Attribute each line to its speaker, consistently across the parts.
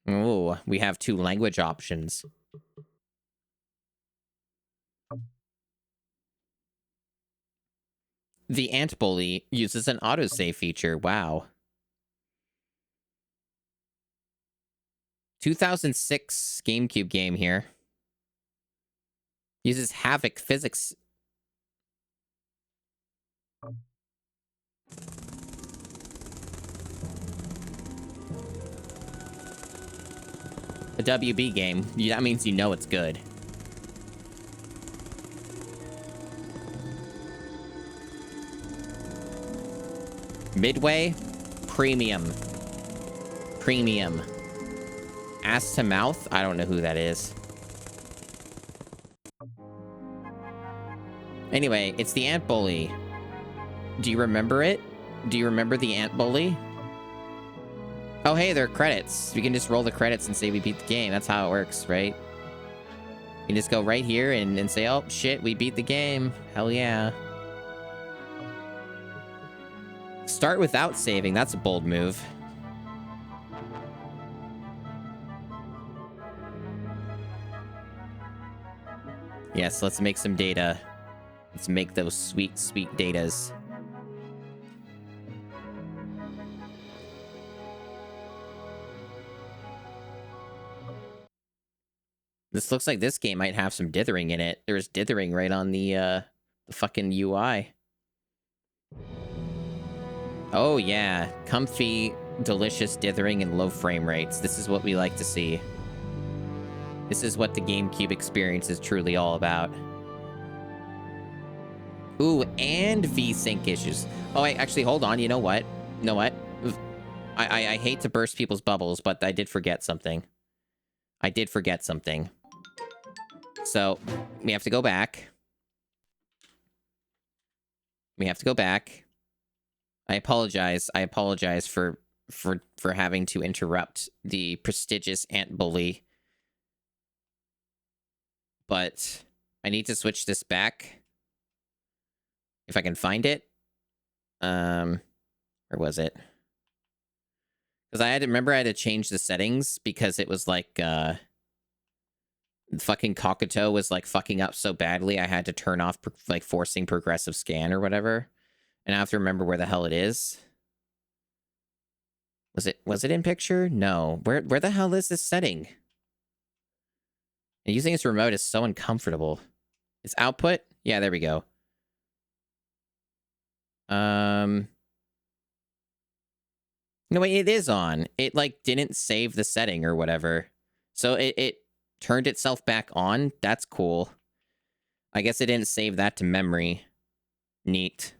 Speaker 1: Oh, we have 2 language options. The Ant Bully uses an autosave feature. Wow. 2006 GameCube game here. Uses Havoc physics. A WB game. That means you know it's good. Midway, premium. Premium. Ass to mouth? I don't know who that is. Anyway, it's the Ant Bully. Do you remember it? Do you remember the Ant Bully? Oh, hey, there are credits. We can just roll the credits and say we beat the game. That's how it works, right? You can just go right here and say, oh, shit, we beat the game. Hell yeah. Start without saving. That's a bold move. Yes, let's make some data. Let's make those sweet, sweet datas. This looks like this game might have some dithering in it. There's dithering right on the fucking UI. Oh, yeah. Comfy, delicious dithering and low frame rates. This is what we like to see. This is what the GameCube experience is truly all about. Ooh, and VSync issues. Oh, wait, actually, hold on. You know what? You know what? I hate to burst people's bubbles, but I did forget something. I did forget something. So, we have to go back. We have to go back. I apologize. I apologize for having to interrupt the prestigious Ant Bully. But I need to switch this back. If I can find it. Where was it? Because I had to change the settings because it was like, fucking Kokoto was like fucking up so badly I had to turn off like forcing progressive scan or whatever. And I have to remember where the hell it is. Was it in picture? No. Where the hell is this setting? And using this remote is so uncomfortable. It's output? Yeah, there we go. No, wait, it is on. It, like, didn't save the setting or whatever. So it turned itself back on. That's cool. I guess it didn't save that to memory. Neat.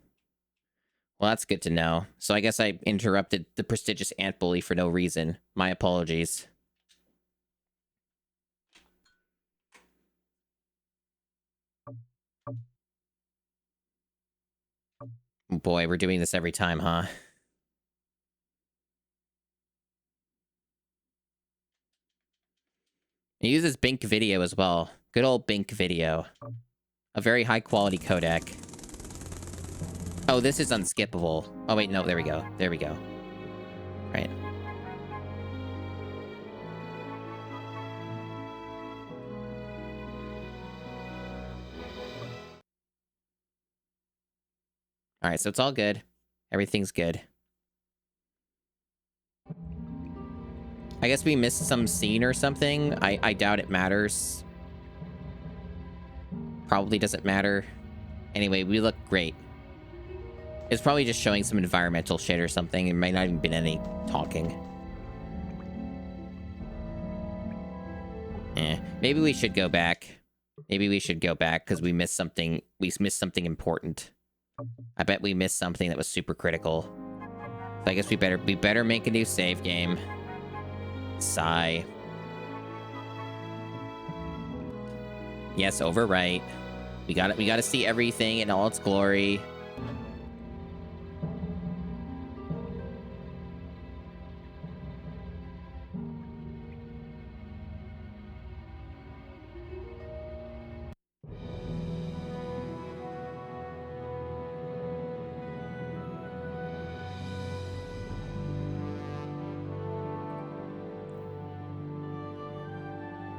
Speaker 1: Well, that's good to know. So I guess I interrupted the prestigious Ant Bully for no reason. My apologies. Boy, we're doing this every time, huh? It uses Bink Video as well. Good old Bink Video. A very high quality codec. Oh, this is unskippable. Oh, wait, no, there we go. There we go. Right. Alright, so it's all good. Everything's good. I guess we missed some scene or something. I doubt it matters. Probably doesn't matter. Anyway, we look great. It's probably just showing some environmental shit or something. It might not even been any talking. Maybe we should go back. Maybe we should go back because we missed something. We missed something important. I bet we missed something that was super critical. So I guess we better make a new save game. Sigh. Yes, overwrite. We gotta see everything in all its glory.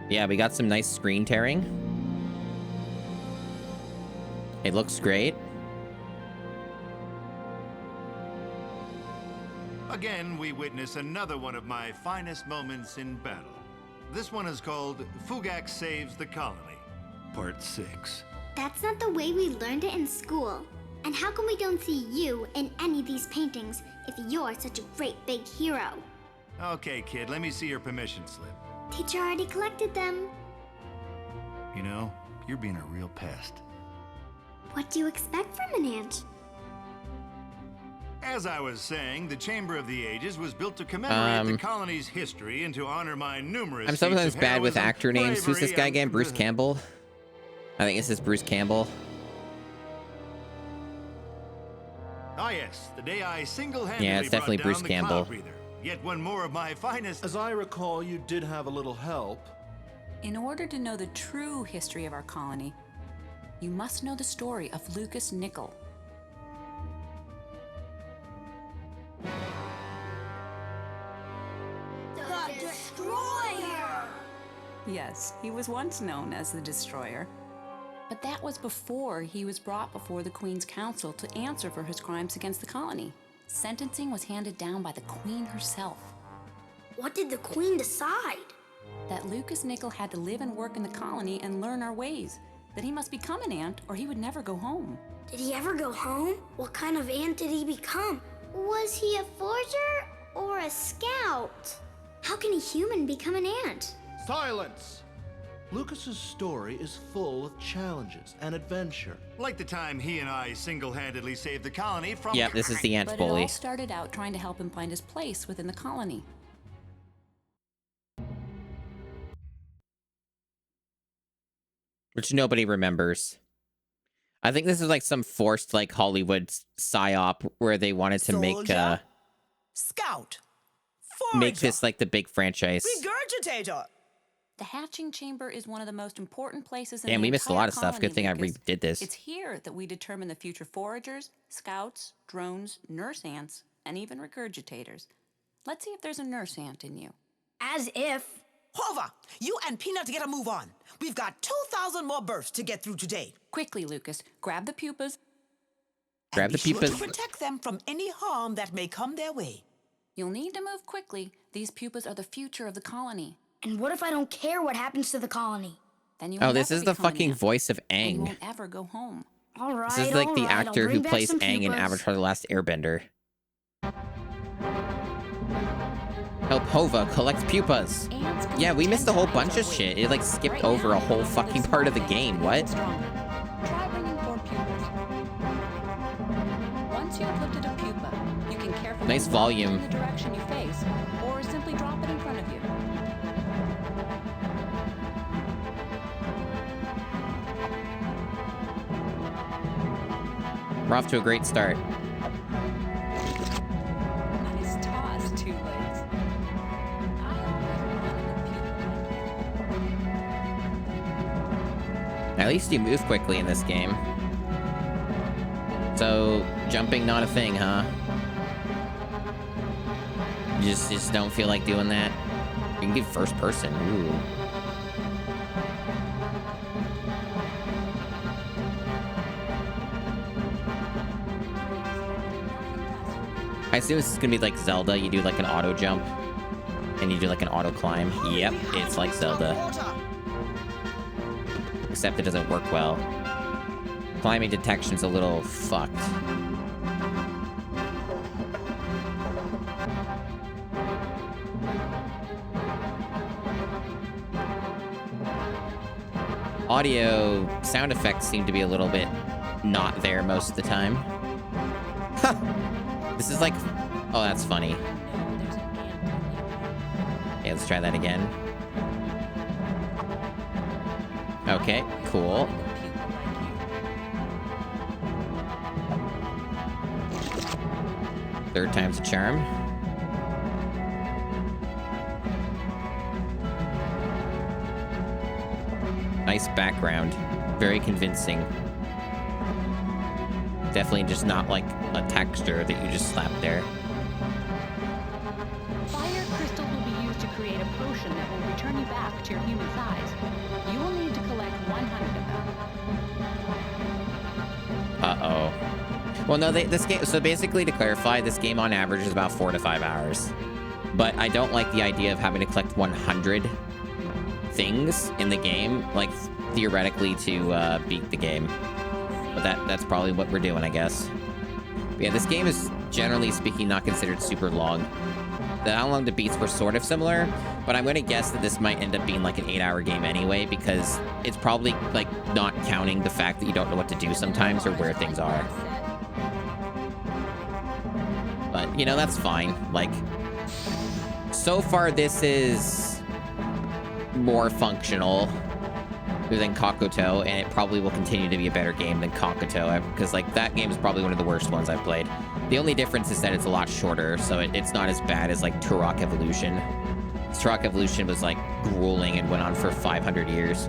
Speaker 1: Yeah, we got some nice screen tearing. It looks great.
Speaker 2: Again, we witness another one of my finest moments in battle. This one is called Fugak Saves the Colony, Part 6.
Speaker 3: That's not the way we learned it in school. And how come we don't see you in any of these paintings if you're such a great big hero?
Speaker 2: Okay, kid, let me see your permission slip.
Speaker 3: Teacher already collected them.
Speaker 2: You know, you're being a real pest.
Speaker 3: What do you expect from an ant?
Speaker 2: As I was saying, the Chamber of the Ages was built to commemorate the colony's history and to honor my numerous
Speaker 1: I'm sometimes
Speaker 2: feats of
Speaker 1: bad with
Speaker 2: heroism,
Speaker 1: actor names. Who's this
Speaker 2: bravery,
Speaker 1: guy
Speaker 2: and-
Speaker 1: again? Bruce Campbell? I think this is Bruce Campbell.
Speaker 2: Ah yes, the day I single-handedly
Speaker 1: Yeah, it's definitely
Speaker 2: brought down
Speaker 1: Bruce
Speaker 2: the
Speaker 1: Campbell.
Speaker 2: cloud breather. Yet one more of my finest...
Speaker 4: As I recall, you did have a little help.
Speaker 5: In order to know the true history of our colony, you must know the story of Lucas Nickel.
Speaker 3: The Destroyer!
Speaker 5: Yes, he was once known as the Destroyer. But that was before he was brought before the Queen's Council to answer for his crimes against the colony. Sentencing was handed down by the Queen herself.
Speaker 3: What did the Queen decide?
Speaker 5: That Lucas Nickel had to live and work in the colony and learn our ways. That he must become an ant or he would never go home.
Speaker 3: Did he ever go home? What kind of ant did he become? Was he a forger or a scout? How can a human become an ant?
Speaker 4: Silence! Lucas's story is full of challenges and adventure.
Speaker 2: Like the time he and I single-handedly saved the colony from...
Speaker 1: Yep, this is the ant
Speaker 5: But it
Speaker 1: bully.
Speaker 5: all started out trying to help him find his place within the colony.
Speaker 1: Which nobody remembers. I think this is like some forced like Hollywood psyop where they wanted to
Speaker 6: Soldier, Scout,
Speaker 1: make
Speaker 6: Forager,
Speaker 1: this like the big franchise.
Speaker 6: Regurgitator.
Speaker 5: The hatching chamber is one of the most important places in
Speaker 1: Damn,
Speaker 5: the
Speaker 1: we missed a
Speaker 5: entire
Speaker 1: lot of stuff.
Speaker 5: colony,
Speaker 1: Good thing I
Speaker 5: Lucas.
Speaker 1: redid this.
Speaker 5: It's here that we determine the future foragers, scouts, drones, nurse ants, and even regurgitators. Let's see if there's a nurse ant in you.
Speaker 3: As if.
Speaker 6: Hover, you and Peanut get a move on. We've got 2,000 more births to get through today.
Speaker 5: Quickly, Lucas, grab the pupas.
Speaker 1: Grab
Speaker 6: And
Speaker 1: the
Speaker 6: be sure to
Speaker 1: pupas.
Speaker 6: protect them from any harm that may come their way.
Speaker 5: You'll need to move quickly. These pupas are the future of the colony.
Speaker 3: And what if I don't care what happens to the colony?
Speaker 5: Then you
Speaker 1: Oh,
Speaker 5: will
Speaker 1: this
Speaker 5: never
Speaker 1: is the
Speaker 5: become an
Speaker 1: fucking
Speaker 5: ant,
Speaker 1: voice of
Speaker 5: and you
Speaker 1: Aang.
Speaker 5: won't ever go home.
Speaker 3: All right,
Speaker 1: This is like the
Speaker 3: all right, I'll
Speaker 1: actor who
Speaker 3: bring back
Speaker 1: plays
Speaker 3: some
Speaker 1: Aang in
Speaker 3: pupas.
Speaker 1: Avatar: The Last Airbender. Help Hova collect pupas.
Speaker 5: Ants can
Speaker 1: Yeah, we missed a whole bunch of
Speaker 5: tendrilize our
Speaker 1: shit.
Speaker 5: weight.
Speaker 1: It like skipped
Speaker 5: Right
Speaker 1: over a
Speaker 5: now,
Speaker 1: whole
Speaker 5: they're
Speaker 1: fucking
Speaker 5: really
Speaker 1: part of the
Speaker 5: small,
Speaker 1: game.
Speaker 5: fast,
Speaker 1: What?
Speaker 5: and stronger. Try bringing 4 pupas. Once you have lifted a pupa, you can carefully
Speaker 1: Nice
Speaker 5: rock it
Speaker 1: volume.
Speaker 5: in the direction you face, or simply drop it in front of you.
Speaker 1: We're off to a great start.
Speaker 5: Nice toss, 2 legs. I have never wanted a pupa.
Speaker 1: At least you move quickly in this game. So, jumping not a thing, huh? You just don't feel like doing that? You can get first person. Ooh. I assume this is gonna be like Zelda. You do like an auto jump, and you do like an auto climb. Yep, it's like Zelda. Except it doesn't work well. Climbing detection's a little fucked. Audio sound effects seem to be a little bit not there most of the time. This is like... Oh, that's funny. Okay, let's try that again. Okay, cool. Third time's a charm. Nice background. Very convincing. Definitely just not like a texture that you just slapped there.
Speaker 7: Fire crystals will be used to
Speaker 5: create a potion that will return you back to your human size. You will need to collect 100 of them.
Speaker 1: Uh-oh. Well, no, this game... So basically, to clarify, this game on average is about 4 to 5 hours. But I don't like the idea of having to collect 100 things in the game, like, theoretically, to beat the game. But that's probably what we're doing, I guess. But yeah, this game is, generally speaking, not considered super long. How long the beats were sort of similar, but I'm going to guess that this might end up being like an 8-hour game anyway, because it's probably like not counting the fact that you don't know what to do sometimes or where things are. But, you know, that's fine. Like, so far this is more functional than Kokoto, and it probably will continue to be a better game than Kokoto, because like that game is probably one of the worst ones I've played. The only difference is that it's a lot shorter, so it's not as bad as like Turok Evolution. Turok Evolution was like grueling and went on for 500 years.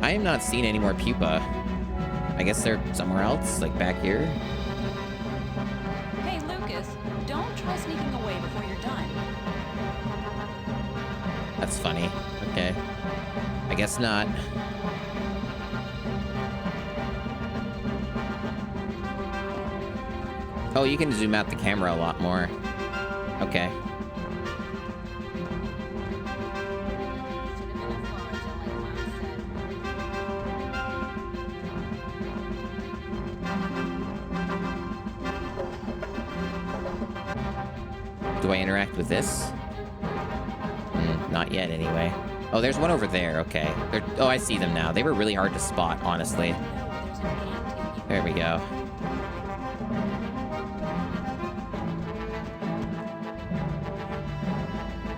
Speaker 1: I am not seeing any more pupa. I guess they're somewhere else, like back here.
Speaker 5: Hey, Lucas, don't try sneaking away before you're done.
Speaker 1: That's funny. Okay. I guess not. Oh, you can zoom out the camera a lot more. Okay. Do I interact with this? Not yet, anyway. Oh, there's one over there. Okay. Oh, I see them now. They were really hard to spot, honestly. There we go.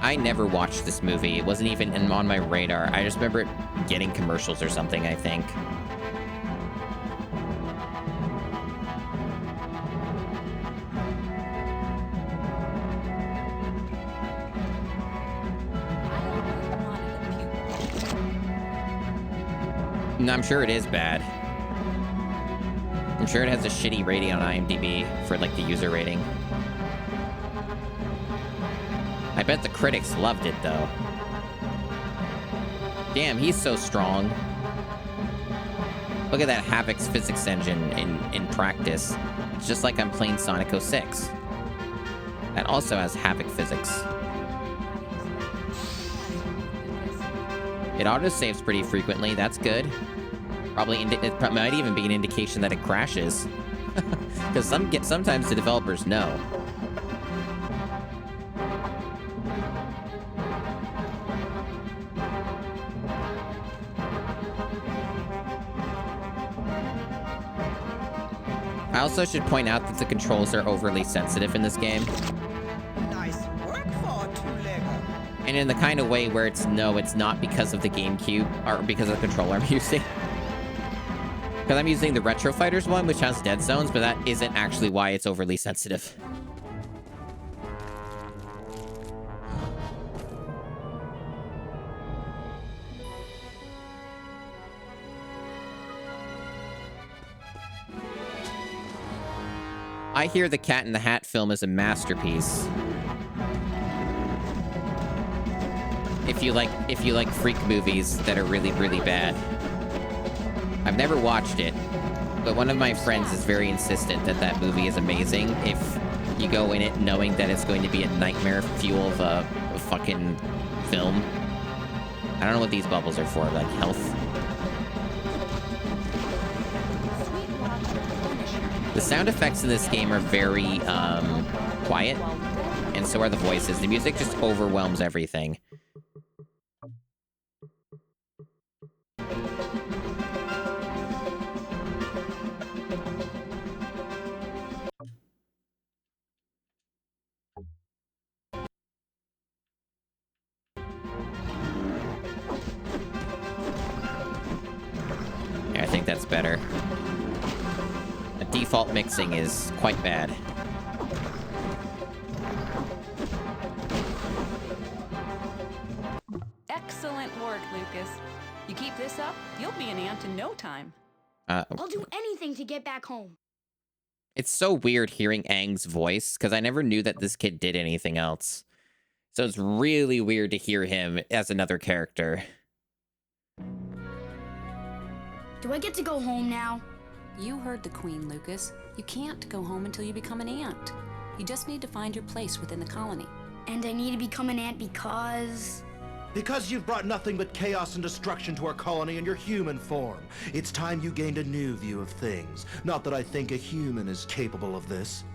Speaker 1: I never watched this movie. It wasn't even on my radar. I just remember it getting commercials or something, I think. No, I'm sure it is bad. I'm sure it has a shitty rating on IMDb for, like, the user rating. I bet the critics loved it, though. Damn, he's so strong. Look at that Havoc's physics engine in practice. It's just like I'm playing Sonic 06. That also has Havoc physics. It autosaves pretty frequently. That's good. Probably it might even be an indication that it crashes. Because sometimes the developers know. I also should point out that the controls are overly sensitive in this game.
Speaker 6: Nice work for a two-legger.
Speaker 1: And in the kind of way where it's not because of the GameCube, or because of the controller I'm using. Because I'm using the Retro Fighters one, which has dead zones, but that isn't actually why it's overly sensitive. I hear the Cat in the Hat film is a masterpiece. If you like freak movies that are really, really bad. I've never watched it, but one of my friends is very insistent that that movie is amazing if you go in it knowing that it's going to be a nightmare fuel of a fucking film. I don't know what these bubbles are for, like health. The sound effects in this game are very quiet, and so are the voices. The music just overwhelms everything. Yeah, I think that's better. The default mixing is quite bad.
Speaker 5: Excellent work, Lucas. You keep this up, you'll be an ant in no time.
Speaker 3: I'll do anything to get back home.
Speaker 1: It's so weird hearing Aang's voice, because I never knew that this kid did anything else. So it's really weird to hear him as another character.
Speaker 3: Do I get to go home now?
Speaker 5: You heard the Queen, Lucas. You can't go home until you become an ant. You just need to find your place within the colony.
Speaker 3: And I need to become an ant because...
Speaker 4: Because you've brought nothing but chaos and destruction to our colony in your human form. It's time you gained a new view of things. Not that I think a human is capable of this.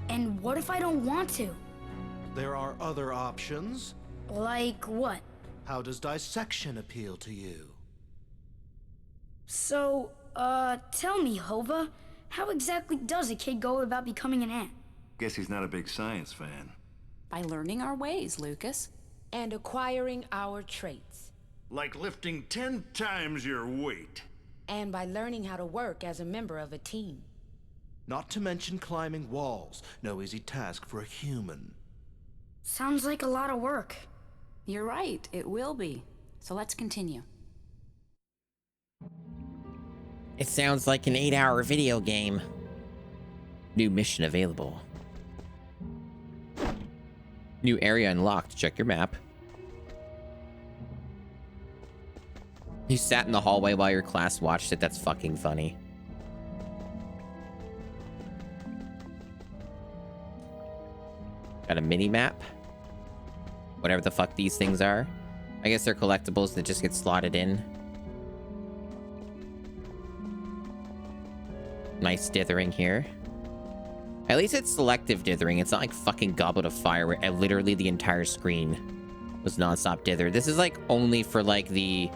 Speaker 3: And what if I don't want to?
Speaker 4: There are other options.
Speaker 3: Like what?
Speaker 4: How does dissection appeal to you?
Speaker 3: So, tell me, Hova, how exactly does a kid go about becoming an ant?
Speaker 2: Guess he's not a big science fan.
Speaker 5: By learning our ways, Lucas.
Speaker 7: And acquiring our traits.
Speaker 2: Like lifting 10 times your weight.
Speaker 7: And by learning how to work as a member of a team.
Speaker 4: Not to mention climbing walls. No easy task for a human.
Speaker 3: Sounds like a lot of work.
Speaker 5: You're right, it will be. So let's continue.
Speaker 1: It sounds like an 8-hour video game. New mission available. New area unlocked. Check your map. You sat in the hallway while your class watched it. That's fucking funny. Got a mini map. Whatever the fuck these things are. I guess they're collectibles that just get slotted in. Nice dithering here. At least it's selective dithering. It's not like fucking Goblet of Fire where literally the entire screen was nonstop dither. This is like only for like the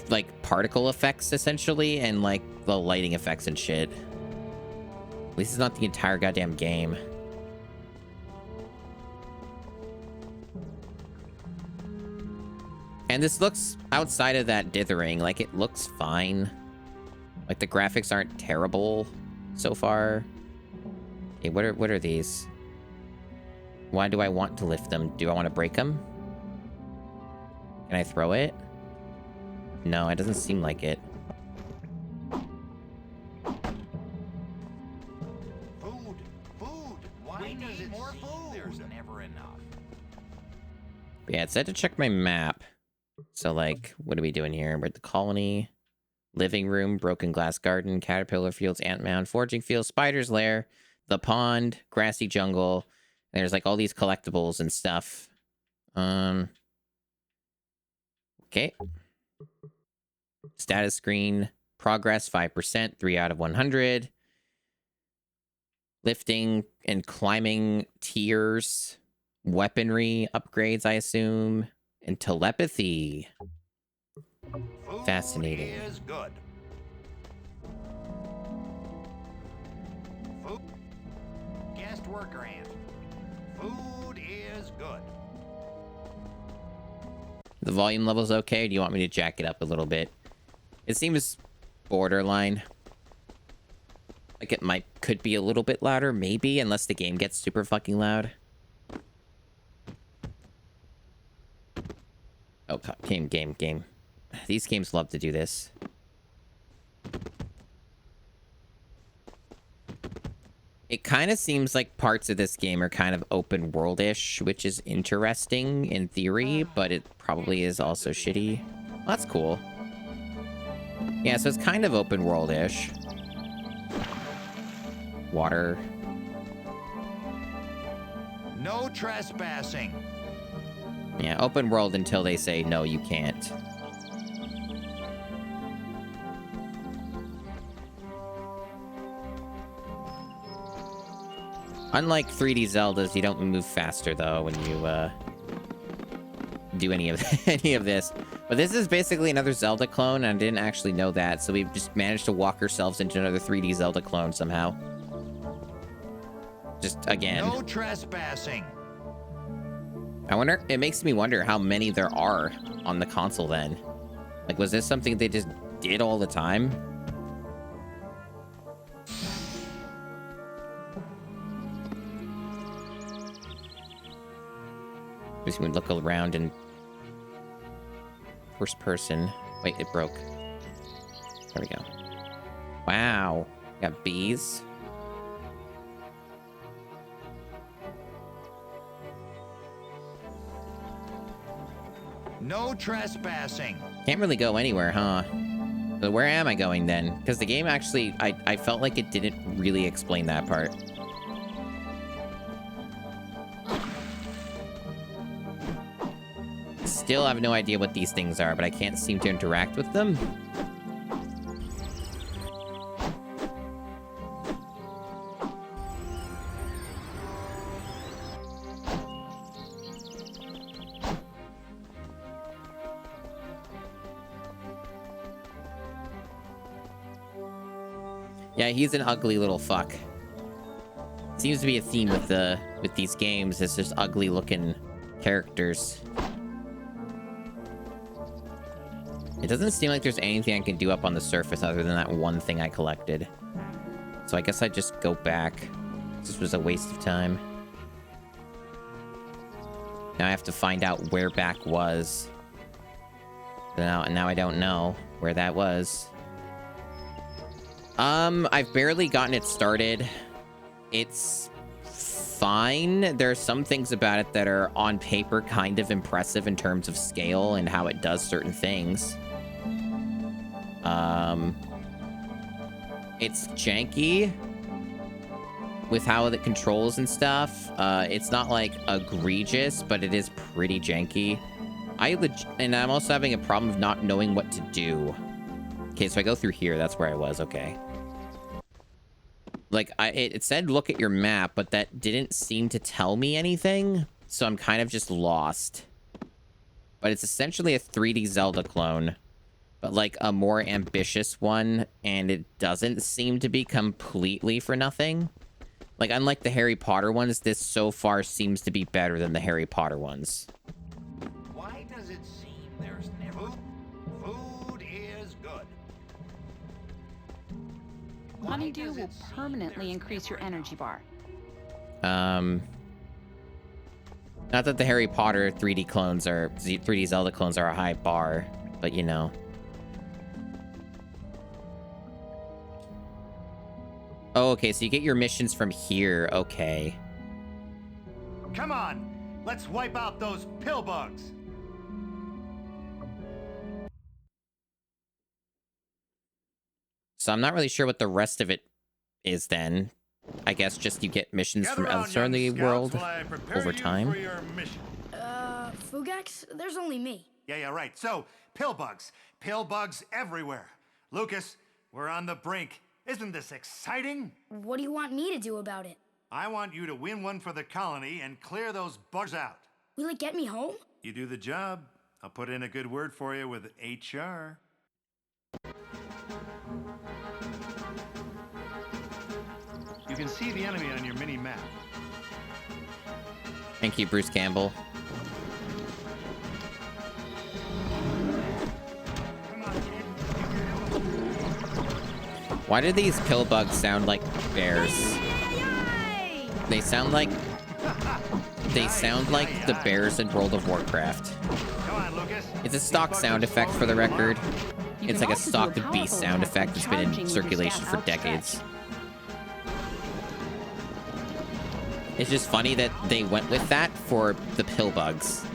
Speaker 1: like particle effects essentially and like the lighting effects and shit. At least it's not the entire goddamn game. And this looks outside of that dithering, like it looks fine. Like the graphics aren't terrible so far. Hey, what are these? Why do I want to lift them? Do I want to break them? Can I throw it? No, it doesn't seem like it.
Speaker 8: Food. Why does it more food? There's never enough.
Speaker 1: But yeah, it said to check my map. So like, what are we doing here? We're at the colony, living room, broken glass garden, caterpillar fields, ant mound, foraging fields, spider's lair, the pond, grassy jungle. And there's like all these collectibles and stuff. Okay. Status screen, progress 5%, 3 out of 100. Lifting and climbing tiers, weaponry upgrades, I assume, and telepathy. Fascinating.
Speaker 8: Food is good. Food. Guest worker ant. Food is good.
Speaker 1: The volume level's okay. Do you want me to jack it up a little bit? It seems borderline. Like it could be a little bit louder, maybe, unless the game gets super fucking loud. Oh, game. These games love to do this. It kind of seems like parts of this game are kind of open world-ish, which is interesting in theory, but it probably is also shitty. Well, that's cool. Yeah, so it's kind of open world-ish. Water.
Speaker 8: No trespassing.
Speaker 1: Yeah, open world until they say, no, you can't. Unlike 3D Zeldas, you don't move faster, though, when you, do any of this. But this is basically another Zelda clone, and I didn't actually know that, so we've just managed to walk ourselves into another 3D Zelda clone somehow. Just, again.
Speaker 8: No trespassing.
Speaker 1: I wonder, it makes me wonder how many there are on the console then. Like, was this something they just did all the time? Just gonna look around and first person. Wait, it broke. There we go. Wow. Got bees.
Speaker 8: No trespassing.
Speaker 1: Can't really go anywhere, huh? So where am I going then? Because the game actually, I felt like it didn't really explain that part. Still have no idea what these things are, but I can't seem to interact with them. Yeah, he's an ugly little fuck. Seems to be a theme with these games. It's just ugly looking characters. It doesn't seem like there's anything I can do up on the surface other than that one thing I collected. So I guess I just go back. This was a waste of time. Now I have to find out where back was. Now I don't know where that was. I've barely gotten it started. It's fine. There are some things about it that are on paper kind of impressive in terms of scale and how it does certain things. It's janky with how it controls and stuff. It's not like egregious, but it is pretty janky. And I'm also having a problem of not knowing what to do. Okay, so I go through here. That's where I was. Okay. Like, it said look at your map, but that didn't seem to tell me anything. So I'm kind of just lost. But it's essentially a 3D Zelda clone. But, like, a more ambitious one. And it doesn't seem to be completely for nothing. Like, unlike the Harry Potter ones, this so far seems to be better than the Harry Potter ones.
Speaker 8: Why does it seem there's never... Food is good.
Speaker 5: Honeydew will permanently increase your energy bar.
Speaker 1: Not that the Harry Potter 3D clones are... 3D Zelda clones are a high bar. But, you know... Oh, okay, so you get your missions from here. Okay.
Speaker 2: Come on, let's wipe out those pill bugs.
Speaker 1: So I'm not really sure what the rest of it is then. I guess just you get missions from elsewhere in the world over time.
Speaker 3: Fugax, there's only me.
Speaker 2: Yeah, right. So, pill bugs. Pill bugs everywhere. Lucas, we're on the brink. Isn't this exciting?
Speaker 3: What do you want me to do about it?
Speaker 2: I want you to win one for the colony and clear those bugs out.
Speaker 3: Will it get me home?
Speaker 2: You do the job. I'll put in a good word for you with HR. You can see the enemy on your mini map.
Speaker 1: Thank you, Bruce Campbell. Why do these pill bugs sound like bears? They sound like the bears in World of Warcraft. It's a stock sound effect for the record. It's like a stock beast sound effect that's been in circulation for decades. It's just funny that they went with that for the pill bugs.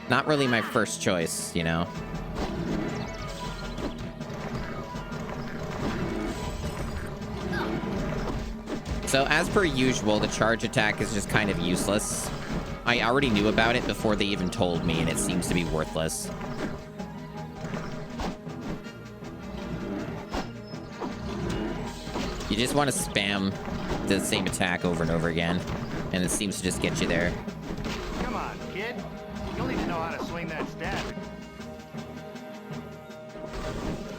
Speaker 1: Not really my first choice, you know? So, as per usual, the charge attack is just kind of useless. I already knew about it before they even told me, and it seems to be worthless. You just want to spam the same attack over and over again, and it seems to just get you there.
Speaker 2: Come on, kid. You'll need to know how to swing that stab.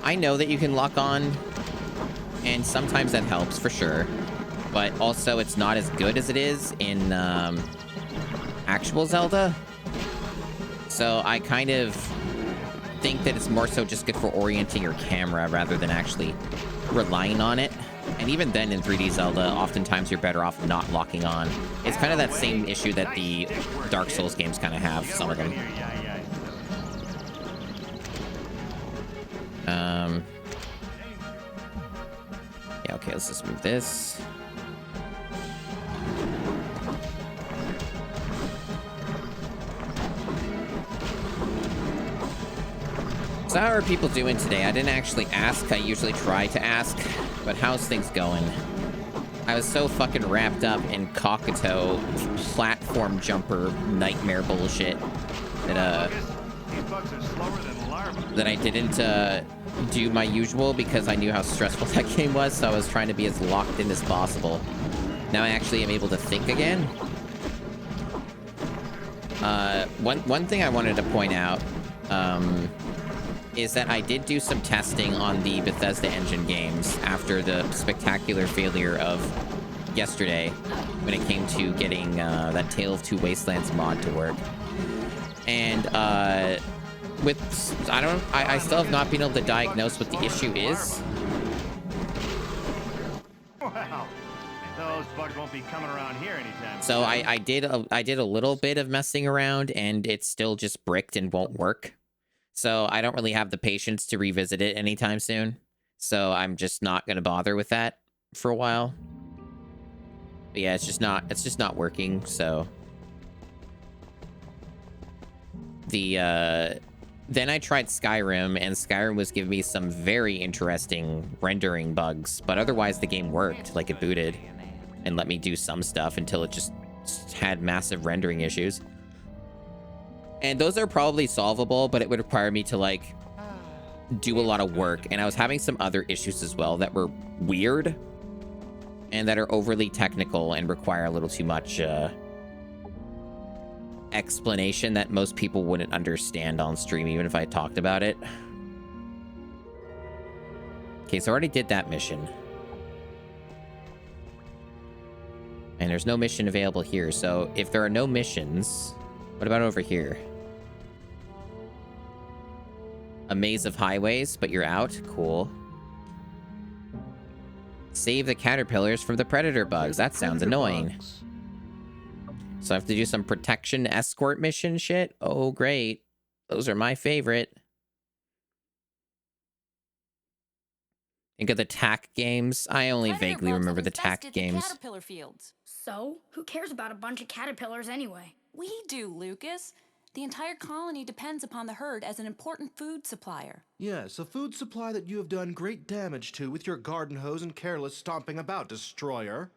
Speaker 1: I know that you can lock on, and sometimes that helps, for sure. But also, it's not as good as it is in actual Zelda. So I kind of think that it's more so just good for orienting your camera rather than actually relying on it. And even then, in 3D Zelda, oftentimes you're better off not locking on. It's kind of that same issue that the Dark Souls games kind of have, some of them. Yeah, okay, let's just move this. So how are people doing today? I didn't actually ask. I usually try to ask. But how's things going? I was so fucking wrapped up in Kokoto platform jumper nightmare bullshit that
Speaker 2: These bugs are slower than larvae.
Speaker 1: that I didn't do my usual because I knew how stressful that game was, so I was trying to be as locked in as possible. Now I actually am able to think again. One thing I wanted to point out is that I did do some testing on the Bethesda engine games after the spectacular failure of yesterday when it came to getting that Tale of Two Wastelands mod to work. And I still have not been able to diagnose what the issue is.
Speaker 2: Wow. Those bugs won't be coming around here anytime
Speaker 1: So
Speaker 2: soon.
Speaker 1: I did a little bit of messing around, and it's still just bricked and won't work. So I don't really have the patience to revisit it anytime soon. So I'm just not gonna bother with that for a while. But yeah, it's just not working. So then I tried Skyrim, and Skyrim was giving me some very interesting rendering bugs, but otherwise the game worked. Like, it booted and let me do some stuff until it just had massive rendering issues. And those are probably solvable, but it would require me to, like, do a lot of work. And I was having some other issues as well that were weird and that are overly technical and require a little too much explanation that most people wouldn't understand on stream, even if I talked about it. Okay, so I already did that mission. And there's no mission available here. So if there are no missions, what about over here? A maze of highways, but you're out? Cool. Save the caterpillars from the predator bugs. That sounds annoying. So I have to do some protection escort mission shit? Oh, great. Those are my favorite. Think of the TAC games. I only
Speaker 5: Predator
Speaker 1: vaguely
Speaker 5: bugs
Speaker 1: remember
Speaker 5: have
Speaker 1: the TAC
Speaker 5: infested the
Speaker 1: games.
Speaker 5: caterpillar fields.
Speaker 3: So, who cares about a bunch of caterpillars anyway?
Speaker 5: We do, Lucas. The entire colony depends upon the herd as an important food supplier.
Speaker 4: Yes, a food supply that you have done great damage to with your garden hose and careless stomping about, Destroyer.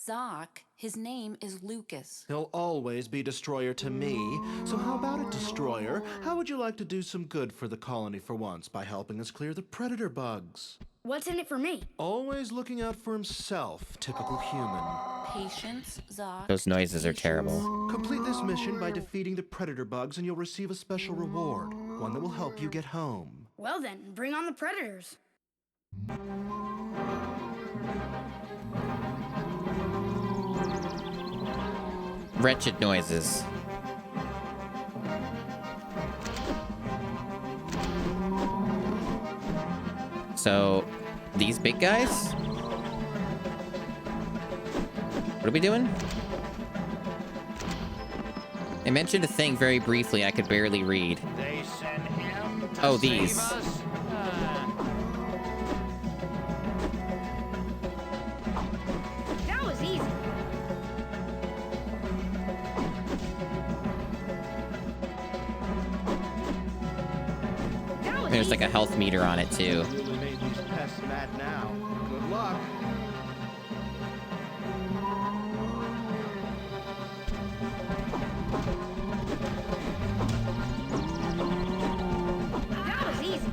Speaker 5: Zoc, his name is Lucas.
Speaker 4: He'll always be Destroyer to me. So how about it, Destroyer? How would you like to do some good for the colony for once by helping us clear the predator bugs?
Speaker 3: What's in it for me?
Speaker 4: Always looking out for himself, typical human.
Speaker 5: Patience, Zoc.
Speaker 1: Those noises are
Speaker 5: patience.
Speaker 1: terrible.
Speaker 4: Complete this mission by defeating the predator bugs and you'll receive a special reward, one that will help you get home.
Speaker 3: Well then, bring on the predators.
Speaker 1: Wretched noises. So, these big guys? What are we doing? They mentioned a thing very briefly I could barely read.
Speaker 8: They sent him to
Speaker 1: Oh,
Speaker 8: save
Speaker 1: these.
Speaker 8: us?
Speaker 3: That was easy. That was
Speaker 1: There's like a
Speaker 3: easy.
Speaker 1: health meter on it too.
Speaker 4: Really made these pests mad now. Good luck.
Speaker 3: That was easy.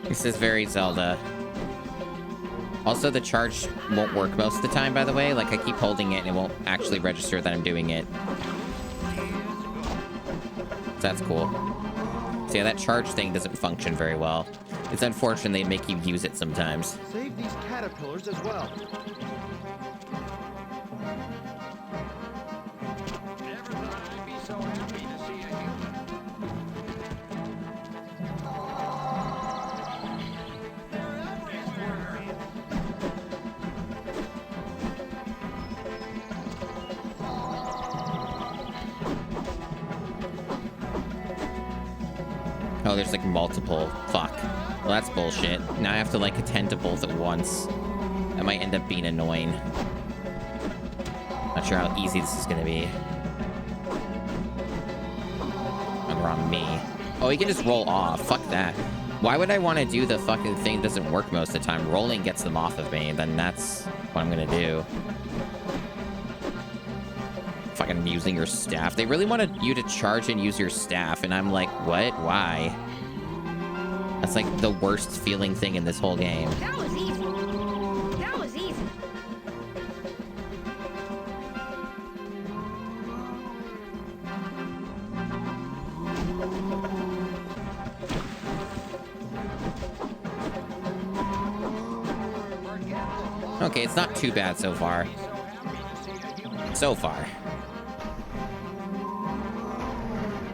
Speaker 1: This is very Zelda. Also, the charge won't work most of the time, by the way. Like, I keep holding it and it won't actually register that I'm doing it. So that's cool. So yeah, that charge thing doesn't function very well. It's unfortunate they make you use it sometimes.
Speaker 4: Save these caterpillars as well.
Speaker 8: Never thought I'd be so happy to see a human. They're everywhere.
Speaker 1: Oh, there's like multiple. Fuck. Well, that's bullshit. Now I have to like attend to both at once. That might end up being annoying. Not sure how easy this is gonna be. are on me. Oh, he can just roll off. Fuck that. Why would I want to do the fucking thing that doesn't work most of the time? Rolling gets them off of me. Then that's what I'm gonna do. Fucking using your staff. They really wanted you to charge and use your staff, and I'm like, what? Why? That's like the worst feeling thing in this whole game.
Speaker 3: That was easy. That was easy.
Speaker 1: Okay, it's not too bad so far. So far.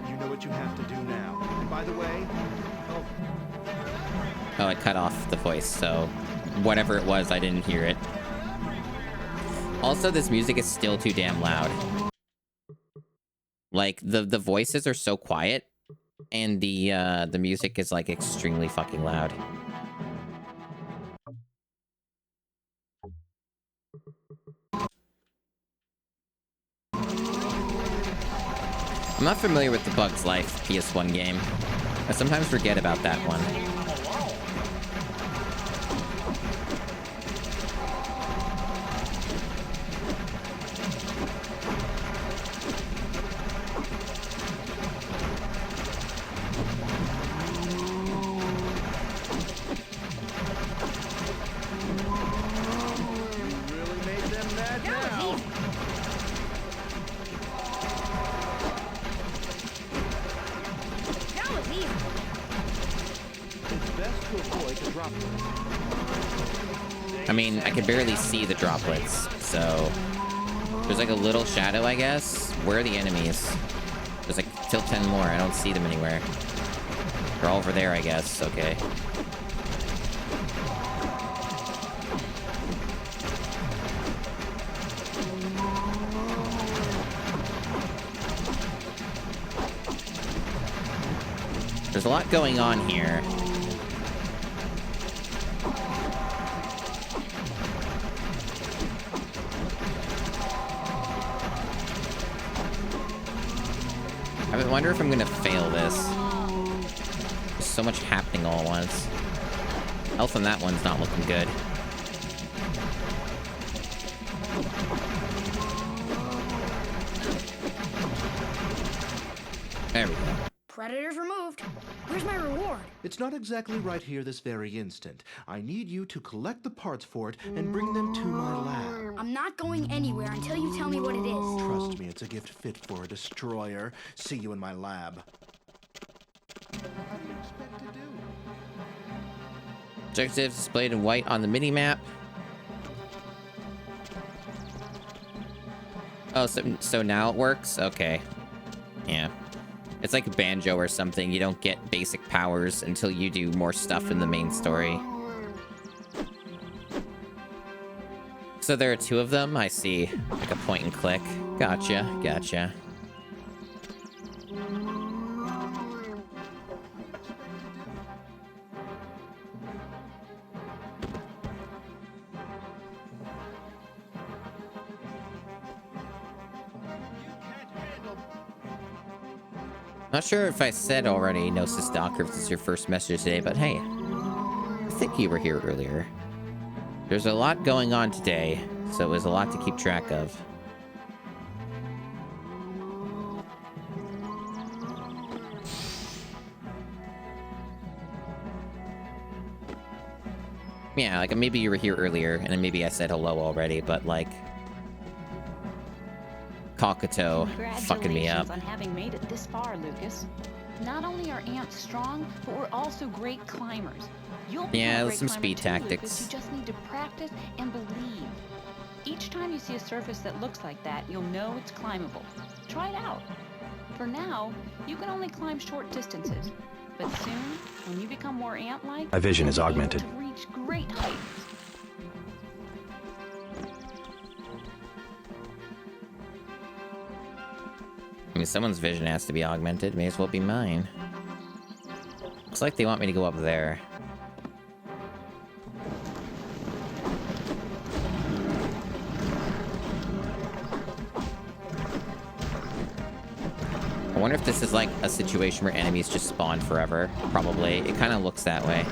Speaker 4: You know what you have to do now. And by the way,
Speaker 1: Oh, I cut off the voice, so whatever it was, I didn't hear it. Also, this music is still too damn loud. Like, the voices are so quiet, and the music is, like, extremely fucking loud. I'm not familiar with the Bug's Life PS1 game. I sometimes forget about that one. I mean, I can barely see the droplets, so there's like a little shadow, I guess. Where are the enemies? There's like till 10 more. I don't see them anywhere. They're all over there, I guess. Okay. There's a lot going on here. I wonder if I'm gonna fail this. There's so much happening all at once. Health on that one's not looking good. There we go.
Speaker 3: Predators removed. Where's my reward?
Speaker 4: it's not exactly right here this very instant. I need you to collect the parts for it and bring them to my lab.
Speaker 3: I'm not going anywhere until you tell me what it is.
Speaker 4: Trust me, it's a gift fit for a destroyer. See you in my lab. What do you expect to do?
Speaker 1: Objectives displayed in white on the mini-map. Oh, so now it works? Okay. Yeah. It's like Banjo or something. You don't get basic powers until you do more stuff in the main story. So there are two of them? I see. Like a point and click. Gotcha, gotcha. Not sure if I said already, Gnosis Stalker, if this is your first message today, but hey, I think you were here earlier. There's a lot going on today, so it was a lot to keep track of. Yeah, like maybe you were here earlier, and then maybe I said hello already, but like... Cockatoo fucking me up.
Speaker 5: Congratulations on having made it this far, Lucas. Not only are ants strong, but we're also great climbers. You'll be a great
Speaker 1: some
Speaker 5: climber
Speaker 1: speed
Speaker 5: too,
Speaker 1: tactics.
Speaker 5: Lucas. You just need to practice and believe. Each time you see a surface that looks like that, you'll know it's climbable. Try it out. For now, you can only climb short distances, but soon, when you become more ant-like,
Speaker 9: my vision is
Speaker 5: you'll be able
Speaker 9: augmented.
Speaker 5: to reach great heights.
Speaker 1: I mean, someone's vision has to be augmented. May as well be mine. Looks like they want me to go up there. I wonder if this is like a situation where enemies just spawn forever. Probably. It kind of looks that way.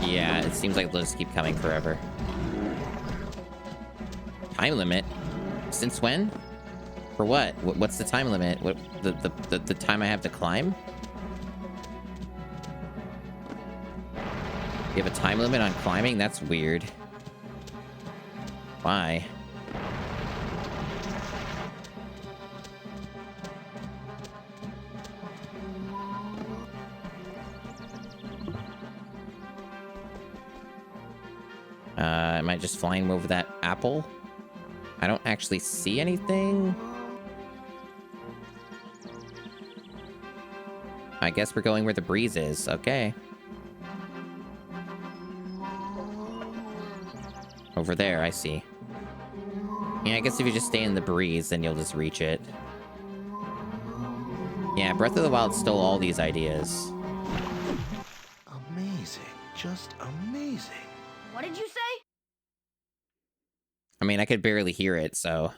Speaker 1: Yeah, it seems like they'll just keep coming forever. Time limit? Since when? For what? What's the time limit? What the time I have to climb? You have a time limit on climbing? That's weird. Why? Am I just flying over that apple? I don't actually see anything. I guess we're going where the breeze is. Okay. Over there, I see. Yeah, I guess if you just stay in the breeze, then you'll just reach it. Yeah, Breath of the Wild stole all these ideas.
Speaker 4: Amazing. Just amazing.
Speaker 3: What did you say?
Speaker 1: I mean, I could barely hear it, so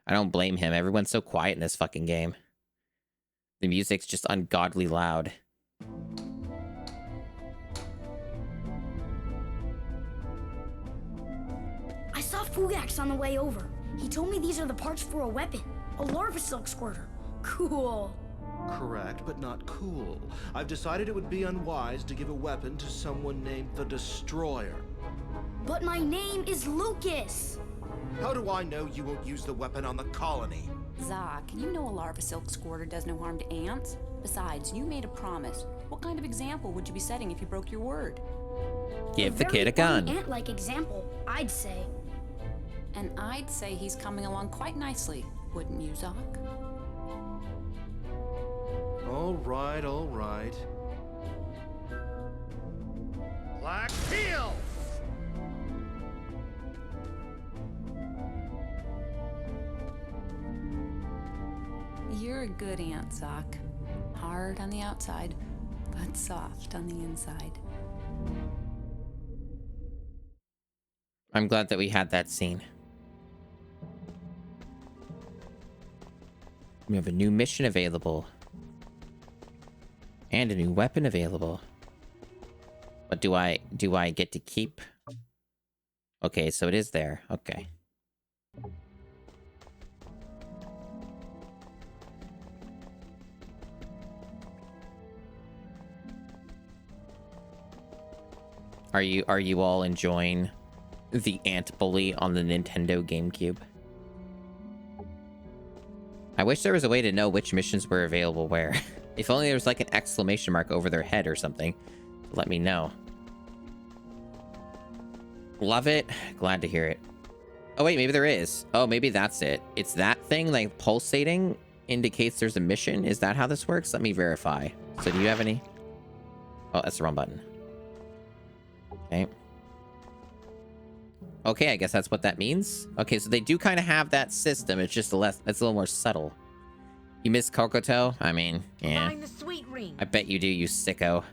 Speaker 1: I don't blame him. Everyone's so quiet in this fucking game. The music's just ungodly loud.
Speaker 3: I saw Fugax on the way over. He told me these are the parts for a weapon. A larva silk squirter. Cool.
Speaker 4: Correct, but not cool. I've decided it would be unwise to give a weapon to someone named the Destroyer.
Speaker 3: But my name is Lucas.
Speaker 4: How do I know you won't use the weapon on the colony?
Speaker 5: Zoc, you know a larva silk squirter does no harm to ants. Besides, you made a promise. What kind of example would you be setting if you broke your word?
Speaker 1: Give the kid a gun.
Speaker 3: Ant-like example, I'd say.
Speaker 5: And I'd say he's coming along quite nicely, wouldn't you, Zoc?
Speaker 4: All right, all right.
Speaker 8: Black Peel!
Speaker 5: You're a good ant, Zoc. Hard on the outside, but soft on the inside.
Speaker 1: I'm glad that we had that scene. We have a new mission available. And a new weapon available. But do I get to keep? Okay, so it is there. Okay. Are you all enjoying the ant bully on the Nintendo GameCube? I wish there was a way to know which missions were available where. If only there was like an exclamation mark over their head or something. Let me know. Love it. Glad to hear it. Oh wait, maybe there is. Oh, maybe that's it. It's that thing like pulsating indicates there's a mission. Is that how this works? Let me verify. So do you have any? Oh, that's the wrong button. Okay. Okay, I guess that's what that means. Okay, so they do kind of have that system. It's just it's a little more subtle. You miss Kokoto? I mean, yeah.
Speaker 7: Find the sweet ring.
Speaker 1: I bet you do, you sicko.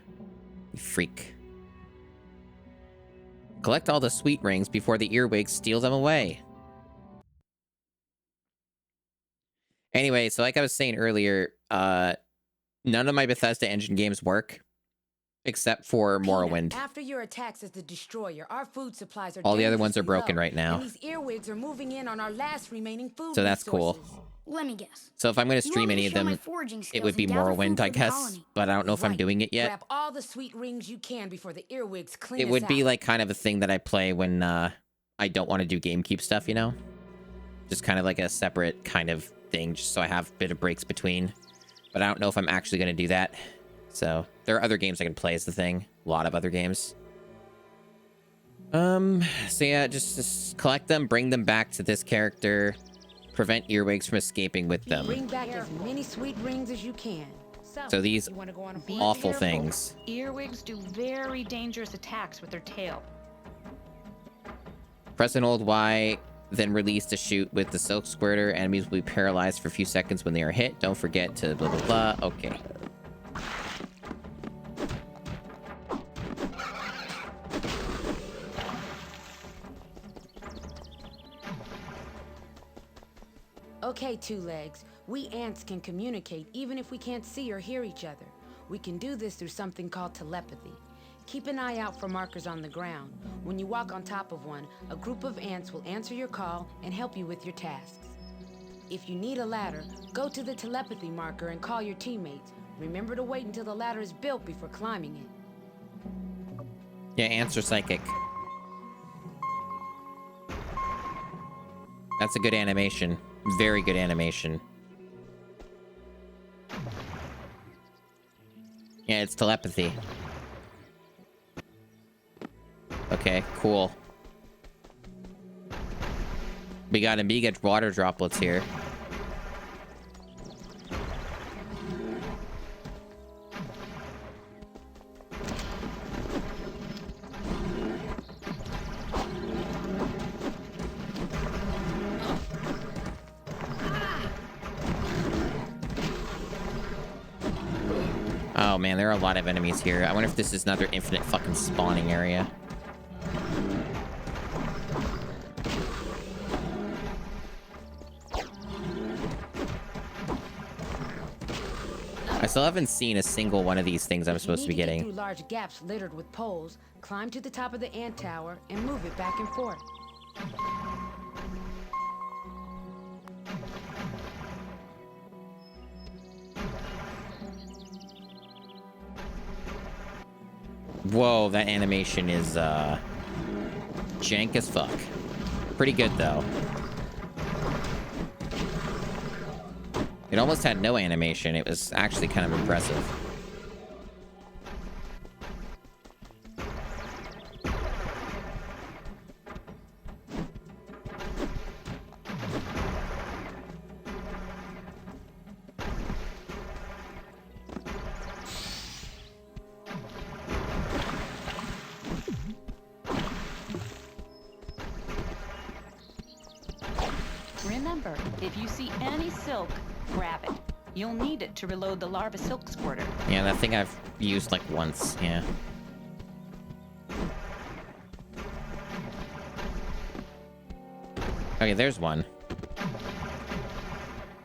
Speaker 1: You freak. Collect all the sweet rings before the earwigs steal them away. Anyway, so like I was saying earlier, none of my Bethesda engine games work. Except for Morrowind.
Speaker 7: After your attacks as the Destroyer, our food supplies are
Speaker 1: all the other ones are
Speaker 7: dangerously
Speaker 1: broken
Speaker 7: low,
Speaker 1: right now.
Speaker 7: And these earwigs are moving in on our last remaining food
Speaker 1: So that's
Speaker 7: resources.
Speaker 1: cool.
Speaker 3: Let me guess.
Speaker 1: So if I'm going to
Speaker 3: You
Speaker 1: stream
Speaker 3: want me
Speaker 1: any
Speaker 3: to
Speaker 1: of
Speaker 3: show my
Speaker 1: them,
Speaker 3: foraging
Speaker 1: it
Speaker 3: skills
Speaker 1: would be
Speaker 3: and gather
Speaker 1: Morrowind,
Speaker 3: food
Speaker 1: I
Speaker 3: for the
Speaker 1: guess.
Speaker 3: colony?
Speaker 1: But I don't know if I'm
Speaker 7: Right.
Speaker 1: doing it yet.
Speaker 7: Grab all the sweet rings you can before the earwigs clean
Speaker 1: It
Speaker 7: us
Speaker 1: would be
Speaker 7: out.
Speaker 1: like kind of a thing that I play when I don't want to do GameCube stuff, you know? Just kind of like a separate kind of thing, just so I have a bit of breaks between. But I don't know if I'm actually going to do that. So there are other games I can play is the thing. A lot of other games. So yeah, just collect them, bring them back to this character, prevent earwigs from escaping with them.
Speaker 7: Bring back as many sweet rings as you can.
Speaker 1: So these
Speaker 7: you wanna go on a
Speaker 9: Be
Speaker 1: awful
Speaker 9: careful.
Speaker 1: things.
Speaker 9: Earwigs do very dangerous attacks with their tail.
Speaker 1: Press and hold Y, then release to shoot with the silk squirter. Enemies will be paralyzed for a few seconds when they are hit. Don't forget to blah blah blah. Okay.
Speaker 7: okay, Two Legs. We ants can communicate even if we can't see or hear each other. We can do this through something called telepathy. Keep an eye out for markers on the ground. When you walk on top of one, a group of ants will answer your call and help you with your tasks. If you need a ladder, go to the telepathy marker and call your teammates. Remember to wait until the ladder is built before climbing it.
Speaker 1: Yeah, ants are psychic. That's a good animation. Very good animation. Yeah, it's telepathy. Okay, cool. We got Amiga water droplets here. Oh man, there are a lot of enemies here. I wonder if this is another infinite fucking spawning area. I still haven't seen a single one of these things I'm supposed to be getting.
Speaker 7: Through large gaps littered with poles, climb to the top of the ant tower and move it back and forth.
Speaker 1: Whoa, that animation is jank as fuck. Pretty good though. It almost had no animation. It was actually kind of impressive.
Speaker 9: Remember, if you see any silk, grab it. You'll need it to reload the larva silk squirter.
Speaker 1: Yeah, that thing I've used like once, yeah. Okay, there's one.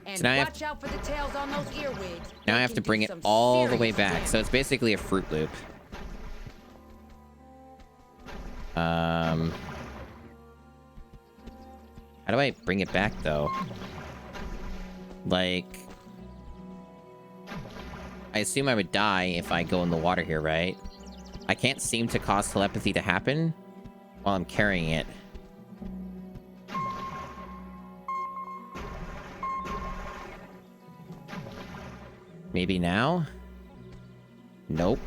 Speaker 7: And
Speaker 1: So now
Speaker 7: watch out for the tails on those earwigs.
Speaker 1: Now I have to bring it all the way back. So it's basically a Fruit Loop. How do I bring it back, though? Like... I assume I would die if I go in the water here, right? I can't seem to cause telepathy to happen while I'm carrying it. Maybe now? Nope.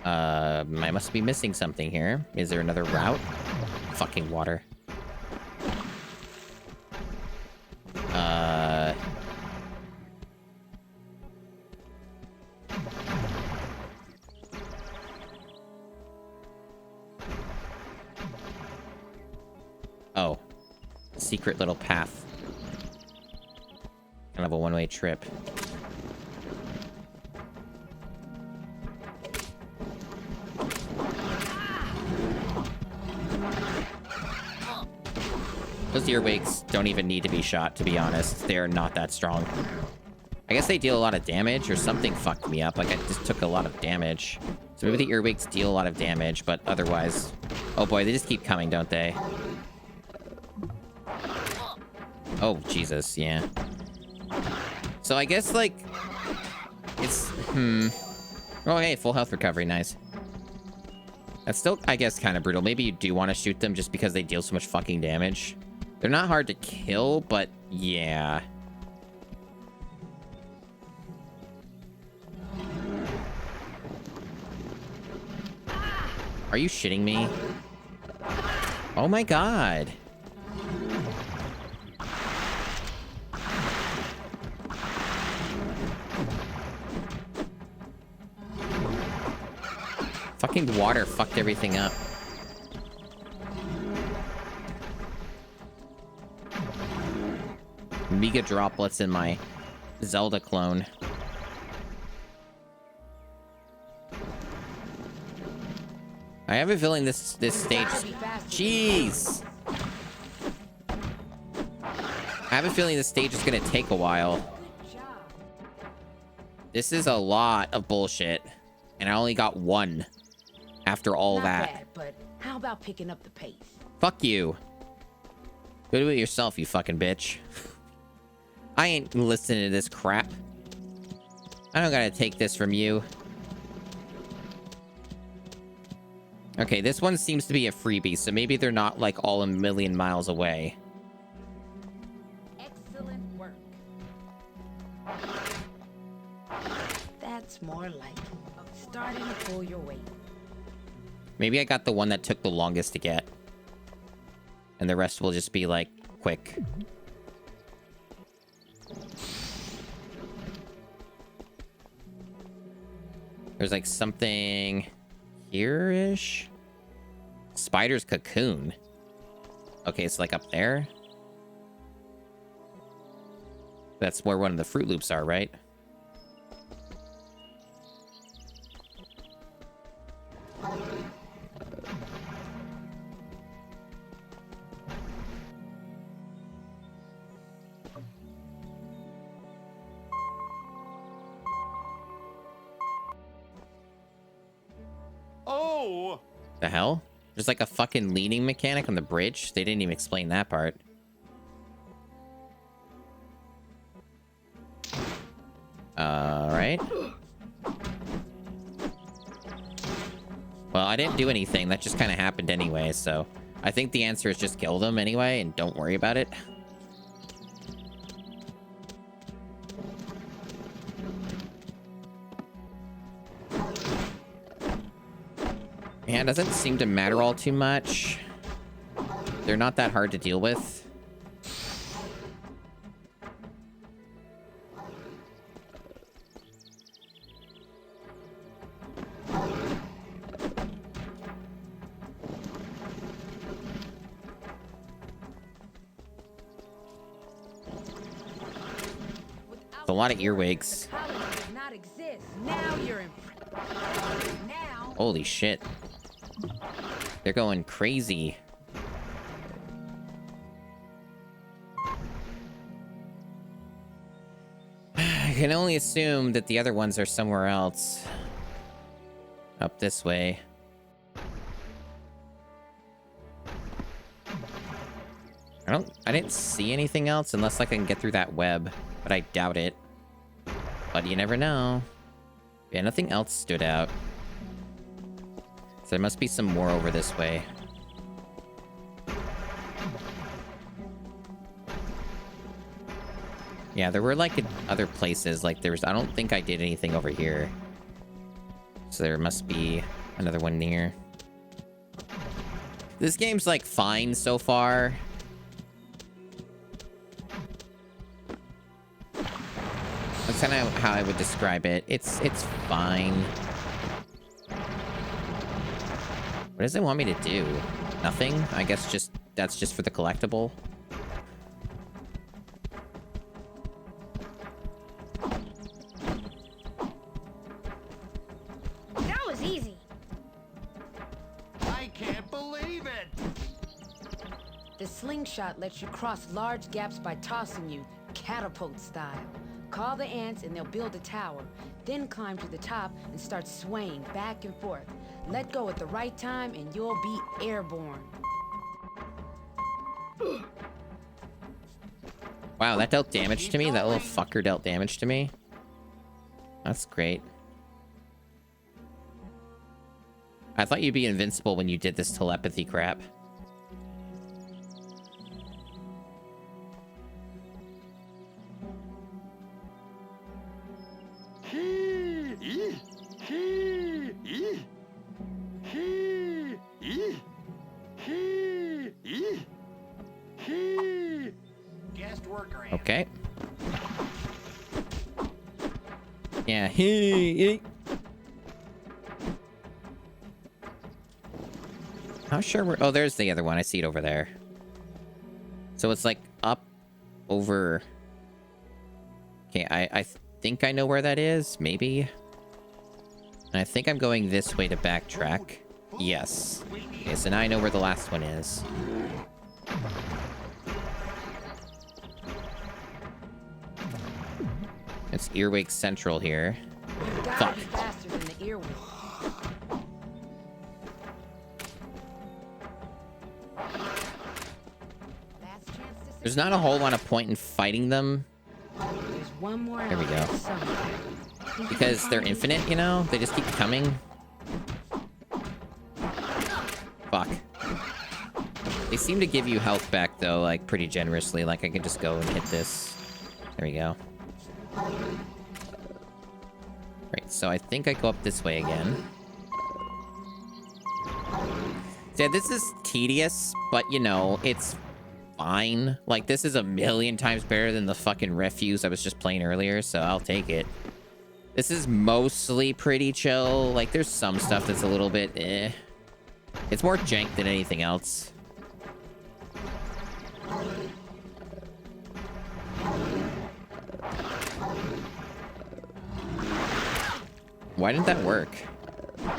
Speaker 1: I must be missing something here. Is there another route? Fucking water. Oh. Secret little path. Kind of a one-way trip. Those earwigs don't even need to be shot, to be honest. They're not that strong. I guess they deal a lot of damage, or something fucked me up. Like, I just took a lot of damage. So maybe the earwigs deal a lot of damage, but otherwise... Oh boy, they just keep coming, don't they? Oh, Jesus, yeah. So I guess, like... It's... Oh, hey, full health recovery, nice. That's still, I guess, kind of brutal. Maybe you do want to shoot them just because they deal so much fucking damage. They're not hard to kill, but yeah. Are you shitting me? Oh my god. Fucking water fucked everything up. Mega droplets in my Zelda clone. I have a feeling this stage... Jeez! I have a feeling this stage is gonna take a while.
Speaker 7: Good job.
Speaker 1: This is a lot of bullshit. And I only got one after all
Speaker 7: Not
Speaker 1: that.
Speaker 7: bad, but how about picking up the pace?
Speaker 1: Fuck you. Go do it yourself, you fucking bitch. I ain't listening to this crap. I don't gotta take this from you. Okay, this one seems to be a freebie, so maybe they're not like all a million miles away.
Speaker 7: Excellent work. That's more like it. Starting to pull your weight.
Speaker 1: Maybe I got the one that took the longest to get. And the rest will just be like quick. There's like something here-ish. Spider's cocoon. Okay, it's like up there. That's where one of the Fruit Loops are, right?
Speaker 8: Oh!
Speaker 1: The hell? There's like a fucking leaning mechanic on the bridge. They didn't even explain that part. Alright. Well, I didn't do anything. That just kind of happened anyway, so... I think the answer is just kill them anyway, and don't worry about it. Yeah, it doesn't seem to matter all too much. They're not that hard to deal with. A lot of earwigs.
Speaker 7: Colony does not exist. Now you're in. Now.
Speaker 1: Holy shit. They're going crazy. I can only assume that the other ones are somewhere else. Up this way. I didn't see anything else unless I can get through that web, but I doubt it. But you never know. Yeah, nothing else stood out. So there must be some more over this way. Yeah, there were like other places. Like there was, I don't think I did anything over here. So there must be another one near. This game's like fine so far. That's kind of how I would describe it. It's fine. What does it want me to do? Nothing? I guess just that's just for the collectible.
Speaker 3: That was easy.
Speaker 8: I can't believe it!
Speaker 7: The slingshot lets you cross large gaps by tossing you, catapult style. Call the ants and they'll build a tower, then climb to the top and start swaying back and forth. Let go at the right time and you'll be airborne.
Speaker 1: Wow, that dealt damage to me? That little fucker dealt damage to me? That's great. I thought you'd be invincible when you did this telepathy crap.
Speaker 8: Guest worker ant.
Speaker 1: Okay. Yeah, hey. How sure we're... Oh, there's the other one. I see it over there. So it's like up over... Okay, I think I know where that is. Maybe. And I think I'm going this way to backtrack. Yes. Okay, so now I know where the last one is. It's Earwig Central here.
Speaker 7: You gotta
Speaker 1: Fuck.
Speaker 7: be faster than the earwig. Last chance to
Speaker 1: There's not a whole lot of point in fighting them
Speaker 7: There's one more
Speaker 1: There we go.
Speaker 7: outlet somewhere.
Speaker 1: because they're infinite, you know? They just keep coming. Fuck. They seem to give you health back, though, like, pretty generously. Like, I could just go and hit this. There we go. Right, so I think I go up this way again. Yeah, this is tedious, but, you know, it's fine. Like, this is a million times better than the fucking refuse I was just playing earlier, so I'll take it. This is mostly pretty chill. Like, there's some stuff that's a little bit eh. It's more jank than anything else. Why didn't that work? Am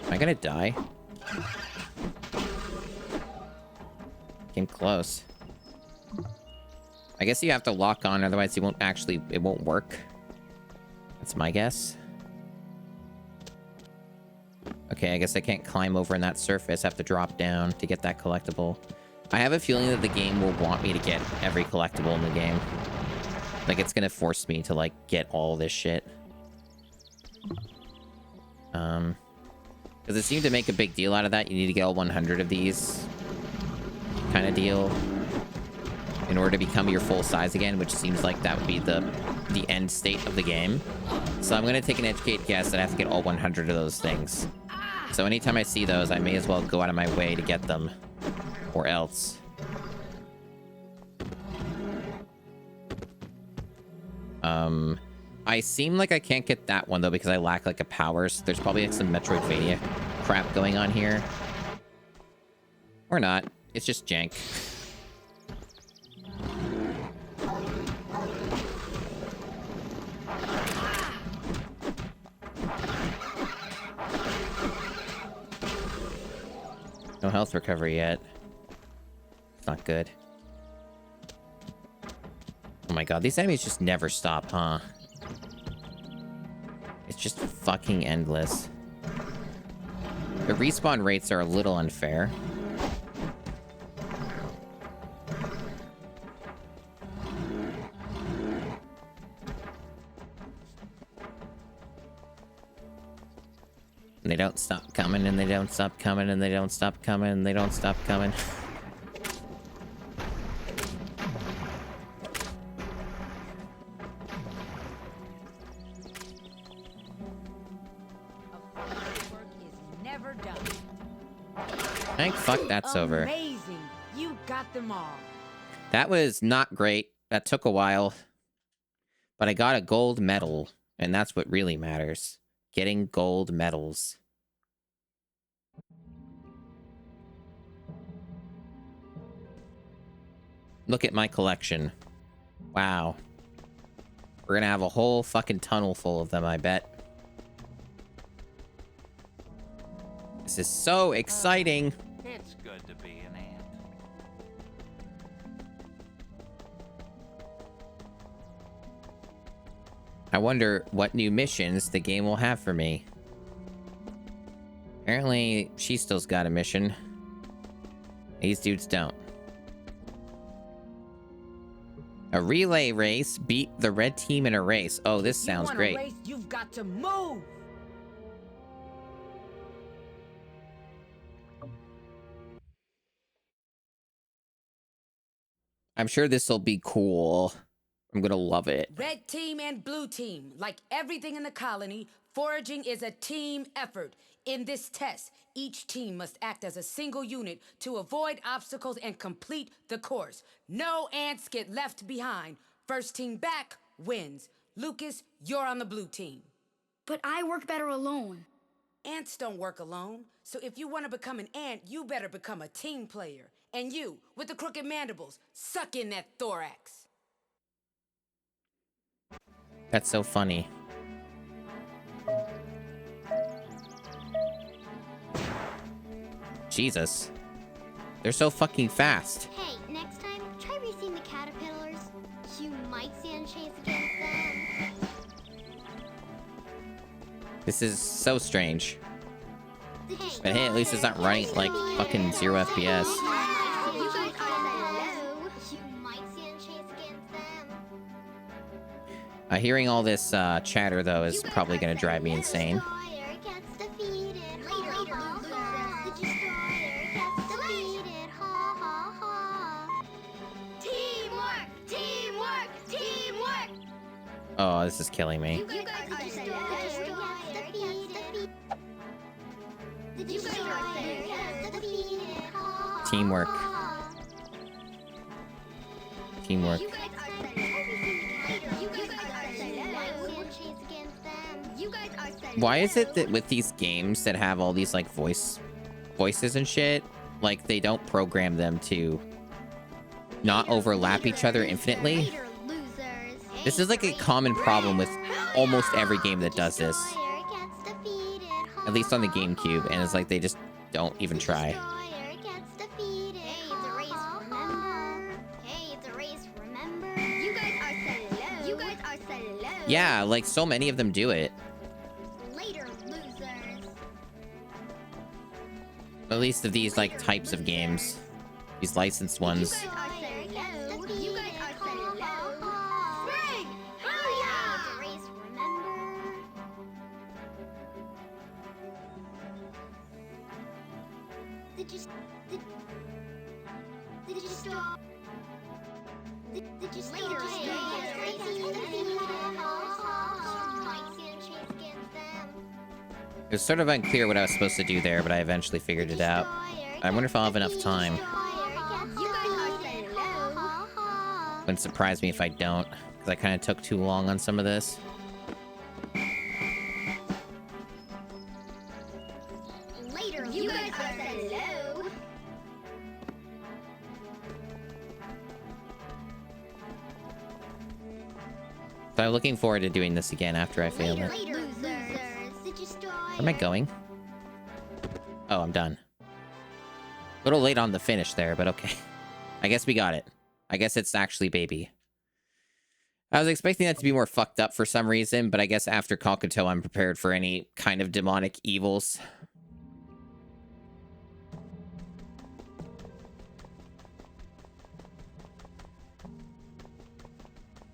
Speaker 1: I gonna die? Came close. I guess you have to lock on, otherwise it won't work. That's my guess. Okay, I guess I can't climb over in that surface. I have to drop down to get that collectible. I have a feeling that the game will want me to get every collectible in the game. Like, it's gonna force me to, like, get all this shit. Because it seemed to make a big deal out of that. You need to get all 100 of these kind of deal in order to become your full size again, which seems like that would be the end state of the game. So I'm gonna take an educated guess that I have to get all 100 of those things. So anytime I see those, I may as well go out of my way to get them. Or else. I seem like I can't get that one, though, because I lack, like, a power. So there's probably, like, some Metroidvania crap going on here. Or not. It's just jank. No health recovery yet. It's not good. Oh my god, these enemies just never stop, huh? It's just fucking endless. The respawn rates are a little unfair. And they don't stop coming, and they don't stop coming, and they don't stop coming, and they don't stop coming. Thank fuck that's over.
Speaker 7: Amazing. You got them all.
Speaker 1: That was not great. That took a while. But I got a gold medal, and that's what really matters. Getting gold medals. Look at my collection. Wow. We're gonna have a whole fucking tunnel full of them, I bet. This is so exciting.
Speaker 8: It's good to be an ant.
Speaker 1: I wonder what new missions the game will have for me. Apparently, she still's got a mission. These dudes don't. A relay race. Beat the red team in a race. Oh, this sounds great.
Speaker 7: Race, you've got to move.
Speaker 1: I'm sure this will be cool. I'm gonna love it.
Speaker 7: Red team and blue team, like everything in the colony, foraging is a team effort. In this test, each team must act as a single unit to avoid obstacles and complete the course. No ants get left behind. First team back wins. Lucas, you're on the blue team.
Speaker 3: But I work better alone.
Speaker 7: Ants don't work alone, so if you want to become an ant, you better become a team player. And you, with the crooked mandibles, suck in that thorax.
Speaker 1: That's so funny. Jesus. They're so fucking fast.
Speaker 3: Hey, next time, try racing the caterpillars. You might
Speaker 1: This is so strange. But hey, at least it's not running like fucking 0 FPS. Hearing all this chatter, though, is probably going to drive me insane. Oh, this is killing me. Teamwork. Teamwork. Why is it that with these games that have all these like voices and shit, like they don't program them to not overlap each other infinitely? This is like a common problem with almost every game that does this. At least on the GameCube, and it's like they just don't even try. Yeah, like so many of them do it. At least of these like types of games. These licensed ones. It was sort of unclear what I was supposed to do there, but I eventually figured it out. I wonder if I'll have enough time. Wouldn't surprise me if I don't, because I kind of took too long on some of this. So I'm looking forward to doing this again after I failed it. Where am I going? Oh, I'm done. A little late on the finish there, but okay. I guess we got it. I guess it's actually baby. I was expecting that to be more fucked up for some reason, but I guess after Kakuto, I'm prepared for any kind of demonic evils.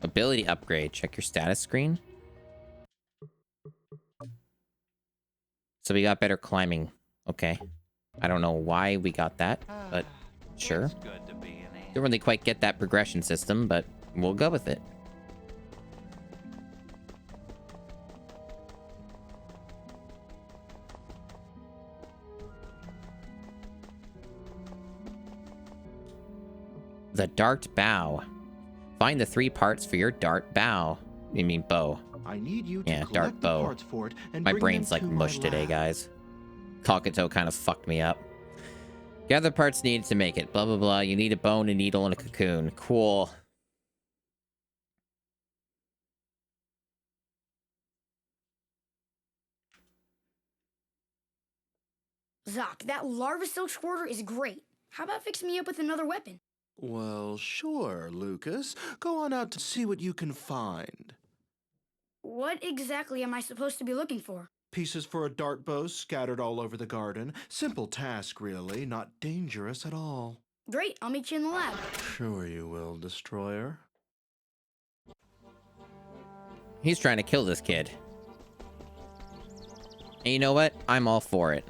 Speaker 1: Ability upgrade. Check your status screen. So we got better climbing. Okay. I don't know why we got that, but sure. Don't really quite get that progression system, but we'll go with it. The dart bow. Find the 3 parts for your dart bow. You mean bow.
Speaker 4: I need you to
Speaker 1: yeah, dart bow.
Speaker 4: Parts for it and
Speaker 1: my
Speaker 4: bring
Speaker 1: brain's
Speaker 4: them
Speaker 1: like
Speaker 4: to
Speaker 1: mush
Speaker 4: my
Speaker 1: today,
Speaker 4: lab.
Speaker 1: guys. Kakuto kind of fucked me up. Gather parts needed to make it. Blah, blah, blah. You need a bone, a needle, and a cocoon. Cool.
Speaker 10: Zoc, that larva silk squirter is great. How about fixing me up with another weapon?
Speaker 4: Well, sure, Lucas. Go on out to see what you can find.
Speaker 10: What exactly am I supposed to be looking for?
Speaker 4: Pieces for a dart bow scattered all over the garden. Simple task, really. Not dangerous at all.
Speaker 10: Great, I'll meet you in the lab.
Speaker 4: Sure you will, Destroyer.
Speaker 1: He's trying to kill this kid. And you know what? I'm all for it.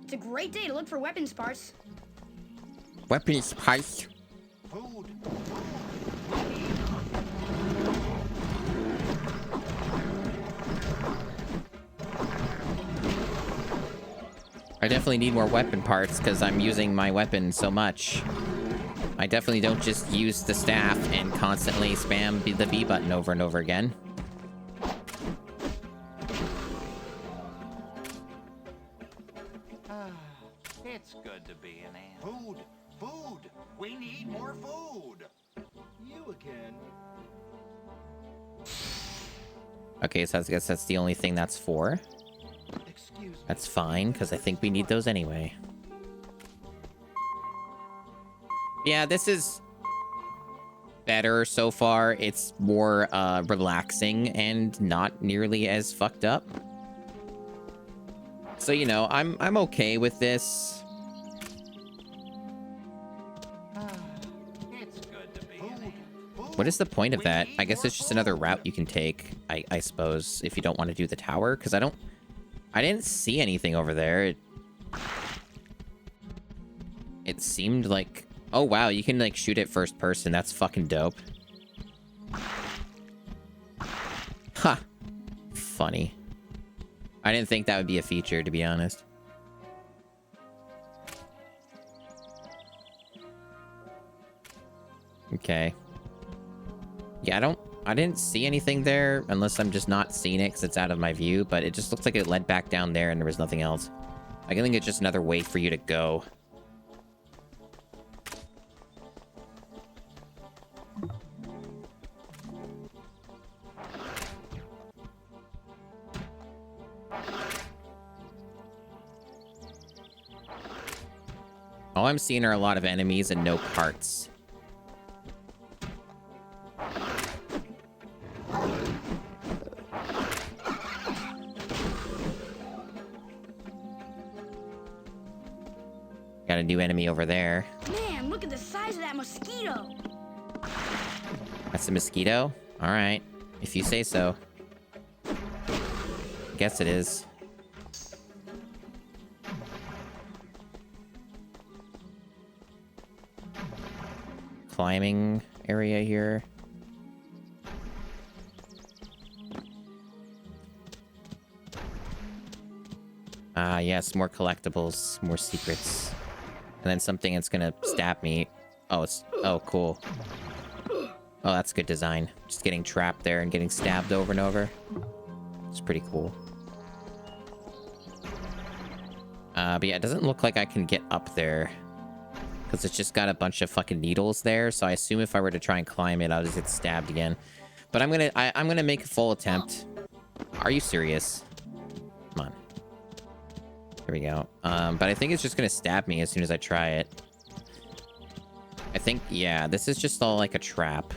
Speaker 10: It's a great day to look for weapons parts.
Speaker 1: Weapons parts.
Speaker 8: Food.
Speaker 1: I definitely need more weapon parts because I'm using my weapon so much. I definitely don't just use the staff and constantly spam the B button over and over again.
Speaker 8: It's good to be an ant. Food! Food! We need more food!
Speaker 4: You again.
Speaker 1: Okay, so I guess that's the only thing that's for.
Speaker 4: Excuse me.
Speaker 1: That's fine, because I think we need those anyway. Yeah, this is better so far. It's more relaxing and not nearly as fucked up. So, you know, I'm okay with this.
Speaker 8: It's good to be an ant.
Speaker 1: What is the point of that? I guess it's just another route you can take, I suppose, if you don't want to do the tower, because I didn't see anything over there. It seemed like, oh wow, you can like shoot it first person. That's fucking dope. Ha! Funny. I didn't think that would be a feature, to be honest. Okay. Yeah, I didn't see anything there, unless I'm just not seeing it because it's out of my view, but it just looks like it led back down there and there was nothing else. I think it's just another way for you to go. All I'm seeing are a lot of enemies and no parts. Got a new enemy over there.
Speaker 10: Man, look at the size of that mosquito.
Speaker 1: That's a mosquito? Alright. If you say so. Guess it is. Climbing area here. Ah, yes, more collectibles, more secrets. And then something that's gonna stab me. Oh, cool. Oh, that's good design. Just getting trapped there and getting stabbed over and over. It's pretty cool. But yeah, it doesn't look like I can get up there. Because it's just got a bunch of fucking needles there, so I assume if I were to try and climb it, I'll just get stabbed again. But I'm gonna make a full attempt. Are you serious? Come on. There we go. But I think it's just gonna stab me as soon as I try it. I think, yeah, this is just all like a trap.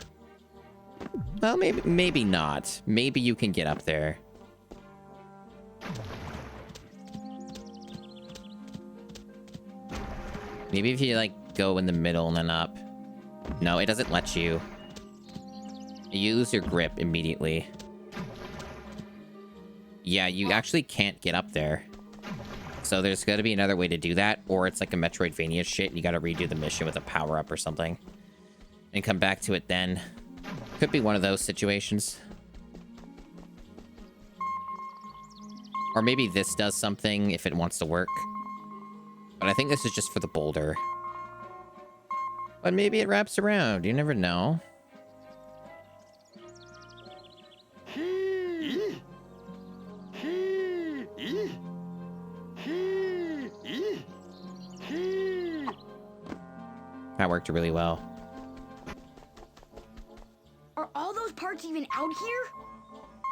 Speaker 1: Well, maybe not. Maybe you can get up there. Maybe if you, like, go in the middle and then up. No, it doesn't let you. You lose your grip immediately. Yeah, you actually can't get up there. So there's got to be another way to do that, or it's like a Metroidvania shit. You got to redo the mission with a power-up or something. And come back to it then. Could be one of those situations. Or maybe this does something if it wants to work. But I think this is just for the boulder. But maybe it wraps around. You never know. That worked really well.
Speaker 10: Are all those parts even out here?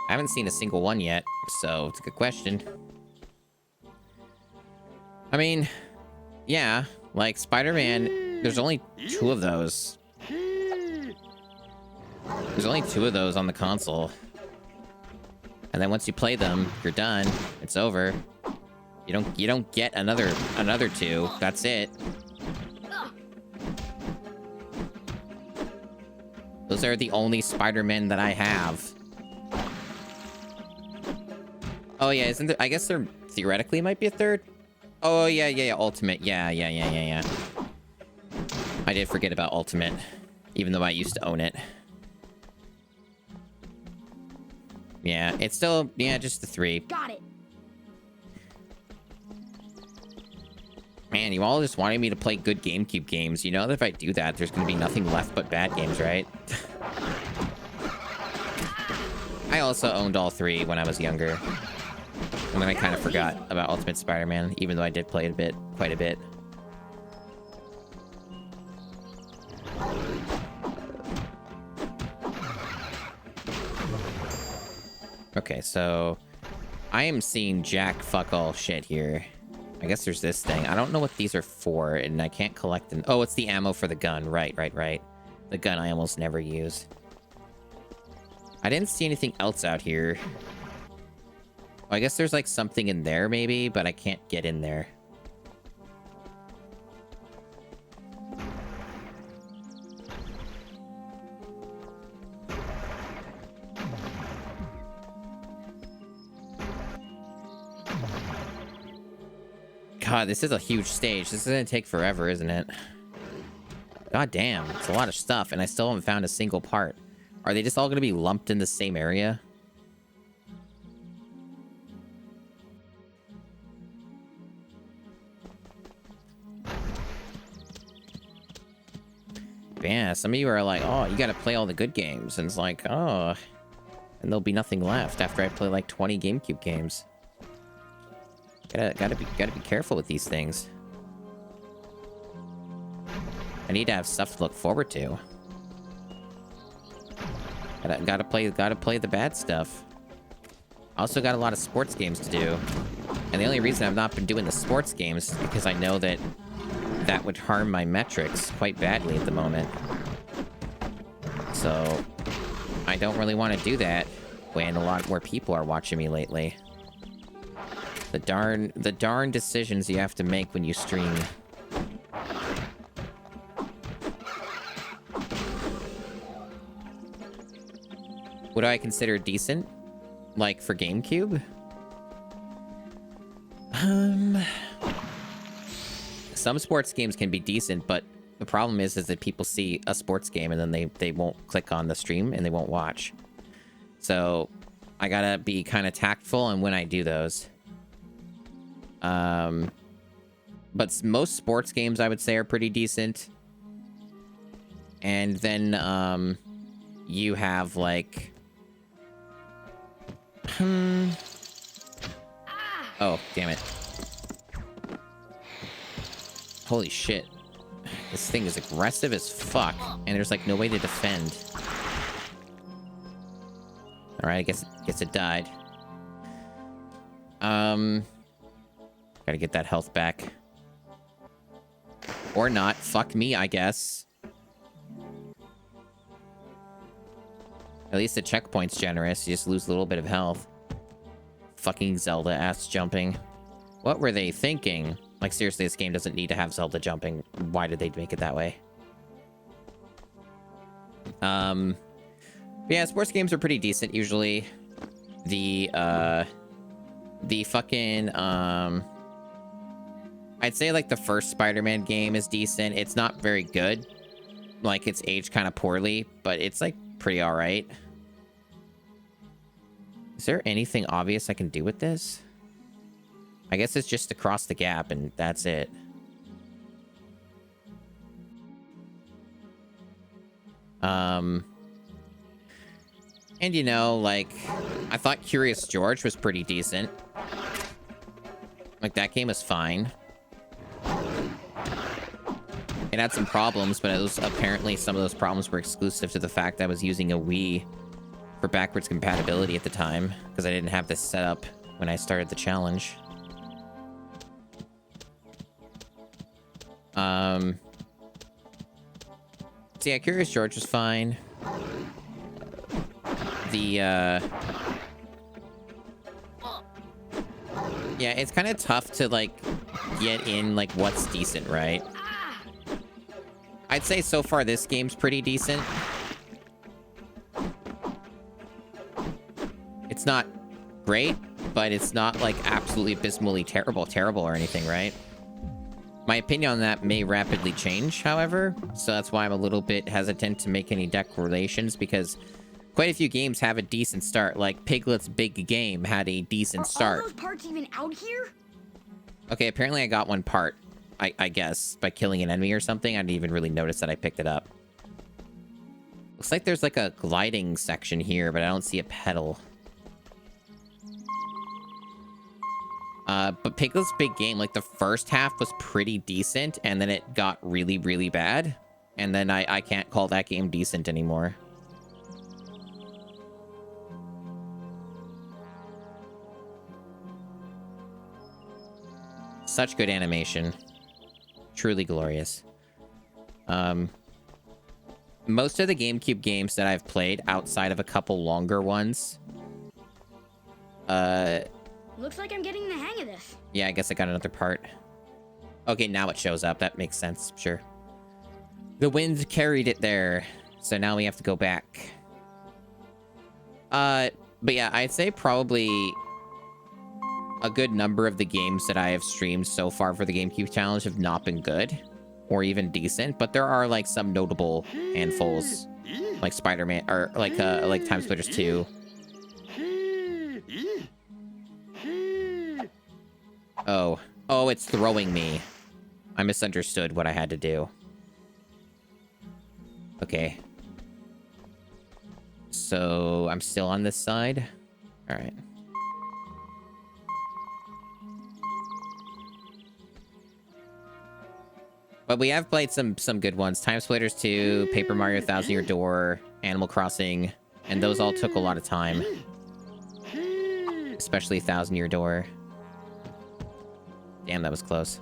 Speaker 1: I haven't seen a single one yet, so it's a good question. I mean, yeah, like Spider-Man, there's only 2 of those. There's only 2 of those on the console. And then once you play them, you're done. It's over. You don't get another 2. That's it. Those are the only Spider-Men that I have. Oh yeah, isn't there? I guess there theoretically might be a 3rd. Oh yeah, Ultimate. Yeah. I did forget about Ultimate, even though I used to own it. Yeah, it's still, yeah, just the 3.
Speaker 10: Got it.
Speaker 1: Man, you all just wanted me to play good GameCube games. You know that if I do that, there's going to be nothing left but bad games, right? I also owned all 3 when I was younger. And then I kind of forgot about Ultimate Spider-Man, even though I did play it quite a bit. Okay, so I am seeing jack fuck all shit here. I guess there's this thing. I don't know what these are for, and I can't collect them. Oh, it's the ammo for the gun. Right. The gun I almost never use. I didn't see anything else out here. Well, I guess there's like something in there maybe, but I can't get in there. God, this is a huge stage. This is gonna take forever, isn't it? God damn, it's a lot of stuff, and I still haven't found a single part. Are they just all gonna be lumped in the same area? Yeah, some of you are like, oh, you gotta play all the good games, and it's like, oh, and there'll be nothing left after I play like 20 GameCube games. Gotta be careful with these things. I need to have stuff to look forward to. Gotta play the bad stuff. Also got a lot of sports games to do. And the only reason I've not been doing the sports games is because I know that that would harm my metrics quite badly at the moment. So I don't really want to do that when a lot more people are watching me lately. The darn decisions you have to make when you stream. What do I consider decent? Like for GameCube? Some sports games can be decent, but the problem is that people see a sports game and then they won't click on the stream and they won't watch. So I gotta be kind of tactful on when I do those. But most sports games I would say are pretty decent. And then you have like oh, damn it. Holy shit. This thing is aggressive as fuck, and there's like no way to defend. Alright, I guess it died. Gotta get that health back. Or not. Fuck me, I guess. At least the checkpoint's generous. You just lose a little bit of health. Fucking Zelda ass jumping. What were they thinking? Like, seriously, this game doesn't need to have Zelda jumping. Why did they make it that way? Yeah, sports games are pretty decent usually. The fucking, I'd say like the first Spider-Man game is decent. It's not very good. Like, it's aged kind of poorly, but it's like pretty alright. Is there anything obvious I can do with this? I guess it's just to cross the gap and that's it. And you know, like, I thought Curious George was pretty decent. Like, that game is fine. It had some problems, but it was apparently some of those problems were exclusive to the fact that I was using a Wii for backwards compatibility at the time, because I didn't have this set up when I started the challenge. So yeah, Curious George was fine. Yeah, it's kind of tough to, like, get in, like, what's decent, right? I'd say so far this game's pretty decent. It's not great, but it's not, like, absolutely abysmally terrible or anything, right? My opinion on that may rapidly change, however, so that's why I'm a little bit hesitant to make any declarations, because quite a few games have a decent start. Like, Piglet's Big Game had a decent start.
Speaker 10: Are all those parts even out here?
Speaker 1: Okay, apparently I got one part, I guess, by killing an enemy or something. I didn't even really notice that I picked it up. Looks like there's, like, a gliding section here, but I don't see a pedal. But Piglet's Big Game, like, the first half was pretty decent, and then it got really, really bad. And then I can't call that game decent anymore. Such good animation. Truly glorious. Most of the GameCube games that I've played outside of a couple longer ones.
Speaker 10: Looks like I'm getting the hang of this.
Speaker 1: Yeah, I guess I got another part. Okay, now it shows up. That makes sense. Sure. The wind carried it there. So now we have to go back. But yeah, I'd say probably a good number of the games that I have streamed so far for the GameCube challenge have not been good or even decent, but there are like some notable handfuls, like Spider-Man or like Time Splitters 2. Oh, it's throwing me. I misunderstood what I had to do. Okay. So I'm still on this side. All right. But we have played some good ones. Time Splitters 2, Paper Mario Thousand Year Door, Animal Crossing, and those all took a lot of time. Especially Thousand Year Door. Damn, that was close.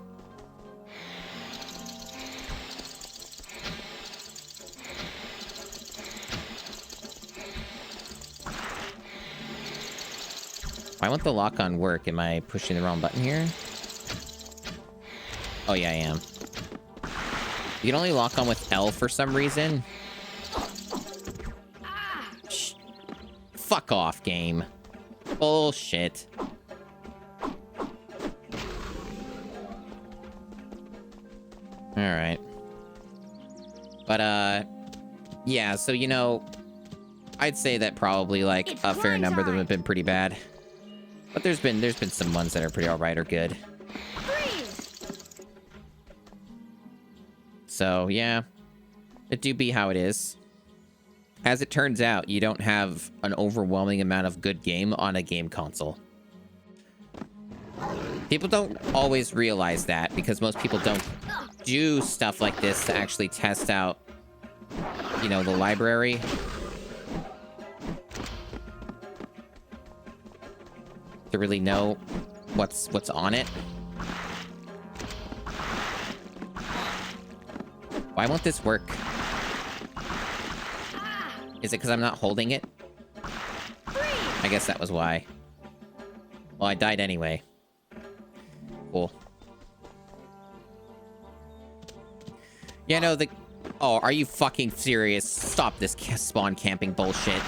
Speaker 1: Why won't the lock-on work? Am I pushing the wrong button here? Oh yeah, I am. You can only lock on with L for some reason. Shh. Fuck off, game. Bullshit. Alright. But, yeah, so, you know, I'd say that probably, like, a fair number of them have been pretty bad. But there's been some ones that are pretty alright or good. So, yeah. It do be how it is. As it turns out, you don't have an overwhelming amount of good game on a game console. People don't always realize that, because most people don't do stuff like this to actually test out, you know, the library. To really know what's on it. Why won't this work? Is it because I'm not holding it? I guess that was why. Well, I died anyway. Cool. Yeah, no, the... Oh, are you fucking serious? Stop this spawn camping bullshit.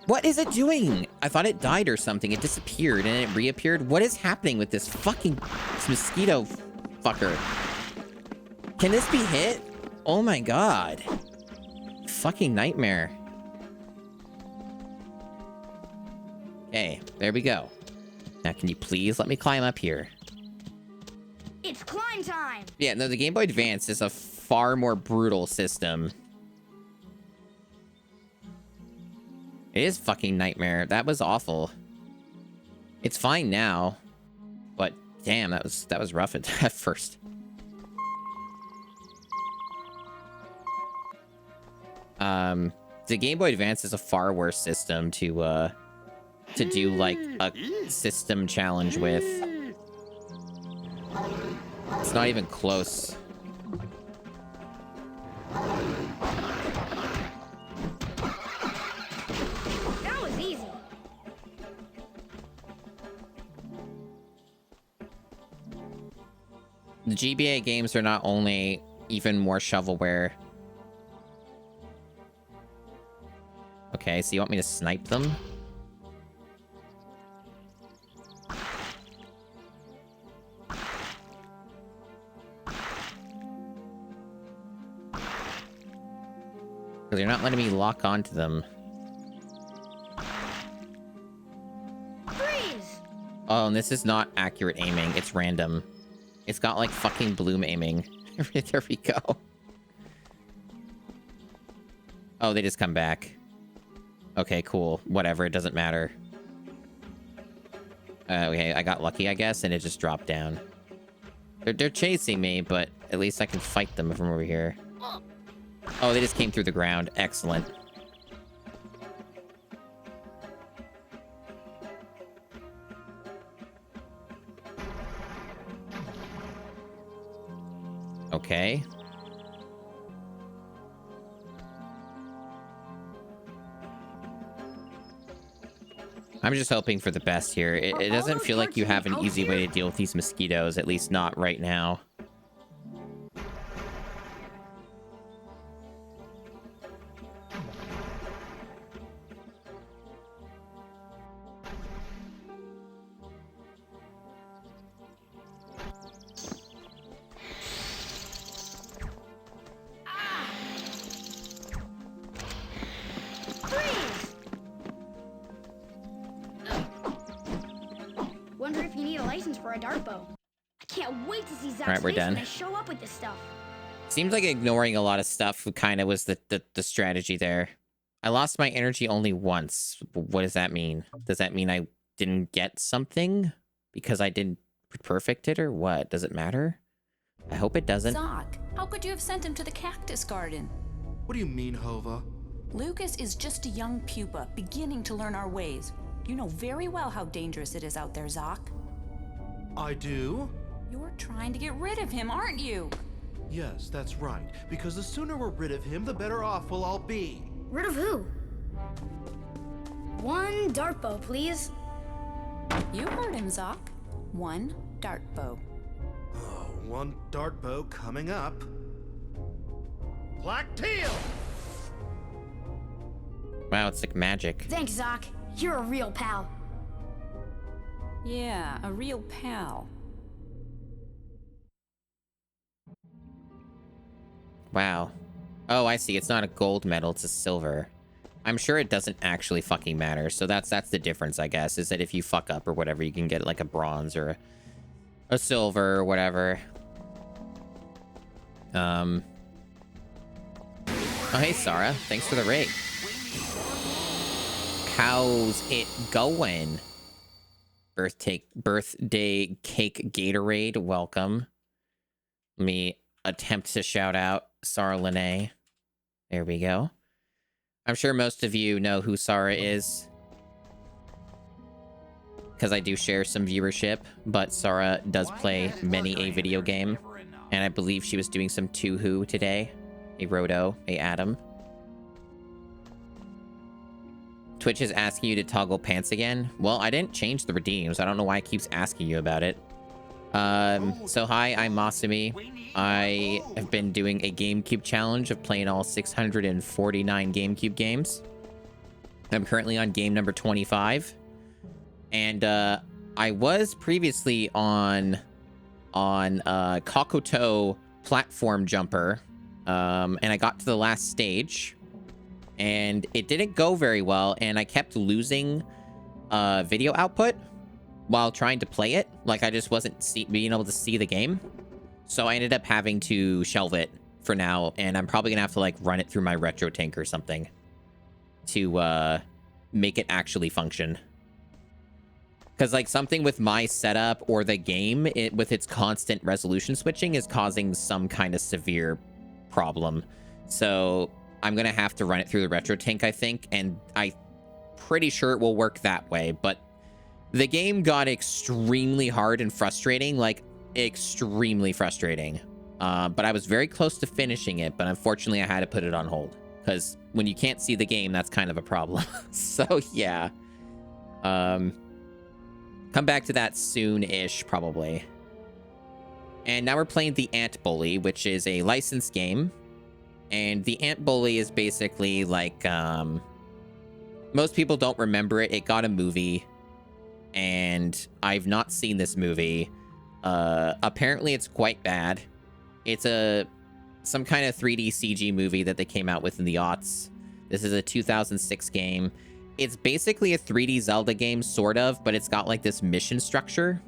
Speaker 1: What is it doing? I thought it died or something. It disappeared and it reappeared. What is happening with this mosquito fucker? Can this be hit? Oh my god. Fucking nightmare. Okay, there we go. Now, can you please let me climb up here?
Speaker 10: It's climb time!
Speaker 1: Yeah, no, the Game Boy Advance is a far more brutal system. It is fucking nightmare. That was awful. It's fine now. But damn, that was rough at first. The Game Boy Advance is a far worse system to do like a system challenge with. It's not even close.
Speaker 10: That was easy.
Speaker 1: The GBA games are not only even more shovelware. Okay, so you want me to snipe them? Because you're not letting me lock onto them.
Speaker 10: Freeze!
Speaker 1: Oh, and this is not accurate aiming. It's random. It's got, like, fucking bloom aiming. There we go. Oh, they just come back. Okay, cool. Whatever, it doesn't matter. Okay, I got lucky, I guess, and it just dropped down. They're chasing me, but at least I can fight them from over here. Oh, they just came through the ground. Excellent. Okay. I'm just hoping for the best here. It doesn't feel like you have an easy way to deal with these mosquitoes, at least not right now.
Speaker 10: Wonder if you need a license for a dart bow. I can't wait to see Zach's
Speaker 1: Alright, we're
Speaker 10: face
Speaker 1: done.
Speaker 10: when I show up with this stuff.
Speaker 1: Seems like ignoring a lot of stuff kind of was the strategy there. I lost my energy only once. What does that mean? Does that mean I didn't get something because I didn't perfect it, or what? Does it matter? I hope it doesn't.
Speaker 5: Zoc, how could you have sent him to the cactus garden?
Speaker 4: What do you mean, Hova?
Speaker 5: Lucas is just a young pupa, beginning to learn our ways. You know very well how dangerous it is out there, Zoc.
Speaker 4: I do?
Speaker 5: You're trying to get rid of him, aren't you?
Speaker 4: Yes, that's right. Because the sooner we're rid of him, the better off we'll all be.
Speaker 10: Rid of who? One dart bow, please.
Speaker 5: You heard him, Zoc. One dart bow.
Speaker 4: Oh, one dart bow coming up.
Speaker 8: Black teal!
Speaker 1: Wow, it's like magic.
Speaker 10: Thanks, Zoc. You're a real pal.
Speaker 5: Yeah, a real pal.
Speaker 1: Wow. Oh, I see. It's not a gold medal, it's a silver. I'm sure it doesn't actually fucking matter. So that's the difference, I guess, is that if you fuck up or whatever, you can get like a bronze or a silver or whatever. Oh, hey, Sarah. Thanks for the raid. How's it going? Birthday cake Gatorade, welcome. Let me attempt to shout out Sarah Lene. There we go. I'm sure most of you know who Sarah is, because I do share some viewership, but Sarah does play many a video game, and I believe she was doing some Two-Who today. A Roto, a Adam. Twitch is asking you to toggle pants again. Well, I didn't change the redeems. I don't know why it keeps asking you about it. So hi, I'm Masumi. I have been doing a GameCube challenge of playing all 649 GameCube games. I'm currently on game number 25. And I was previously on Kokoto Platform Jumper. And I got to the last stage. And it didn't go very well, and I kept losing video output while trying to play it. Like, I just wasn't being able to see the game. So I ended up having to shelve it for now, and I'm probably gonna have to, like, run it through my retro tank or something to make it actually function. Because, like, something with my setup or the game, with its constant resolution switching, is causing some kind of severe problem. So I'm gonna have to run it through the retro tank, I think, and I'm pretty sure it will work that way. But the game got extremely hard and frustrating, like extremely frustrating. But I was very close to finishing it, but unfortunately I had to put it on hold, because when you can't see the game, that's kind of a problem. So yeah, come back to that soon-ish, probably. And now we're playing the Ant Bully, which is a licensed game. And the Ant Bully is basically like, most people don't remember it. It got a movie, and I've not seen this movie. Apparently it's quite bad. It's some kind of 3D CG movie that they came out with in the aughts. This is a 2006 game. It's basically a 3D Zelda game, sort of, but it's got like this mission structure.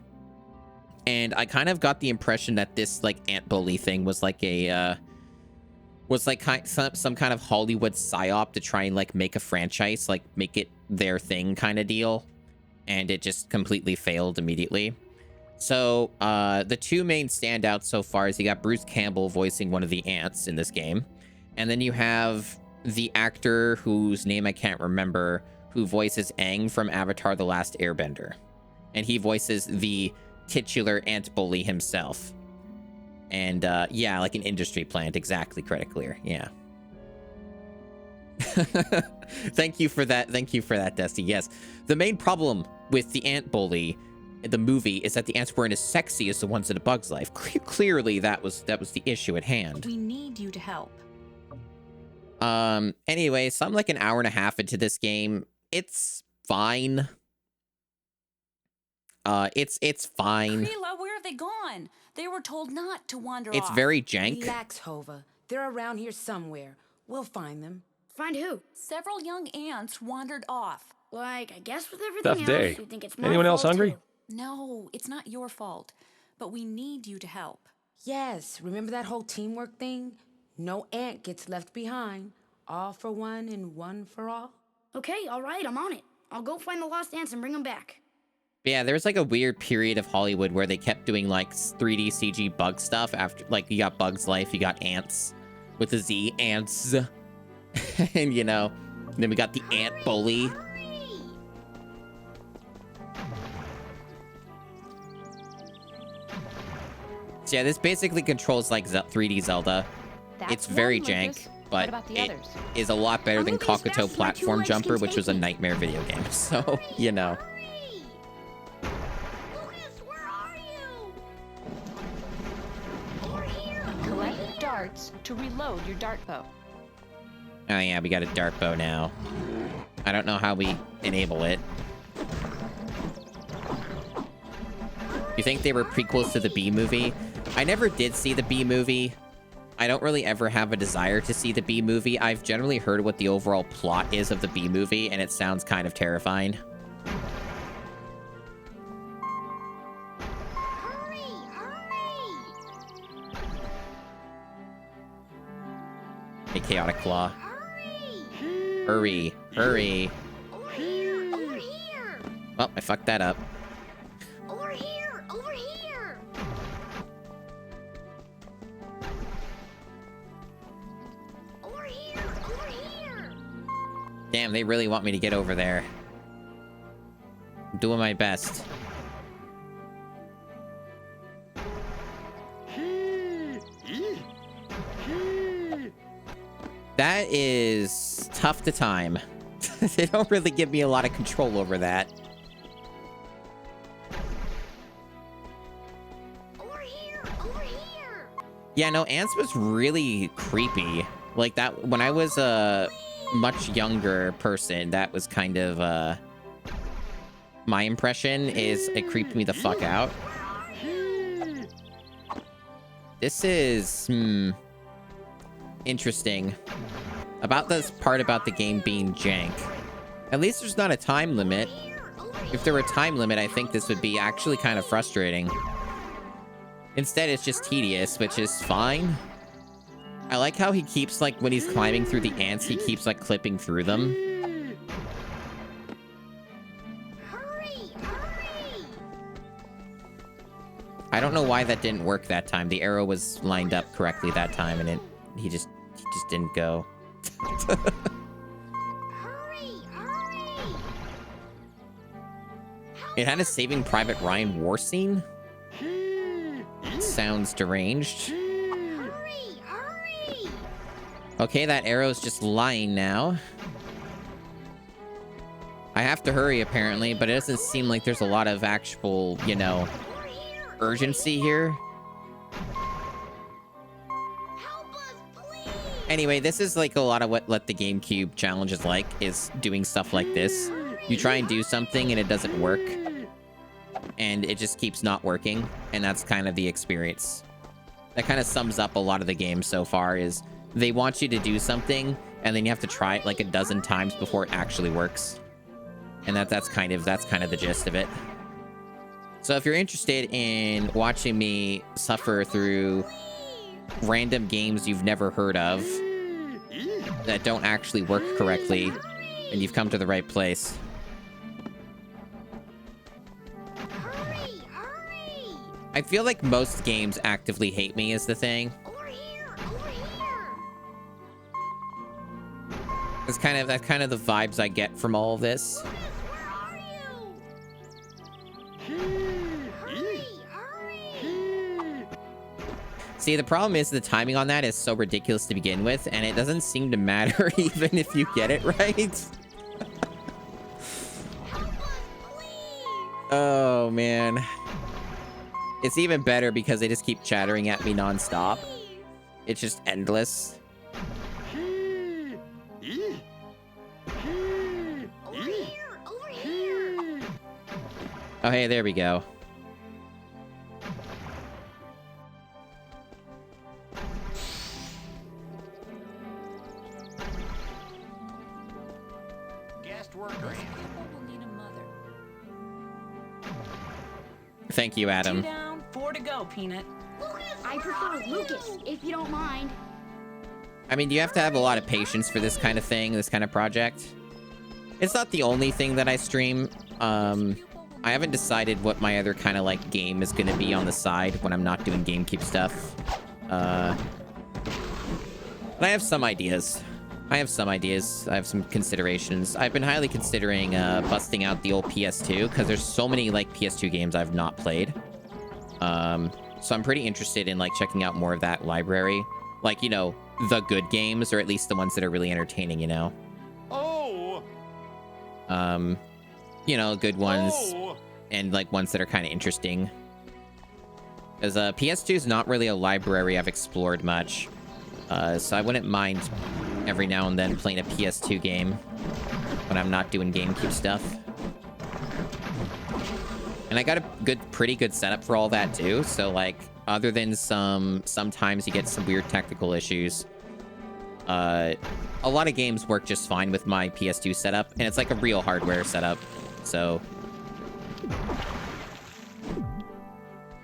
Speaker 1: And I kind of got the impression that this like Ant Bully thing was like a, some kind of Hollywood psyop to try and like make a franchise, like make it their thing kind of deal. And it just completely failed immediately. So the two main standouts so far is you got Bruce Campbell voicing one of the ants in this game. And then you have the actor whose name I can't remember, who voices Aang from Avatar: The Last Airbender. And he voices the titular Ant Bully himself. And yeah, like an industry plant. Exactly, Credit Clear. Yeah. Thank you for that. Thank you for that, Dusty. Yes. The main problem with the ant bully in the movie is that the ants weren't as sexy as the ones in A Bug's Life. Clearly, that was the issue at hand.
Speaker 5: We need you to help.
Speaker 1: Anyway, so I'm like an hour and a half into this game. It's fine. It's fine.
Speaker 5: Krila, where have they gone? They were told not to wander
Speaker 1: It's
Speaker 5: off.
Speaker 1: very jank.
Speaker 7: Relax, Hova. They're around here somewhere. We'll find them.
Speaker 10: Find who?
Speaker 5: Several young ants wandered off.
Speaker 10: Like, I guess with everything
Speaker 11: Tough
Speaker 10: else,
Speaker 11: day.
Speaker 10: you think it's my
Speaker 11: Anyone else
Speaker 10: fault,
Speaker 11: hungry?
Speaker 10: too.
Speaker 5: No, it's not your fault. But we need you to help.
Speaker 7: Yes, remember that whole teamwork thing? No ant gets left behind. All for one and one for all.
Speaker 10: Okay, all right, I'm on it. I'll go find the lost ants and bring them back.
Speaker 1: Yeah, there was like a weird period of Hollywood where they kept doing like 3D CG bug stuff after, like, you got Bug's Life, you got Ants with a Z, Ants. And, you know, then we got the Ant Bully. So yeah, this basically controls like 3D Zelda. It's very jank, but it is a lot better than Kokoto Platform Jumper, which was a nightmare video game. So, you know.
Speaker 9: Collect darts to reload your dart bow.
Speaker 1: Oh yeah, we got a dart bow now. I don't know how we enable it. You think they were prequels to the B movie? I never did see the B movie. I don't really ever have a desire to see the B movie. I've generally heard what the overall plot is of the B movie, and it sounds kind of terrifying. Hey, Chaotic Claw. Hurry. Hurry.
Speaker 3: Over here! Over here!
Speaker 1: Well, I fucked that up.
Speaker 3: Over here! Over here! Over here! Over here!
Speaker 1: Damn, they really want me to get over there. I'm doing my best. That is tough to time. They don't really give me a lot of control over that.
Speaker 3: Over here! Over here!
Speaker 1: Yeah, no, Ants was really creepy. Like that, when I was a much younger person, that was kind of, my impression is it creeped me the fuck out. This is, interesting. About this part about the game being jank. At least there's not a time limit. If there were a time limit, I think this would be actually kind of frustrating. Instead, it's just tedious, which is fine. I like how he keeps, like, when he's climbing through the ants, he keeps, like, clipping through them. I don't know why that didn't work that time. The arrow was lined up correctly that time, and he just didn't go. It had a Saving Private Ryan war scene? Sounds deranged. Okay, that arrow's just lying now. I have to hurry, apparently, but it doesn't seem like there's a lot of actual, you know, urgency here. Anyway, this is like a lot of what the GameCube challenge is like, is doing stuff like this. You try and do something and it doesn't work. And it just keeps not working. And that's kind of the experience. That kind of sums up a lot of the game so far, is they want you to do something and then you have to try it like a dozen times before it actually works. And that's kind of the gist of it. So if you're interested in watching me suffer through random games you've never heard of that don't actually work correctly, and you've come to the right place. I feel like most games actively hate me is the thing. That's kind of the vibes I get from all of this. See, the problem is the timing on that is so ridiculous to begin with, and it doesn't seem to matter even if you get it right. Oh, man. It's even better because they just keep chattering at me nonstop. It's just endless.
Speaker 3: Over here!
Speaker 1: Oh, hey, there we go.
Speaker 8: Guest worker in.
Speaker 5: People will need a mother.
Speaker 1: Thank you,
Speaker 5: 2
Speaker 1: Adam.
Speaker 5: down, 4 to go, Peanut.
Speaker 10: I prefer Lucas, if you don't mind.
Speaker 1: I mean, you have to have a lot of patience for this kind of thing, this kind of project. It's not the only thing that I stream. I haven't decided what my other kind of, like, game is going to be on the side when I'm not doing GameCube stuff. But I have some ideas. I have some considerations. I've been highly considering busting out the old PS2 because there's so many, like, PS2 games I've not played. So I'm pretty interested in, like, checking out more of that library. Like, you know, the good games, or at least the ones that are really entertaining, you know?
Speaker 8: Oh!
Speaker 1: You know, good ones,
Speaker 8: Oh!
Speaker 1: and, like, ones that are kind of interesting. Because PS2 is not really a library I've explored much. So I wouldn't mind every now and then playing a PS2 game when I'm not doing GameCube stuff. And I got a pretty good setup for all that too. So like, other than sometimes you get some weird technical issues, a lot of games work just fine with my PS2 setup, and it's like a real hardware setup. So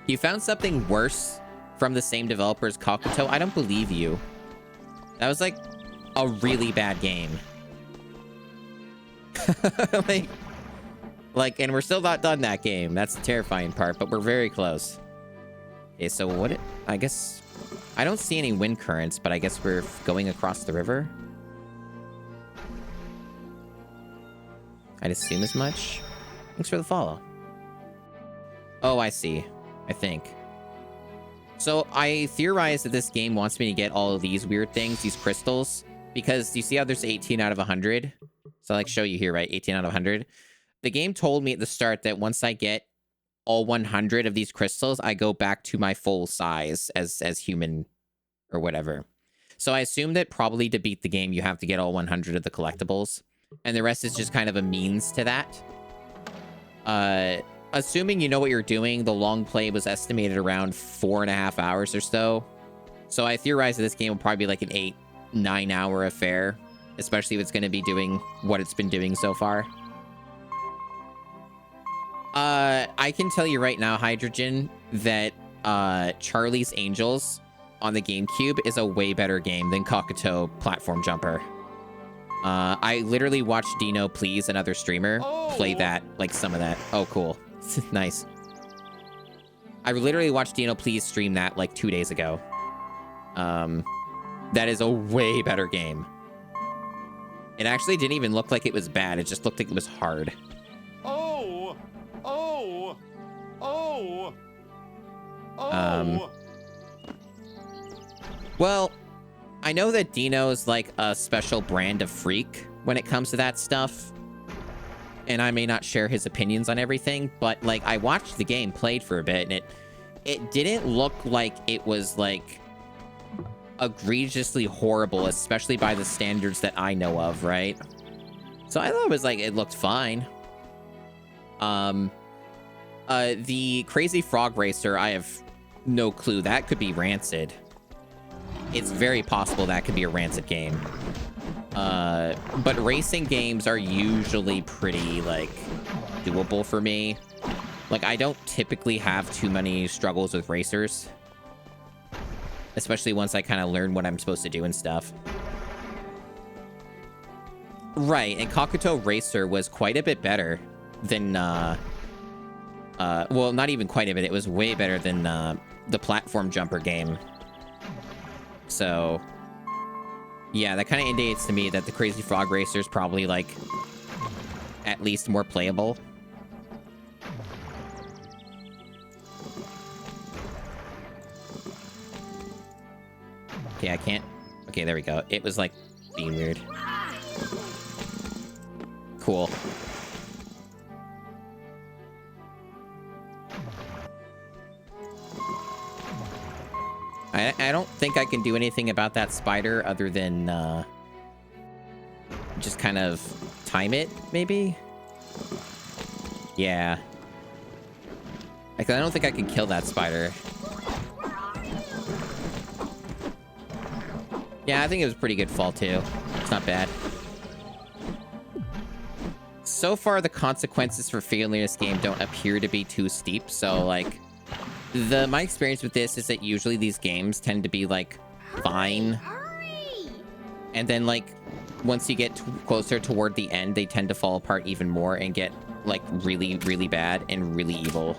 Speaker 1: you found something worse from the same developer as Kakuto? I don't believe you. That was like a really bad game. like, and we're still not done that game. That's the terrifying part, but we're very close. Okay, so I guess, I don't see any wind currents, but I guess we're going across the river. I'd assume as much. Thanks for the follow. Oh, I see. I think. So I theorize that this game wants me to get all of these weird things, these crystals, because you see how there's 18 out of 100? So I like show you here, right? 18 out of 100. The game told me at the start that once I get all 100 of these crystals, I go back to my full size as human or whatever. So I assume that probably to beat the game, you have to get all 100 of the collectibles, and the rest is just kind of a means to that. Assuming you know what you're doing, the long play was estimated around 4.5 hours or so. So I theorize that this game will probably be like an 8-9 hour affair, especially if it's going to be doing what it's been doing so far. I can tell you right now, Hydrogen, that Charlie's Angels on the GameCube is a way better game than Kakuto Platform Jumper. I literally watched Dino Please, another streamer, play that, like some of that. Oh, cool. Nice. I literally watched Dino Please stream that like 2 days ago. That is a way better game. It actually didn't even look like it was bad. It just looked like it was hard.
Speaker 8: Oh! Oh! Oh! Oh!
Speaker 1: Well, I know that Dino's like a special brand of freak when it comes to that stuff. And I may not share his opinions on everything, but like I watched the game played for a bit, and it didn't look like it was like egregiously horrible, especially by the standards that I know of, right? So I thought it was like, it looked fine. The Crazy Frog Racer, I have no clue. That could be Rancid. It's very possible that could be a Rancid game. But racing games are usually pretty, like, doable for me. Like, I don't typically have too many struggles with racers. Especially once I kind of learn what I'm supposed to do and stuff. Right, and Kakuto Racer was quite a bit better than, well, not even quite a bit. It was way better than, the Platform Jumper game. So, yeah, that kind of indicates to me that the Crazy Frog Racer is probably, like, at least more playable. Okay, I can't. Okay, there we go. It was like being weird. Cool. I don't think I can do anything about that spider other than just kind of time it, maybe? Yeah. Like, I don't think I can kill that spider. Yeah, I think it was a pretty good fall, too. It's not bad. So far, the consequences for failing this game don't appear to be too steep, so, like... My experience with this is that usually these games tend to be, like, fine.
Speaker 3: Hurry!
Speaker 1: And then, like, once you get closer toward the end, they tend to fall apart even more and get, like, really, really bad and really evil.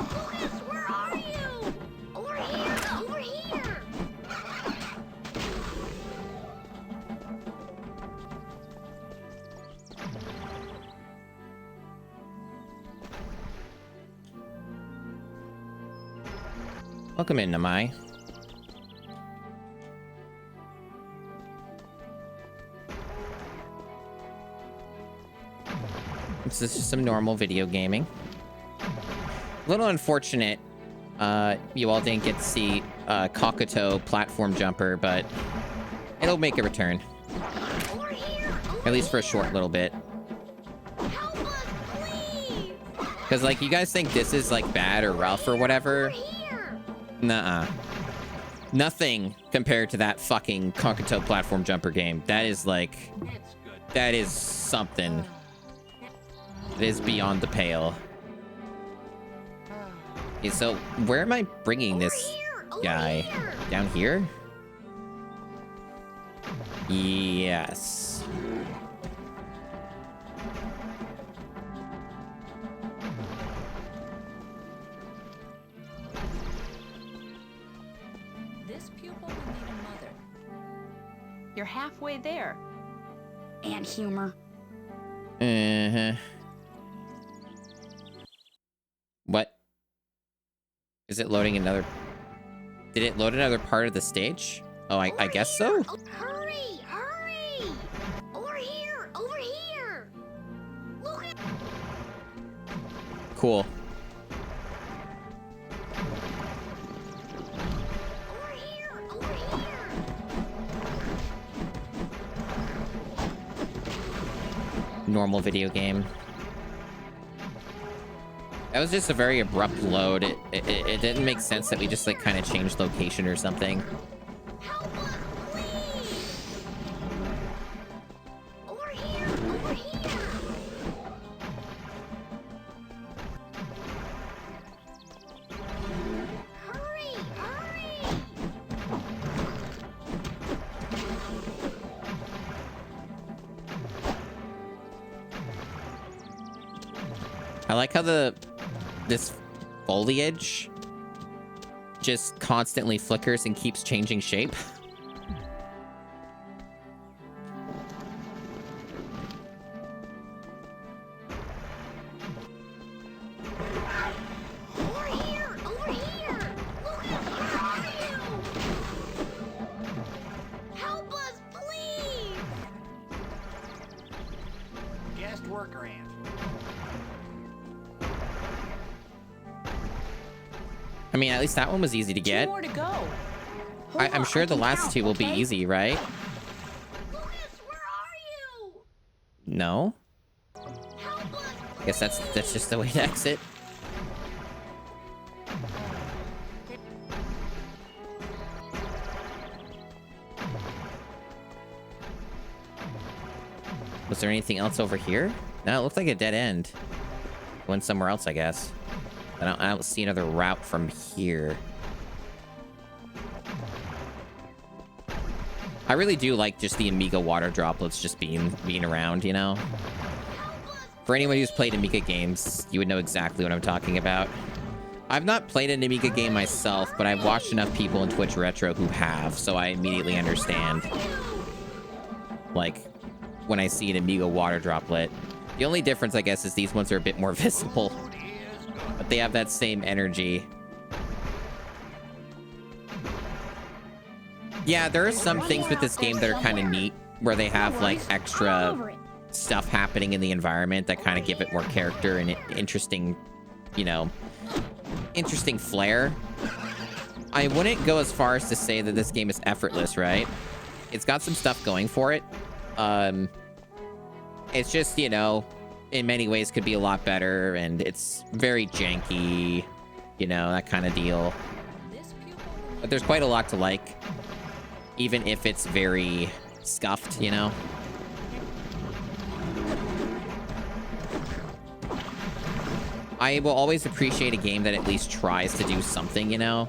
Speaker 3: Lucas, where are you? Over here! Over here!
Speaker 1: Welcome in, Namai. This is just some normal video gaming. A little unfortunate you all didn't get to see Kokoto platform jumper, but it'll make a return.
Speaker 3: Over here!
Speaker 1: At least for a short little bit.
Speaker 3: Help us, please!
Speaker 1: Because, like, you guys think this is, like, bad or rough or whatever?
Speaker 3: Here!
Speaker 1: Nuh-uh. Nothing compared to that fucking Kokoto platform jumper game. That is, like... That is something. It is beyond the pale. Okay, so where am I bringing this guy? Down here? Yes.
Speaker 5: This pupil will need a mother. You're halfway there.
Speaker 10: And humor.
Speaker 1: Uh-huh. What? Is it loading another... Did it load another part of the stage? Oh, I guess so?
Speaker 3: Hurry! Hurry! Over here! Over here! Look at...
Speaker 1: Cool.
Speaker 3: Over here! Over here!
Speaker 1: Normal video game. That was just a very abrupt load. It didn't make sense that we just, like, kind of changed location or something.
Speaker 3: Help us, please! Over here! Over here! Hurry! Hurry!
Speaker 1: I like how this foliage just constantly flickers and keeps changing shape.
Speaker 3: Over here! Over here! Lucas, where are you? Help us, please!
Speaker 8: Guest worker ant.
Speaker 1: I mean, at least that one was easy to get.
Speaker 5: Two more to go.
Speaker 1: I'm sure the last two will be easy, right?
Speaker 3: Lucas, where are you?
Speaker 1: No?
Speaker 3: Help us,
Speaker 1: I guess that's just the way to exit. Was there anything else over here? No, it looked like a dead end. Went somewhere else, I guess. I don't see another route from here. I really do like just the Amiga water droplets just being around, you know? For anyone who's played Amiga games, you would know exactly what I'm talking about. I've not played an Amiga game myself, but I've watched enough people in Twitch Retro who have, so I immediately understand. Like, when I see an Amiga water droplet, The only difference, I guess, is these ones are a bit more visible, but they have that same energy. Yeah, there are some things with this game that are kind of neat, where they have like extra stuff happening in the environment that kind of give it more character and interesting, you know, interesting flair. I wouldn't go as far as to say that this game is effortless, right? It's got some stuff going for it. It's just, you know, in many ways could be a lot better, and it's very janky, you know, that kind of deal. But there's quite a lot to like, even if it's very scuffed, you know? I will always appreciate a game that at least tries to do something, you know?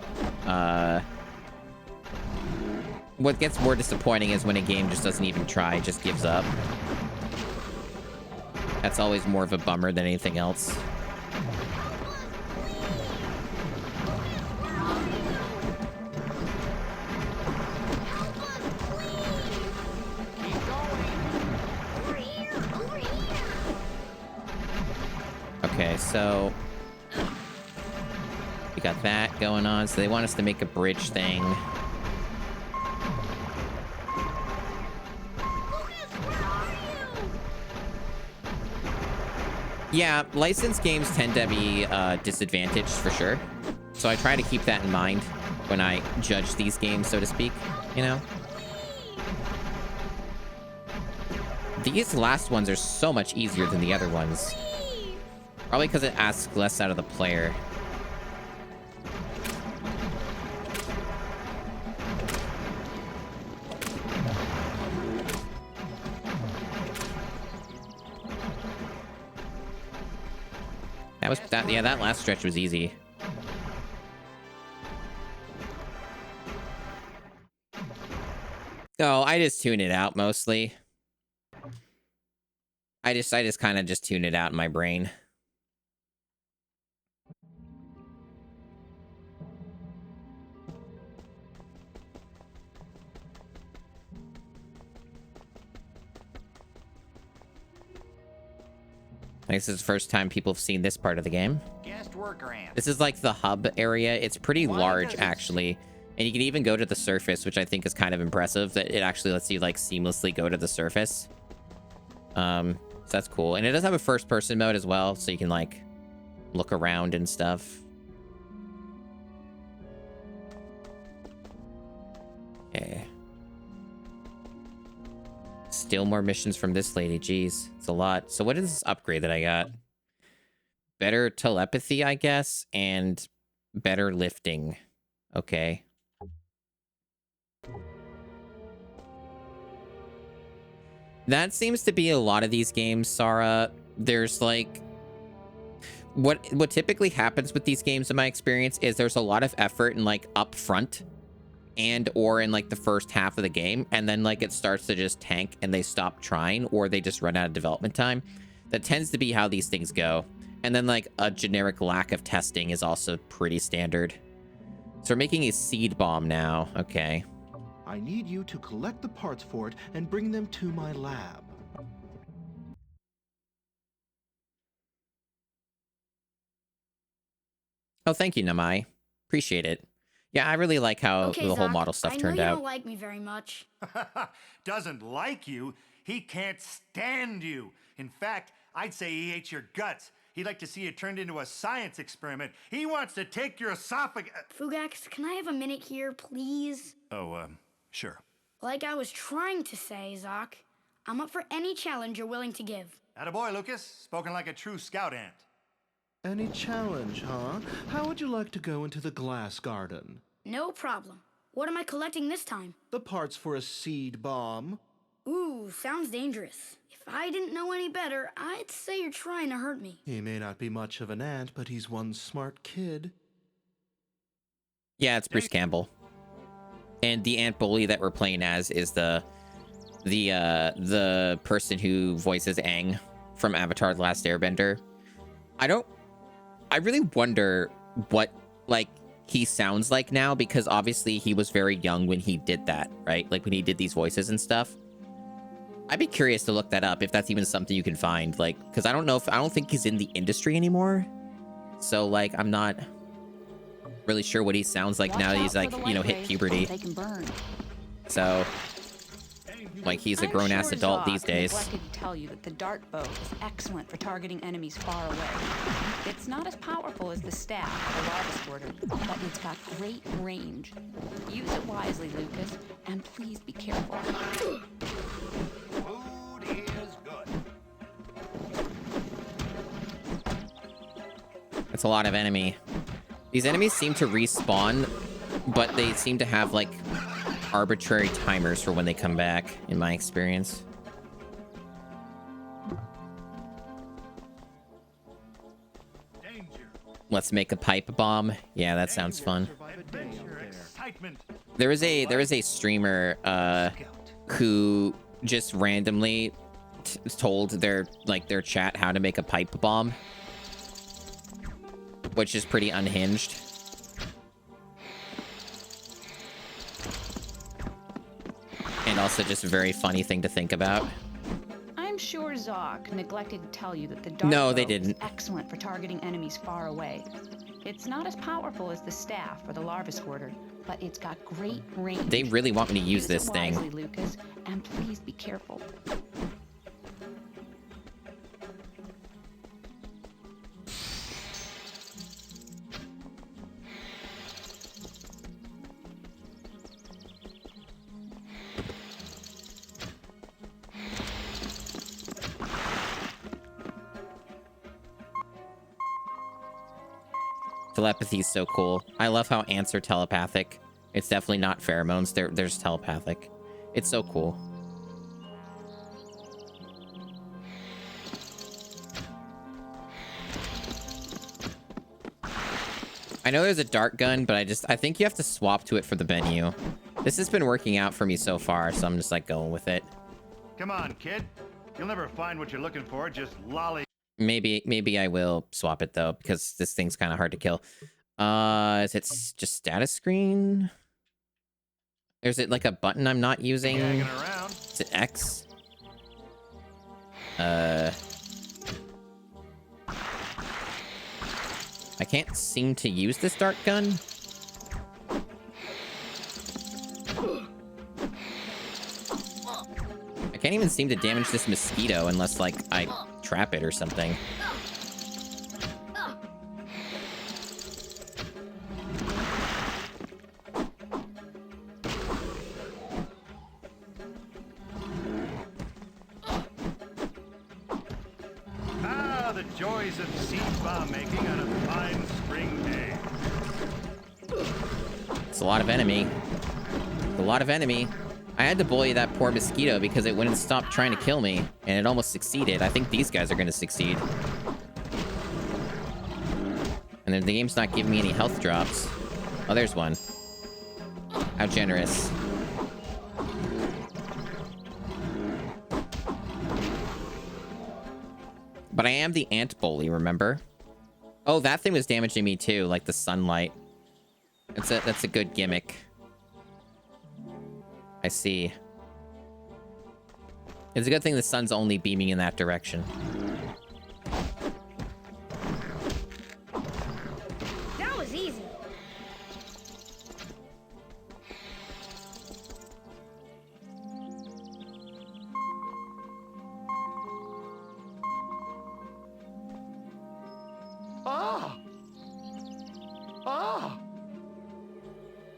Speaker 1: What gets more disappointing is when a game just doesn't even try, just gives up. That's always more of a bummer than anything else. Okay, so we got that going on. So they want us to make a bridge thing. Yeah, licensed games tend to be disadvantaged for sure. So I try to keep that in mind when I judge these games, so to speak, you know? These last ones are so much easier than the other ones. Probably because it asks less out of the player. Yeah, that last stretch was easy. Oh, I just tune it out mostly. I just kind of just tune it out in my brain. I guess this is the first time people have seen this part of the game.
Speaker 8: Guest worker ant.
Speaker 1: This is like the hub area. It's pretty large, actually. And you can even go to the surface, which I think is kind of impressive, that it actually lets you like seamlessly go to the surface. So that's cool. And it does have a first-person mode as well, so you can like look around and stuff. Okay. Still more missions from this lady. Jeez, it's a lot. So what is this upgrade that I got? Better telepathy, I guess, and better lifting. Okay. That seems to be a lot of these games, Sarah. There's like... What typically happens with these games, in my experience, is there's a lot of effort in like up front and or in like the first half of the game, and then like it starts to just tank and they stop trying, or they just run out of development time. That tends to be how these things go. And then like a generic lack of testing is also pretty standard. So we're making a seed bomb now. Okay.
Speaker 4: I need you to collect the parts for it and bring them to my lab.
Speaker 1: Oh, thank you, Namai. Appreciate it. Yeah, I really like how
Speaker 10: Okay,
Speaker 1: the whole
Speaker 10: Zach,
Speaker 1: model stuff
Speaker 10: I
Speaker 1: turned
Speaker 10: know you
Speaker 1: out.
Speaker 10: don't like me very much.
Speaker 2: Doesn't like you. He can't stand you. In fact, I'd say he hates your guts. He'd like to see you turned into a science experiment. He wants to take your esophagus.
Speaker 10: Fugax, can I have a minute here, please?
Speaker 2: Oh, sure.
Speaker 10: Like I was trying to say, Zach, I'm up for any challenge you're willing to give.
Speaker 2: Attaboy, Lucas. Spoken like a true scout ant.
Speaker 4: Any challenge, huh? How would you like to go into the glass garden?
Speaker 10: No problem. What am I collecting this time?
Speaker 4: The parts for a seed bomb.
Speaker 10: Ooh, sounds dangerous. If I didn't know any better, I'd say you're trying to hurt me.
Speaker 4: He may not be much of an ant, but he's one smart kid.
Speaker 1: Yeah, it's Bruce Campbell. And the ant bully that we're playing as is the person who voices Aang from Avatar: The Last Airbender. I really wonder what like he sounds like now, because obviously he was very young when he did that, right? Like when he did these voices and stuff. I'd be curious to look that up if that's even something you can find. Like, because I don't think he's in the industry anymore. So like, I'm not really sure what he sounds like now that he's like, you know, hit puberty.
Speaker 5: They can burn.
Speaker 1: So like, he's a grown-ass adult these days.
Speaker 5: Neglected to tell you that the dart bow is excellent for targeting enemies far away. It's not as powerful as the staff or the lava squirter, but it's got great range. Use it wisely, Lucas, and please be careful.
Speaker 8: Food is good.
Speaker 1: That's a lot of enemy. These enemies seem to respawn, but they seem to have like arbitrary timers for when they come back, in my experience.
Speaker 2: Danger.
Speaker 1: Let's make a pipe bomb. Yeah, that sounds fun.
Speaker 2: Adventure, excitement.
Speaker 1: There is a streamer who just randomly told their chat how to make a pipe bomb, which is pretty unhinged. And also just a very funny thing to think about.
Speaker 5: I'm sure Zoc neglected to tell you that the dart
Speaker 1: No,
Speaker 5: bow
Speaker 1: they
Speaker 5: is
Speaker 1: didn't.
Speaker 5: excellent for targeting enemies far away. It's not as powerful as the staff or the larva squirter, but it's got great range.
Speaker 1: They really want me to use this
Speaker 5: it
Speaker 1: thing.
Speaker 5: wisely, Lucas, and please be careful.
Speaker 1: Telepathy is so cool. I love how ants are telepathic. It's definitely not pheromones. They're just telepathic. It's so cool. I know there's a dart gun, but I think you have to swap to it for the menu. This has been working out for me so far, so I'm just like going with it.
Speaker 2: Come on, kid. You'll never find what you're looking for. Just lolly.
Speaker 1: Maybe I will swap it though, because this thing's kind of hard to kill. Is it just status screen? Or is it like a button I'm not using?
Speaker 2: Hanging around.
Speaker 1: Is it X? I can't seem to use this dart gun. I can't even seem to damage this mosquito unless like I trap it or something.
Speaker 2: Ah, the joys of seed bomb making on a fine spring day.
Speaker 1: It's a lot of enemy. A lot of enemy. I had to bully that poor mosquito because it wouldn't stop trying to kill me, and it almost succeeded. I think these guys are going to succeed. And then the game's not giving me any health drops. Oh, there's one. How generous. But I am the ant bully, remember? Oh, that thing was damaging me too, like the sunlight. That's a good gimmick. I see. It's a good thing the sun's only beaming in that direction.
Speaker 10: That was easy.
Speaker 2: Ah! Ah!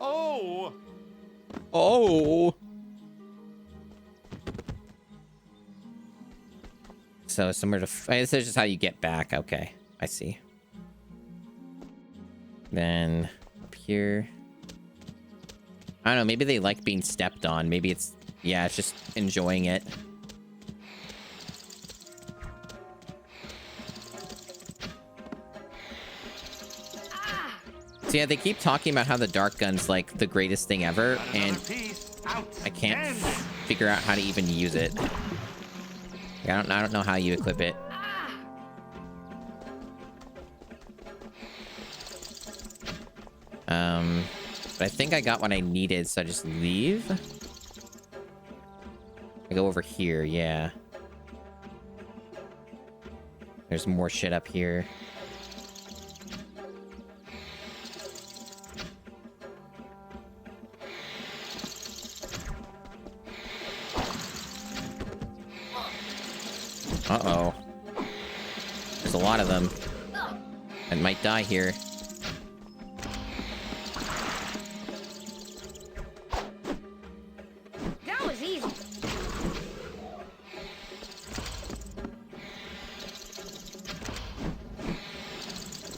Speaker 2: Oh!
Speaker 1: Oh! So somewhere to... This is just how you get back. Okay, I see. Then up here... I don't know, maybe they like being stepped on. Maybe it's... Yeah, it's just enjoying it. So yeah, they keep talking about how the dart gun's like the greatest thing ever, and I can't figure out how to even use it. I don't know how you equip it. But I think I got what I needed, so I just leave. I go over here, yeah. There's more shit up here. Uh-oh. There's a lot of them. I might die here.
Speaker 10: That was easy.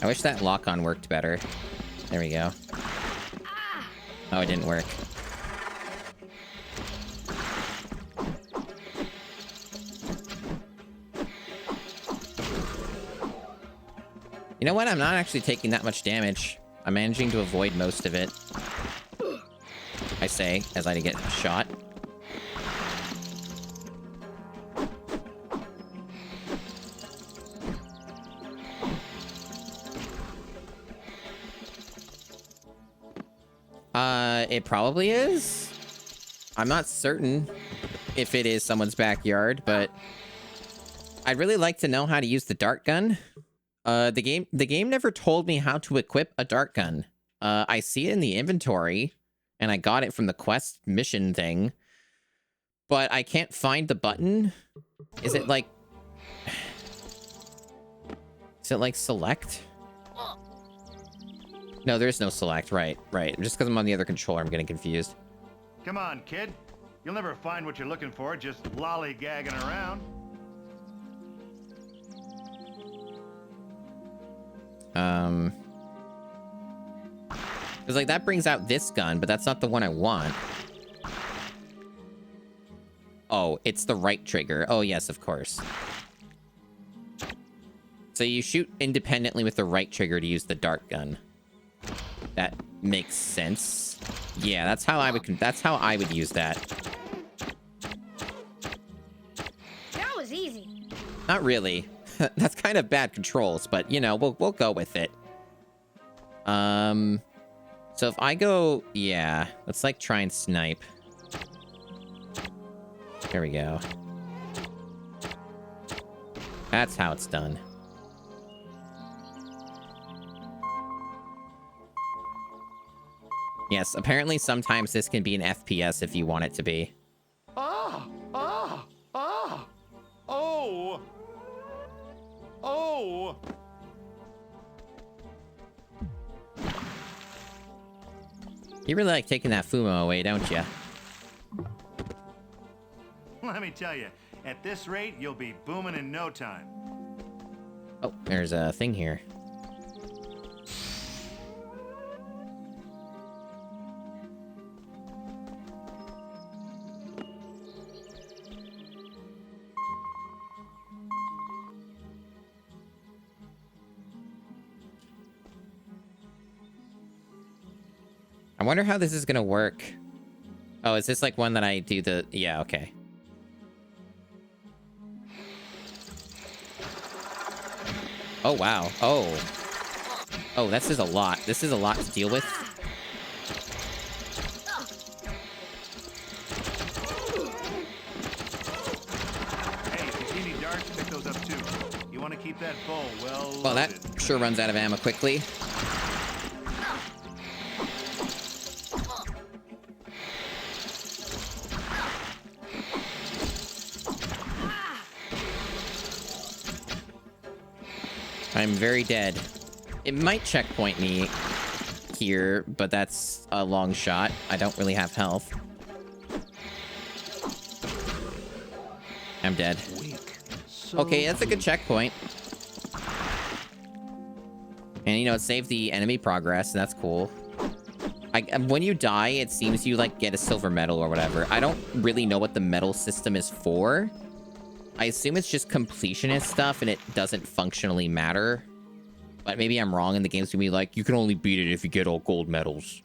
Speaker 1: I wish that lock-on worked better. There we go. Oh, it didn't work. You know what? I'm not actually taking that much damage. I'm managing to avoid most of it. I say, as I get shot. It probably is. I'm not certain if it is someone's backyard, but I'd really like to know how to use the dart gun. The game never told me how to equip a dart gun. I see it in the inventory, and I got it from the quest mission thing, but I can't find the button. Is it like select? No, there's no select. Right. Just because I'm on the other controller, I'm getting confused.
Speaker 2: Come on, kid. You'll never find what you're looking for just lollygagging around.
Speaker 1: Because, like, that brings out this gun, but that's not the one I want. Oh, it's the right trigger. Oh, yes, of course. So you shoot independently with the right trigger to use the dart gun. That makes sense. Yeah, that's how I would use that.
Speaker 10: That was easy.
Speaker 1: Not really. That's kind of bad controls, but you know, we'll go with it. So if I go, yeah, let's like try and snipe. There we go. That's how it's done. Yes, apparently sometimes this can be an FPS if you want it to be.
Speaker 2: Oh!
Speaker 1: You really like taking that Fumo away, don't you?
Speaker 2: Let me tell you, at this rate, you'll be booming in no time.
Speaker 1: Oh, there's a thing here. I wonder how this is gonna work. Oh, is this like one that I do the... Yeah, okay. Oh, wow. Oh, this is a lot. This is a lot to deal with.
Speaker 2: Hey, if you see any darts, pick those up too. You want to keep that bow well loaded.
Speaker 1: Well, that sure runs out of ammo quickly. I'm very dead. It might checkpoint me here, but that's a long shot. I don't really have health. I'm dead. Okay, that's a good checkpoint. And, you know, it saved the enemy progress, and that's cool. When you die, it seems you, like, get a silver medal or whatever. I don't really know what the medal system is for. I assume it's just completionist stuff, and it doesn't functionally matter. But maybe I'm wrong, and the game's gonna be like, you can only beat it if you get all gold medals.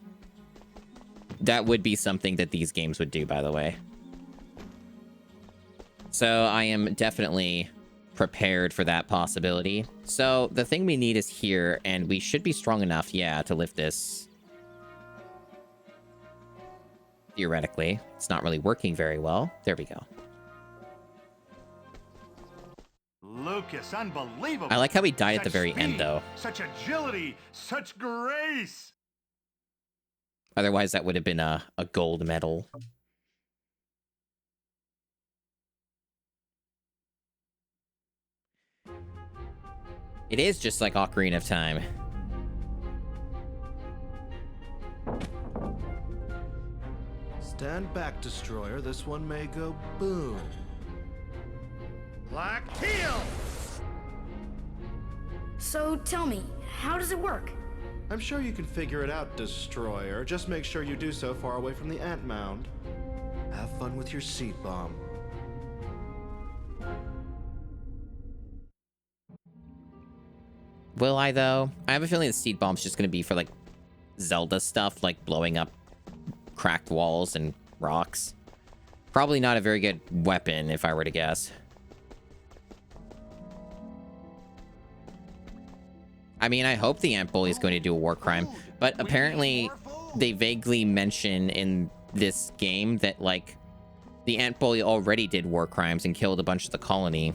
Speaker 1: That would be something that these games would do, by the way. So I am definitely prepared for that possibility. So the thing we need is here, and we should be strong enough, yeah, to lift this. Theoretically. It's not really working very well. There we go.
Speaker 2: Lucas, unbelievable.
Speaker 1: I like how he died at the
Speaker 2: Such
Speaker 1: very end,
Speaker 2: speed,
Speaker 1: though.
Speaker 2: Such agility, such grace.
Speaker 1: Otherwise, that would have been a gold medal. It is just like Ocarina of Time.
Speaker 4: Stand back, Destroyer. This one may go boom.
Speaker 2: Black Teal!
Speaker 10: So tell me, how does it work?
Speaker 4: I'm sure you can figure it out, Destroyer. Just make sure you do so far away from the ant mound. Have fun with your seed bomb.
Speaker 1: Will I, though? I have a feeling the seed bomb's just going to be for, like, Zelda stuff, like blowing up cracked walls and rocks. Probably not a very good weapon, if I were to guess. I mean, I hope the ant bully is going to do a war crime, but apparently they vaguely mention in this game that, like, the ant bully already did war crimes and killed a bunch of the colony,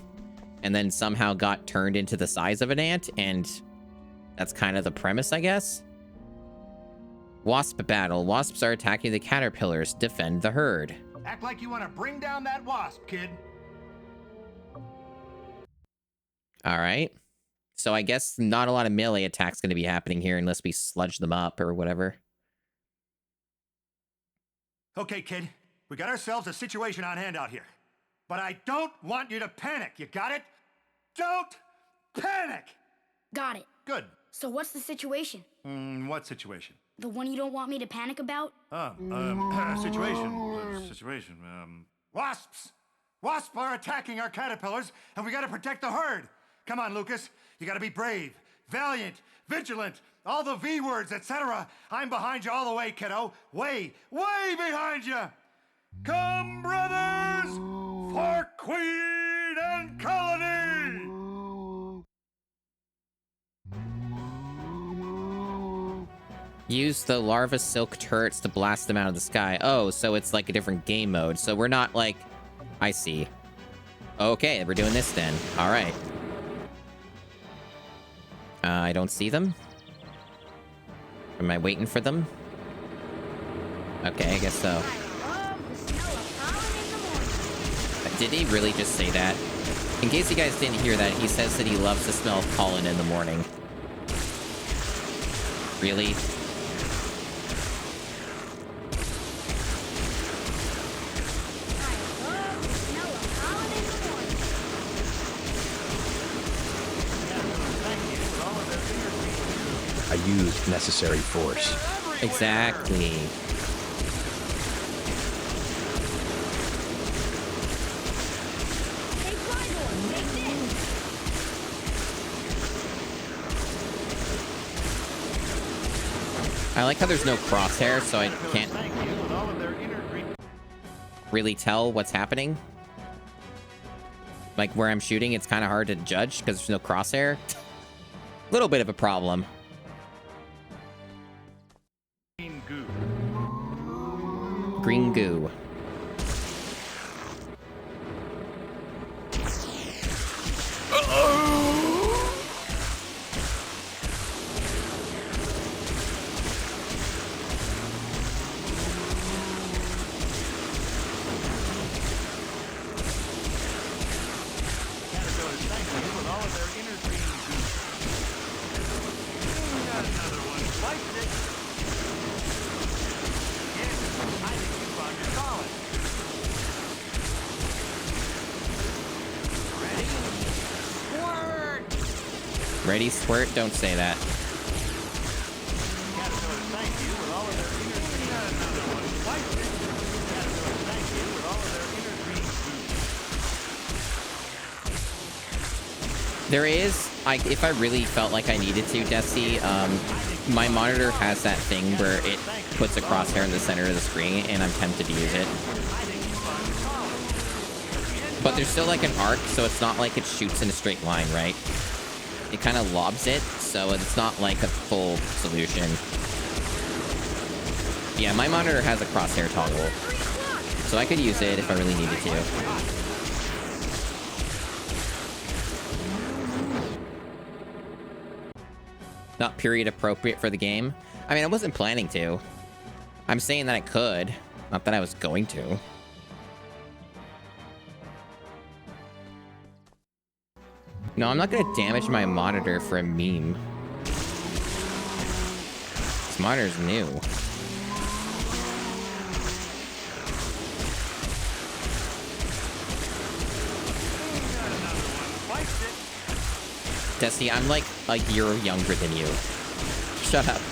Speaker 1: and then somehow got turned into the size of an ant, and that's kind of the premise, I guess? Wasp battle. Wasps are attacking the caterpillars. Defend the herd.
Speaker 2: Act like you want to bring down that wasp, kid.
Speaker 1: All right. So I guess not a lot of melee attacks going to be happening here unless we sludge them up or whatever.
Speaker 2: Okay, kid. We got ourselves a situation on hand out here. But I don't want you to panic. You got it? Don't panic!
Speaker 10: Got it.
Speaker 2: Good.
Speaker 10: So what's the situation?
Speaker 2: What situation?
Speaker 10: The one you don't want me to panic about?
Speaker 2: Situation. Wasps! Wasps are attacking our caterpillars, and we gotta protect the herd. Come on, Lucas. You gotta be brave, valiant, vigilant, all the V words, etc. I'm behind you all the way, kiddo. Way behind you! Come, brothers, for Queen and Colony!
Speaker 1: Use the larva silk turrets to blast them out of the sky. Oh, so it's like a different game mode. So we're not like... I see. Okay, we're doing this then. All right. I don't see them. Am I waiting for them? Okay, I guess so. Did he really just say that? In case you guys didn't hear that, he says that he loves the smell of pollen in the morning. Really?
Speaker 11: I used necessary force.
Speaker 1: Exactly. I like how there's no crosshair, so I can't really tell what's happening. Like where I'm shooting, it's kind of hard to judge because there's no crosshair. Little bit of a problem. Green goo. Ready, squirt? Don't say that. There is, if I really felt like I needed to, Desi, my monitor has that thing where it puts a crosshair in the center of the screen, and I'm tempted to use it. But there's still like an arc, so it's not like it shoots in a straight line, right? It kind of lobs it, so it's not like a full solution. Yeah, my monitor has a crosshair toggle, so I could use it if I really needed to. Not period appropriate for the game. I mean, I wasn't planning to. I'm saying that I could, not that I was going to. No, I'm not gonna damage my monitor for a meme. This monitor's new. Desi, I'm like a year younger than you. Shut up.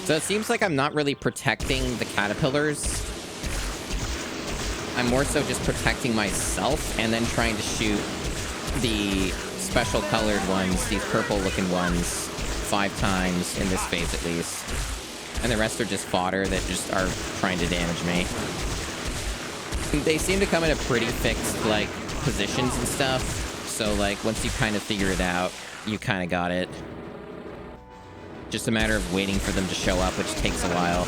Speaker 1: So it seems like I'm not really protecting the caterpillars. I'm more so just protecting myself and then trying to shoot the special colored ones, these purple looking ones, 5 times in this phase at least. And the rest are just fodder that just are trying to damage me. They seem to come in a pretty fixed, like, positions and stuff. So, like, once you kind of figure it out, you kind of got it. Just a matter of waiting for them to show up, which takes a while.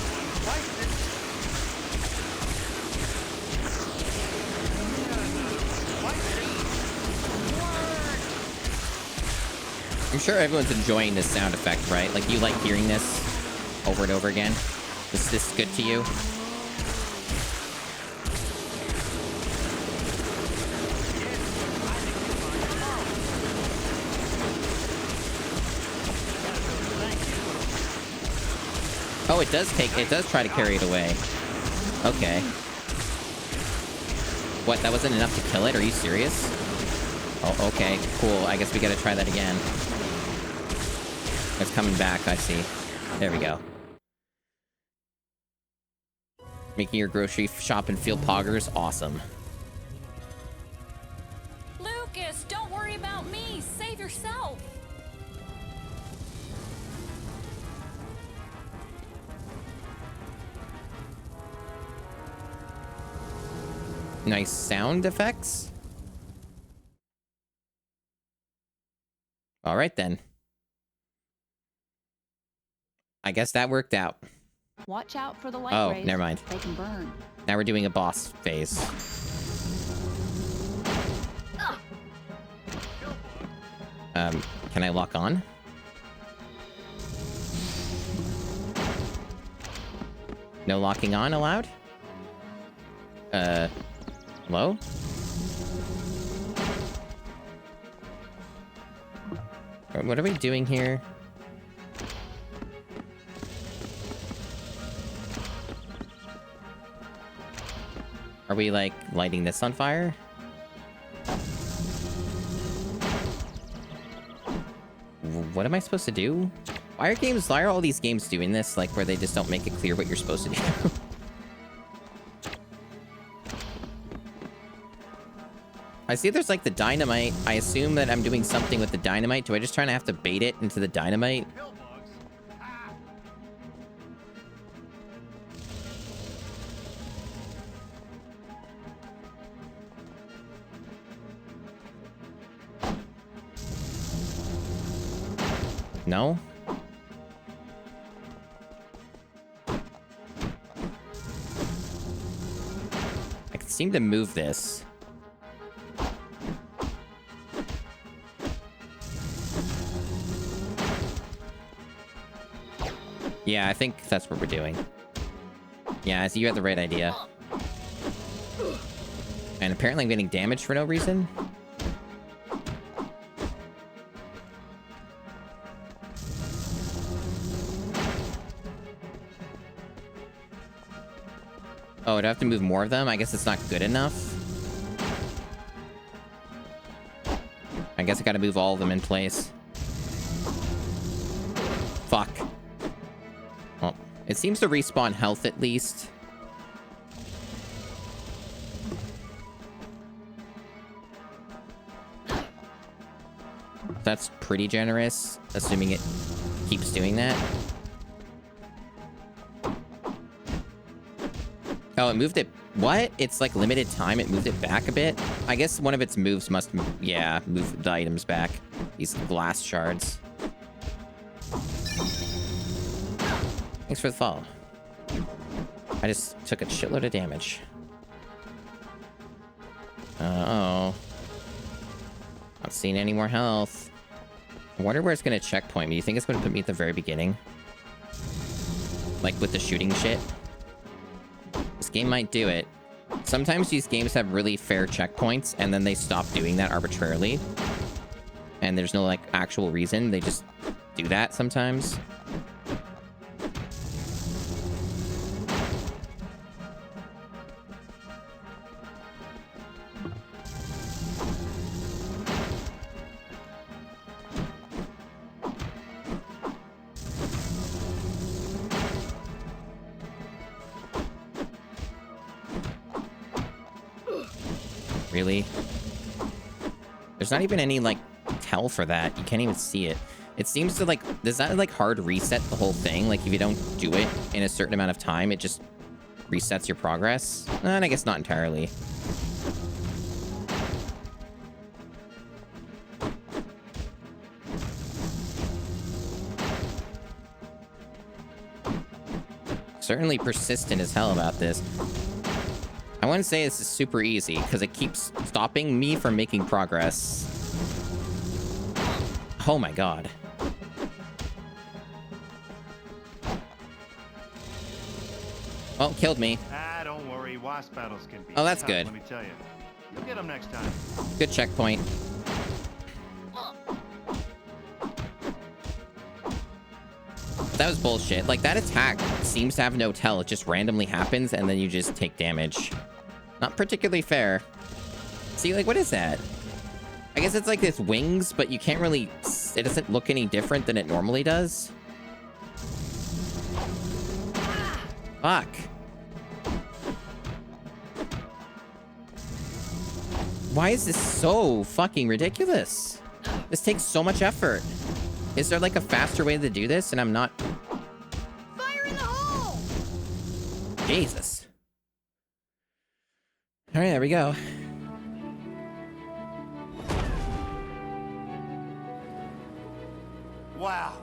Speaker 1: I'm sure everyone's enjoying this sound effect, right? Like, you like hearing this over and over again? Is this good to you? Oh, it does try to carry it away. Okay. What, that wasn't enough to kill it? Are you serious? Oh, okay, cool. I guess we gotta try that again. It's coming back, I see. There we go. Making your grocery shop and feel poggers, awesome.
Speaker 5: Lucas, don't worry about me. Save yourself.
Speaker 1: Nice sound effects. All right, then. I guess that worked out.
Speaker 9: Watch out for the light
Speaker 1: Oh,
Speaker 9: rays.
Speaker 1: never mind.
Speaker 9: They can burn.
Speaker 1: Now we're doing a boss phase. Can I lock on? No locking on allowed? Hello? What are we doing here? Are we, like, lighting this on fire? What am I supposed to do? Why are all these games doing this, like, where they just don't make it clear what you're supposed to do? I see there's, like, the dynamite. I assume that I'm doing something with the dynamite. Do I just try to have to bait it into the dynamite? No? I can seem to move this. Yeah, I think that's what we're doing. Yeah, so you had the right idea. And apparently I'm getting damaged for no reason. Oh, do I have to move more of them? I guess it's not good enough. I guess I gotta move all of them in place. Fuck. Well, it seems to respawn health at least. That's pretty generous, assuming it keeps doing that. Oh, it moved it. What? It's like limited time. It moved it back a bit. I guess one of its moves must, yeah, move the items back. These glass shards. Thanks for the follow. I just took a shitload of damage. Uh-oh. Not seeing any more health. I wonder where it's going to checkpoint me. You think it's going to put me at the very beginning? Like with the shooting shit? This game might do it. Sometimes these games have really fair checkpoints, and then they stop doing that arbitrarily. And there's no, like, actual reason. They just do that sometimes. Really? There's not even any, like, tell for that. You can't even see it. It seems to, like... Does that, like, hard reset the whole thing? Like, if you don't do it in a certain amount of time, it just resets your progress? And I guess not entirely. Certainly persistent as hell about this. I wouldn't say this is super easy, because it keeps stopping me from making progress. Oh my god. Well, killed me.
Speaker 2: Ah, don't worry. Wasp battles can be.
Speaker 1: Oh, that's
Speaker 2: tough,
Speaker 1: good.
Speaker 2: Let me tell you. You'll get them next time.
Speaker 1: Good checkpoint. That was bullshit. Like, that attack seems to have no tell. It just randomly happens, and then you just take damage. Not particularly fair. See, like, what is that? I guess it's like this wings, but you can't really... It doesn't look any different than it normally does. Fuck. Why is this so fucking ridiculous? This takes so much effort. Is there, like, a faster way to do this, and I'm not...
Speaker 10: Fire in the hole!
Speaker 1: Jesus. All right, there we go.
Speaker 2: Wow.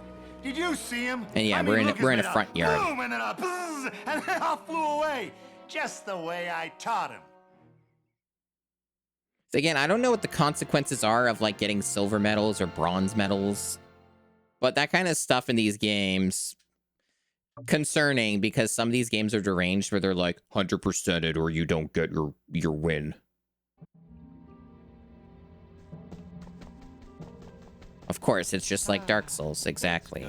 Speaker 2: Did you see him?
Speaker 1: And yeah,
Speaker 2: I mean,
Speaker 1: we're in a
Speaker 2: Lucas
Speaker 1: front
Speaker 2: made
Speaker 1: yard.
Speaker 2: Boom, and then a buzz, and then I flew away. Just the way I taught him.
Speaker 1: So again, I don't know what the consequences are of, like, getting silver medals or bronze medals. But that kind of stuff in these games... concerning, because some of these games are deranged where they're like 100%ed or you don't get your win. Of course, it's just like Dark Souls, exactly.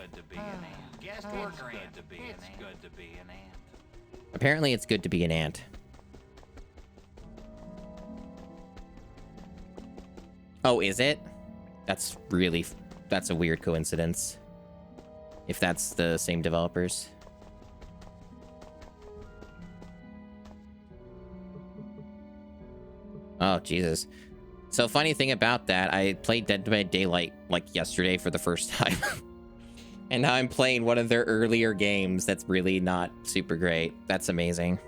Speaker 1: Apparently it's good to be an ant. Oh, is it? That's a weird coincidence. If that's the same developers. Oh, Jesus. So, funny thing about that, I played Dead by Daylight, like, yesterday for the first time. And now I'm playing one of their earlier games that's really not super great. That's amazing.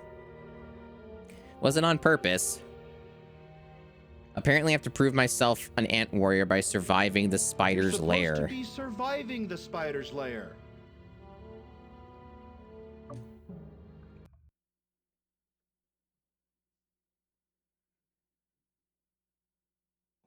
Speaker 1: Wasn't on purpose. Apparently I have to prove myself an ant warrior by surviving the spider's lair.
Speaker 4: You're supposed to be surviving the spider's lair.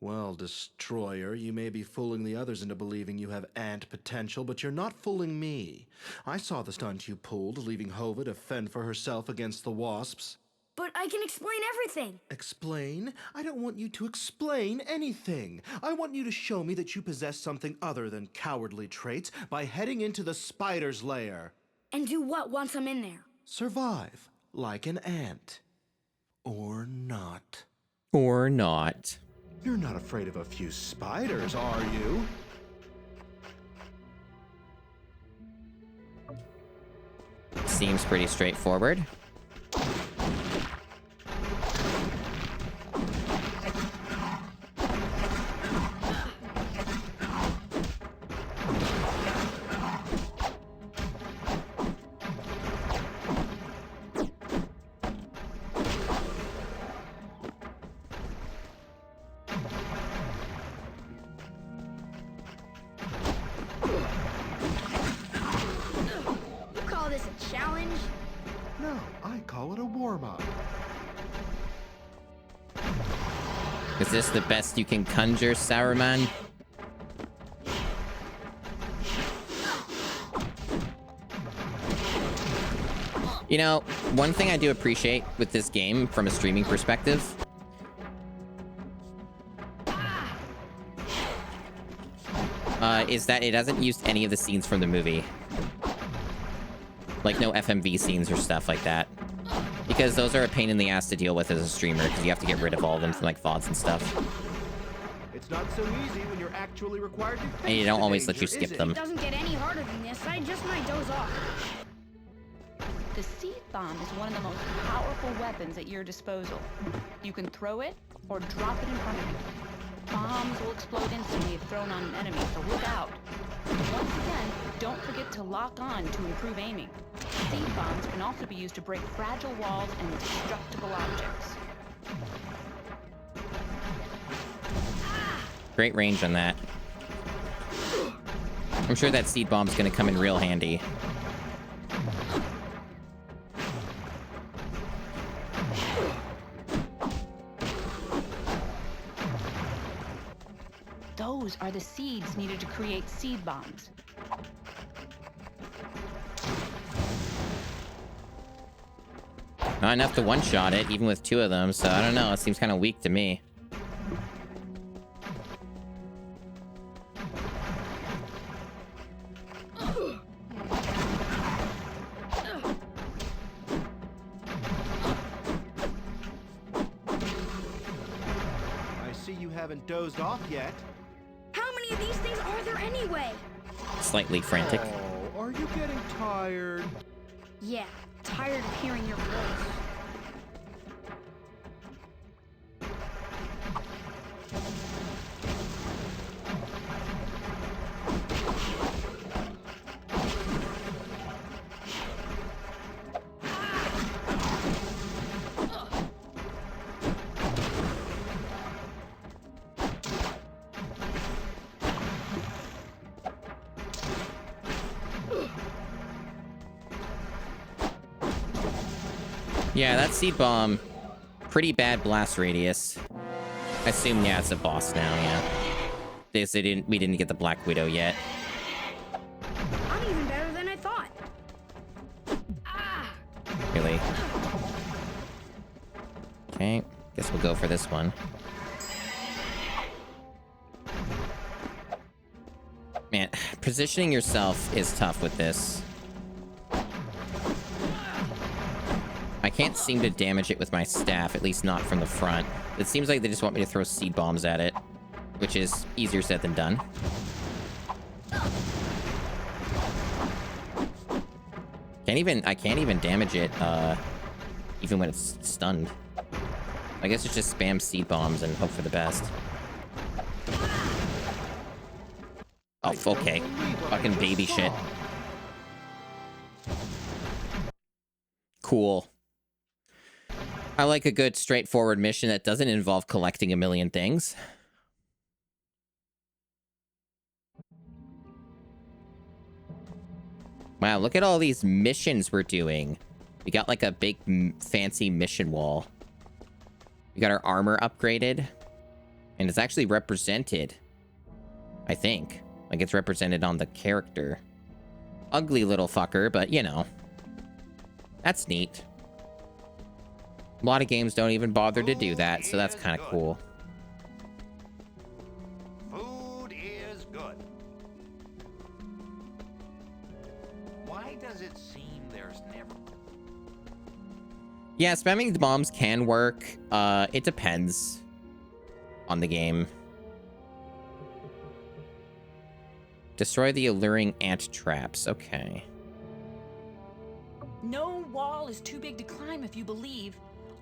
Speaker 4: Well, Destroyer, you may be fooling the others into believing you have ant potential, but you're not fooling me. I saw the stunt you pulled, leaving Hova to fend for herself against the wasps.
Speaker 10: But I can explain everything.
Speaker 4: Explain? I don't want you to explain anything. I want you to show me that you possess something other than cowardly traits by heading into the spider's lair.
Speaker 10: And do what once I'm in there?
Speaker 4: Survive, like an ant. Or not.
Speaker 1: Or not.
Speaker 4: You're not afraid of a few spiders, are you?
Speaker 1: Seems pretty straightforward.
Speaker 4: warm-up.
Speaker 1: Is this the best you can conjure, Saruman? You know, one thing I do appreciate with this game from a streaming perspective is that it hasn't used any of the scenes from the movie. Like no FMV scenes or stuff like that. Because those are a pain in the ass to deal with as a streamer, because you have to get rid of all of them from like VODs and stuff.
Speaker 4: It's not so easy when you're actually required to
Speaker 1: And you don't always let you
Speaker 4: danger,
Speaker 1: skip
Speaker 4: is it?
Speaker 1: them.
Speaker 10: It doesn't get any harder than this. I just might doze off.
Speaker 9: The seed bomb is one of the most powerful weapons at your disposal. You can throw it or drop it in front of you. Bombs will explode instantly if thrown on an enemy, so look out. Once again, don't forget to lock on to improve aiming. Seed bombs can also be used to break fragile walls and destructible objects.
Speaker 1: Great range on that. I'm sure that seed bomb's gonna come in real handy.
Speaker 9: Those are the seeds needed to create seed bombs.
Speaker 1: Not enough to one-shot it, even with 2 of them, so I don't know. It seems kind of weak to me.
Speaker 4: I see you haven't dozed off yet.
Speaker 10: How many of these things are there anyway?
Speaker 1: Slightly frantic.
Speaker 4: Oh, are you getting tired?
Speaker 10: Yeah, tired of hearing your voice.
Speaker 1: Yeah, that seed bomb, pretty bad blast radius. I assume, yeah, it's a boss now, yeah. We didn't get the Black Widow yet.
Speaker 10: I'm even better than I thought. Ah!
Speaker 1: Really? Okay, guess we'll go for this one. Man, positioning yourself is tough with this. I can't seem to damage it with my staff, at least not from the front. It seems like they just want me to throw seed bombs at it, which is easier said than done. I can't even damage it, even when it's stunned. I guess it's just spam seed bombs and hope for the best. Oh, okay. Fucking baby shit. Cool. I like a good straightforward mission that doesn't involve collecting a million things. Wow, look at all these missions we're doing. We got like a big fancy mission wall. We got our armor upgraded. And it's actually represented. I think. Like it's represented on the character. Ugly little fucker, but you know. That's neat. A lot of games don't even bother to do that, so that's kind of cool.
Speaker 8: Food is good. Why does it seem there's never...
Speaker 1: Yeah, spamming the bombs can work. It depends on the game. Destroy the alluring ant traps. Okay.
Speaker 5: No wall is too big to climb if you believe.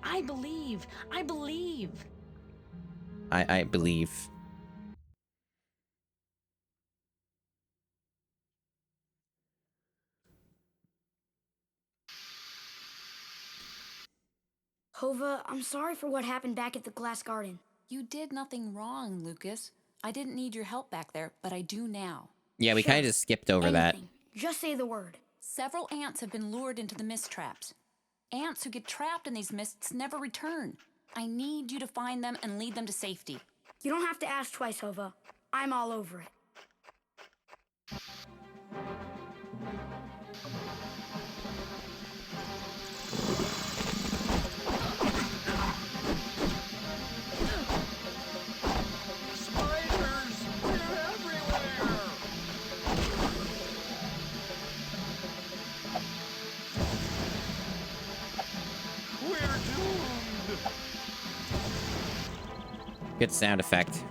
Speaker 5: I believe. I believe.
Speaker 1: I believe.
Speaker 10: Hova, I'm sorry for what happened back at the Glass Garden.
Speaker 5: You did nothing wrong, Lucas. I didn't need your help back there, but I do now.
Speaker 1: Yeah, we kind of just skipped over that.
Speaker 10: Anything. Just say the word.
Speaker 5: Several ants have been lured into the mist traps. Ants who get trapped in these mists never return. I need you to find them and lead them to safety.
Speaker 10: You don't have to ask twice, Hova. I'm all over it.
Speaker 8: Spiders! They're everywhere! We're doomed!
Speaker 1: Good sound effect.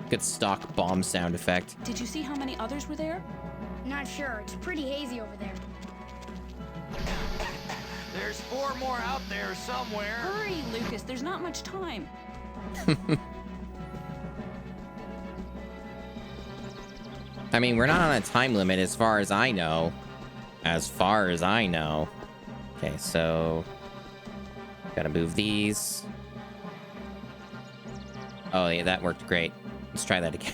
Speaker 1: Good stock bomb sound effect.
Speaker 5: Did you see how many others were there?
Speaker 10: Not sure. It's pretty hazy over there.
Speaker 8: There's 4 more out there somewhere.
Speaker 5: Hurry, Lucas, there's not much time.
Speaker 1: I mean, we're not on a time limit as far as I know. As far as I know. Okay, so... Gotta move these. Oh, yeah, that worked great. Let's try that again.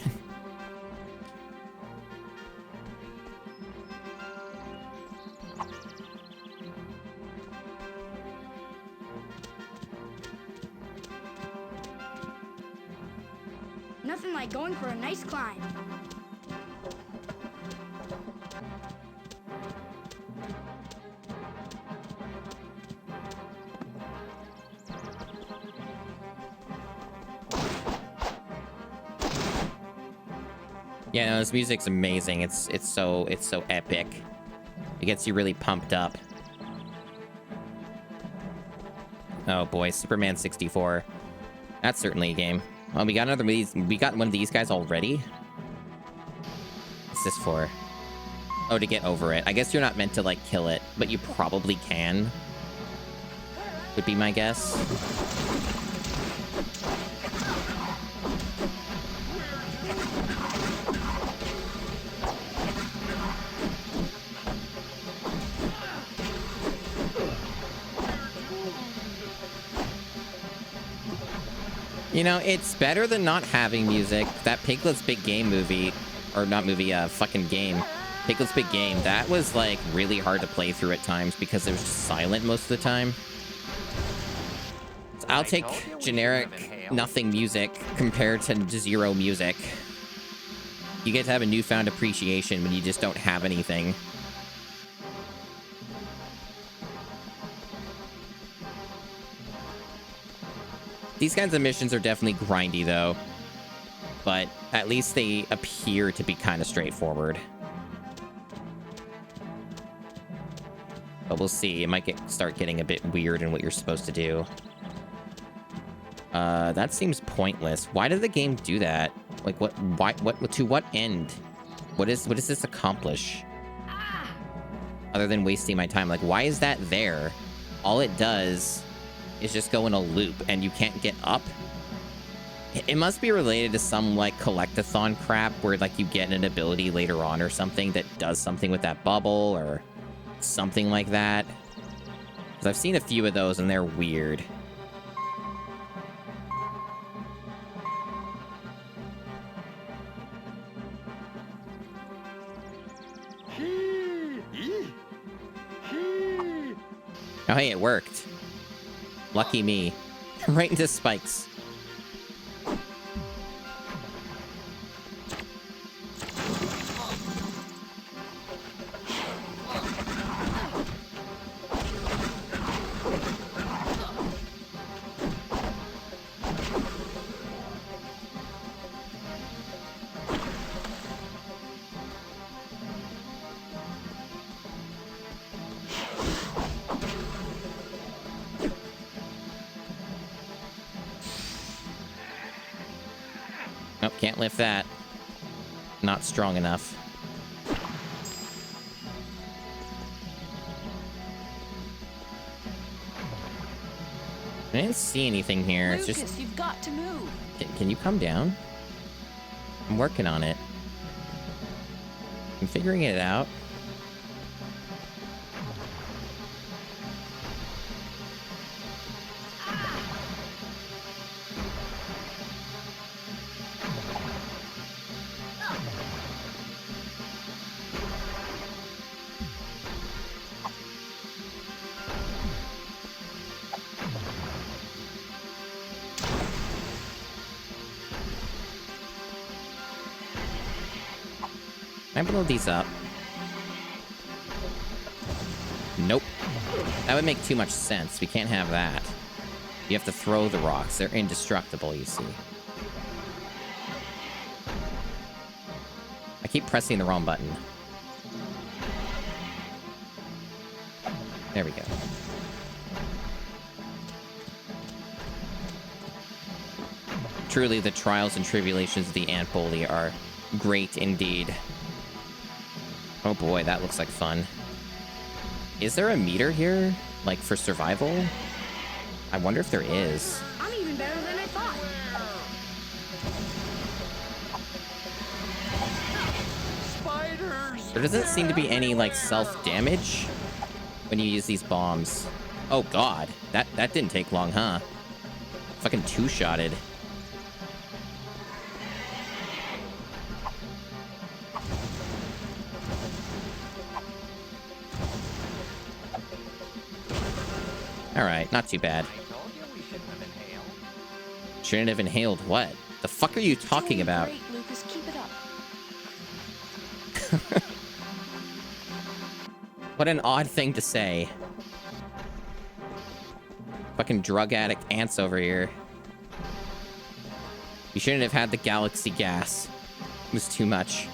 Speaker 10: Nothing like going for a nice climb.
Speaker 1: Yeah, no, this music's amazing. It's so epic. It gets you really pumped up. Oh boy, Superman 64. That's certainly a game. Oh, we got another one of these. We got one of these guys already. What's this for? Oh, to get over it. I guess you're not meant to like kill it, but you probably can. Would be my guess. You know, it's better than not having music. That Piglet's Big Game movie, or not movie, fucking game. Piglet's Big Game, that was, like, really hard to play through at times because it was just silent most of the time. So I'll take generic, nothing music compared to zero music. You get to have a newfound appreciation when you just don't have anything. These kinds of missions are definitely grindy, though. But at least they appear to be kind of straightforward. But we'll see. It might start getting a bit weird in what you're supposed to do. That seems pointless. Why did the game do that? Like, to what end? What does this accomplish? Other than wasting my time. Like, why is that there? All it does is just go in a loop and you can't get up. It must be related to some like collectathon crap where like you get an ability later on or something that does something with that bubble or something like that. Because I've seen a few of those and they're weird. Oh hey, it worked. Lucky me. Right into spikes. Nope, can't lift that. Not strong enough. I didn't see anything here.
Speaker 5: Lucas,
Speaker 1: It's just...
Speaker 5: you've got to move.
Speaker 1: Can you come down? I'm working on it. I'm figuring it out. Can I blow these up? Nope. That would make too much sense. We can't have that. You have to throw the rocks. They're indestructible, you see. I keep pressing the wrong button. There we go. Truly, the trials and tribulations of the ant bully are great indeed. Oh boy, that looks like fun. Is there a meter here? Like, for survival? I wonder if there is.
Speaker 10: I'm even better than I thought.
Speaker 8: Spiders!
Speaker 1: There doesn't seem to be any, like, self-damage when you use these bombs. Oh god, that didn't take long, huh? Fucking two-shotted. Alright, not too bad.
Speaker 8: I told you we shouldn't have inhaled.
Speaker 1: Shouldn't have inhaled what? The fuck are you talking about?
Speaker 5: Great, Lucas, keep it up.
Speaker 1: What an odd thing to say. Fucking drug addict ants over here. You shouldn't have had the galaxy gas. It was too much.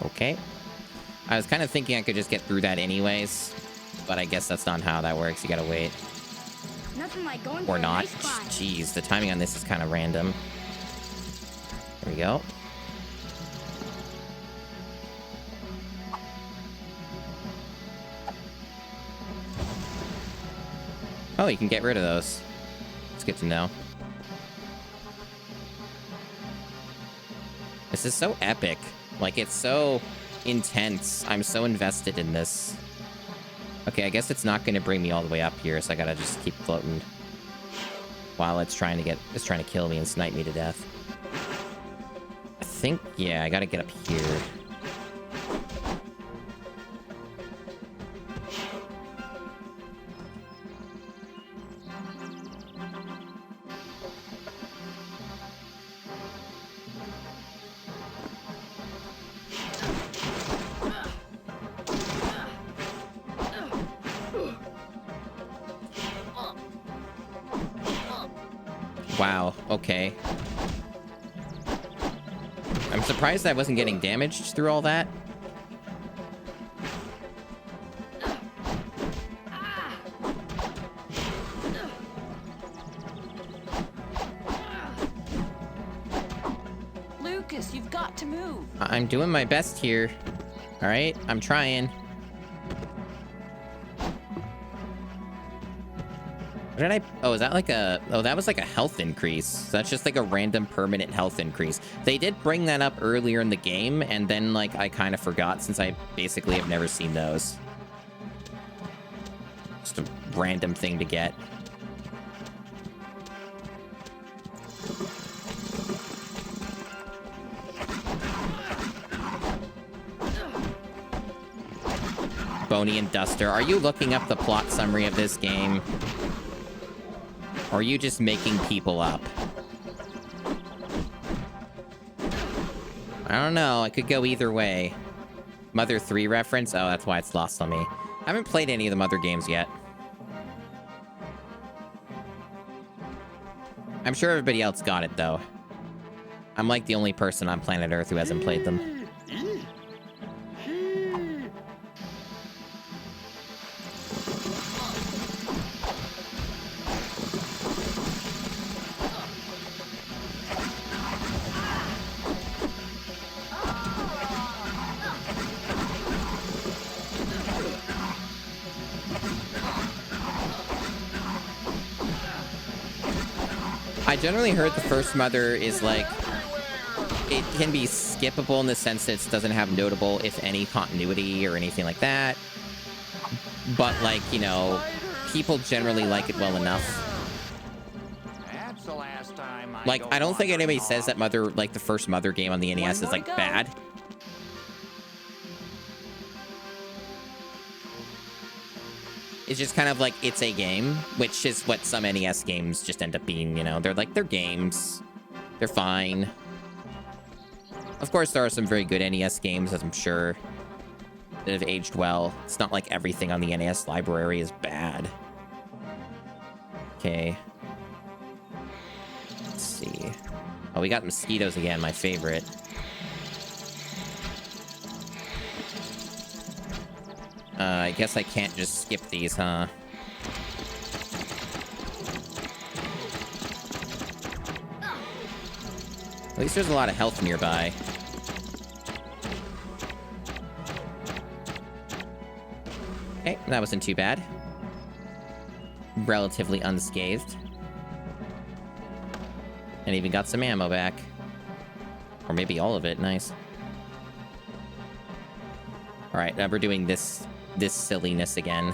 Speaker 1: Okay. I was kind of thinking I could just get through that anyways, but I guess that's not how that works. You gotta wait.
Speaker 10: Nothing like going
Speaker 1: Or
Speaker 10: for a
Speaker 1: not.
Speaker 10: nice climb.
Speaker 1: Jeez, the timing on this is kind of random. There we go. Oh, you can get rid of those. It's good to know. This is so epic. Like, it's so intense. I'm so invested in this. Okay, I guess it's not going to bring me all the way up here, so I gotta just keep floating while it's trying to kill me and snipe me to death. I think, yeah, I gotta get up here. Wow, okay. I'm surprised I wasn't getting damaged through all that.
Speaker 5: Lucas, you've got to move.
Speaker 1: I'm doing my best here. All right, I'm trying. What did I... Oh, is that like a... Oh, that was like a health increase. So that's just like a random permanent health increase. They did bring that up earlier in the game, and then, like, I kind of forgot since I basically have never seen those. Just a random thing to get. Boney and Duster, are you looking up the plot summary of this game? Or are you just making people up? I don't know. I could go either way. Mother 3 reference? Oh, that's why it's lost on me. I haven't played any of the Mother games yet. I'm sure everybody else got it, though. I'm like the only person on planet Earth who hasn't played them. I generally heard the first Mother is like, it can be skippable in the sense that it doesn't have notable, if any, continuity or anything like that. But, like, you know, people generally like it well enough.
Speaker 8: That's the last time
Speaker 1: Like, I don't think anybody says that Mother, like, the first Mother game on the NES is, like, bad. It's just kind of like, it's a game, which is what some NES games just end up being, you know? They're like, they're games. They're fine. Of course, there are some very good NES games, as I'm sure, that have aged well. It's not like everything on the NES library is bad. Okay. Let's see. Oh, we got mosquitoes again, my favorite. I guess I can't just skip these, huh? At least there's a lot of health nearby. Okay, that wasn't too bad. Relatively unscathed. And even got some ammo back. Or maybe all of it, nice. Alright, now we're doing this silliness again.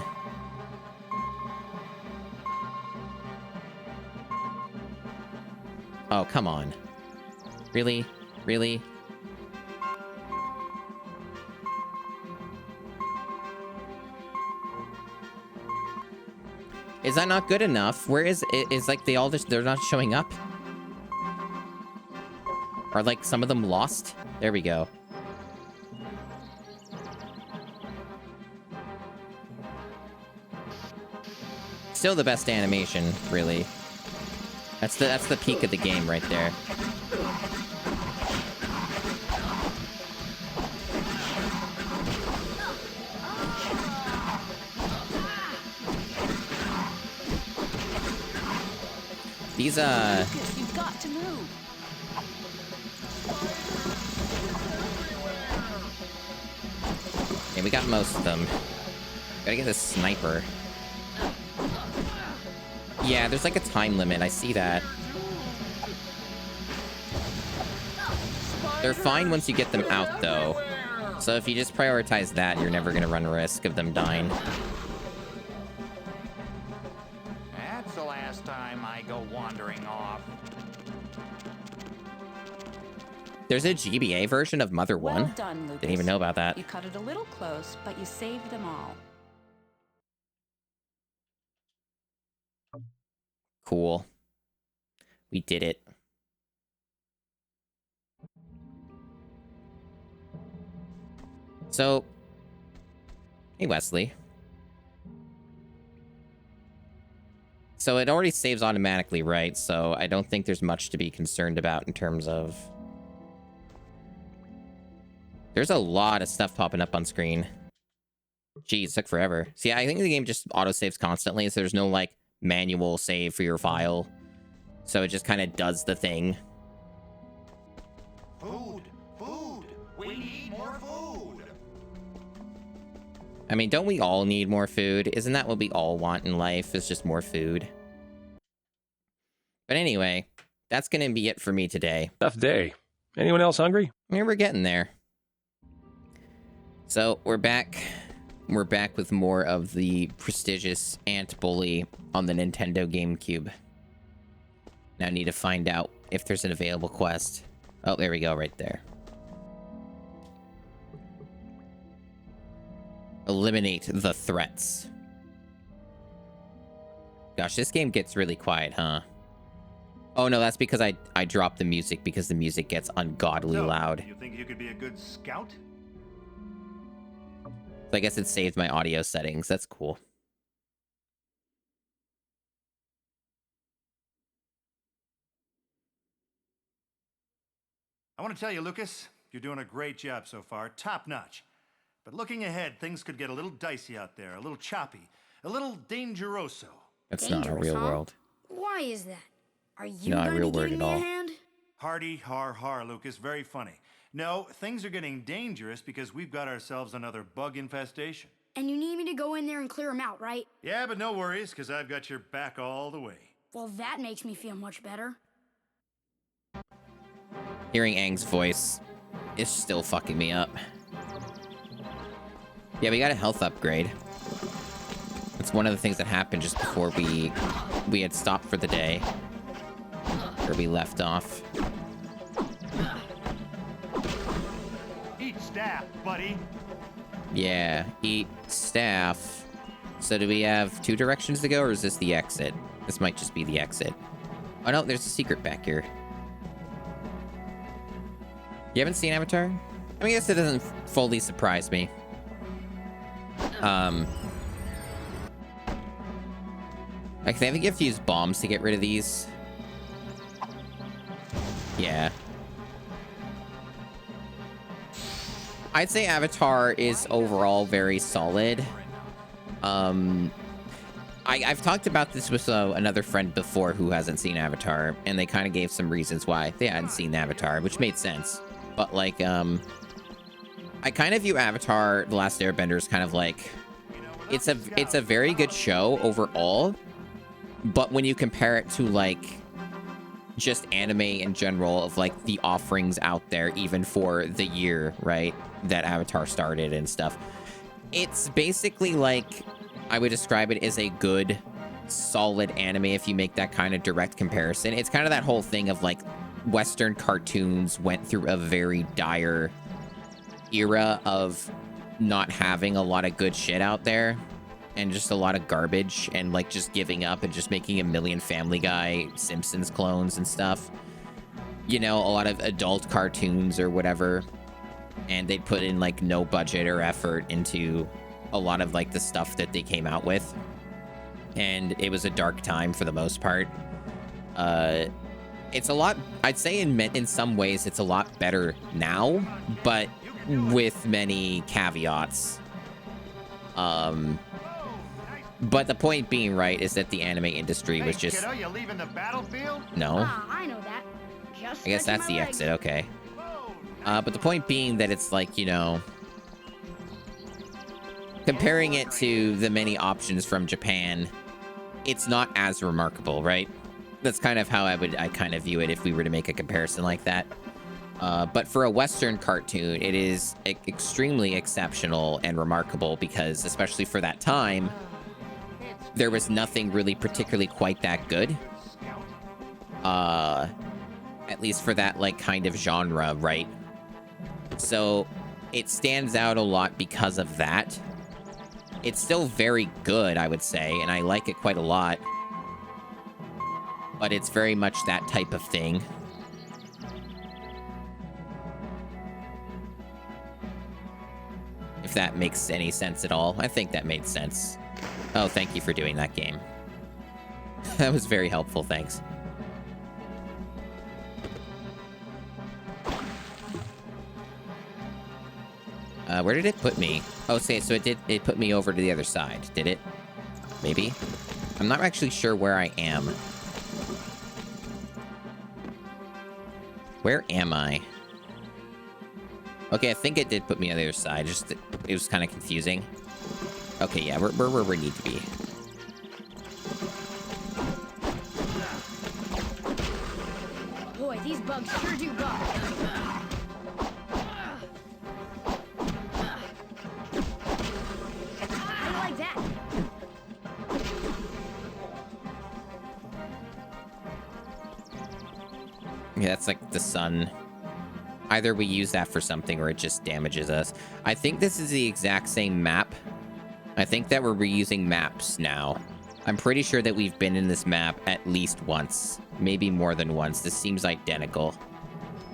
Speaker 1: Oh, come on. Really? Really? Is that not good enough? Where is it? Is like they all just, they're not showing up? Are like some of them lost? There we go. Still the best animation, really. That's the peak of the game right there. These
Speaker 9: You've got to move.
Speaker 1: yeah, we got most of them. Gotta get this sniper. Yeah, there's like a time limit. I see that. They're fine once you get them out, though. So if you just prioritize that, you're never gonna run risk of them dying.
Speaker 8: That's the last time I go wandering off.
Speaker 1: There's a GBA version of Mother 1?
Speaker 5: Well done, Lucas.
Speaker 1: Didn't even know about that.
Speaker 5: You cut it a little close, but you saved them all.
Speaker 1: Cool. We did it. So, hey Wesley. So it already saves automatically, right? So I don't think there's much to be concerned about in terms of... There's a lot of stuff popping up on screen. Geez, took forever. See, I think the game just autosaves constantly, so there's no, like, manual save for your file. So it just kind of does the thing.
Speaker 8: Food! Food! We need more food!
Speaker 1: I mean, don't we all need more food? Isn't that what we all want in life, is just more food? But anyway, that's going to be it for me today.
Speaker 11: Tough day. Anyone else hungry?
Speaker 1: Yeah, we're getting there. So, we're back. We're back with more of the prestigious Ant Bully on the Nintendo GameCube. Now I need to find out if there's an available quest. Oh, there we go, right there. Eliminate the threats. Gosh, this game gets really quiet, huh? Oh no, that's because I dropped the music because the music gets ungodly loud.
Speaker 2: You think you could be a good scout?
Speaker 1: So I guess it saved my audio settings. That's cool.
Speaker 2: I want to tell you, Lucas, you're doing a great job so far. Top notch. But looking ahead, things could get a little dicey out there, a little choppy, a little dangeroso.
Speaker 1: That's not a real world.
Speaker 10: Why is that? Are you
Speaker 1: Not a
Speaker 10: going
Speaker 1: real
Speaker 10: to
Speaker 1: word
Speaker 10: give
Speaker 1: at
Speaker 10: me a
Speaker 1: all.
Speaker 10: hand?
Speaker 2: Hardy, har, har, Lucas. Very funny. No, things are getting dangerous because we've got ourselves another bug infestation.
Speaker 10: And you need me to go in there and clear them out, right?
Speaker 2: Yeah, but no worries, because I've got your back all the way.
Speaker 10: Well, that makes me feel much better.
Speaker 1: Hearing Aang's voice is still fucking me up. Yeah, we got a health upgrade. It's one of the things that happened just before we had stopped for the day. Where we left off.
Speaker 2: Eat staff, buddy.
Speaker 1: Yeah, eat staff. So do we have 2 directions to go, or is this the exit? This might just be the exit. Oh no, there's a secret back here. You haven't seen Avatar? I mean, I guess it doesn't fully surprise me. I think you have to use bombs to get rid of these. Yeah. I'd say Avatar is overall very solid. I've talked about this with another friend before who hasn't seen Avatar, and they kind of gave some reasons why they hadn't seen Avatar, which made sense. But like, I kind of view Avatar: The Last Airbender as kind of like, it's a very good show overall, but when you compare it to like just anime in general, of like the offerings out there, even for the year, right, that Avatar started and stuff, it's basically like, I would describe it as a good, solid anime if you make that kind of direct comparison. It's kind of that whole thing of like, Western cartoons went through a very dire era of not having a lot of good shit out there, and just a lot of garbage, and like just giving up and just making a million Family Guy, Simpsons clones and stuff. You know, a lot of adult cartoons or whatever, and they put in like no budget or effort into a lot of like the stuff that they came out with, and it was a dark time for the most part. It's a lot, I'd say in some ways it's a lot better now, but with many caveats. But the point being, right, is that the anime industry was just...
Speaker 2: Kiddo, you leaving the battlefield?
Speaker 1: No.
Speaker 10: I know that. Just
Speaker 1: I guess that's the exit, okay. But the point being that it's like, you know, comparing it to the many options from Japan, it's not as remarkable, right? That's kind of how I kind of view it if we were to make a comparison like that. But for a Western cartoon, it is extremely exceptional and remarkable because, especially for that time, there was nothing really particularly quite that good. At least for that, like, kind of genre, right? So it stands out a lot because of that. It's still very good, I would say, and I like it quite a lot. But it's very much that type of thing. If that makes any sense at all. I think that made sense. Oh, thank you for doing that game. That was very helpful, thanks. Where did it put me? Oh, okay, so it put me over to the other side, did it? Maybe? I'm not actually sure where I am. Where am I? Okay, I think it did put me on the other side, just it was kind of confusing. Okay, yeah, we're where we need to be.
Speaker 10: Boy, these bugs sure do bug. I like that.
Speaker 1: Yeah, that's like the sun. Either we use that for something or it just damages us. I think this is the exact same map. I think that we're reusing maps now. I'm pretty sure that we've been in this map at least once. Maybe more than once. This seems identical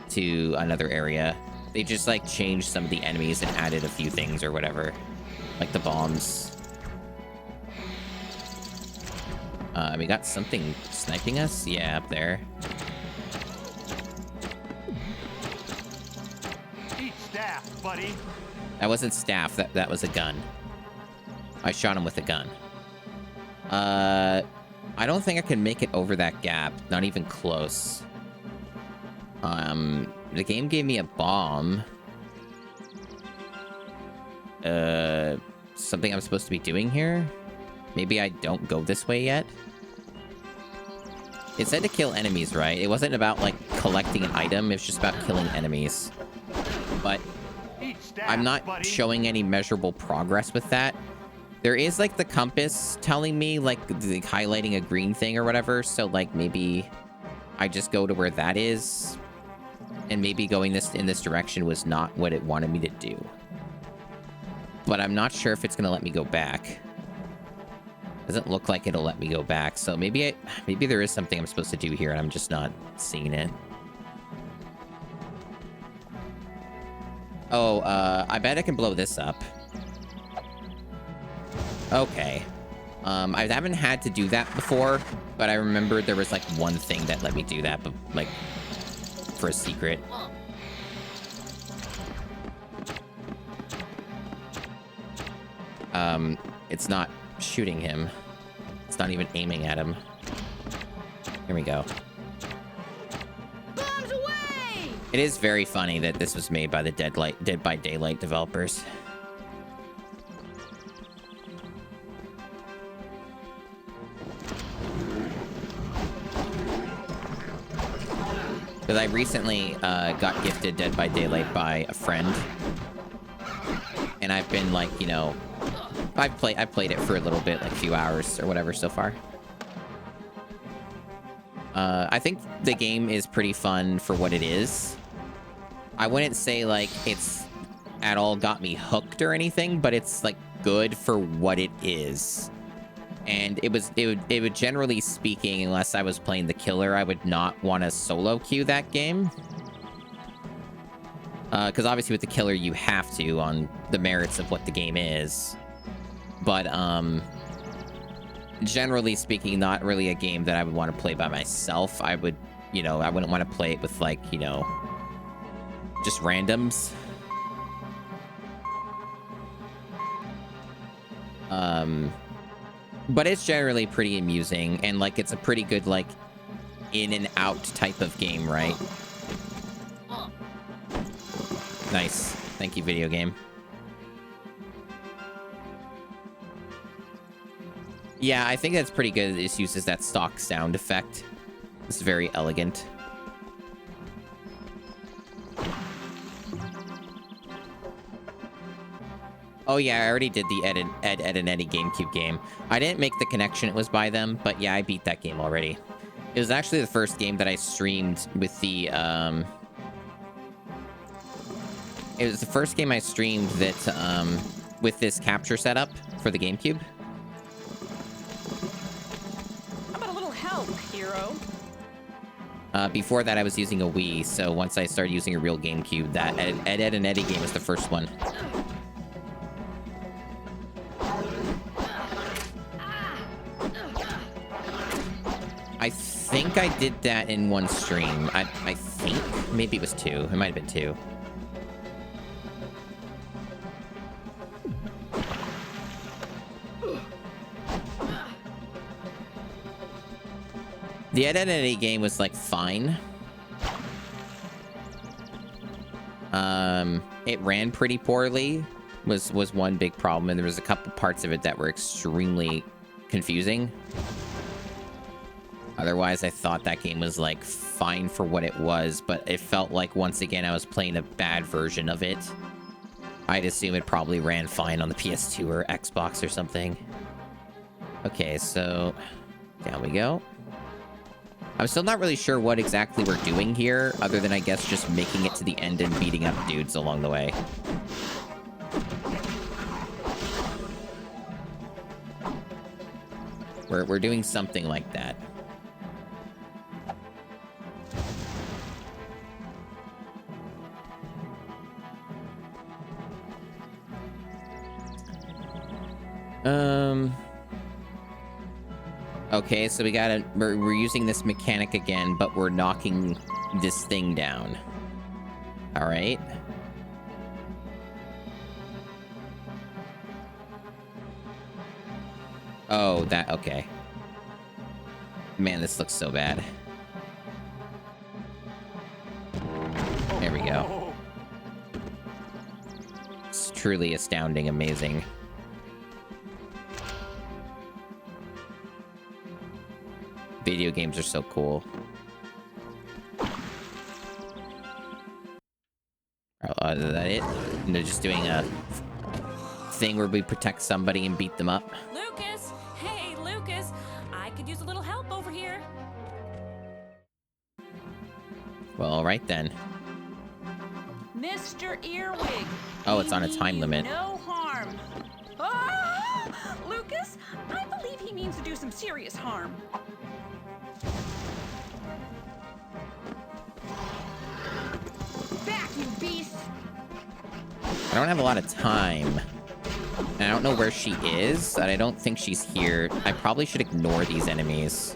Speaker 1: to another area. They just like changed some of the enemies and added a few things or whatever. Like the bombs. We got something sniping us? Yeah, up there.
Speaker 2: Eat staff, buddy.
Speaker 1: That wasn't staff, that was a gun. I shot him with a gun. I don't think I can make it over that gap. Not even close. The game gave me a bomb. Something I'm supposed to be doing here? Maybe I don't go this way yet? It said to kill enemies, right? It wasn't about, like, collecting an item. It was just about killing enemies. But I'm not showing any measurable progress with that. There is, like, the compass telling me, like, highlighting a green thing or whatever. So, like, maybe I just go to where that is. And maybe going in this direction was not what it wanted me to do. But I'm not sure if it's going to let me go back. Doesn't look like it'll let me go back, so maybe there is something I'm supposed to do here and I'm just not seeing it. Oh, I bet I can blow this up. Okay. I haven't had to do that before, but I remember there was like one thing that let me do that, but like for a secret. It's not shooting him. It's not even aiming at him. Here we go.
Speaker 7: Bombs away!
Speaker 1: It is very funny that this was made by the Dead by Daylight developers. Because I recently got gifted Dead by Daylight by a friend. And I've been like, you know, I've played it for a little bit, like a few hours or whatever so far. I think the game is pretty fun for what it is. I wouldn't say like it's at all got me hooked or anything, but it's like good for what it is. And it would generally speaking, unless I was playing the killer, I would not want to solo queue that game. Because obviously with the killer you have to on the merits of what the game is. But generally speaking, not really a game that I would want to play by myself. I would, you know, I wouldn't want to play it with like, you know, just randoms. But it's generally pretty amusing, and like it's a pretty good like in and out type of game, right? Nice. Thank you, video game. Yeah, I think that's pretty good. It uses that stock sound effect. It's very elegant. Oh yeah, I already did the Ed, and Eddie GameCube game. I didn't make the connection it was by them, but yeah, I beat that game already. It was actually the first game that I streamed with the, It was the first game I streamed that, with this capture setup for the GameCube.
Speaker 9: How about a little help, hero?
Speaker 1: Before that, I was using a Wii, so once I started using a real GameCube, that Ed, and Eddie game was the first one. I think I did that in one stream. I think maybe it was two. It might have been two. The Ed, and Eddie game was like fine. It ran pretty poorly. Was one big problem, and there was a couple parts of it that were extremely confusing. Otherwise, I thought that game was, like, fine for what it was, but it felt like, once again, I was playing a bad version of it. I'd assume it probably ran fine on the PS2 or Xbox or something. Okay, so down we go. I'm still not really sure what exactly we're doing here, other than, I guess, just making it to the end and beating up dudes along the way. We're doing something like that. Okay, so we're using this mechanic again, but we're knocking this thing down. All right. Oh, okay. Man, this looks so bad. There we go. It's truly astounding, amazing. Video games are so cool. Is that it? And they're just doing a thing where we protect somebody and beat them up.
Speaker 5: Lucas! Hey, Lucas! I could use a little help over here.
Speaker 1: Well, all right then.
Speaker 9: Mr. Earwig!
Speaker 1: Oh, it's on a time limit.
Speaker 9: No harm. Ah! Lucas, I believe he he means to do some serious harm.
Speaker 10: Back, you beast!
Speaker 1: I don't have a lot of time. And I don't know where she is, and I don't think she's here. I probably should ignore these enemies.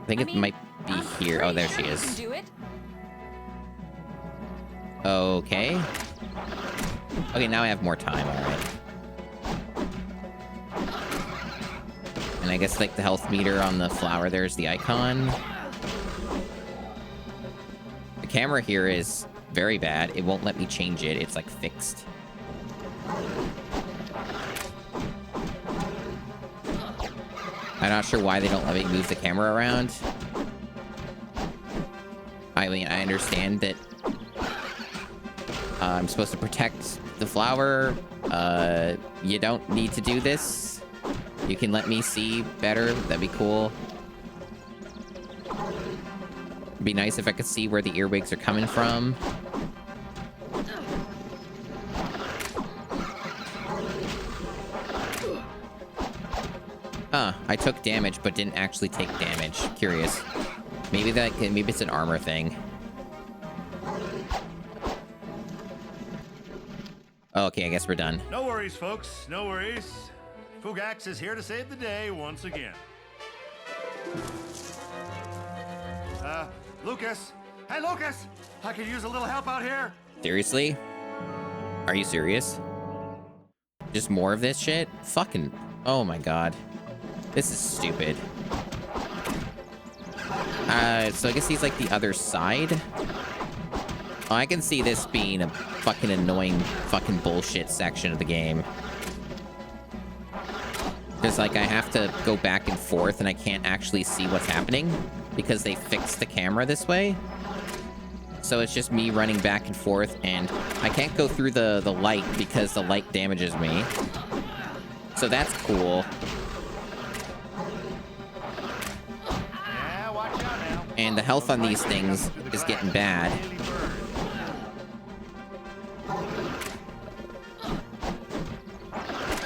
Speaker 1: I think it might be here. Oh, there she is.
Speaker 9: Do it.
Speaker 1: Okay. Okay, now I have more time, alright. And I guess, like, the health meter on the flower, there's the icon. The camera here is very bad. It won't let me change it. It's, like, fixed. I'm not sure why they don't let me move the camera around. I mean, I understand that I'm supposed to protect the flower. You don't need to do this. You can let me see better. That'd be cool. It'd be nice if I could see where the earwigs are coming from. Huh, I took damage but didn't actually take damage. Curious. Maybe it's an armor thing. Oh, okay, I guess we're done.
Speaker 2: No worries, folks. No worries. Fugax is here to save the day once again. Lucas. Hey, Lucas! I could use a little help out here.
Speaker 1: Seriously? Are you serious? Just more of this shit? Fucking... Oh my god. This is stupid. So I guess he's like the other side? Oh, I can see this being a fucking annoying fucking bullshit section of the game. Because, like, I have to go back and forth and I can't actually see what's happening because they fixed the camera this way. So it's just me running back and forth, and I can't go through the light because the light damages me. So that's cool.
Speaker 2: Yeah, watch out now.
Speaker 1: And the health on these things is getting bad.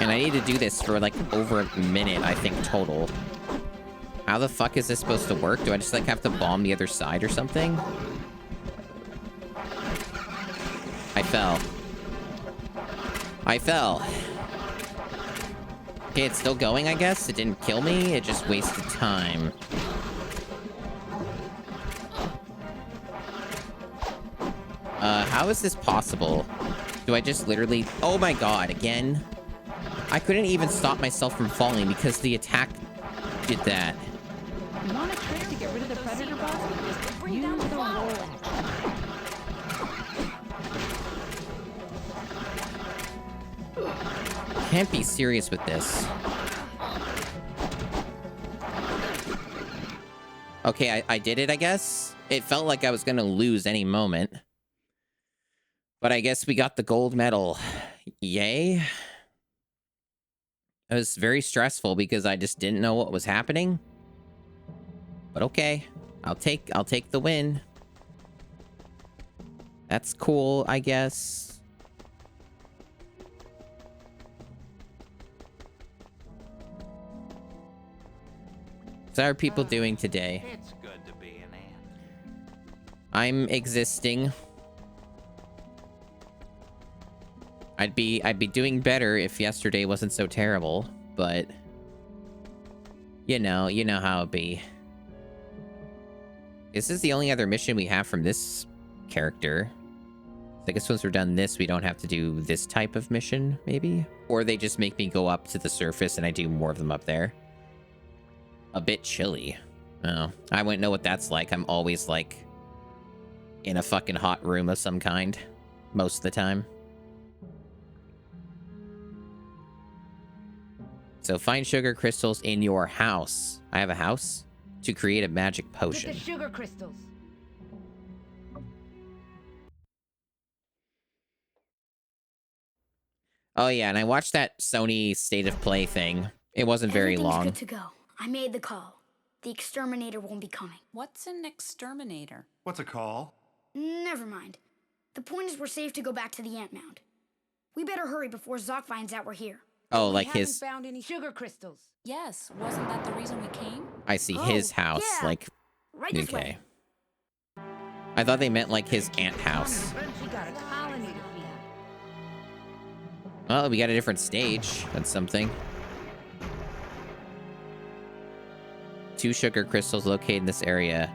Speaker 1: And I need to do this for, like, over a minute, I think, total. How the fuck is this supposed to work? Do I just, like, have to bomb the other side or something? I fell. I fell. Okay, it's still going, I guess. It didn't kill me. It just wasted time. How is this possible? Do I just literally... Oh my god, again? I couldn't even stop myself from falling because the attack did that.
Speaker 9: You want a trick to get rid of the predator boss? Use the roll action.
Speaker 1: Can't be serious with this. Okay, I did it, I guess. It felt like I was gonna lose any moment. But I guess we got the gold medal. Yay. It was very stressful because I just didn't know what was happening. But okay. I'll take the win. That's cool, I guess. So how are people doing today?
Speaker 8: It's good to be an ant.
Speaker 1: I'm existing. I'd be doing better if yesterday wasn't so terrible, but you know how it be. This is the only other mission we have from this character. So I guess once we're done this, we don't have to do this type of mission, maybe? Or they just make me go up to the surface and I do more of them up there. A bit chilly. Oh, I wouldn't know what that's like. I'm always, like, in a fucking hot room of some kind. Most of the time. So find sugar crystals in your house. I have a house? To create a magic potion.
Speaker 7: Get the sugar crystals.
Speaker 1: Oh yeah, and I watched that Sony State of Play thing. It wasn't very
Speaker 3: Everything's
Speaker 1: long.
Speaker 3: good to go. I made the call. The exterminator won't be coming.
Speaker 5: What's an exterminator?
Speaker 2: What's a call?
Speaker 3: Never mind. The point is we're safe to go back to the ant mound.
Speaker 10: We better hurry before Zoc finds out we're here.
Speaker 1: Oh,
Speaker 7: We
Speaker 1: like
Speaker 7: haven't
Speaker 1: his...
Speaker 7: found any sugar crystals.
Speaker 5: Yes, wasn't that the reason we came?
Speaker 1: I see, his house.
Speaker 10: yeah.
Speaker 1: Like,
Speaker 10: Right this
Speaker 1: okay.
Speaker 10: way.
Speaker 1: I thought they meant like his aunt house.
Speaker 7: We got a colony to feed.
Speaker 1: Well, we got a different stage. That's something. 2 sugar crystals located in this area.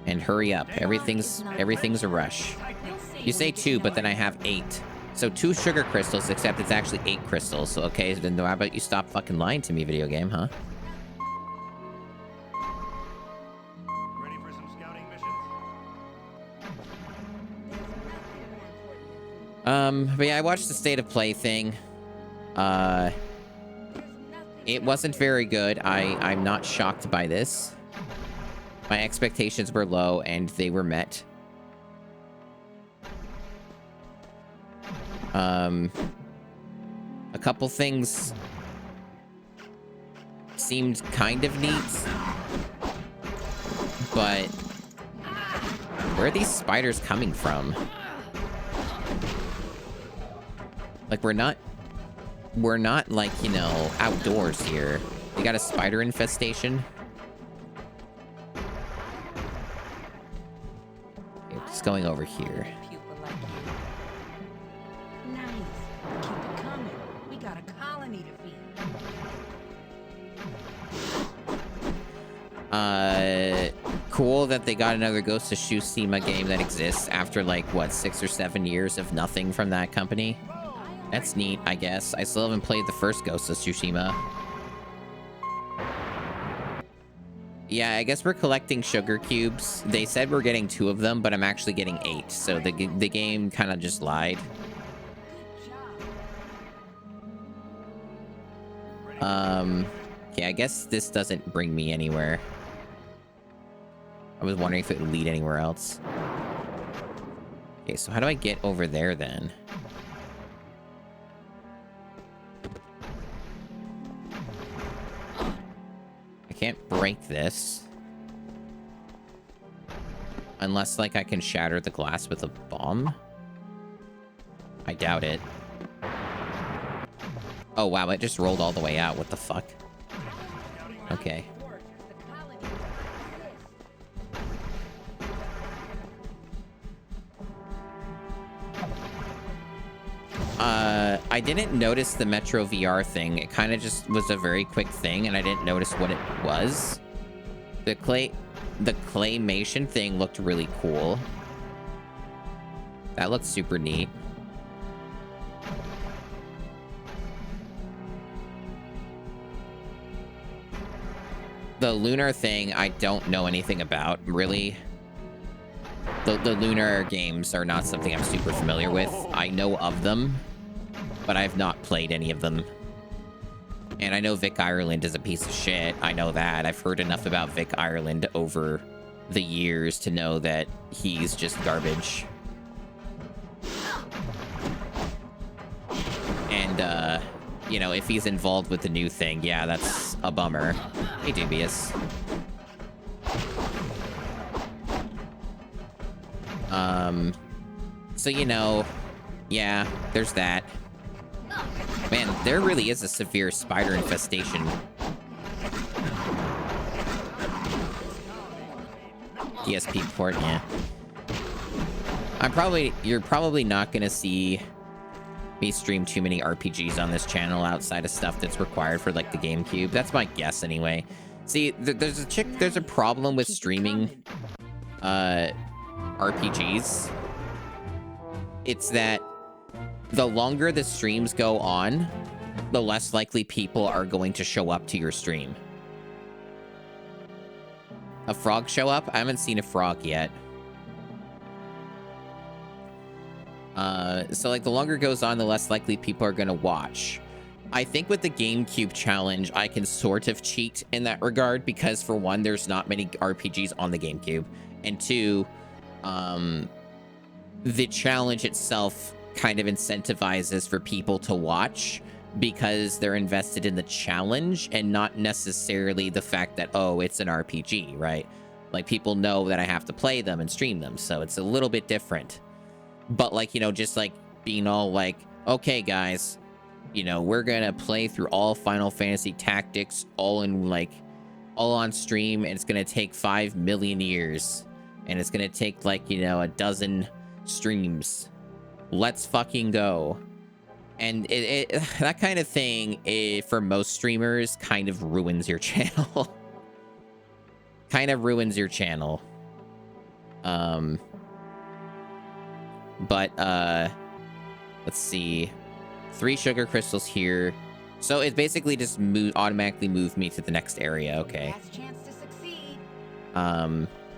Speaker 1: And hurry up. Everything's a rush. You say 2, but then I have 8. So 2 sugar crystals, except it's actually 8 crystals. So okay, then how about you stop fucking lying to me, video game, huh?
Speaker 2: Ready for some scouting missions?
Speaker 1: But yeah, I watched the State of Play thing. It wasn't very good. I'm not shocked by this. My expectations were low, and they were met. A couple things seemed kind of neat, but where are these spiders coming from? Like, we're not like, you know, outdoors here. We got a spider infestation. Okay, just going over here.
Speaker 7: Nice. Keep it coming. We got a colony to feed.
Speaker 1: Cool that they got another Ghost of Tsushima game that exists after, like, what, 6 or 7 years of nothing from that company. That's neat, I guess. I still haven't played the first Ghost of Tsushima. Yeah, I guess we're collecting sugar cubes. They said we're getting 2 of them, but I'm actually getting 8. So the game kind of just lied. Okay, I guess this doesn't bring me anywhere. I was wondering if it would lead anywhere else. Okay, so how do I get over there then? I can't break this. Unless, like, I can shatter the glass with a bomb. I doubt it. Oh, wow, it just rolled all the way out. What the fuck? Okay. I didn't notice the Metro VR thing. It kind of just was a very quick thing, and I didn't notice what it was. The claymation thing looked really cool. That looked super neat. The lunar thing, I don't know anything about, really. The lunar games are not something I'm super familiar with. I know of them, but I've not played any of them. And I know Vic Ireland is a piece of shit. I know that. I've heard enough about Vic Ireland over the years to know that he's just garbage. And, you know, if he's involved with the new thing, yeah, that's a bummer. Hey, Dubious. So, you know, yeah, there's that. Man, there really is a severe spider infestation. DSP port, yeah. You're probably not gonna see me stream too many RPGs on this channel outside of stuff that's required for, like, the GameCube. That's my guess anyway. See, there's a problem with streaming RPGs. It's that the longer the streams go on, the less likely people are going to show up to your stream. A frog show up? I haven't seen a frog yet. So, like, the longer it goes on, the less likely people are going to watch. I think with the GameCube challenge, I can sort of cheat in that regard because, for one, there's not many RPGs on the GameCube. And two, the challenge itself kind of incentivizes for people to watch because they're invested in the challenge and not necessarily the fact that, oh, it's an RPG, right? Like, people know that I have to play them and stream them, so it's a little bit different. But, like, you know, just, like, being all, like, okay, guys, you know, we're gonna play through all Final Fantasy Tactics all on stream, and it's gonna take 5 million years, and it's gonna take like, you know, a dozen streams. Let's fucking go. And that kind of thing, for most streamers, kind of ruins your channel. Kind of ruins your channel. But let's see. 3 sugar crystals here. So it basically just automatically moved me to the next area. Okay.
Speaker 7: Last chance to succeed.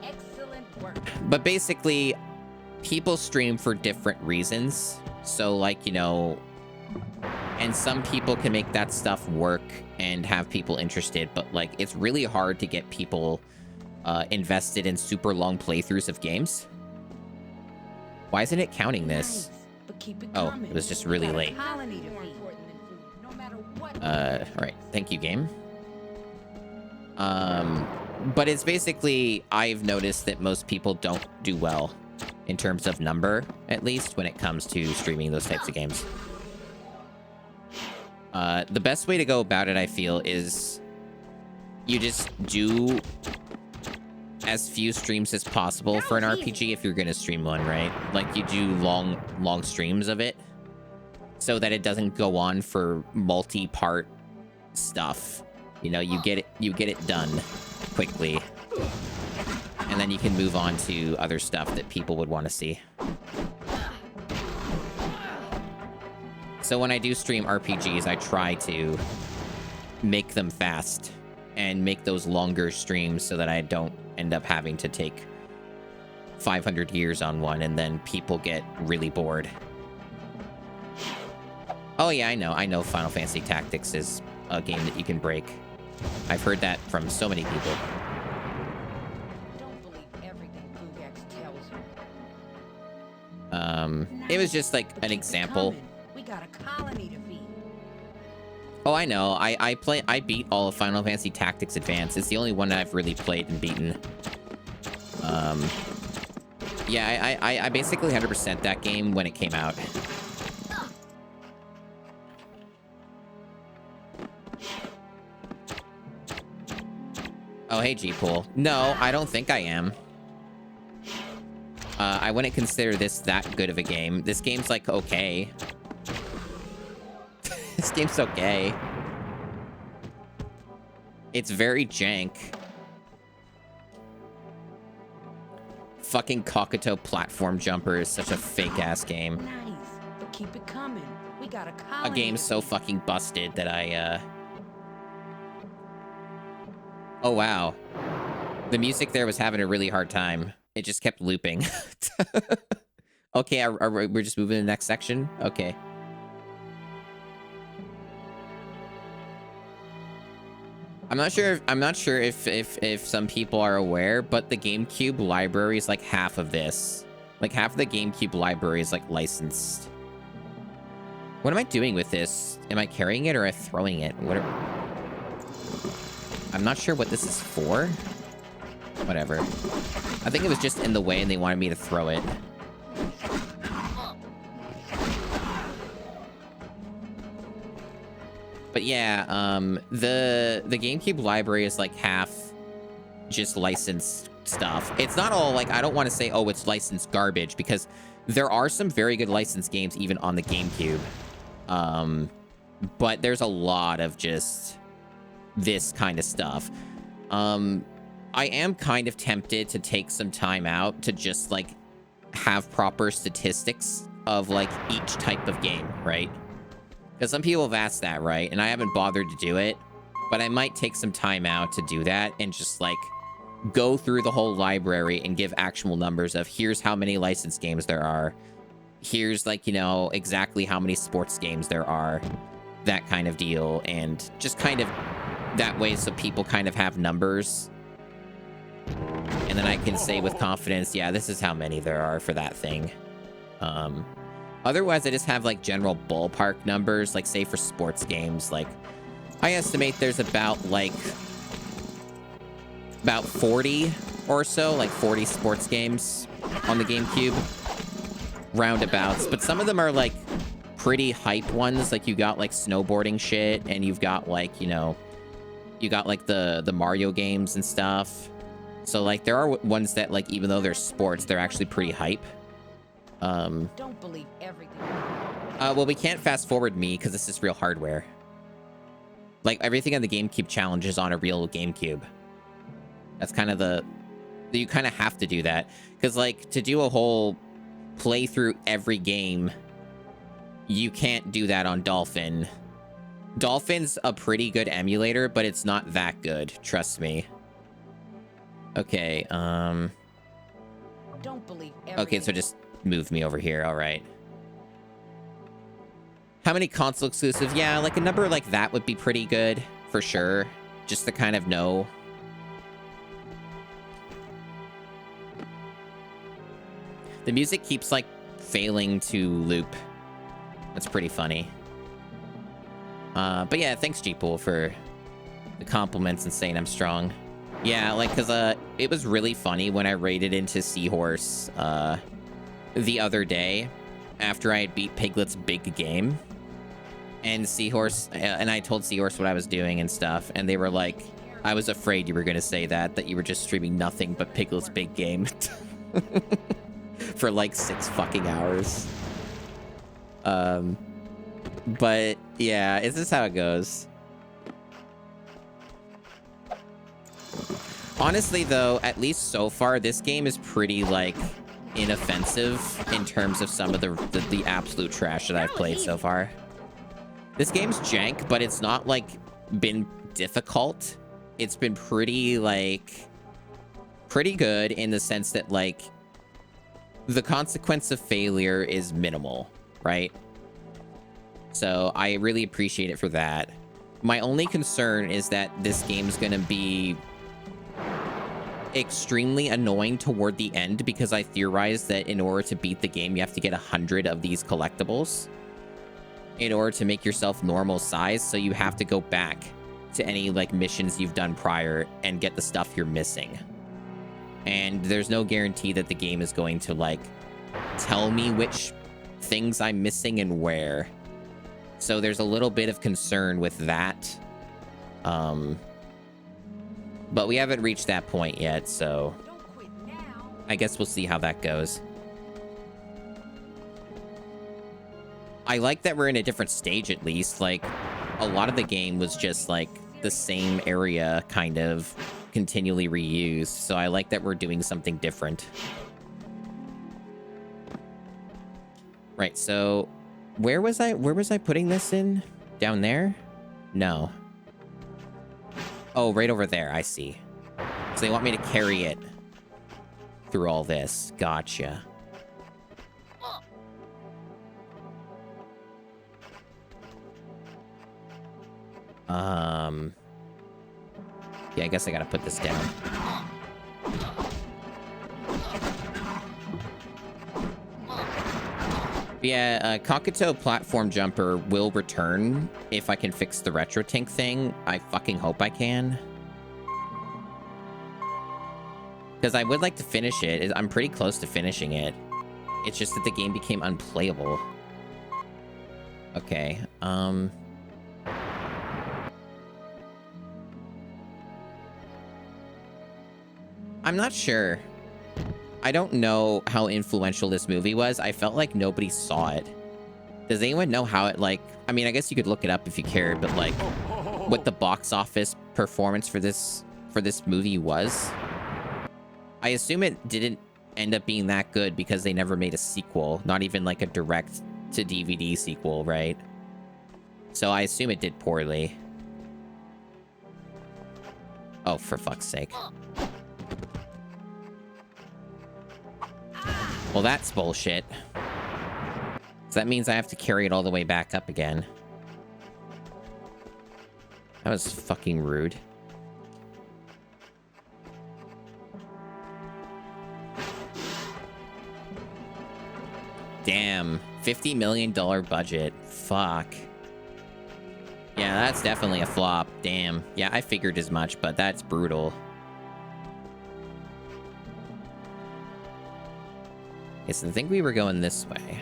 Speaker 7: Excellent work.
Speaker 1: But basically, people stream for different reasons. So like, you know, and some people can make that stuff work and have people interested, but like, it's really hard to get people invested in super long playthroughs of games. Why isn't it counting this?
Speaker 7: Nice, but keep it
Speaker 1: Oh,
Speaker 7: coming.
Speaker 1: it was just really
Speaker 7: Got a
Speaker 1: late.
Speaker 7: colony to feed. No matter what.
Speaker 1: All right. Thank you, game. But it's basically, I've noticed that most people don't do well in terms of number, at least when it comes to streaming those types of games. The best way to go about it, I feel, is you just do as few streams as possible for an RPG if you're going to stream one, right? Like, you do long streams of it so that it doesn't go on for multi-part stuff. You know, you get it done quickly, and then you can move on to other stuff that people would want to see. So when I do stream RPGs, I try to make them fast and make those longer streams so that I don't end up having to take 500 years on one and then people get really bored. Oh yeah, I know Final Fantasy Tactics is a game that you can break. I've heard that from so many people.
Speaker 7: Don't believe everything Fugax tells you.
Speaker 1: It was just like an example.
Speaker 7: We got a colony to feed.
Speaker 1: Oh, I know. I beat all of Final Fantasy Tactics Advance. It's the only one that I've really played and beaten. Yeah, I basically 100% that game when it came out. Oh, hey, G-Pool. No, I don't think I am. I wouldn't consider this that good of a game. This game's, like, okay. This game's okay. It's very jank. Fucking Kokoto Platform Jumper is such a fake-ass game.
Speaker 7: Nice, but keep it coming. We got a colony.
Speaker 1: A game so fucking busted that I, Oh, wow. The music there was having a really hard time. It just kept looping. Okay, we're just moving to the next section? Okay. I'm not sure if some people are aware, but the GameCube library is like half of this. Like half of the GameCube library is like licensed. What am I doing with this? Am I carrying it or am I throwing it? I'm not sure what this is for. Whatever. I think it was just in the way and they wanted me to throw it. But yeah, the GameCube library is like half just licensed stuff. It's not all like, I don't want to say, oh, it's licensed garbage, because there are some very good licensed games even on the GameCube. But there's a lot of just this kind of stuff. I am kind of tempted to take some time out to just like have proper statistics of like each type of game, right? Because some people have asked that, right? And I haven't bothered to do it, but I might take some time out to do that and just like go through the whole library and give actual numbers of here's how many licensed games there are. Here's like, you know, exactly how many sports games there are, that kind of deal. And just kind of that way so people kind of have numbers. And then I can say with confidence, yeah, this is how many there are for that thing. Otherwise, I just have like general ballpark numbers, like say for sports games, like I estimate there's about 40 or so, like 40 sports games on the GameCube, roundabouts. But some of them are like pretty hype ones. Like, you got, like, snowboarding shit, and you've got, like, you know, you got, like, the Mario games and stuff. So, like, there are ones that, like, even though they're sports, they're actually pretty hype.
Speaker 7: Don't believe everything.
Speaker 1: Well, we can't fast forward me because this is real hardware. Like, everything on the GameCube challenge is on a real GameCube. That's kind of you kind of have to do that. Because, like, to do a whole playthrough every game, you can't do that on Dolphin. Dolphin's a pretty good emulator, but it's not that good. Trust me. Okay,
Speaker 7: Don't believe everything.
Speaker 1: Okay, so just move me over here. All right. How many console exclusive? Yeah, like a number like that would be pretty good for sure. Just to kind of know. The music keeps like failing to loop. That's pretty funny. But yeah, thanks G-Pool for the compliments and saying I'm strong. Yeah, like, cause it was really funny when I raided into Seahorse the other day after I had beat Piglet's big game. And Seahorse, and I told Seahorse what I was doing and stuff, and they were like, I was afraid you were gonna say that you were just streaming nothing but Piglet's big game. For like 6 fucking hours. But yeah, is this how it goes? Honestly, though, at least so far, this game is pretty, like, inoffensive in terms of some of the absolute trash that I've played so far. This game's jank, but it's not, like, been difficult. It's been pretty, like, pretty good in the sense that, like, the consequence of failure is minimal, right? So I really appreciate it for that. My only concern is that this game's gonna be extremely annoying toward the end because I theorized that in order to beat the game, you have to get 100 of these collectibles in order to make yourself normal size. So you have to go back to any like missions you've done prior and get the stuff you're missing. And there's no guarantee that the game is going to like tell me which things I'm missing and where. So there's a little bit of concern with that. But we haven't reached that point yet, so I guess we'll see how that goes. I like that we're in a different stage at least. Like, a lot of the game was just like the same area kind of continually reused. So I like that we're doing something different. Right, so where was I putting this in? Down there? No. Oh, right over there. I see. So they want me to carry it through all this. Gotcha. Yeah, I guess I gotta put this down. Yeah, Kakuto platform jumper will return if I can fix the RetroTink thing. I fucking hope I can. Because I would like to finish it. I'm pretty close to finishing it. It's just that the game became unplayable. Okay, I'm not sure. I don't know how influential this movie was. I felt like nobody saw it. Does anyone know how it, like... I mean, I guess you could look it up if you cared, but, like, what the box office performance for this movie was? I assume it didn't end up being that good because they never made a sequel. Not even, like, a direct-to-DVD sequel, right? So I assume it did poorly. Oh, for fuck's sake. Well, that's bullshit. So that means I have to carry it all the way back up again. That was fucking rude. Damn. $50 million budget. Fuck. Yeah, that's definitely a flop. Damn. Yeah, I figured as much, but that's brutal. Okay, so I think we were going this way.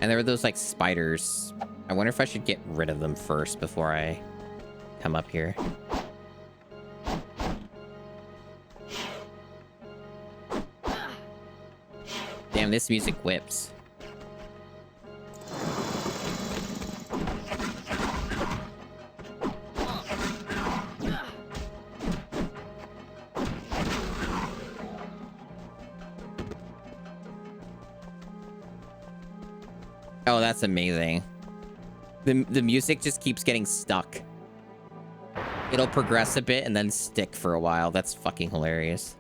Speaker 1: And there were those, like, spiders. I wonder if I should get rid of them first before I come up here. Damn, this music whips. Oh, that's amazing. The music just keeps getting stuck. It'll progress a bit and then stick for a while. That's fucking hilarious.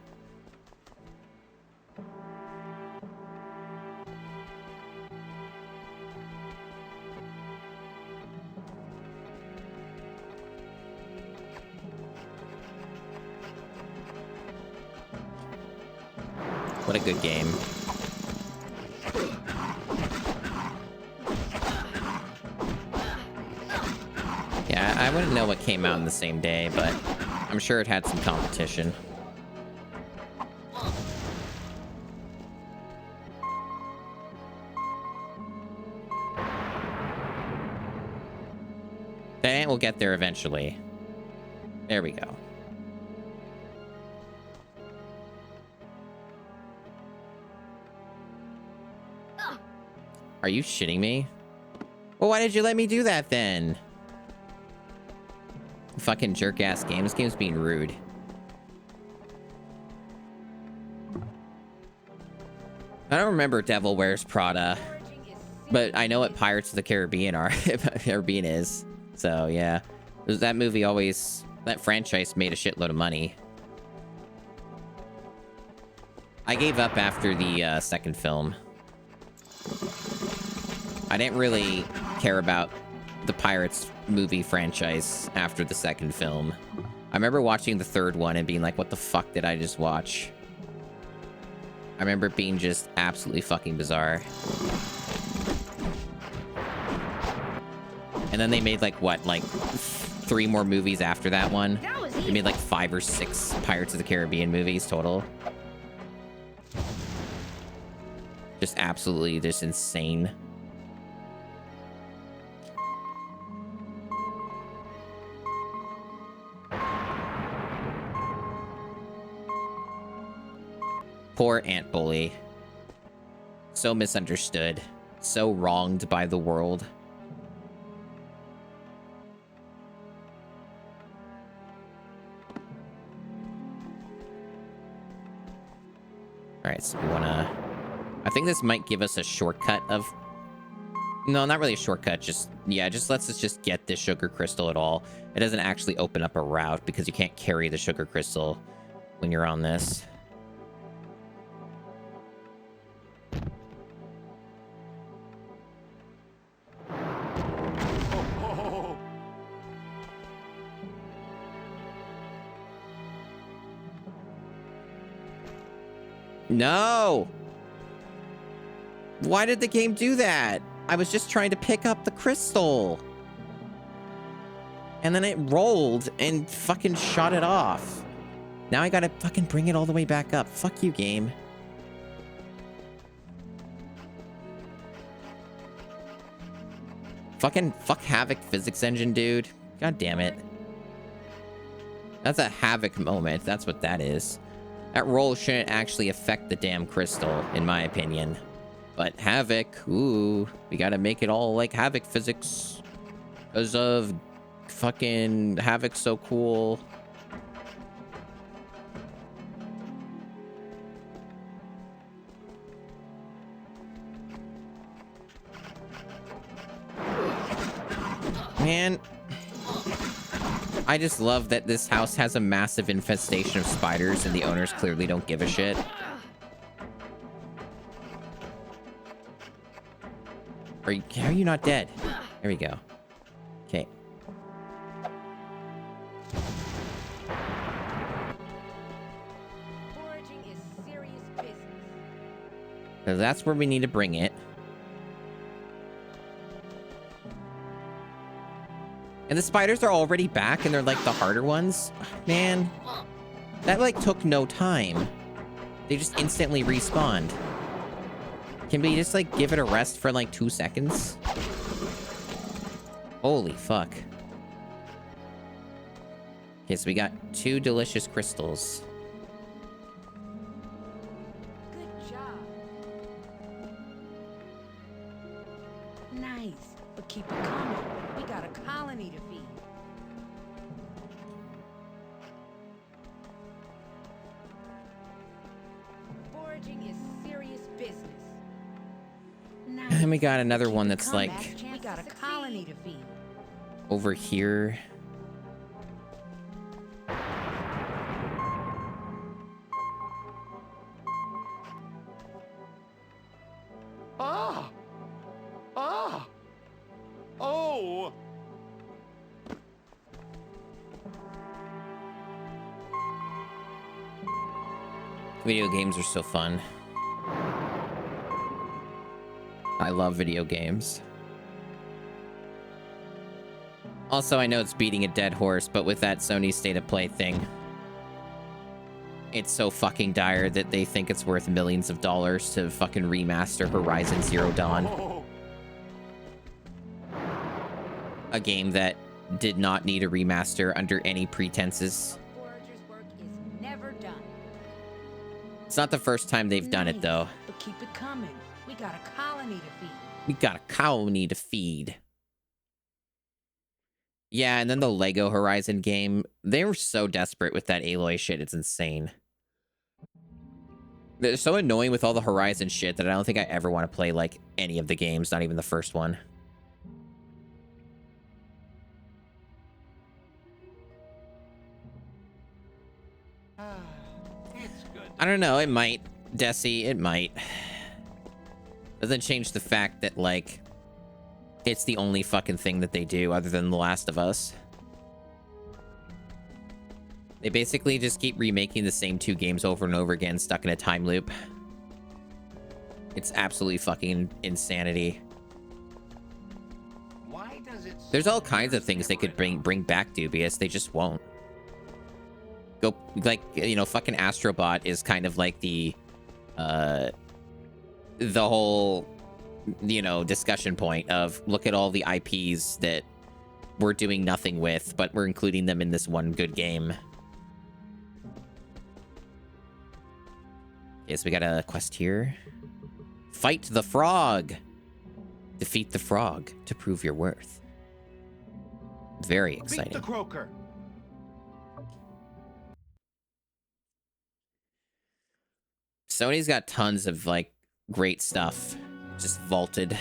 Speaker 1: What a good game. Yeah, I wouldn't know what came out in the same day, but I'm sure it had some competition. That ant will get there eventually. There we go. Are you shitting me? Well, why did you let me do that then? Fucking jerk-ass game. This game's being rude. I don't remember Devil Wears Prada, but I know what Pirates of the Caribbean are. Caribbean is. So, yeah. That movie always... That franchise made a shitload of money. I gave up after the second film. I didn't really care about the Pirates movie franchise after the second film. I remember watching the third one and being like, what the fuck did I just watch? I remember it being just absolutely fucking bizarre. And then they made like, what, like 3 more movies after that one? They made like 5 or 6 Pirates of the Caribbean movies total. Just absolutely just insane. Poor Ant Bully. So misunderstood. So wronged by the world. Alright, so we wanna... I think this might give us a shortcut of... No, not really a shortcut, just... Yeah, just lets us just get this sugar crystal at all. It doesn't actually open up a route because you can't carry the sugar crystal when you're on this. No! Why did the game do that? I was just trying to pick up the crystal. And then it rolled and fucking shot it off. Now I gotta fucking bring it all the way back up. Fuck you, game. Fuck Havoc physics engine, dude. God damn it. That's a Havoc moment. That's what that is. That roll shouldn't actually affect the damn crystal, in my opinion. But Havoc, ooh, we gotta make it all like Havoc physics. Because of fucking Havoc's so cool. Man. I just love that this house has a massive infestation of spiders and the owners clearly don't give a shit. Are you not dead? There we go. Okay.
Speaker 7: Foraging is serious business.
Speaker 1: So that's where we need to bring it. And the spiders are already back and they're like the harder ones. Man, that like took no time. They just instantly respawned. Can we just, like, give it a rest for, like, 2 seconds? Holy fuck. Okay, so we got 2 delicious crystals.
Speaker 7: Good job. Nice, but keep it coming. We got a colony to feed. Foraging is serious business. Nice.
Speaker 1: And we got another
Speaker 7: Keep
Speaker 1: one
Speaker 7: it
Speaker 1: that's
Speaker 7: coming.
Speaker 1: like
Speaker 7: We got a colony to feed.
Speaker 1: over here.
Speaker 8: Ah! Ah! Oh!
Speaker 1: Video games are so fun. I love video games. Also, I know it's beating a dead horse, but with that Sony State of Play thing, it's so fucking dire that they think it's worth millions of dollars to fucking remaster Horizon Zero Dawn.
Speaker 8: Oh!
Speaker 1: A game that did not need a remaster under any pretenses.
Speaker 7: Forager's work is never done.
Speaker 1: It's not the first time they've done it, though.
Speaker 7: But keep it coming. We got a colony to feed.
Speaker 1: We got a colony to feed. Yeah, and then the Lego Horizon game, they were so desperate with that Aloy shit, it's insane. They're so annoying with all the Horizon shit that I don't think I ever want to play, like, any of the games, not even the first one.
Speaker 8: It's good.
Speaker 1: I don't know, it might. Desi, it might. Doesn't change the fact that, like, it's the only fucking thing that they do other than The Last of Us. They basically just keep remaking the same 2 games over and over again, stuck in a time loop. It's absolutely fucking insanity.
Speaker 8: Why does it
Speaker 1: There's all
Speaker 8: seem
Speaker 1: kinds of
Speaker 8: there's
Speaker 1: things they
Speaker 8: never
Speaker 1: could bring back, Dubious. They just won't. Go, like, you know, fucking Astrobot is kind of like the whole, you know, discussion point of look at all the IPs that we're doing nothing with, but we're including them in this one good game. Okay, so we got a quest here. Fight the frog. Defeat the frog to prove your worth. Very
Speaker 8: Beat
Speaker 1: exciting.
Speaker 8: the croaker.
Speaker 1: Sony's got tons of, like, great stuff. Just vaulted.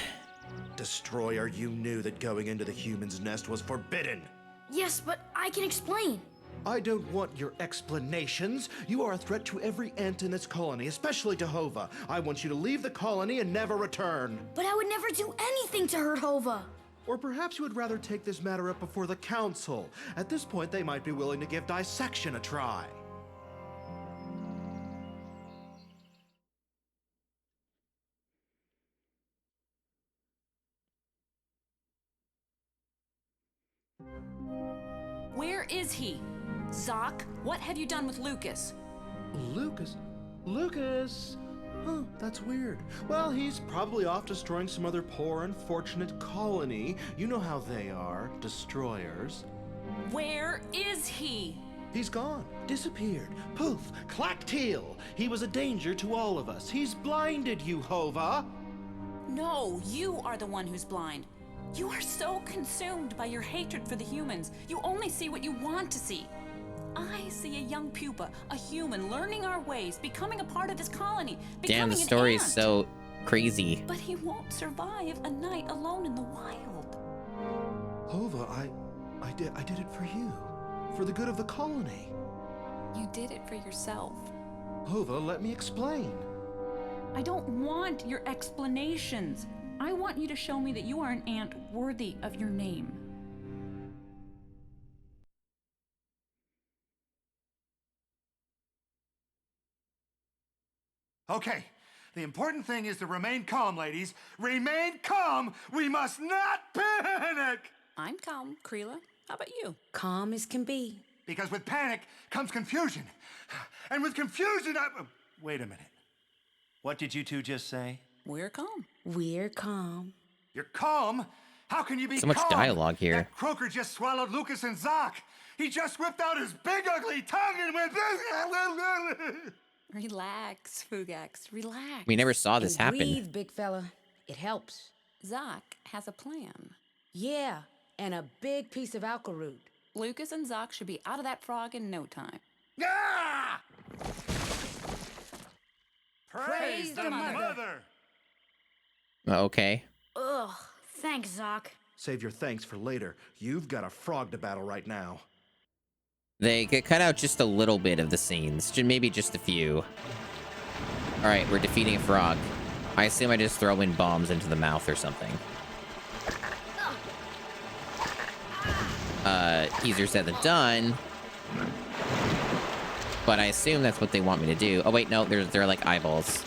Speaker 4: Destroyer, you knew that going into the human's nest was forbidden.
Speaker 10: Yes, but I can explain.
Speaker 4: I don't want your explanations. You are a threat to every ant in this colony, especially to Hova. I want you to leave the colony and never return.
Speaker 10: But I would never do anything to hurt Hova.
Speaker 4: Or perhaps you would rather take this matter up before the council. At this point, they might be willing to give dissection a try.
Speaker 5: Where is he? Zoc, what have you done with Lucas?
Speaker 4: Lucas? Lucas? Huh, that's weird. Well, he's probably off destroying some other poor, unfortunate colony. You know how they are, destroyers.
Speaker 5: Where is he?
Speaker 4: He's gone, disappeared, poof, clack-teal. He was a danger to all of us. He's blinded you, Hova.
Speaker 5: No, you are the one who's blind. You are so consumed by your hatred for the humans. You only see what you want to see. I see a young pupa, a human, learning our ways, becoming a part of this colony,
Speaker 1: Damn,
Speaker 5: becoming
Speaker 1: the
Speaker 5: an
Speaker 1: story is
Speaker 5: ant.
Speaker 1: so crazy.
Speaker 5: But he won't survive a night alone in the wild.
Speaker 4: Hova, I did it for you. For the good of the colony.
Speaker 5: You did it for yourself.
Speaker 4: Hova, let me explain.
Speaker 5: I don't want your explanations. I want you to show me that you are an ant worthy of your name.
Speaker 2: Okay, the important thing is to remain calm, ladies. Remain calm! We must not panic!
Speaker 5: I'm calm, Kreela. How about you?
Speaker 7: Calm as can be.
Speaker 2: Because with panic comes confusion. And with confusion, wait a minute. What did you two just say?
Speaker 5: We're calm.
Speaker 7: We're calm.
Speaker 2: You're calm? How can you be
Speaker 1: So much
Speaker 2: calm?
Speaker 1: dialogue here.
Speaker 2: That croaker just swallowed Lucas and Zoc. He just whipped out his big ugly tongue and went...
Speaker 5: Relax, Fugax. Relax.
Speaker 1: We never saw this
Speaker 7: And
Speaker 1: happen.
Speaker 7: breathe, big fella. It helps.
Speaker 5: Zoc has a plan.
Speaker 7: Yeah, and a big piece of alka root.
Speaker 5: Lucas and Zoc should be out of that frog in no time.
Speaker 2: Ah! Praise the mother!
Speaker 1: Okay.
Speaker 10: Ugh, thanks, Zoc.
Speaker 4: Save your thanks for later. You've got a frog to battle right now.
Speaker 1: They could cut out just a little bit of the scenes. Maybe just a few. Alright, we're defeating a frog. I assume I just throw in bombs into the mouth or something. Easier said than done. But I assume that's what they want me to do. Oh wait, no, they're like eyeballs.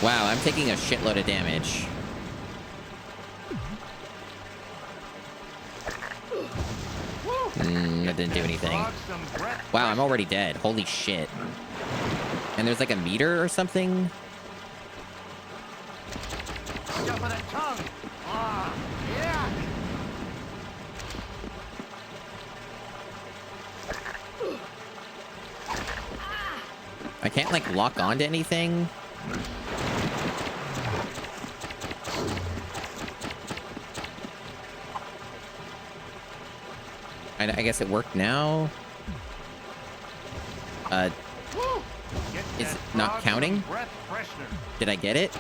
Speaker 1: Wow, I'm taking a shitload of damage. That didn't do anything. Wow, I'm already dead. Holy shit. And there's like a meter or something?
Speaker 2: Jump on that tongue! Ah, yeah!
Speaker 1: I can't like lock onto anything. I guess it worked now. Is it not counting? Did I get it?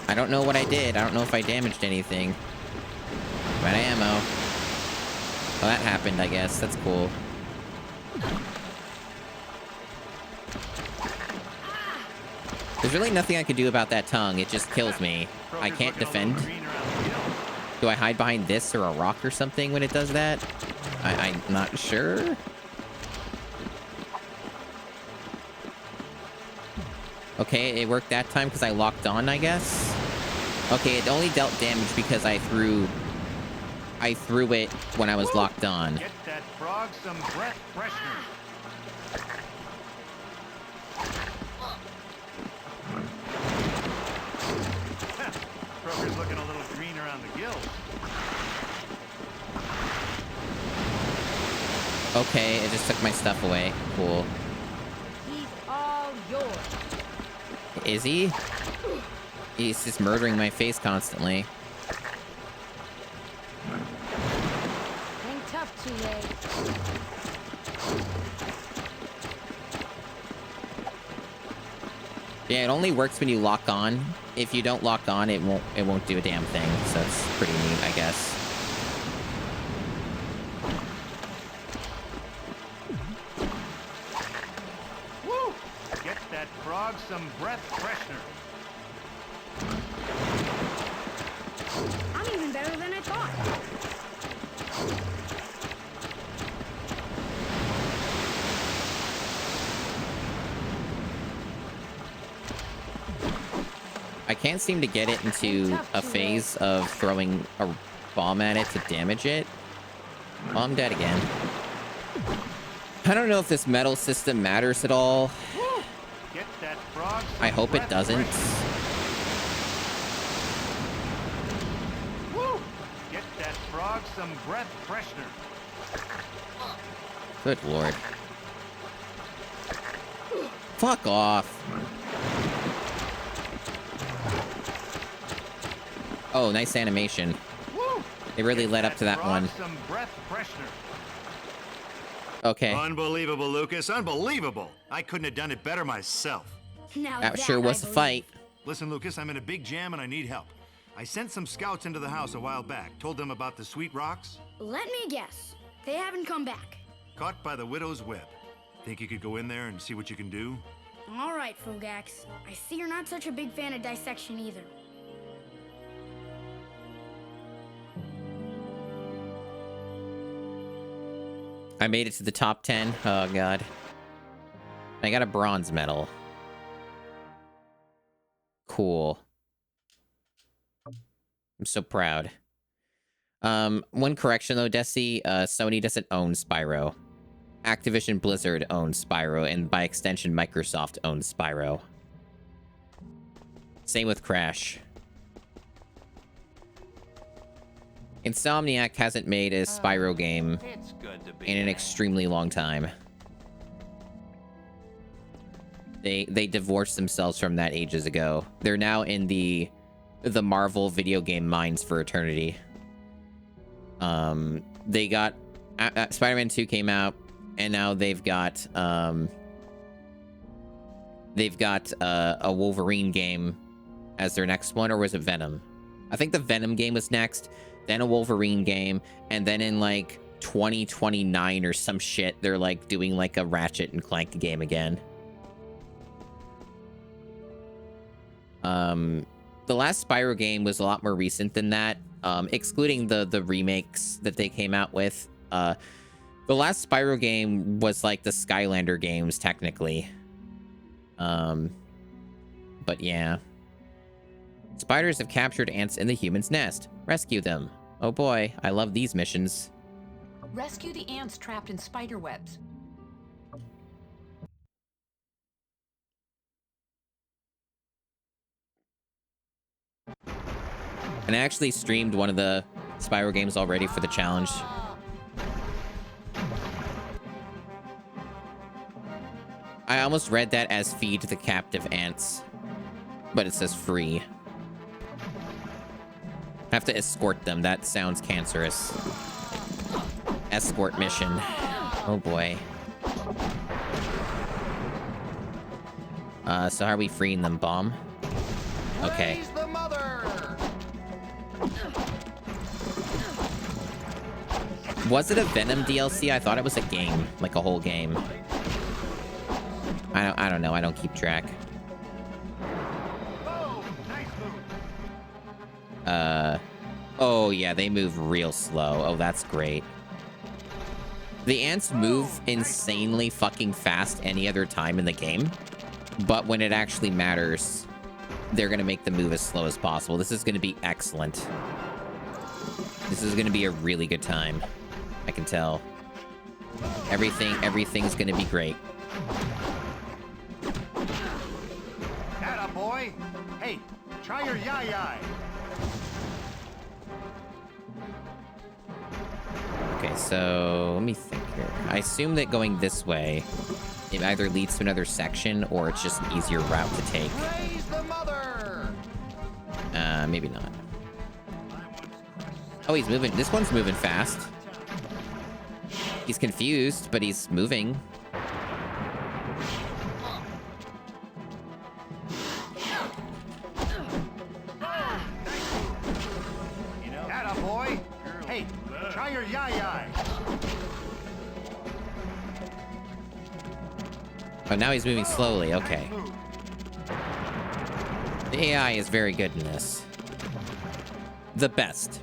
Speaker 1: I don't know what I did. I don't know if I damaged anything. Ran out of ammo. Well, that happened, I guess. That's cool. There's really nothing I can do about that tongue. It just kills me. I can't defend. Do I hide behind this or a rock or something when it does that? I'm not sure. Okay, it worked that time because I locked on, I guess. Okay, it only dealt damage because I threw it when I was locked on.
Speaker 2: Get that frog some breath freshener. Croker's looking a little green around the gills.
Speaker 1: Okay, it just took my stuff away. Cool.
Speaker 7: He's all yours.
Speaker 1: Is he? He's just murdering my face constantly.
Speaker 7: Hang tough, Two-Leg.
Speaker 1: Yeah, it only works when you lock on. If you don't lock on, it won't do a damn thing. So it's pretty neat, I guess.
Speaker 2: Woo! Get that frog some breath freshener.
Speaker 10: I'm even better than I thought.
Speaker 1: I can't seem to get it into a phase of throwing a bomb at it to damage it. Oh, I'm dead again. I don't know if this metal system matters at all.
Speaker 2: Get that frog some
Speaker 1: I hope it
Speaker 2: breath
Speaker 1: doesn't.
Speaker 2: Woo! Get that frog some breath freshener.
Speaker 1: Good lord. Fuck off. Oh, nice animation.
Speaker 2: Woo!
Speaker 1: It really
Speaker 2: Get
Speaker 1: led up to that
Speaker 2: frog
Speaker 1: one.
Speaker 2: Some breath freshener.
Speaker 1: Okay.
Speaker 2: Unbelievable, Lucas. Unbelievable. I couldn't have done it better myself.
Speaker 10: Now
Speaker 1: That sure was a fight.
Speaker 2: Listen, Lucas, I'm in a big jam and I need help. I sent some scouts into the house a while back. Told them about the sweet rocks.
Speaker 10: Let me guess. They haven't come back.
Speaker 2: Caught by the widow's web. Think you could go in there and see what you can do?
Speaker 10: All right, Fugax. I see you're not such a big fan of dissection either.
Speaker 1: I made it to the top 10. Oh, God. I got a bronze medal. Cool. I'm so proud. One correction, though, Desi. Sony doesn't own Spyro. Activision Blizzard owns Spyro, and by extension, Microsoft owns Spyro. Same with Crash. Insomniac hasn't made a Spyro game in an extremely long time. They divorced themselves from that ages ago. They're now in the Marvel video game mines for eternity. They got Spider-Man 2 came out, and now they've got a Wolverine game as their next one, or was it Venom? I think the Venom game was next, then a Wolverine game, and then in like 2029 or some shit, they're like doing like a Ratchet and Clank game again. The last Spyro game was a lot more recent than that, excluding the remakes that they came out with. The last Spyro game was like the Skylander games, technically. But yeah. Spiders have captured ants in the human's nest. Rescue them. Oh boy, I love these missions.
Speaker 12: Rescue the ants trapped in spider webs.
Speaker 1: And I actually streamed one of the Spyro games already for the challenge. I almost read that as feed the captive ants, but it says free. Have to escort them. That sounds cancerous. Escort mission. Oh boy. So how are we freeing them, Bomb? Okay. Was it a Venom DLC? I thought it was a game, like a whole game. I don't know. I don't keep track. Oh yeah, they move real slow. Oh, that's great. The ants move insanely fucking fast any other time in the game, but when it actually matters, they're gonna make the move as slow as possible. This is gonna be excellent. This is gonna be a really good time. I can tell. Everything's gonna be great.
Speaker 2: Atta boy! Hey, try your yai-yai!
Speaker 1: Okay, so let me think here. I assume that going this way, it either leads to another section or it's just an easier route to take. Maybe not. Oh, he's moving. This one's moving fast. He's confused, but he's moving.
Speaker 2: Atta boy! Hey, try your yai-yai!
Speaker 1: Oh, now he's moving slowly. Okay. The AI is very good in this. The best.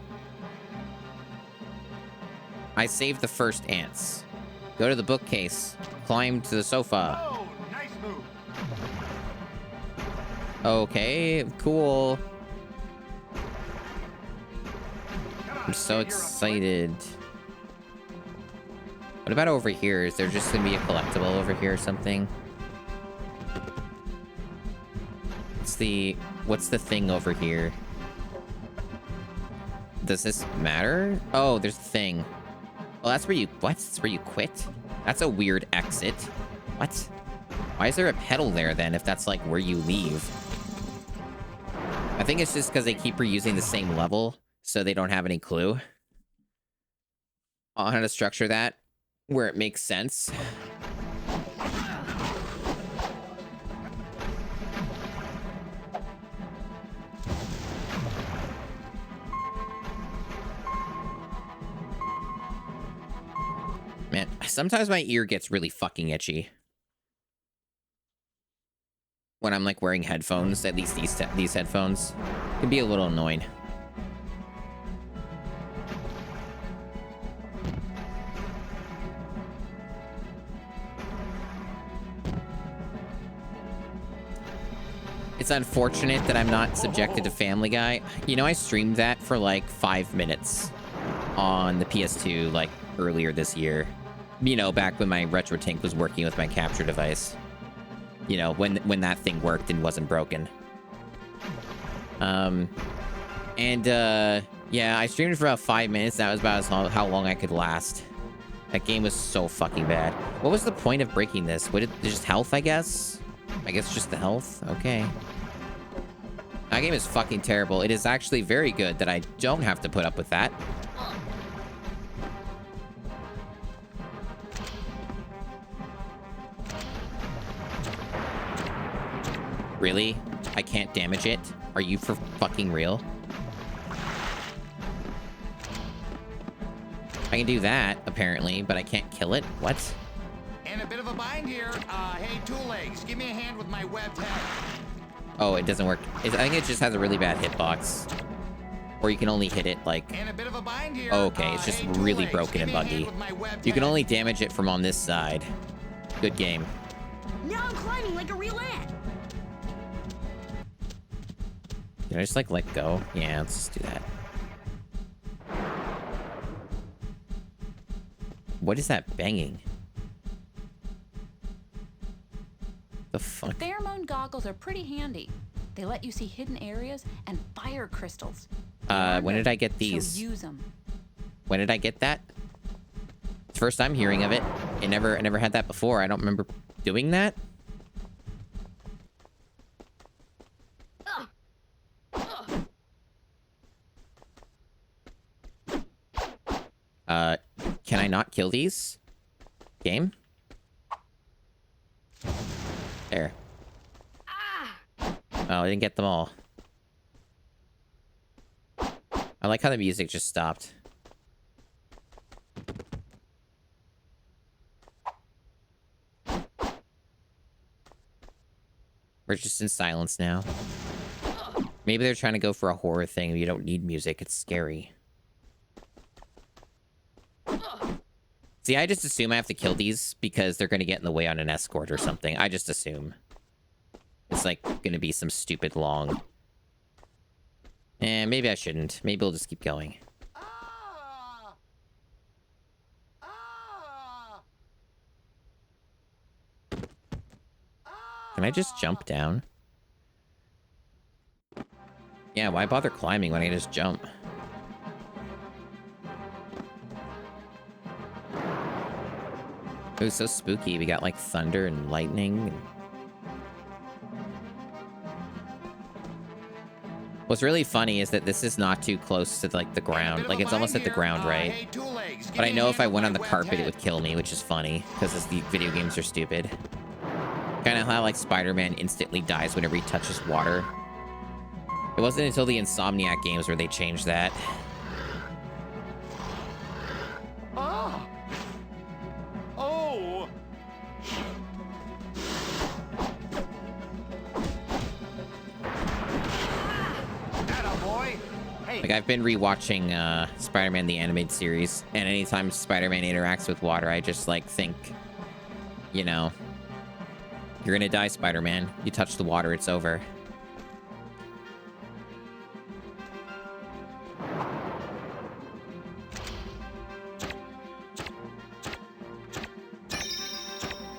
Speaker 1: I saved the first ants. Go to the bookcase. Climb to the sofa.
Speaker 2: Oh, nice move.
Speaker 1: Okay, cool. I'm so excited. What about over here? Is there just gonna be a collectible over here or something? What's the thing over here? Does this matter? Oh, there's a thing. Oh, that's where you... What? That's where you quit? That's a weird exit. What? Why is there a pedal there, then, if that's, like, where you leave? I think it's just because they keep reusing the same level, so they don't have any clue on how to structure that, where it makes sense. Man, sometimes my ear gets really fucking itchy when I'm like wearing headphones. At least these headphones can be a little annoying. It's unfortunate that I'm not subjected to Family Guy. You know, I streamed that for like 5 minutes on the PS2 like earlier this year. You know, back when my retro tank was working with my capture device. You know, when that thing worked and wasn't broken. Yeah, I streamed for about 5 minutes. That was about how long I could last. That game was so fucking bad. What was the point of breaking this? Just health, I guess? I guess just the health? Okay. That game is fucking terrible. It is actually very good that I don't have to put up with that. Really? I can't damage it? Are you for fucking real? I can do that, apparently, but I can't kill it? What?
Speaker 8: In a bit of a bind here. Hey, Two Legs, give me a hand with my webbed head.
Speaker 1: Oh, it doesn't work. I think it just has a really bad hitbox. Or you can only hit it, like...
Speaker 8: In a bit of a bind here.
Speaker 1: Oh, okay, it's just
Speaker 8: hey,
Speaker 1: really
Speaker 8: Two Legs,
Speaker 1: broken and buggy. You can only damage it from on this side. Good game.
Speaker 10: Now I'm climbing like a real ant.
Speaker 1: Did I just, like, let go? Yeah, let's just do that. What is that banging? The fuck?
Speaker 5: Pheromone goggles are pretty handy. They let you see hidden areas and fire crystals.
Speaker 1: When did I get these?
Speaker 5: So use them.
Speaker 1: When did I get that? It's first time hearing of it. I never had that before. I don't remember doing that. Can I not kill these? Game? There. Oh, I didn't get them all. I like how the music just stopped. We're just in silence now. Maybe they're trying to go for a horror thing. You don't need music. It's scary. See, I just assume I have to kill these because they're going to get in the way on an escort or something. I just assume. It's like going to be some stupid long... maybe I shouldn't. Maybe we'll just keep going. Can I just jump down? Yeah, why bother climbing when I just jump? It was so spooky. We got like thunder and lightning. What's really funny is that this is not too close to like the ground. Like it's almost at the ground, right? But I know if I went on the carpet, it would kill me, which is funny because the video games are stupid. Kind of how like Spider-Man instantly dies whenever he touches water. It wasn't until the Insomniac games where they changed that.
Speaker 8: Oh. Oh. Attaboy. Hey.
Speaker 1: Like I've been rewatching Spider-Man the animated series, and anytime Spider-Man interacts with water, I just like think, you know, you're gonna die, Spider-Man. You touch the water, it's over.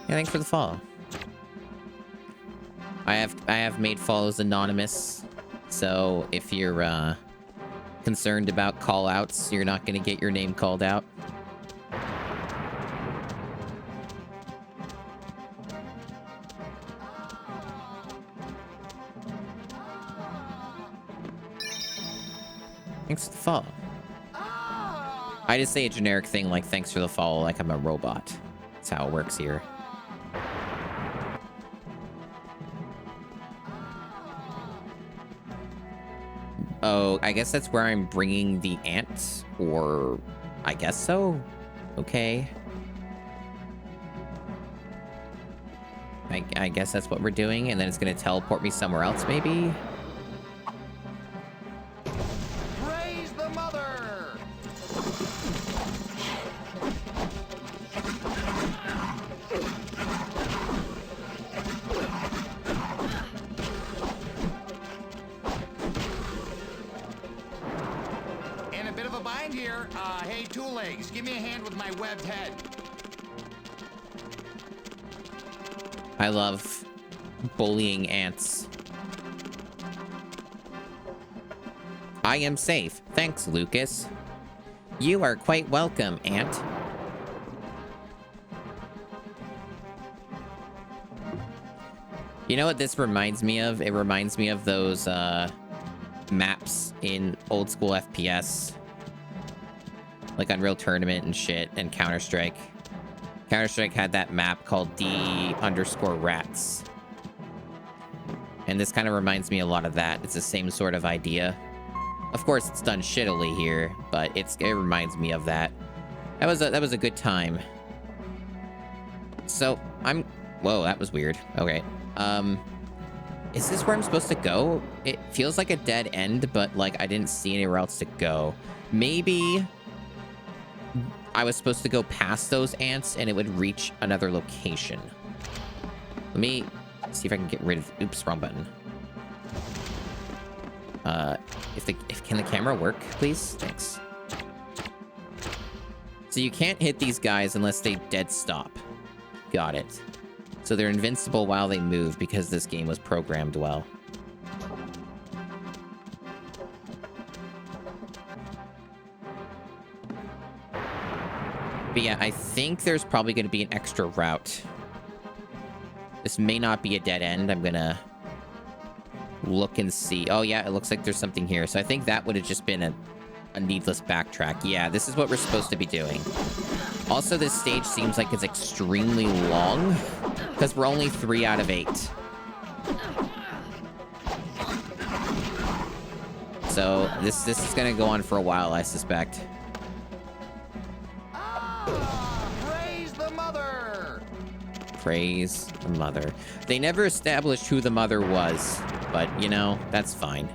Speaker 1: Yeah, thanks for the follow. I have made follows anonymous, so if you're concerned about call-outs, you're not gonna get your name called out. Thanks for the follow. I just say a generic thing like thanks for the follow like I'm a robot. That's how it works here. Oh, I guess that's where I'm bringing the ant, or I guess so. Okay. I guess that's what we're doing, and then it's gonna teleport me somewhere else, maybe?
Speaker 8: Praise the mother. In a bit of a bind here. Hey, Two Legs, give me a hand with my webbed head.
Speaker 1: I love bullying ants. I am safe. Thanks, Lucas. You are quite welcome, ant. You know what this reminds me of? It reminds me of those maps in old school FPS. Like Unreal Tournament and shit, and Counter-Strike. Counter-Strike had that map called D_rats. And this kind of reminds me a lot of that. It's the same sort of idea. Of course, it's done shittily here, but it reminds me of that. That was a good time. So, whoa, that was weird. Okay. Is this where I'm supposed to go? It feels like a dead end, but, like, I didn't see anywhere else to go. Maybe I was supposed to go past those ants and it would reach another location. Let me see if I can get rid of... Oops, wrong button. Can the camera work, please? Thanks. So you can't hit these guys unless they dead stop. Got it. So they're invincible while they move because this game was programmed well. But yeah, I think there's probably going to be an extra route. This may not be a dead end. I'm going to look and see. Oh, yeah, it looks like there's something here. So I think that would have just been a needless backtrack. Yeah, this is what we're supposed to be doing. Also, this stage seems like it's extremely long because we're only 3 out of 8. So this is going to go on for a while, I suspect.
Speaker 8: Praise the mother!
Speaker 1: Praise the mother. They never established who the mother was, but, you know, that's fine.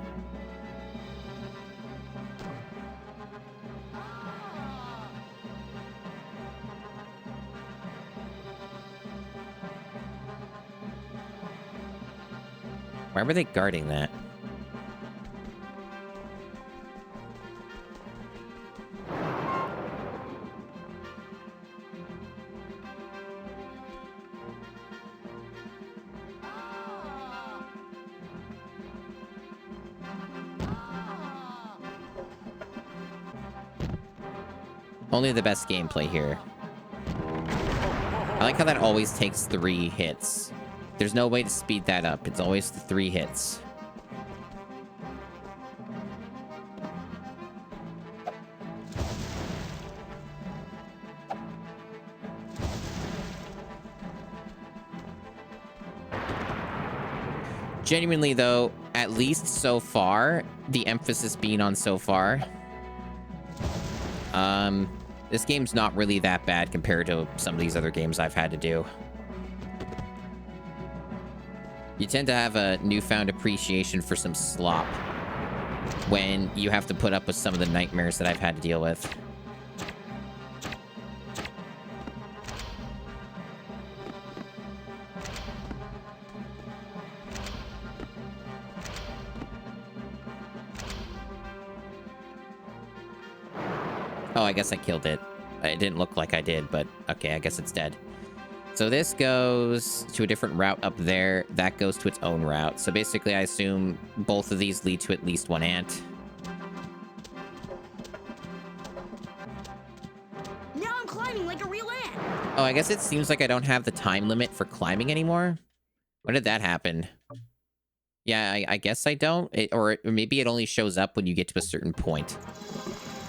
Speaker 1: Why were they guarding that? Only the best gameplay here. I like how that always takes 3 hits. There's no way to speed that up. It's always the 3 hits. Genuinely, though, at least so far, the emphasis being on so far, this game's not really that bad compared to some of these other games I've had to do. You tend to have a newfound appreciation for some slop when you have to put up with some of the nightmares that I've had to deal with. Oh, I guess I killed it. It didn't look like I did, but okay, I guess it's dead. So this goes to a different route up there. That goes to its own route. So basically, I assume both of these lead to at least one ant.
Speaker 10: Now I'm climbing like a real ant.
Speaker 1: Oh, I guess it seems like I don't have the time limit for climbing anymore. When did that happen? Yeah, I guess I don't. Or maybe it only shows up when you get to a certain point.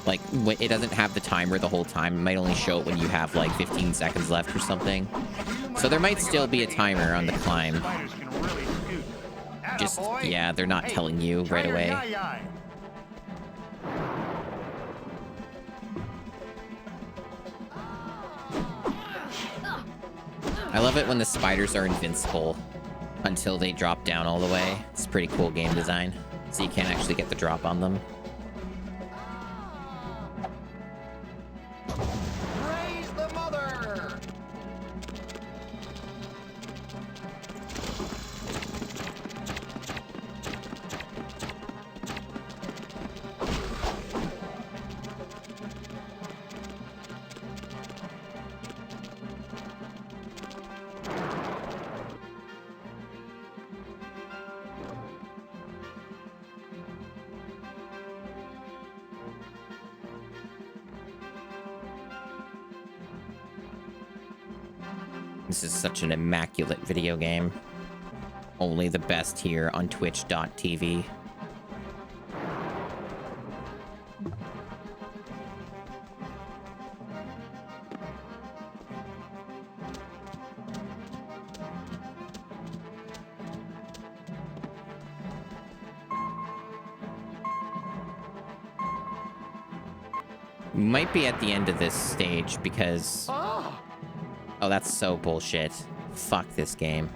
Speaker 1: Like, it doesn't have the timer the whole time. It might only show it when you have, like, 15 seconds left or something. So there might still be a timer on the climb. Just, yeah, they're not telling you right away. I love it when the spiders are invincible until they drop down all the way. It's pretty cool game design. So you can't actually get the drop on them.
Speaker 8: Praise the mother!
Speaker 1: This is such an immaculate video game. Only the best here on twitch.tv. Might be at the end of this stage because... Oh, that's so bullshit. Fuck this game.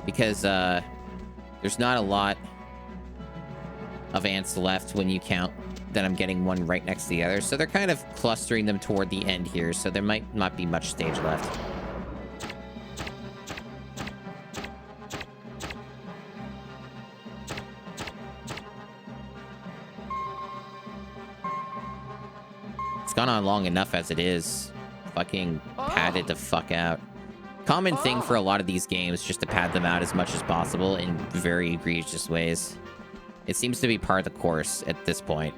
Speaker 1: Because, there's not a lot of ants left when you count that I'm getting one right next to the other. So they're kind of clustering them toward the end here, so there might not be much stage left. It's gone on long enough as it is. Fucking padded the fuck out. Common thing for a lot of these games, just to pad them out as much as possible in very egregious ways. It seems to be part of the course at this point.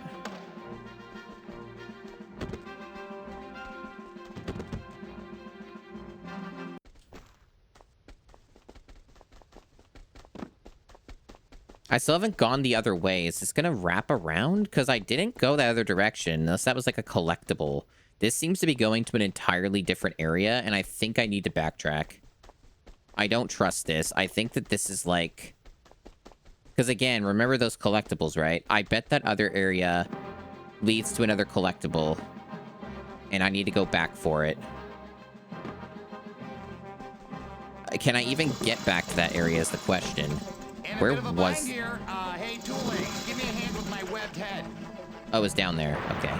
Speaker 1: I still haven't gone the other way. Is this gonna wrap around? Because I didn't go the other direction, unless that was like a collectible. This seems to be going to an entirely different area, and I think I need to backtrack. I don't trust this. I think that this is like... Because again, remember those collectibles, right? I bet that other area leads to another collectible, and I need to go back for it. Can I even get back to that area is the question. Where was...
Speaker 8: Hey, Two Legs, give me a hand with my webbed head.
Speaker 1: Oh, it was down there. Okay.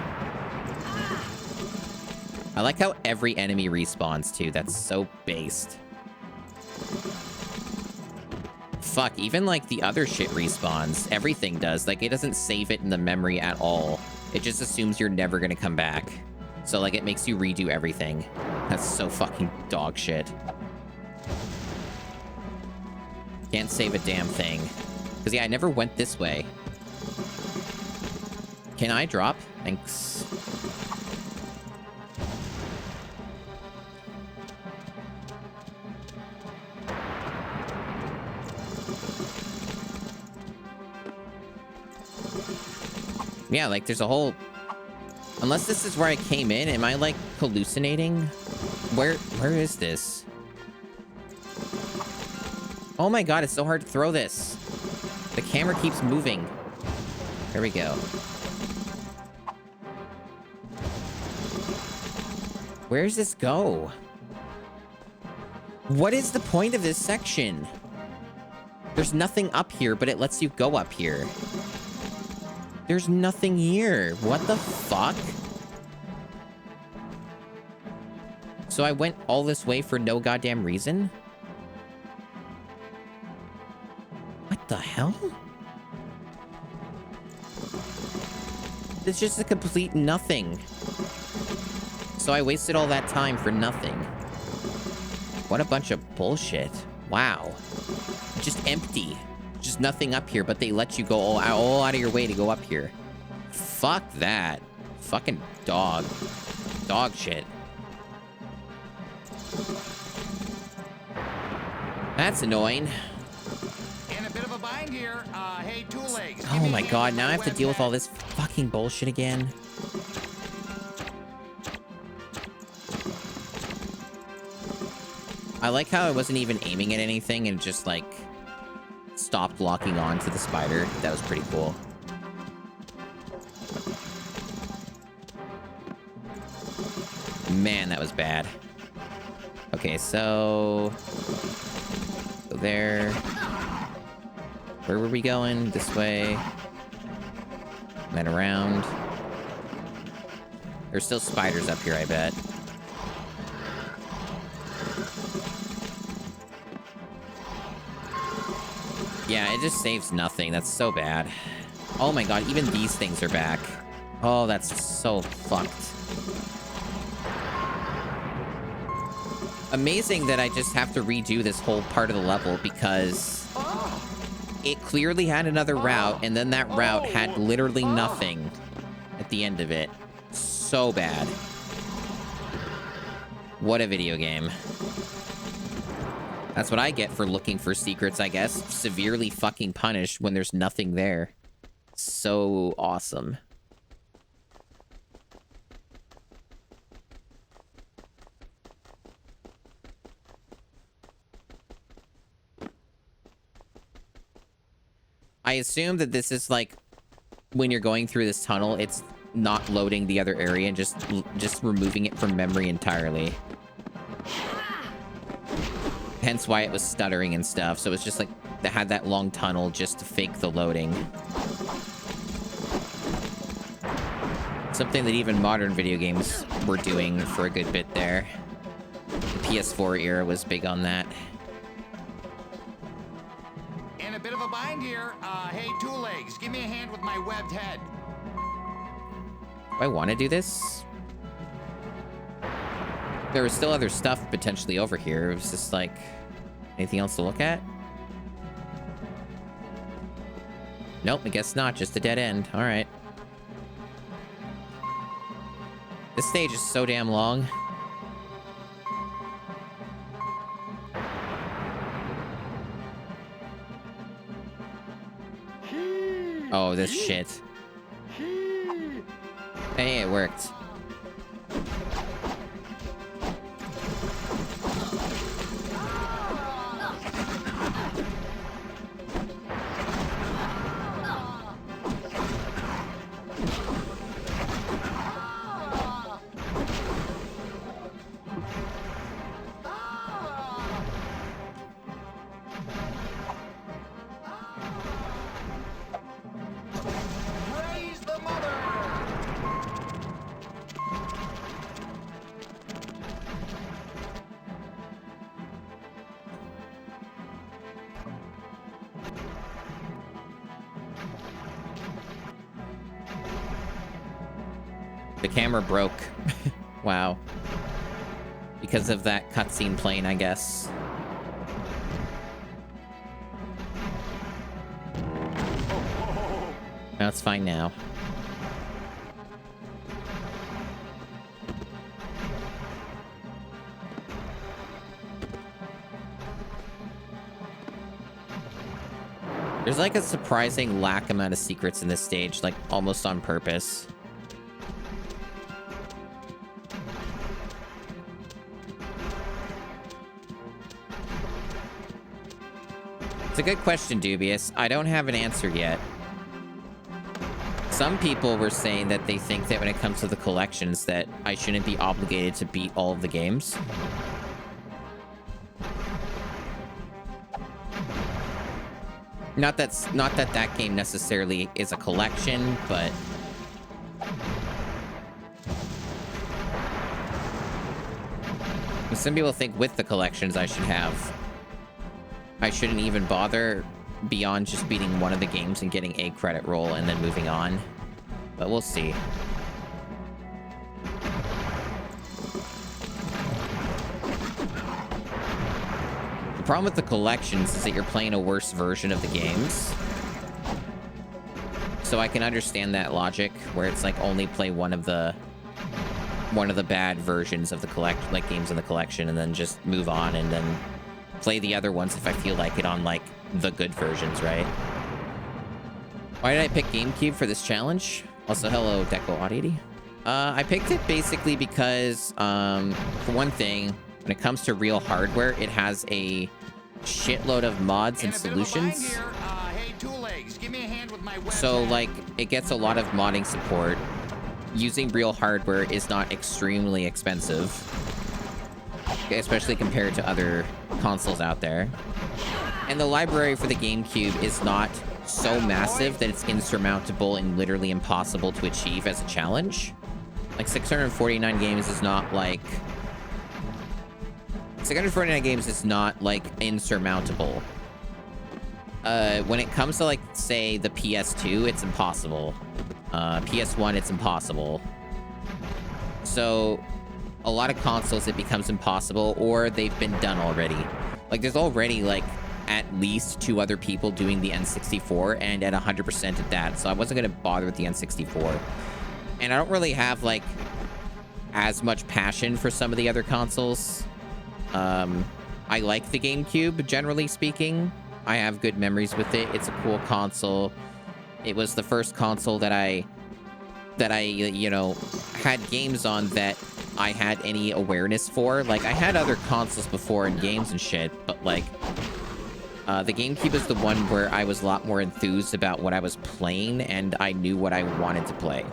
Speaker 1: I like how every enemy respawns, too. That's so based. Fuck, even, like, the other shit respawns. Everything does. Like, it doesn't save it in the memory at all. It just assumes you're never gonna come back. So, like, it makes you redo everything. That's so fucking dog shit. Can't save a damn thing. Because, yeah, I never went this way. Can I drop? Thanks. Yeah, like, there's a whole... Unless this is where I came in, am I, like, hallucinating? Where is this? Oh my god, it's so hard to throw this. The camera keeps moving. There we go. Where does this go? What is the point of this section? There's nothing up here, but it lets you go up here. There's nothing here. What the fuck? So I went all this way for no goddamn reason? What the hell? It's just a complete nothing. So I wasted all that time for nothing. What a bunch of bullshit. Wow. Just empty. Just nothing up here, but they let you go all out of your way to go up here. Fuck that. Fucking dog. Dog shit. That's annoying.
Speaker 8: In a bit of a bind here. Hey, Two Legs.
Speaker 1: Oh my god, now I have to deal with all this fucking bullshit again. I like how I wasn't even aiming at anything and just like stopped locking on to the spider. That was pretty cool. Man, that was bad. Okay, so go there. Where were we going? This way. And then around. There's still spiders up here, I bet. Yeah, it just saves nothing. That's so bad. Oh my god, even these things are back. Oh, that's so fucked. Amazing that I just have to redo this whole part of the level because it clearly had another route, and then that route had literally nothing at the end of it. So bad. What a video game. That's what I get for looking for secrets, I guess. Severely fucking punished when there's nothing there. So awesome. I assume that this is like when you're going through this tunnel, it's not loading the other area and just removing it from memory entirely. Hence why it was stuttering and stuff. So it's just like they had that long tunnel just to fake the loading. Something that even modern video games were doing for a good bit there. The PS4 era was big on that.
Speaker 8: In a bit of a bind here. Hey, Two Legs, give me a hand with my webbed head.
Speaker 1: Do I want to do this? There was still other stuff potentially over here. It was just like, anything else to look at? Nope, I guess not. Just a dead end. All right. This stage is so damn long. Oh, this shit. Hey, it worked.
Speaker 8: Praise the mother!
Speaker 1: The camera broke. Wow. Because of that cutscene playing, I guess. No, it's fine now. There's like a surprising lack amount of secrets in this stage, like almost on purpose. It's a good question, Dubious. I don't have an answer yet. Some people were saying that they think that when it comes to the collections that I shouldn't be obligated to beat all of the games. Not that game necessarily is a collection, but some people think with the collections I shouldn't even bother beyond just beating one of the games and getting a credit roll and then moving on. But we'll see. The problem with the collections is that you're playing a worse version of the games. So I can understand that logic where it's like only play one of the bad versions of the games in the collection and then just move on and then play the other ones if I feel like it on like the good versions, right? Why did I pick GameCube for this challenge? Also, hello, Deco Oddity. I picked it basically because, for one thing, when it comes to real hardware, it has a shitload of mods and solutions.
Speaker 8: Hey, Two Legs, give me a hand with my webbed
Speaker 1: So,
Speaker 8: head.
Speaker 1: like, it gets a lot of modding support. Using real hardware is not extremely expensive, especially compared to other consoles out there. And the library for the GameCube is not so massive that it's insurmountable and literally impossible to achieve as a challenge. Like 649 games is not like 649 games is not like insurmountable. When it comes to like say the PS2, it's impossible. PS1, it's impossible. So a lot of consoles it becomes impossible or they've been done already. Like there's already like at least 2 other people doing the N64 and at 100% at that. So I wasn't going to bother with the N64. And I don't really have like as much passion for some of the other consoles. I like the GameCube, generally speaking. I have good memories with it. It's a cool console. It was the first console that I you know, had games on that I had any awareness for. Like, I had other consoles before and games and shit, but like, the GameCube is the one where I was a lot more enthused about what I was playing, and I knew what I wanted to play.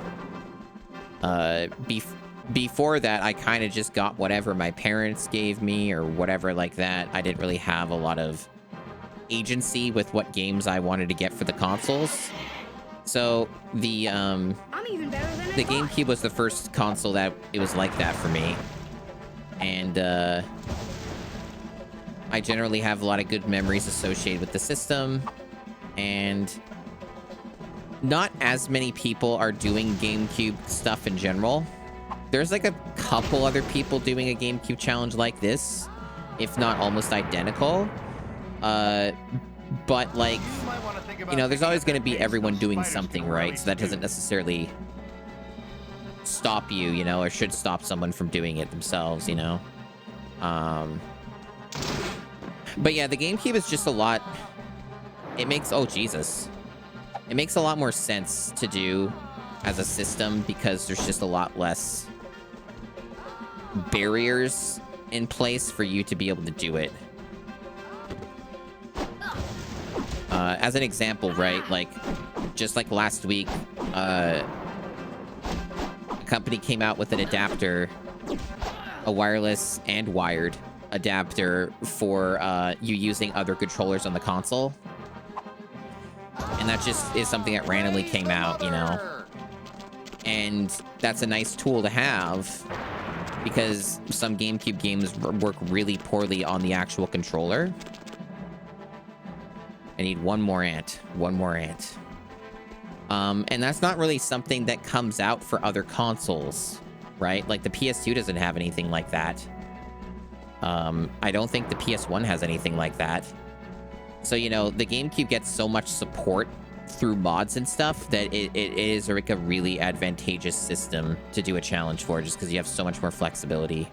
Speaker 1: Before that, I kind of just got whatever my parents gave me or whatever like that. I didn't really have a lot of agency with what games I wanted to get for the consoles. So the GameCube was the first console that it was like that for me. And I generally have a lot of good memories associated with the system, and not as many people are doing GameCube stuff in general. There's like a couple other people doing a GameCube challenge like this, if not almost identical. But like, you know, there's always going to be everyone doing something, right? So that doesn't necessarily stop you, you know, or should stop someone from doing it themselves, you know? But yeah, the GameCube is just a lot... It makes... Oh, Jesus. It makes a lot more sense to do as a system because there's just a lot less barriers in place for you to be able to do it. As an example, right? Like, just like last week, a company came out with an adapter, a wireless and wired adapter for you using other controllers on the console. And that just is something that randomly came out, you know? And that's a nice tool to have because some GameCube games work really poorly on the actual controller. I need one more ant. One more ant. And that's not really something that comes out for other consoles, right? Like the PS2 doesn't have anything like that. I don't think the PS1 has anything like that. So, you know, the GameCube gets so much support through mods and stuff that it is like a really advantageous system to do a challenge for, just because you have so much more flexibility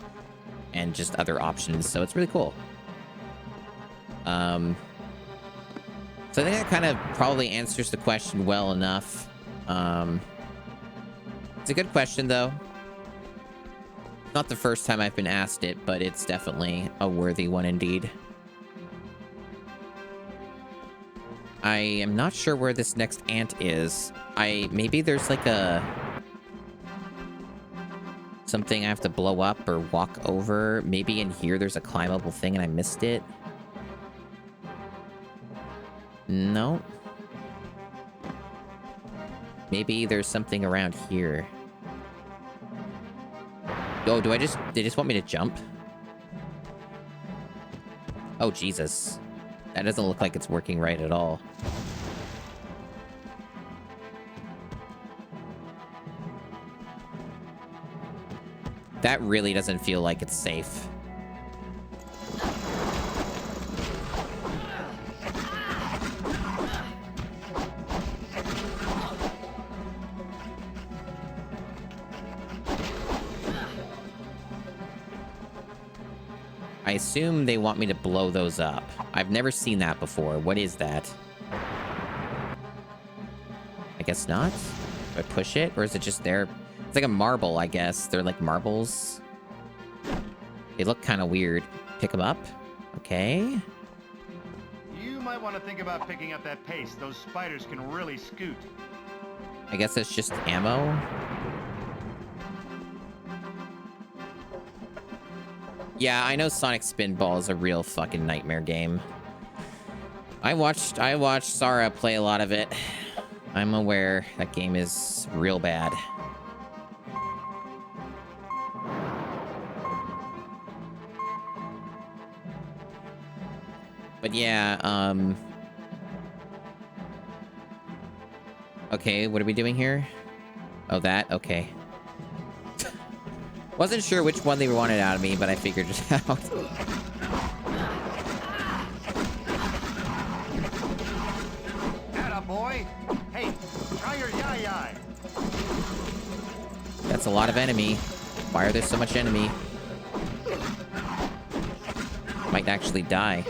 Speaker 1: and just other options. So it's really cool. So I think that kind of probably answers the question well enough. It's a good question, though. Not the first time I've been asked it, but it's definitely a worthy one indeed. I am not sure where this next ant is. Maybe there's like something I have to blow up or walk over. Maybe in here there's a climbable thing and I missed it. No. Maybe there's something around here. Oh, they just want me to jump? Oh, Jesus. That doesn't look like it's working right at all. That really doesn't feel like it's safe. I assume they want me to blow those up. I've never seen that before. What is that? I guess not. Do I push it? Or is it just there? It's like a marble, I guess. They're like marbles. They look kind of weird. Pick them up? Okay.
Speaker 2: You might want to think about picking up that pace. Those spiders can really scoot.
Speaker 1: I guess that's just ammo. Yeah, I know Sonic Spinball is a real fucking nightmare game. I watched Sarah play a lot of it. I'm aware that game is real bad. But yeah, okay, what are we doing here? Oh, that? Okay. Wasn't sure which one they wanted out of me, but I figured it out.
Speaker 2: Atta boy. Hey, try your yai-yai.
Speaker 1: That's a lot of enemy. Why are there so much enemy? Might actually die.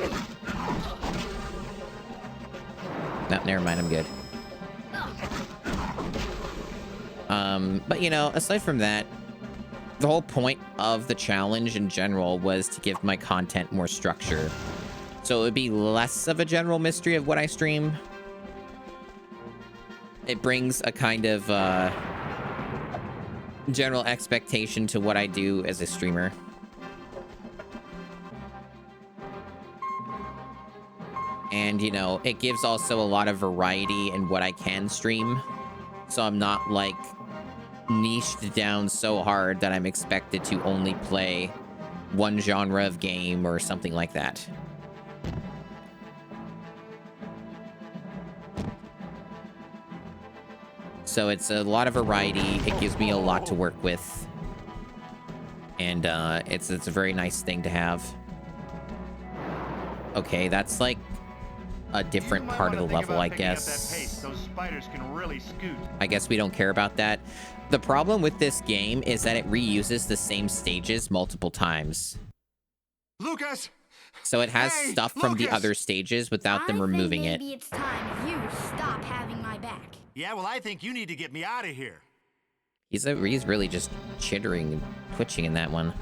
Speaker 1: No, never mind, I'm good. But you know, aside from that, the whole point of the challenge in general was to give my content more structure. So it would be less of a general mystery of what I stream. It brings a kind of general expectation to what I do as a streamer. And, you know, it gives also a lot of variety in what I can stream. So I'm not, like, niched down so hard that I'm expected to only play one genre of game or something like that. So it's a lot of variety. It gives me a lot to work with. And it's a very nice thing to have. Okay, that's like a different part of the level, I guess.
Speaker 2: Those spiders can really scoot.
Speaker 1: I guess we don't care about that. The problem with this game is that it reuses the same stages multiple times.
Speaker 2: Lucas!
Speaker 1: So it has
Speaker 2: Hey,
Speaker 1: stuff from the
Speaker 2: Lucas!
Speaker 1: other stages without them removing it.
Speaker 10: Maybe it's time you stop having my back.
Speaker 2: Yeah, well, I think you need to get me out of here.
Speaker 1: He's really just chittering and twitching in that one.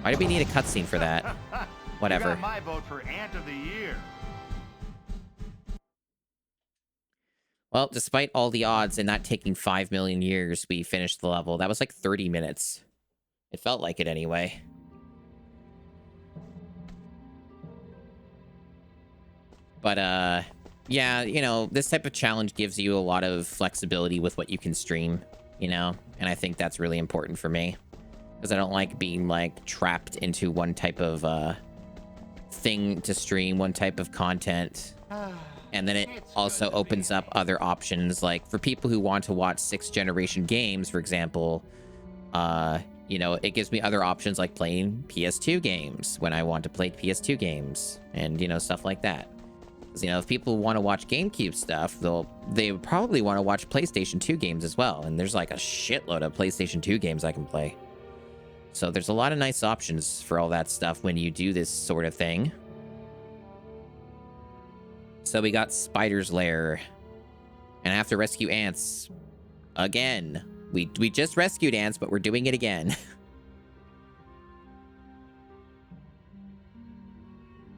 Speaker 1: Why do we need a cutscene for that? Whatever.
Speaker 2: You got my vote for Ant of the Year.
Speaker 1: Well, despite all the odds and not taking 5 million years, we finished the level. That was like 30 minutes. It felt like it anyway. But, yeah, you know, this type of challenge gives you a lot of flexibility with what you can stream, you know? And I think that's really important for me. Because I don't like being, like, trapped into one type of, thing to stream, one type of content. And then it also opens up other options, like for people who want to watch 6th generation games, for example, you know, it gives me other options like playing PS2 games when I want to play PS2 games and, you know, stuff like that. Because, you know, if people want to watch GameCube stuff, they would probably want to watch PlayStation 2 games as well. And there's like a shitload of PlayStation 2 games I can play. So there's a lot of nice options for all that stuff when you do this sort of thing. So we got Spider's Lair. And I have to rescue ants. Again. We just rescued ants, but we're doing it again.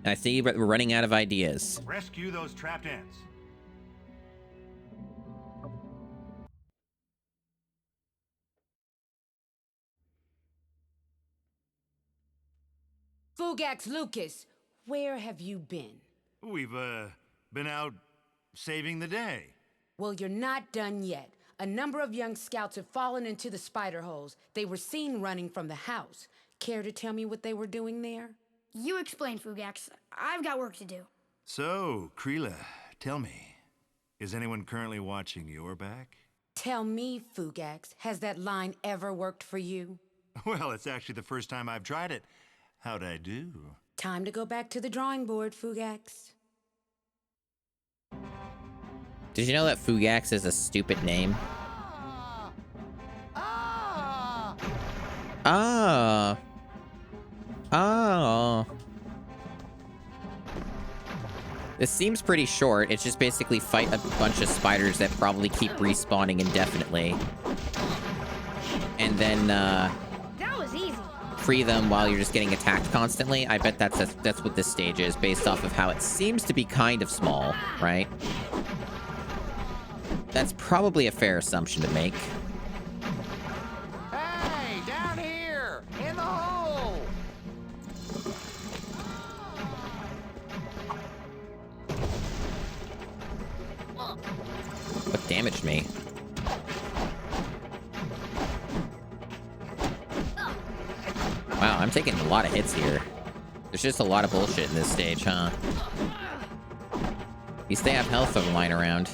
Speaker 1: I see we're running out of ideas.
Speaker 2: Rescue those trapped ants.
Speaker 7: Fugax Lucas, where have you been?
Speaker 2: We've, been out saving the day.
Speaker 7: Well, you're not done yet. A number of young scouts have fallen into the spider holes. They were seen running from the house. Care to tell me what they were doing there?
Speaker 10: You explain, Fugax. I've got work to do.
Speaker 2: So, Kreela, tell me, is anyone currently watching your back?
Speaker 7: Tell me, Fugax, has that line ever worked for you?
Speaker 2: Well, it's actually the first time I've tried it. How'd I do?
Speaker 7: Time to go back to the drawing board, Fugax.
Speaker 1: Did you know that Fugax is a stupid name? Oh. Oh. This seems pretty short. It's just basically fight a bunch of spiders that probably keep respawning indefinitely. And then,
Speaker 10: That was easy.
Speaker 1: free them while you're just getting attacked constantly. I bet that's what this stage is, based off of how it seems to be kind of small, right? That's probably a fair assumption to make.
Speaker 8: Hey, down here! In the hole!
Speaker 1: What damaged me? Wow, I'm taking a lot of hits here. There's just a lot of bullshit in this stage, huh? At least they have health of lying around.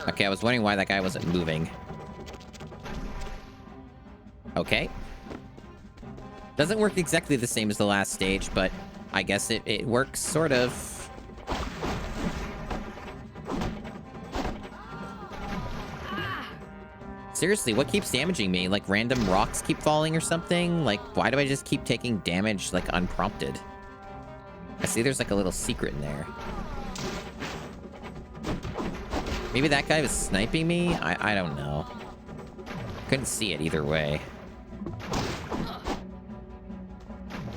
Speaker 1: Okay, I was wondering why that guy wasn't moving. Okay. Doesn't work exactly the same as the last stage, but I guess it works sort of. Seriously, what keeps damaging me? Like random rocks keep falling or something? Like, why do I just keep taking damage like unprompted? I see there's like a little secret in there. Maybe that guy was sniping me? I don't know. Couldn't see it either way.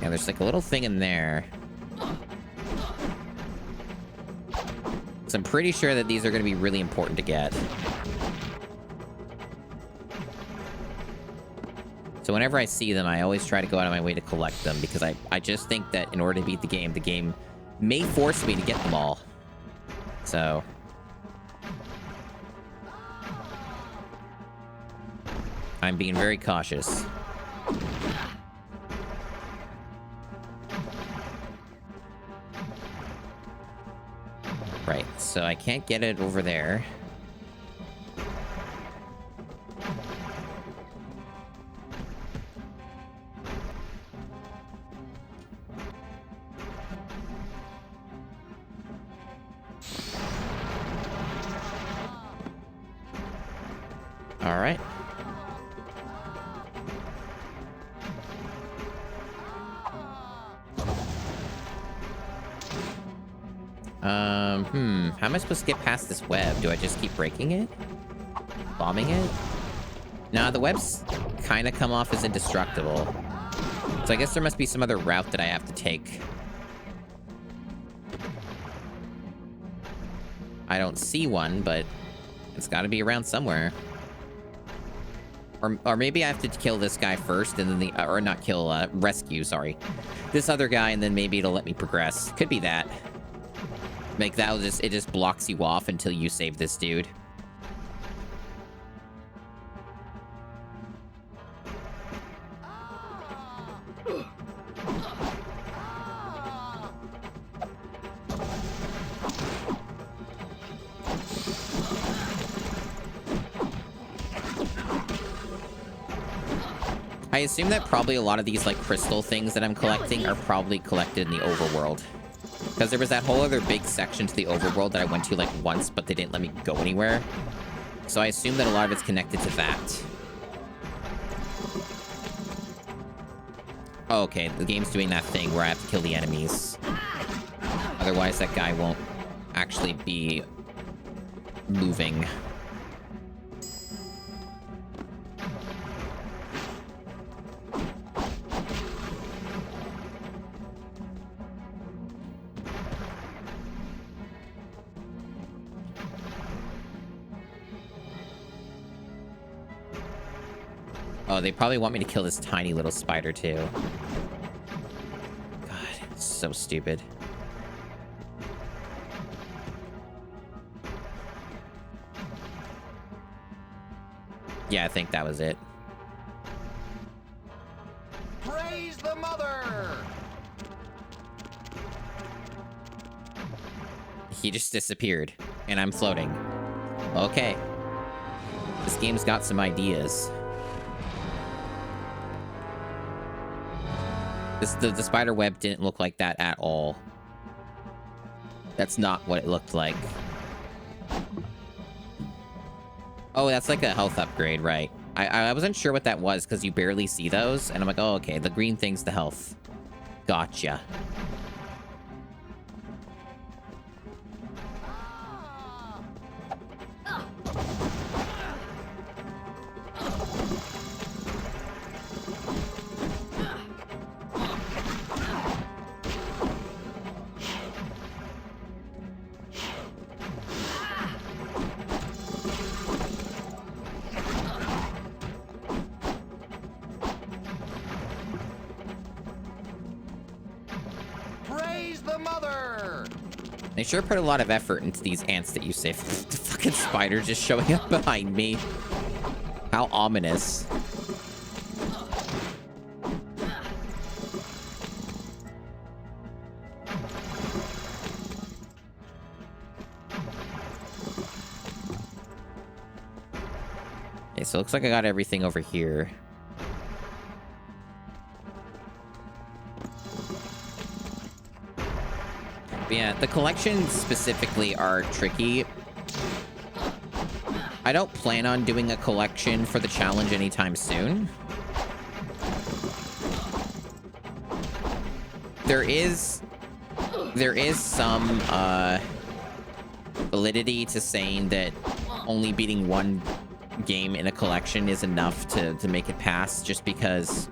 Speaker 1: Yeah, there's like a little thing in there. So I'm pretty sure that these are going to be really important to get. So whenever I see them, I always try to go out of my way to collect them, because I just think that in order to beat the game may force me to get them all. So... I'm being very cautious. Right, so I can't get it over there. All right. How am I supposed to get past this web? Do I just keep breaking it? Bombing it? Nah, the webs kind of come off as indestructible. So I guess there must be some other route that I have to take. I don't see one, but it's got to be around somewhere. Or maybe I have to kill this guy first, and then or not kill, rescue, sorry. This other guy, and then maybe it'll let me progress. Could be that. Like, it just blocks you off until you save this dude. I assume that probably a lot of these, like, crystal things that I'm collecting are probably collected in the overworld. Because there was that whole other big section to the overworld that I went to, like, once, but they didn't let me go anywhere. So I assume that a lot of it's connected to that. Oh, okay, the game's doing that thing where I have to kill the enemies. Otherwise, that guy won't actually be moving. Oh, they probably want me to kill this tiny little spider, too. God, it's so stupid. Yeah, I think that was it.
Speaker 8: Praise the mother!
Speaker 1: He just disappeared, and I'm floating. Okay. This game's got some ideas. The spider web didn't look like that at all. That's not what it looked like. Oh, that's like a health upgrade, right? I wasn't sure what that was because you barely see those. And I'm like, oh, okay, the green thing's the health. Gotcha. They sure put a lot of effort into these ants that you saved. The fucking spider just showing up behind me. How ominous. Okay, so it looks like I got everything over here. But yeah, the collections specifically are tricky. I don't plan on doing a collection for the challenge anytime soon. There is some validity to saying that only beating one game in a collection is enough to make it pass, just because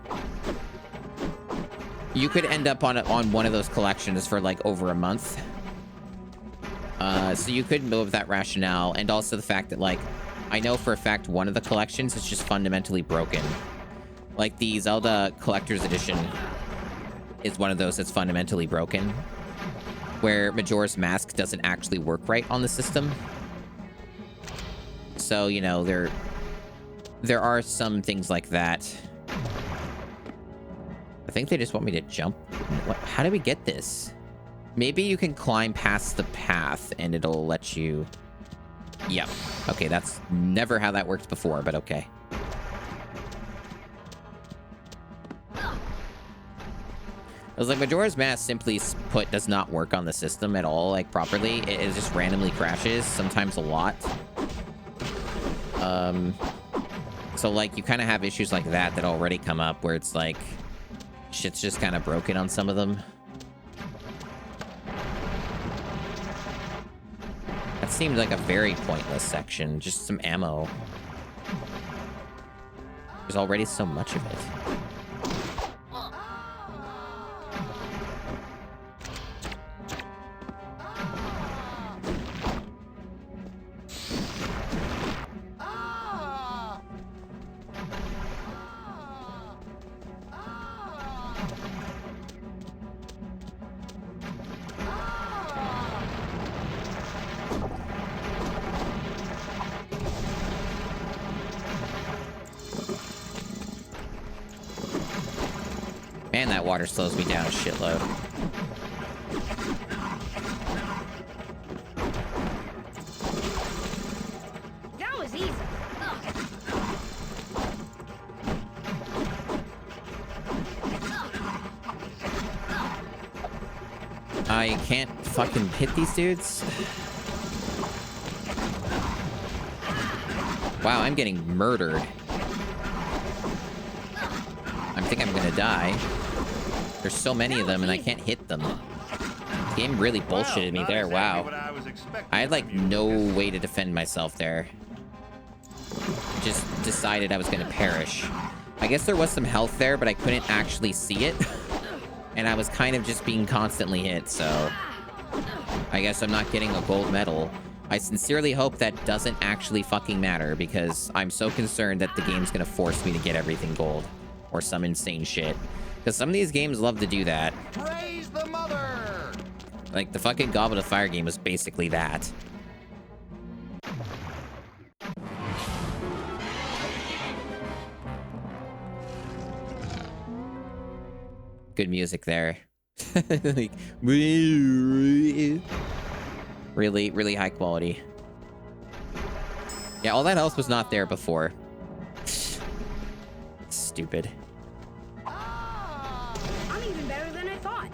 Speaker 1: you could end up on one of those collections for like over a month. So you could move that rationale, and also the fact that, like, I know for a fact one of the collections is just fundamentally broken. Like the Zelda Collector's Edition is one of those that's fundamentally broken, where Majora's Mask doesn't actually work right on the system. So, you know, there are some things like that. I think they just want me to jump. What? How do we get this? Maybe you can climb past the path and it'll let you... Yep. Okay, that's never how that worked before, but okay. I was like, Majora's Mask, simply put, does not work on the system at all, like, properly. It just randomly crashes, sometimes a lot. So, like, you kind of have issues like that already come up, where it's like, shit's just kind of broken on some of them. That seemed like a very pointless section, just some ammo. There's already so much of it. Man, that water slows me down a shitload.
Speaker 10: That was easy.
Speaker 1: I can't fucking hit these dudes. Wow, I'm getting murdered. I think I'm gonna die. There's so many of them and I can't hit them. The game really bullshitted me there. Wow. I had like no way to defend myself there. Just decided I was gonna perish. I guess there was some health there, but I couldn't actually see it. And I was kind of just being constantly hit, so I guess I'm not getting a gold medal. I sincerely hope that doesn't actually fucking matter, because I'm so concerned that the game's gonna force me to get everything gold or some insane shit. Because some of these games love to do that.
Speaker 8: Praise the mother!
Speaker 1: Like, the fucking Goblet of Fire game was basically that. Good music there. Like, really, really high quality. Yeah, all that else was not there before. Stupid.
Speaker 10: I'm even better than I thought.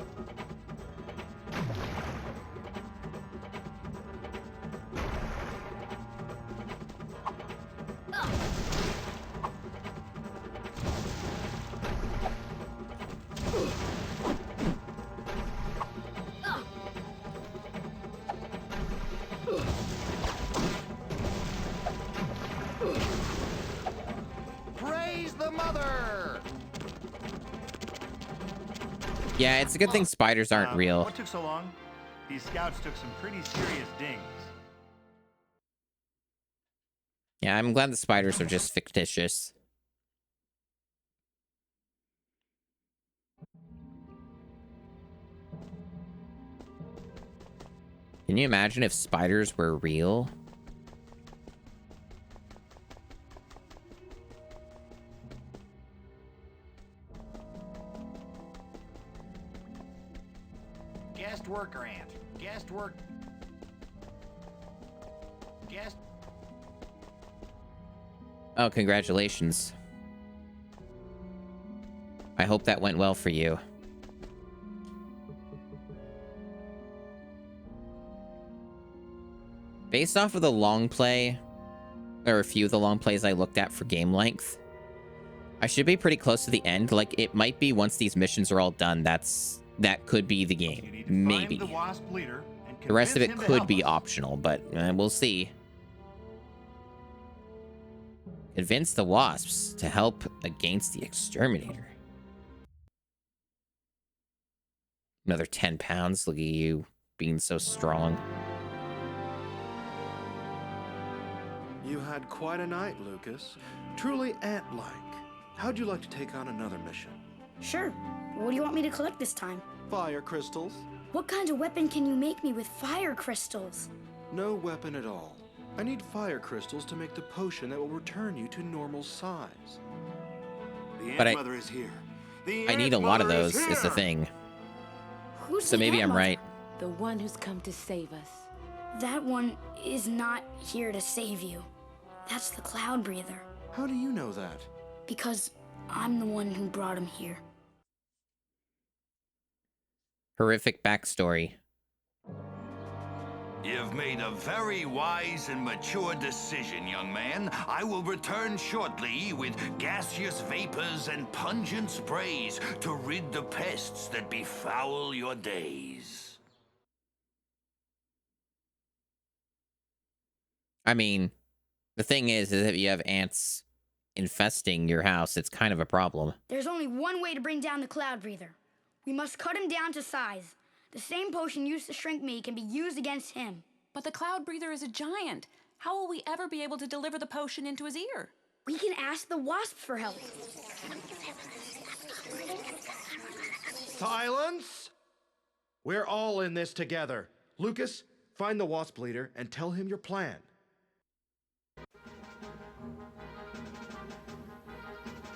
Speaker 8: Praise the mother!
Speaker 1: Yeah, it's a good thing spiders aren't real.
Speaker 2: What took so long? These scouts took some pretty serious dings.
Speaker 1: Yeah, I'm glad the spiders are just fictitious. Can you imagine if spiders were real?
Speaker 8: Guest worker ant. Guest work. Guest.
Speaker 1: Oh, congratulations. I hope that went well for you. Based off of the long play, or a few of the long plays I looked at for game length, I should be pretty close to the end. Like, it might be once these missions are all done, that could be the game. Maybe. The rest of it could be optional, but we'll see. Convince the Wasps to help against the Exterminator. Another 10 pounds. Look at you being so strong.
Speaker 4: You had quite a night, Lucas. Truly ant-like. How'd you like to take on another mission?
Speaker 10: Sure. What do you want me to collect this time?
Speaker 4: Fire crystals?
Speaker 10: What kind of weapon can you make me with fire crystals?
Speaker 4: No weapon at all. I need fire crystals to make the potion that will return you to normal size.
Speaker 2: The
Speaker 1: But
Speaker 2: Ant Mother is here.
Speaker 1: I need a lot of those, is the thing.
Speaker 10: Who's
Speaker 1: So
Speaker 10: the
Speaker 1: maybe
Speaker 10: Ant
Speaker 1: I'm
Speaker 10: Mother?
Speaker 1: right.
Speaker 7: The one who's come to save us.
Speaker 10: That one is not here to save you. That's the Cloud Breather.
Speaker 4: How do you know that?
Speaker 10: Because I'm the one who brought him here.
Speaker 1: Horrific backstory.
Speaker 8: You've made a very wise and mature decision, young man. I will return shortly with gaseous vapors and pungent sprays to rid the pests that befoul your days.
Speaker 1: I mean, the thing is if you have ants infesting your house, it's kind of a problem.
Speaker 10: There's only one way to bring down the Cloud Breather. We must cut him down to size. The same potion used to shrink me can be used against him.
Speaker 5: But the Cloud Breather is a giant. How will we ever be able to deliver the potion into his ear?
Speaker 10: We can ask the wasps for help.
Speaker 4: Silence! We're all in this together. Lucas, find the wasp leader and tell him your plan.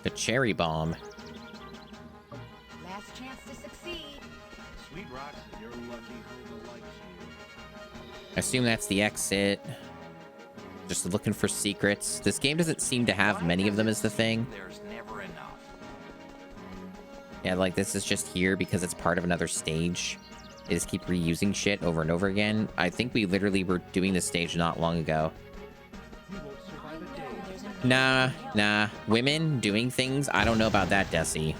Speaker 1: The cherry bomb.
Speaker 12: Last chance to succeed.
Speaker 8: Sweet Rocks, you're lucky who likes you.
Speaker 1: I assume that's the exit. Just looking for secrets. This game doesn't seem to have many of them is the thing.
Speaker 8: There's never enough.
Speaker 1: Yeah, like this is just here because it's part of another stage. They just keep reusing shit over and over again. I think we literally were doing this stage not long ago. Nah. Women doing things? I don't know about that, Desi.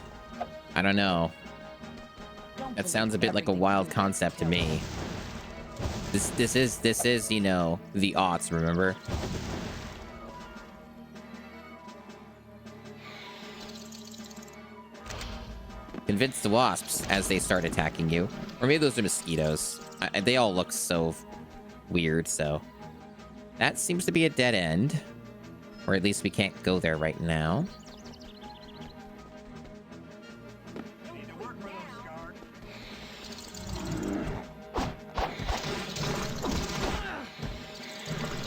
Speaker 1: I don't know. That sounds a bit like a wild concept to me. This is, you know, the aughts, remember? Convince the wasps as they start attacking you. Or maybe those are mosquitoes. They all look so weird, so... That seems to be a dead end. Or at least we can't go there right now.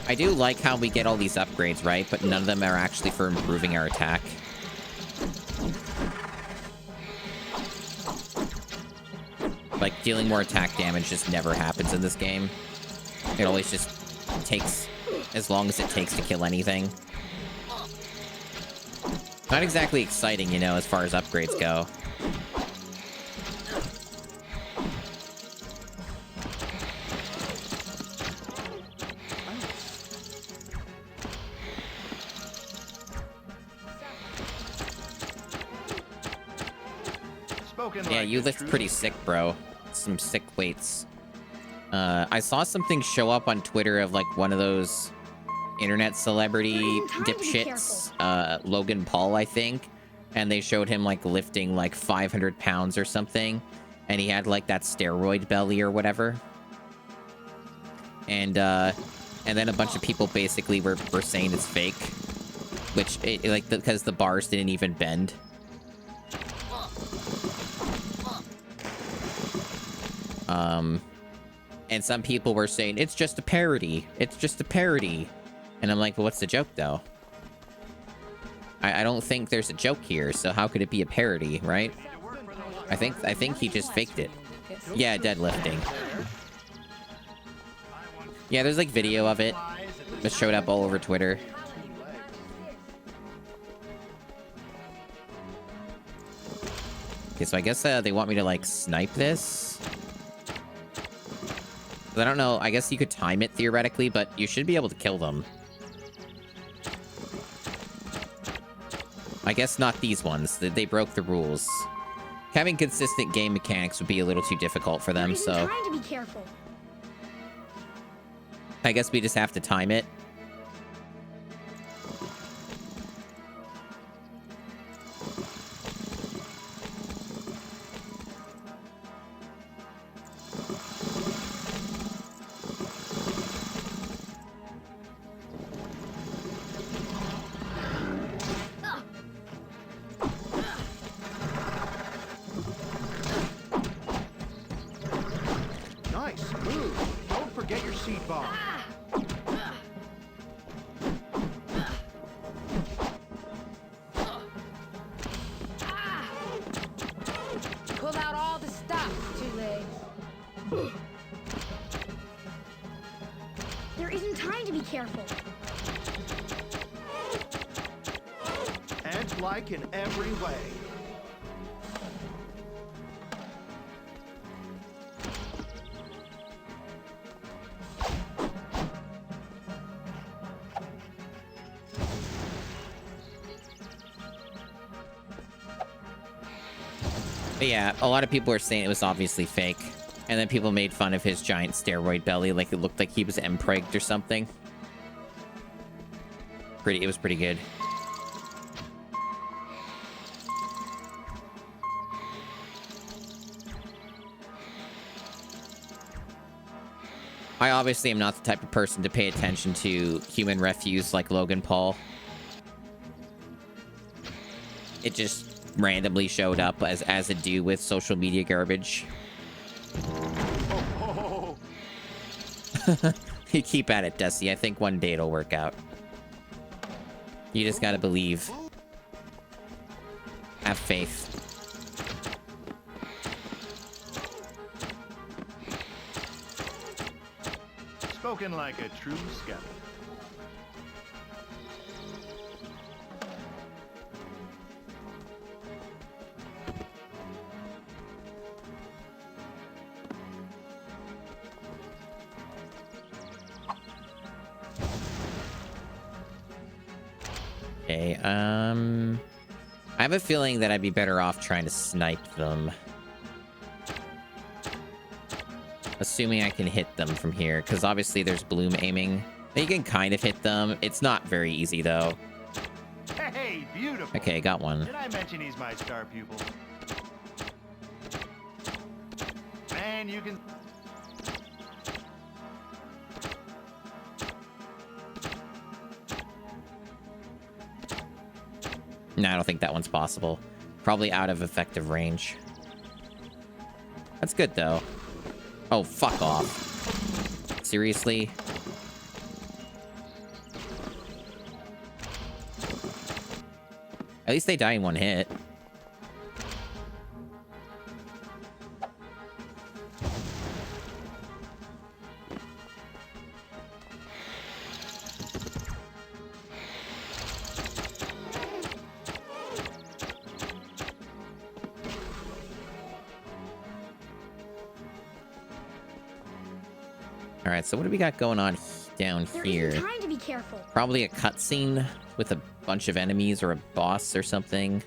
Speaker 1: I do like how we get all these upgrades, right? But none of them are actually for improving our attack. Like, dealing more attack damage just never happens in this game. It always just takes as long as it takes to kill anything. Not exactly exciting, you know, as far as upgrades go. Yeah, you lift pretty sick, bro. Some sick weights. I saw something show up on Twitter of, like, one of those internet celebrity dipshits, Logan Paul, I think. And they showed him, like, lifting, like, 500 pounds or something. And he had, like, that steroid belly or whatever. And then a bunch of people basically were saying it's fake. Which, because the bars didn't even bend. And some people were saying, it's just a parody. It's just a parody. And I'm like, well, what's the joke, though? I don't think there's a joke here, so how could it be a parody, right? I think he just faked it. Yeah, deadlifting. Yeah, there's, like, video of it. It showed up all over Twitter. Okay, so I guess they want me to, like, snipe this. I don't know. I guess you could time it theoretically, but you should be able to kill them. I guess not these ones. They broke the rules. Having consistent game mechanics would be a little too difficult for them, so...
Speaker 10: trying to be careful.
Speaker 1: I guess we just have to time it.
Speaker 4: Nice move. Don't forget your seed bomb.
Speaker 7: Pull out all the stops, Two Legs.
Speaker 10: There isn't time to be careful.
Speaker 4: Ant-like in every way.
Speaker 1: But yeah, a lot of people are saying it was obviously fake. And then people made fun of his giant steroid belly, like it looked like he was empregged or something. It was pretty good. I obviously am not the type of person to pay attention to human refuse like Logan Paul. It just randomly showed up as a do with social media garbage. You keep at it, Desi. I think one day it'll work out. You just gotta believe. Have faith.
Speaker 2: Spoken like a true scout.
Speaker 1: Okay, I have a feeling that I'd be better off trying to snipe them. Assuming I can hit them from here, because obviously there's bloom aiming. You can kind of hit them. It's not very easy, though.
Speaker 2: Hey, beautiful.
Speaker 1: Okay, got one.
Speaker 2: Did I mention he's my star pupil? Man, you can...
Speaker 1: No, I don't think that one's possible. Probably out of effective range. That's good, though. Oh, fuck off. Seriously? At least they die in one hit. All right, so what do we got going on down here?
Speaker 10: Trying to be careful.
Speaker 1: Probably a cutscene with a bunch of enemies or a boss or something.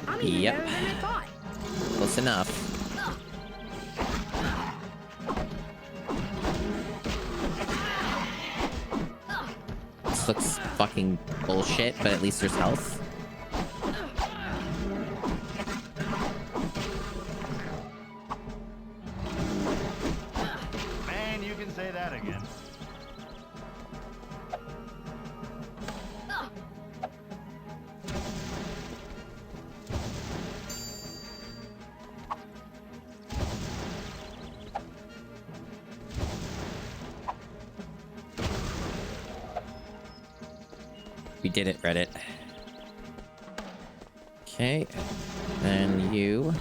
Speaker 10: I'm even
Speaker 1: Yep.
Speaker 10: better than I thought.
Speaker 1: Close enough. This looks fucking bullshit, but at least there's health.
Speaker 2: Man, you can say that again.
Speaker 1: We did it, Reddit. Okay. And you.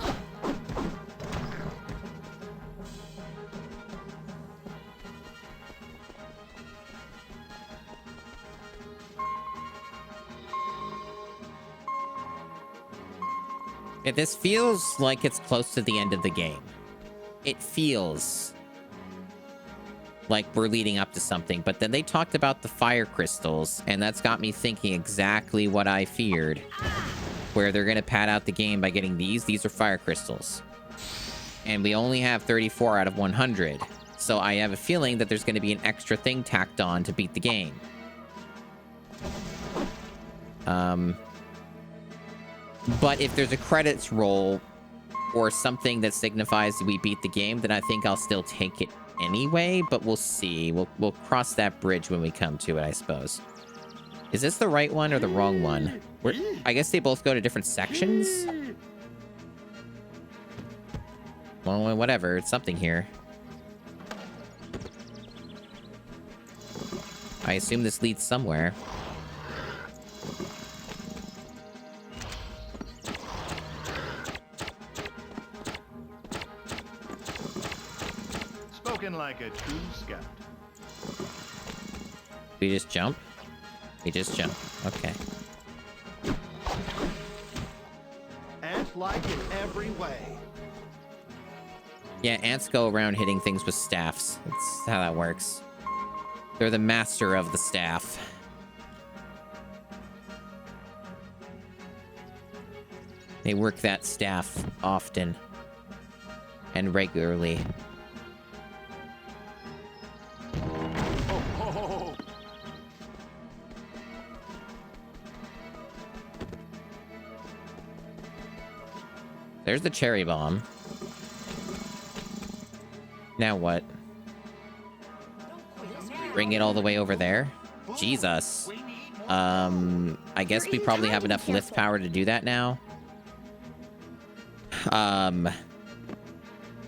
Speaker 1: This feels like it's close to the end of the game. It feels like we're leading up to something. But then they talked about the fire crystals, and that's got me thinking exactly what I feared. Where they're going to pad out the game by getting these. These are fire crystals. And we only have 34 out of 100. So I have a feeling that there's going to be an extra thing tacked on to beat the game. But if there's a credits roll or something that signifies we beat the game, then I think I'll still take it anyway, but we'll see. We'll cross that bridge when we come to it, I suppose. Is this the right one or the wrong one? I guess they both go to different sections? Well, whatever. It's something here. I assume this leads somewhere.
Speaker 2: Spoken like a true scout.
Speaker 1: We just jump? We just jump. Okay.
Speaker 4: Ant-like in every way.
Speaker 1: Yeah, ants go around hitting things with staffs. That's how that works. They're the master of the staff. They work that staff often and regularly. There's the cherry bomb. Now what? Bring it all the way over there? Jesus. I guess we probably have enough lift power to do that now. And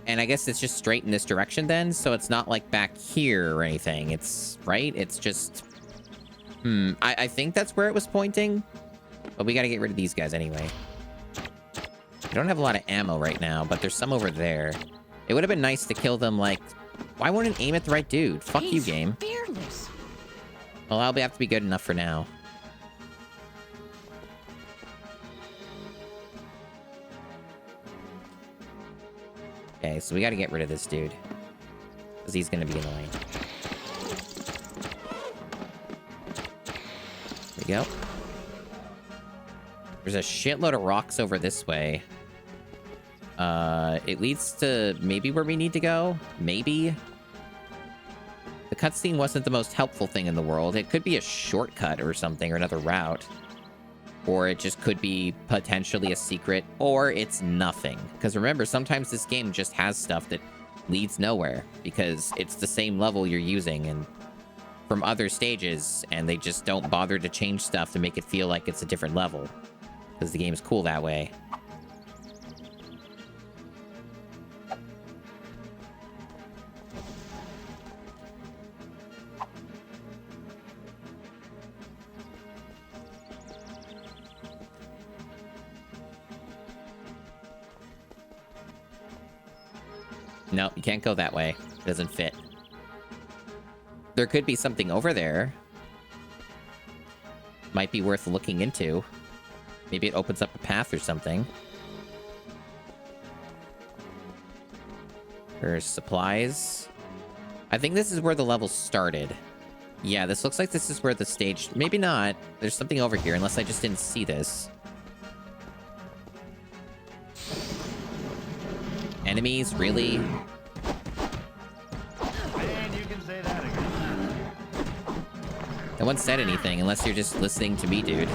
Speaker 1: I guess it's just straight in this direction then, so it's not like back here or anything. It's, right? It's just... I think that's where it was pointing. But we gotta get rid of these guys anyway. I don't have a lot of ammo right now, but there's some over there. It would have been nice to kill them, like... Why wouldn't it aim at the right dude? Fuck you, game.
Speaker 12: Fearless.
Speaker 1: Well, I'll have to be good enough for now. Okay, so we gotta get rid of this dude. Because he's gonna be annoying. There we go. There's a shitload of rocks over this way. It leads to maybe where we need to go? Maybe? The cutscene wasn't the most helpful thing in the world. It could be a shortcut or something, or another route. Or it just could be potentially a secret, or it's nothing. Because remember, sometimes this game just has stuff that leads nowhere, because it's the same level you're using and from other stages, and they just don't bother to change stuff to make it feel like it's a different level. Because the game's cool that way. No, you can't go that way. It doesn't fit. There could be something over there. Might be worth looking into. Maybe it opens up a path or something. There's supplies. I think this is where the level started. Yeah, this looks like this is where the stage... Maybe not. There's something over here, unless I just didn't see this. Enemies? Really?
Speaker 2: And you can say that again.
Speaker 1: No one said anything, unless you're just listening to me, dude.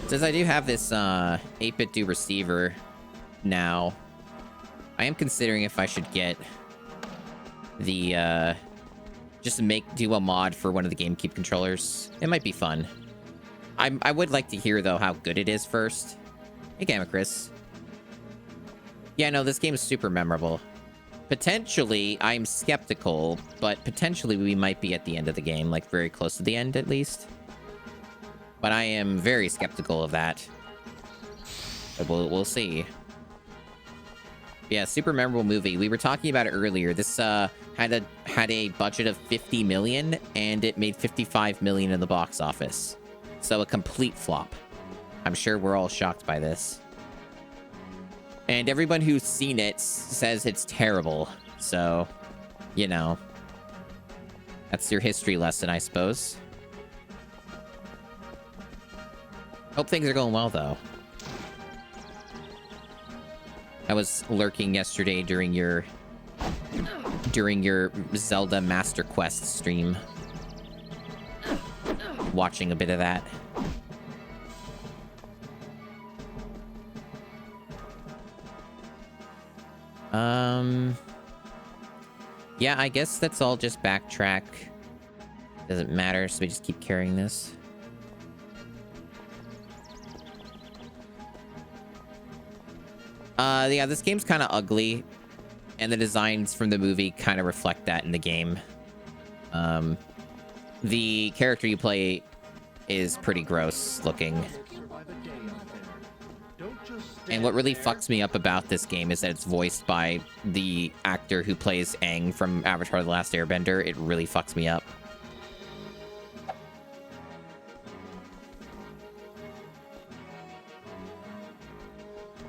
Speaker 1: Since I do have this 8-bit do receiver now, I am considering if I should get the just do a mod for one of the GameCube controllers. It might be fun. I would like to hear though how good it is first. Hey, Gamma Chris. Yeah, no, this game is super memorable. Potentially, I'm skeptical, but potentially we might be at the end of the game, like very close to the end at least. But I am very skeptical of that. But we'll see. Yeah, super memorable movie. We were talking about it earlier. This had a budget of 50 million, and it made 55 million in the box office. So a complete flop. I'm sure we're all shocked by this. And everyone who's seen it says it's terrible. So, you know, that's your history lesson, I suppose. Hope things are going well, though. I was lurking yesterday during your Zelda Master Quest stream. Watching a bit of that. Yeah, I guess that's all just backtrack. Doesn't matter, so we just keep carrying this. Yeah, this game's kind of ugly, and the designs from the movie kind of reflect that in the game. The character you play is pretty gross looking. And what really fucks me up about this game is that it's voiced by the actor who plays Aang from Avatar: The Last Airbender. It really fucks me up.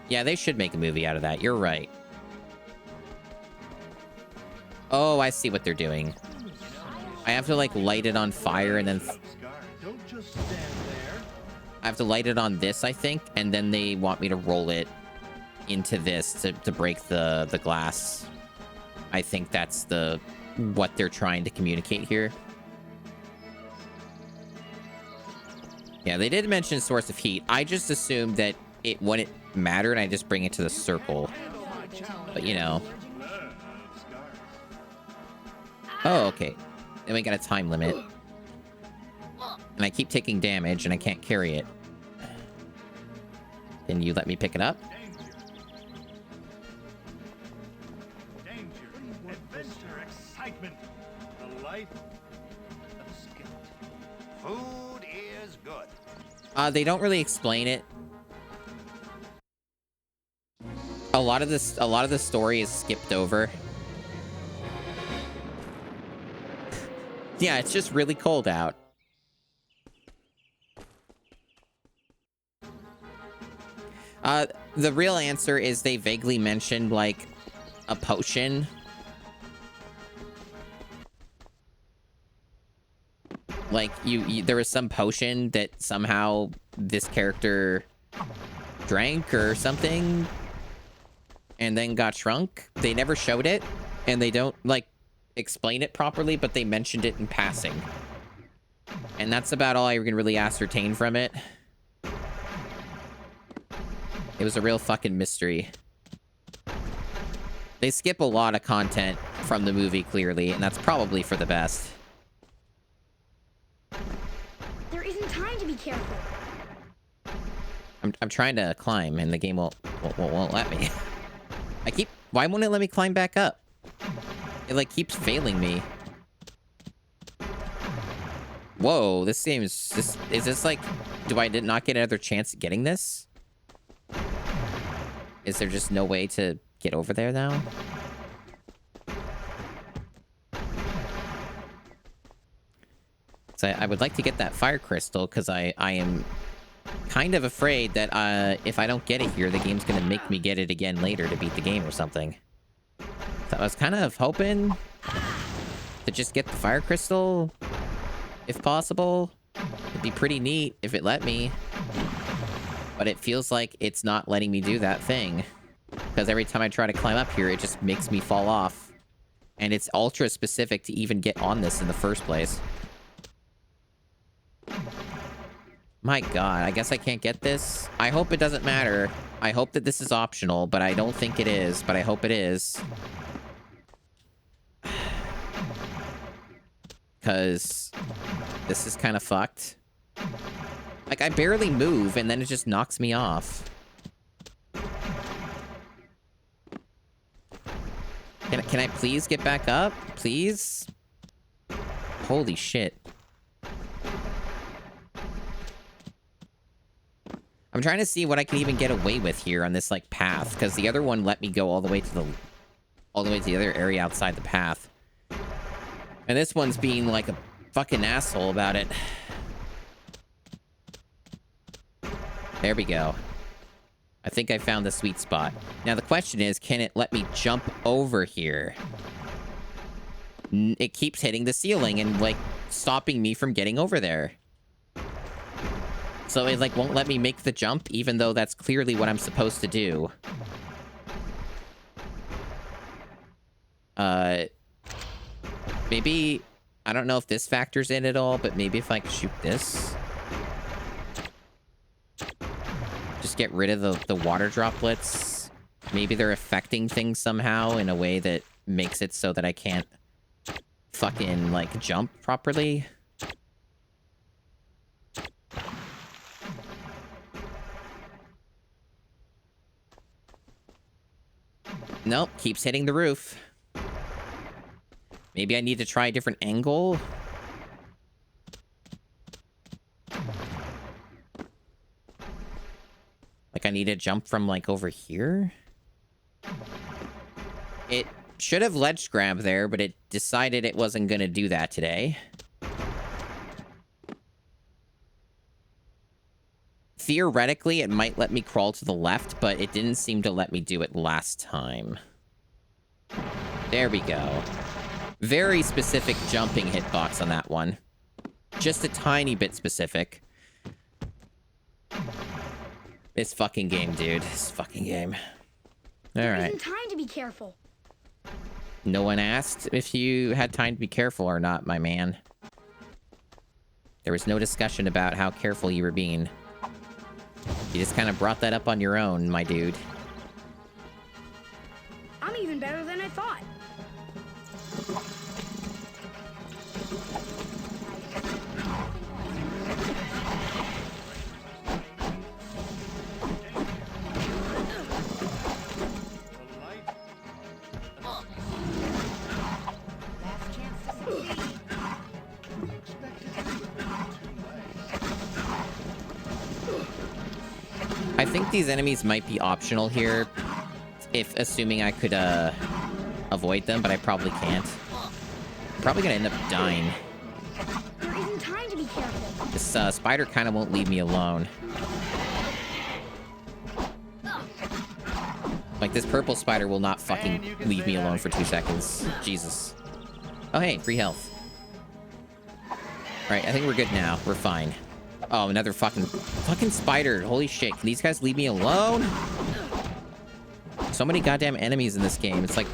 Speaker 1: Yeah, they should make a movie out of that. You're right. Oh, I see what they're doing. I have to, like, light it on fire and then... I have to light it on this, I think, and then they want me to roll it into this to break the glass. I think that's what they're trying to communicate here. Yeah, they did mention source of heat. I just assumed that it wouldn't matter and I just bring it to the circle. But, you know. Oh, okay. Then we got a time limit. And I keep taking damage and I can't carry it. Can you let me pick it up?
Speaker 2: Danger, adventure, excitement. The life of a scout.
Speaker 8: Food is good.
Speaker 1: They don't really explain it. A lot of the story is skipped over. Yeah, it's just really cold out. The real answer is they vaguely mentioned, like, a potion. Like, there was some potion that somehow this character drank or something and then got shrunk. They never showed it, and they don't, like, explain it properly, but they mentioned it in passing. And that's about all I can really ascertain from it. It was a real fucking mystery. They skip a lot of content from the movie, clearly, and that's probably for the best.
Speaker 10: There isn't time to be careful.
Speaker 1: I'm trying to climb, and the game won't let me. Why won't it let me climb back up? It, like, keeps failing me. Whoa, this game is this like, do I not get another chance at getting this? Is there just no way to get over there now? So I would like to get that fire crystal, because I am kind of afraid that if I don't get it here, the game's going to make me get it again later to beat the game or something. So I was kind of hoping to just get the fire crystal, if possible. It'd be pretty neat if it let me. But it feels like it's not letting me do that thing. Because every time I try to climb up here, it just makes me fall off. And it's ultra specific to even get on this in the first place. My god, I guess I can't get this. I hope it doesn't matter. I hope that this is optional, but I don't think it is. But I hope it is. Because this is kind of fucked. Like, I barely move, and then it just knocks me off. Can I please get back up? Please? Holy shit. I'm trying to see what I can even get away with here on this, like, path, because the other one let me go all the way to the other area outside the path. And this one's being like a fucking asshole about it. There we go. I think I found the sweet spot. Now the question is, can it let me jump over here? It keeps hitting the ceiling and, like, stopping me from getting over there. So it, like, won't let me make the jump, even though that's clearly what I'm supposed to do. Maybe... I don't know if this factors in at all, but maybe if I shoot this... Just get rid of the water droplets. Maybe they're affecting things somehow in a way that makes it so that I can't fucking, like, jump properly. Nope, keeps hitting the roof. Maybe I need to try a different angle. Like, I need to jump from, like, over here? It should have ledge grab there, but it decided it wasn't gonna do that today. Theoretically, it might let me crawl to the left, but it didn't seem to let me do it last time. There we go. Very specific jumping hitbox on that one. Just a tiny bit specific. This fucking game, dude. This fucking game. All right.
Speaker 10: There isn't time to be careful.
Speaker 1: No one asked if you had time to be careful or not, my man. There was no discussion about how careful you were being. You just kind of brought that up on your own, my dude.
Speaker 10: I'm even better than I thought.
Speaker 1: I think these enemies might be optional here, if assuming I could avoid them, but I probably can't. I'm probably gonna end up dying.
Speaker 10: There isn't time to be careful.
Speaker 1: This spider kind of won't leave me alone. Like, this purple spider will not fucking leave me alone for 2 seconds. Jesus. Oh, hey, free health. Alright, I think we're good now. We're fine. Oh, another fucking spider. Holy shit. Can these guys leave me alone? So many goddamn enemies in this game. It's like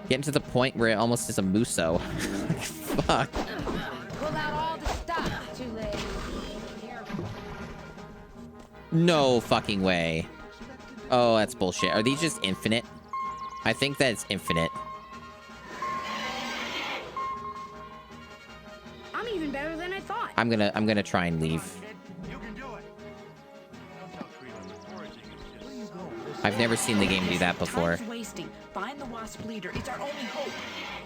Speaker 1: getting to the point where it almost is a muso. Fuck.
Speaker 7: Pull out all the stuff. Too late.
Speaker 1: No fucking way. Oh, that's bullshit. Are these just infinite? I think that it's infinite.
Speaker 10: I'm even better than I thought.
Speaker 1: I'm gonna try and leave. I've never seen the game do that before.
Speaker 12: Time's wasting. Find the wasp leader. It's our only hope.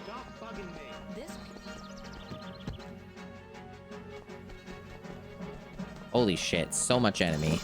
Speaker 12: Stop bugging me. This.
Speaker 1: Holy shit, so much enemy.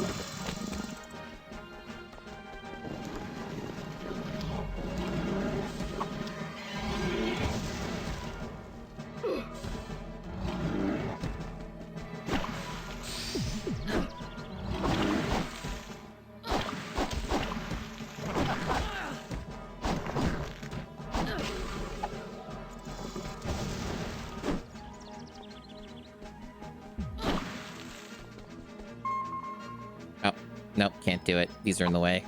Speaker 1: Nope, can't do it. These are in the way.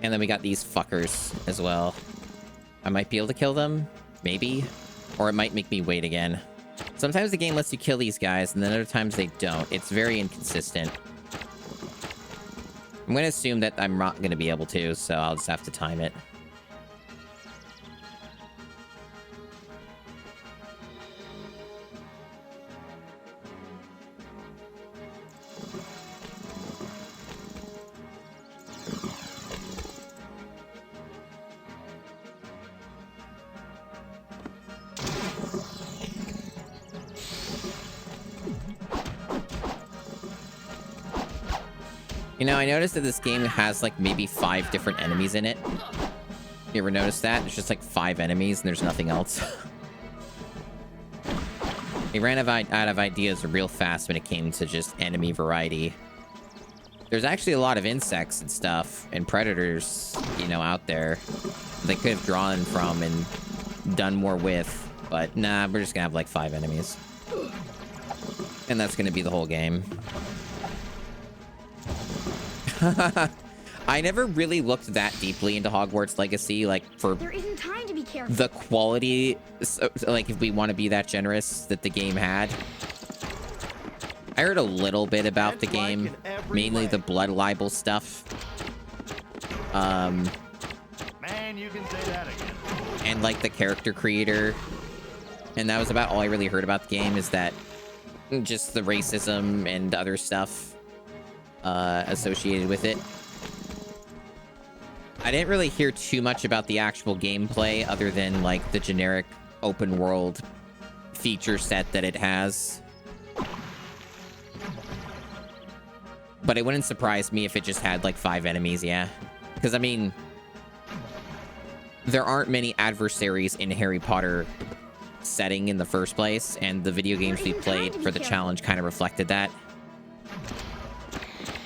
Speaker 1: And then we got these fuckers as well. I might be able to kill them. Maybe. Or it might make me wait again. Sometimes the game lets you kill these guys, and then other times they don't. It's very inconsistent. I'm going to assume that I'm not going to be able to, so I'll just have to time it. You know, I noticed that this game has, like, maybe 5 different enemies in it. You ever notice that? There's just, like, 5 enemies and there's nothing else. They ran out of ideas real fast when it came to just enemy variety. There's actually a lot of insects and stuff and predators, you know, out there they could have drawn from and done more with, but nah, we're just gonna have like 5 enemies. And that's gonna be the whole game. I never really looked that deeply into Hogwarts Legacy, like, for
Speaker 10: There isn't time to be careful.
Speaker 1: the quality, so, like, if we want to be that generous, that the game had. I heard a little bit about the game, mainly the blood libel stuff.
Speaker 2: Man, you can say that again.
Speaker 1: And, like, the character creator. And that was about all I really heard about the game, is that just the racism and other stuff associated with it. I didn't really hear too much about the actual gameplay other than, like, the generic open world feature set that it has. But it wouldn't surprise me if it just had, like, 5 enemies, yeah. Because, I mean, there aren't many adversaries in Harry Potter setting in the first place, and the video games we played for the challenge kind of reflected that.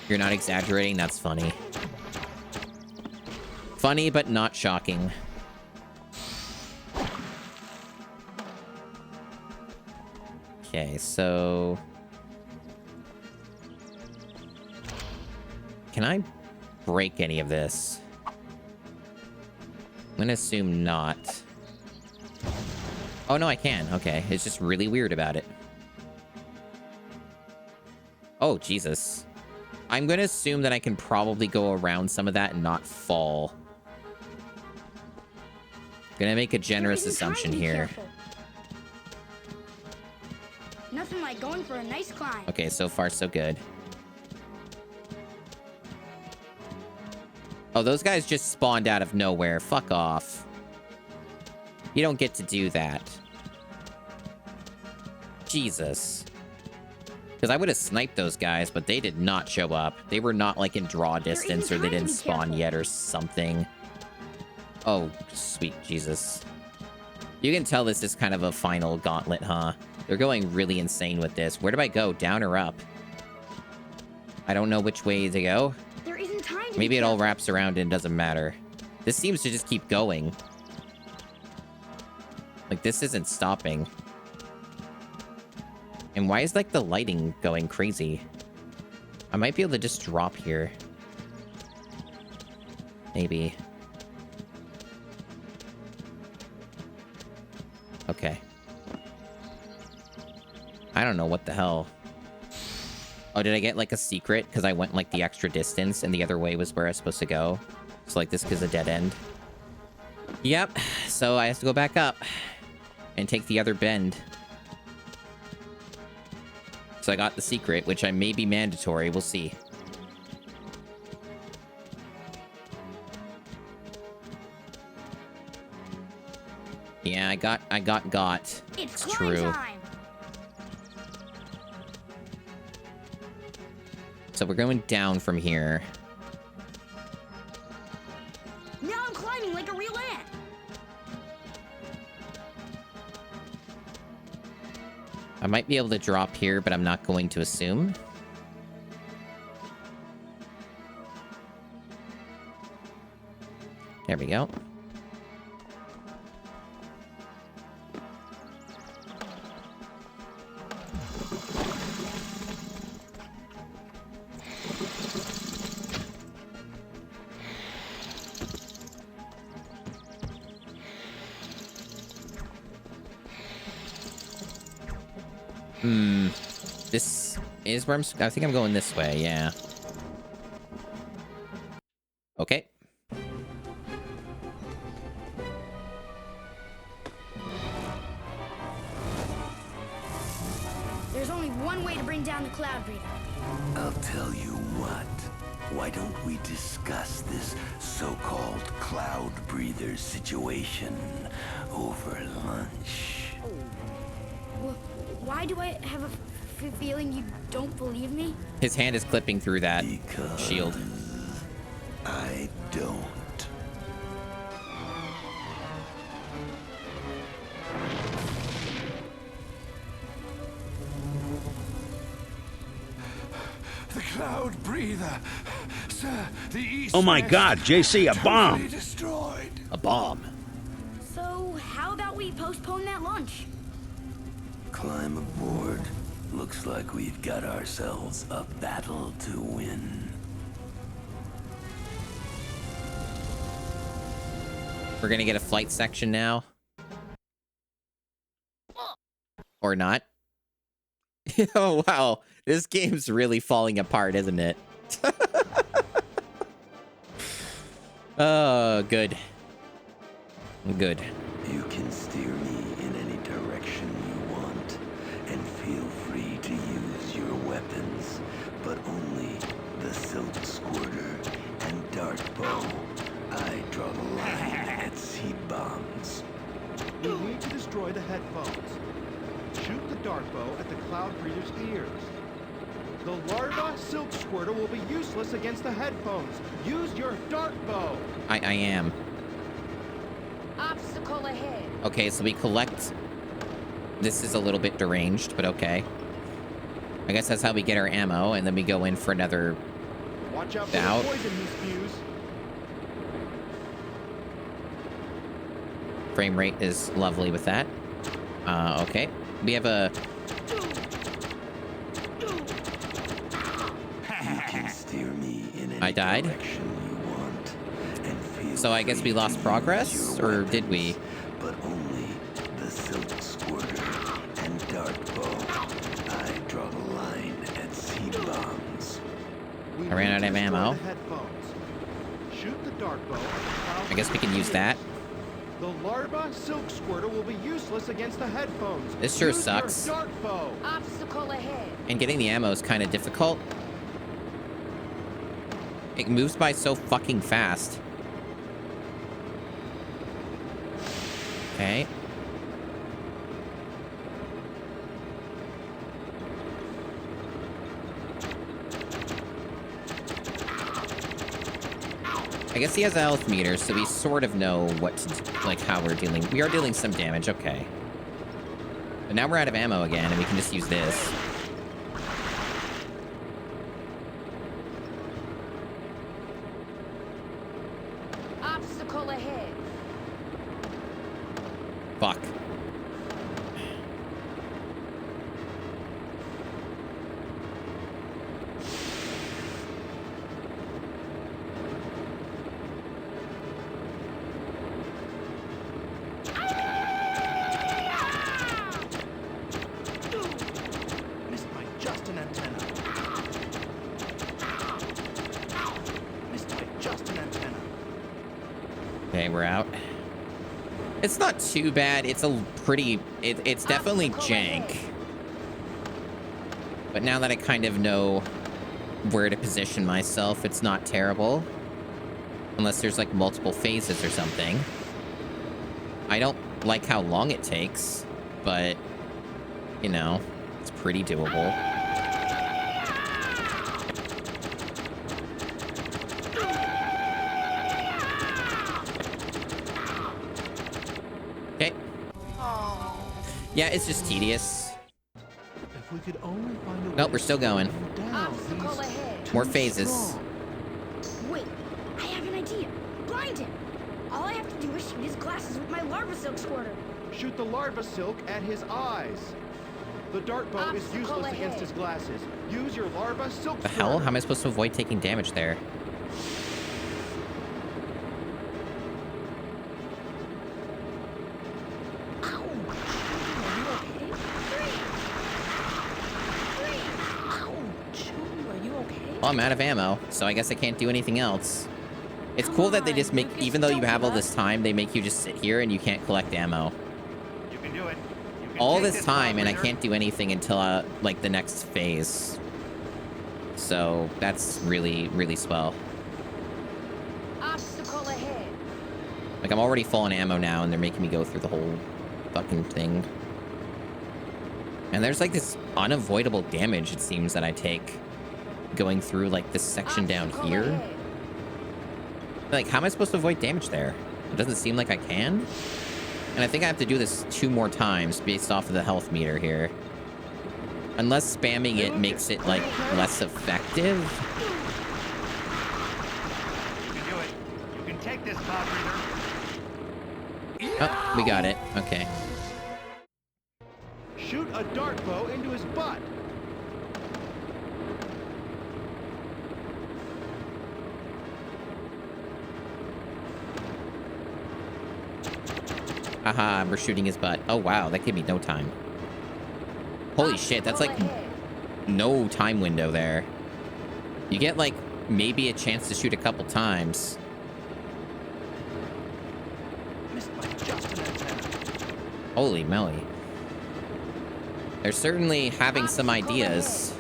Speaker 1: You're not exaggerating, that's funny. Funny, but not shocking. Okay, so... Can I break any of this? I'm gonna assume not. Oh, no, I can. Okay, it's just really weird about it. Oh, Jesus. I'm gonna assume that I can probably go around some of that and not fall. Gonna make a generous assumption here.
Speaker 10: Careful. Nothing like going for a nice climb.
Speaker 1: Okay, so far so good. Oh, those guys just spawned out of nowhere. Fuck off. You don't get to do that. Jesus. Because I would have sniped those guys, but they did not show up. They were not, like, in draw distance, or they didn't spawn yet or something. Oh, sweet Jesus. You can tell this is kind of a final gauntlet, huh? They're going really insane with this. Where do I go? Down or up? I don't know which way to go.
Speaker 10: There isn't time to
Speaker 1: Maybe it all wraps around and doesn't matter. This seems to just keep going. Like, this isn't stopping. And why is, like, the lighting going crazy? I might be able to just drop here. Maybe. Okay. I don't know what the hell. Oh, did I get, like, a secret? Because I went, like, the extra distance, and the other way was where I was supposed to go. So, like, this is a dead end. Yep. So I have to go back up. And take the other bend. So I got the secret, which I may be mandatory. We'll see. Yeah, I got. It's true.
Speaker 10: Time.
Speaker 1: So we're going down from here.
Speaker 10: Now I'm climbing like a real ant.
Speaker 1: I might be able to drop here, but I'm not going to assume. There we go. This is where I think I'm going this way, yeah. Okay.
Speaker 10: There's only one way to bring down the cloud breather.
Speaker 8: I'll tell you what. Why don't we discuss this so-called cloud breather situation over lunch?
Speaker 10: Why do I have a feeling you don't believe me?
Speaker 1: His hand is clipping through that shield.
Speaker 8: I don't.
Speaker 2: The cloud breather. Sir, the east.
Speaker 13: Oh my God, JC, a bomb!
Speaker 2: Destroyed.
Speaker 1: A bomb.
Speaker 10: So, how about we postpone that lunch?
Speaker 8: Climb aboard. Looks like we've got ourselves a battle to win.
Speaker 1: We're gonna get a flight section now. Or not. Oh, wow. This game's really falling apart, isn't it? Oh, good. Good.
Speaker 8: You can steer me in any direction you want, and feel free to use your weapons, but only the silk squirter and dart bow. I draw the line at seed bombs.
Speaker 14: We need to destroy the headphones. Shoot the dart bow at the cloud breather's ears. The larva silk squirter will be useless against the headphones. Use your dart bow.
Speaker 1: I am.
Speaker 7: Obstacle ahead.
Speaker 1: Okay, so we collect... This is a little bit deranged, but okay. I guess that's how we get our ammo, and then we go in for another
Speaker 14: Watch out for
Speaker 1: bout.
Speaker 14: the poison he spews.
Speaker 1: Frame rate is lovely with that. Okay. We have a...
Speaker 8: You can steer me in any
Speaker 1: I died.
Speaker 8: direction you want, and feel
Speaker 1: So I guess we lost
Speaker 8: free to
Speaker 1: progress?
Speaker 8: use your
Speaker 1: Or did we?
Speaker 8: but only the silk squirter and dart bow. I draw the line at seed bombs.
Speaker 1: I ran out of ammo.
Speaker 14: Shoot the dart bow at the cloud
Speaker 1: I guess we can use
Speaker 14: ears.
Speaker 1: that.
Speaker 14: The larva silk squirter will be useless against the headphones.
Speaker 1: This sure
Speaker 14: Use
Speaker 1: sucks.
Speaker 14: Your dart bow.
Speaker 7: Obstacle ahead.
Speaker 1: And getting the ammo is kind of difficult. It moves by so fucking fast. Okay. I guess he has a health meter, so we sort of know what to do, like how we're dealing. We are dealing some damage, okay. But now we're out of ammo again, and we can just use this.
Speaker 7: Obstacle ahead.
Speaker 1: Fuck.
Speaker 14: Missed by just an antenna. Missed by just an antenna.
Speaker 1: Okay, we're out. It's not too bad. It's a pretty... It's definitely jank. But now that I kind of know where to position myself, it's not terrible. Unless there's, like, multiple phases or something. I don't like how long it takes, but, you know, it's pretty doable. Okay. Yeah, it's just tedious.
Speaker 14: If we could only find a
Speaker 1: Nope, we're still going.
Speaker 7: Obstacle ahead.
Speaker 1: More phases.
Speaker 10: Wait, I have an idea. Blind him. All I have to do is shoot his glasses with my larva silk squirter.
Speaker 14: Shoot the larva silk at his eyes. The dart bow is
Speaker 7: Obstacle
Speaker 14: useless
Speaker 7: ahead.
Speaker 14: against his glasses. Use your larva silk
Speaker 1: The hell? How am I supposed to avoid taking damage there? Well, I'm out of ammo, so I guess I can't do anything else. It's cool that they just make, even though you have all this time, they make you just sit here and you can't collect ammo.
Speaker 2: You can do it. You can
Speaker 1: All
Speaker 2: take
Speaker 1: this time, and I
Speaker 2: operator.
Speaker 1: can't do anything until, like, the next phase. So, that's really, really swell.
Speaker 7: Obstacle ahead.
Speaker 1: Like, I'm already full on ammo now, and they're making me go through the whole fucking thing. And there's, like, this unavoidable damage, it seems, that I take going through, like, this section down here. Like, how am I supposed to avoid damage there? It doesn't seem like I can. And I think I have to do this 2 more times based off of the health meter here. Unless spamming it makes it, like, less effective.
Speaker 2: You can do it. You can take this, Cloud Breather.
Speaker 1: Oh, we got it. Okay.
Speaker 14: Shoot a dart bow into his butt.
Speaker 1: Haha, we're shooting his butt. Oh, wow. That gave me no time. Holy shit. That's like no time window there. You get like maybe a chance to shoot a couple times. Holy moly. They're certainly having some ideas.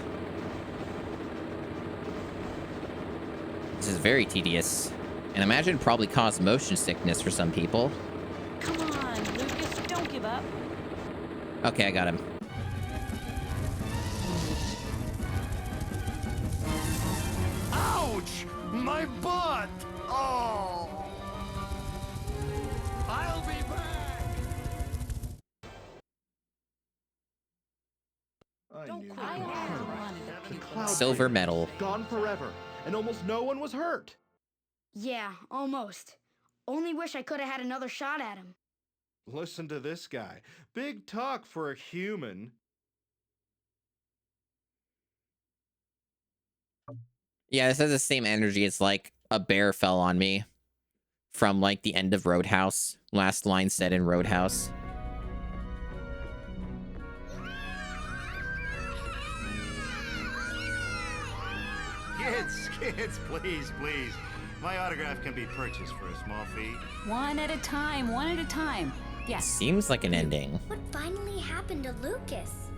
Speaker 1: This is very tedious. And imagine probably caused motion sickness for some people.
Speaker 9: Come on, Lucas, don't give up.
Speaker 1: Okay, I got him.
Speaker 2: Ouch! My butt! Oh! I'll be back!
Speaker 1: Silver medal.
Speaker 14: Gone forever, and almost no one was hurt.
Speaker 10: Yeah, almost. Only wish I could have had another shot at him.
Speaker 14: Listen to this guy. Big talk for a human.
Speaker 1: Yeah, this has the same energy. It's like a bear fell on me from like the end of Roadhouse. Last line said in Roadhouse.
Speaker 2: Kids, please, please. My autograph can be purchased for a small fee.
Speaker 5: One at a time, one at a time. Yes.
Speaker 1: Seems like an ending.
Speaker 3: What finally happened to Lucas?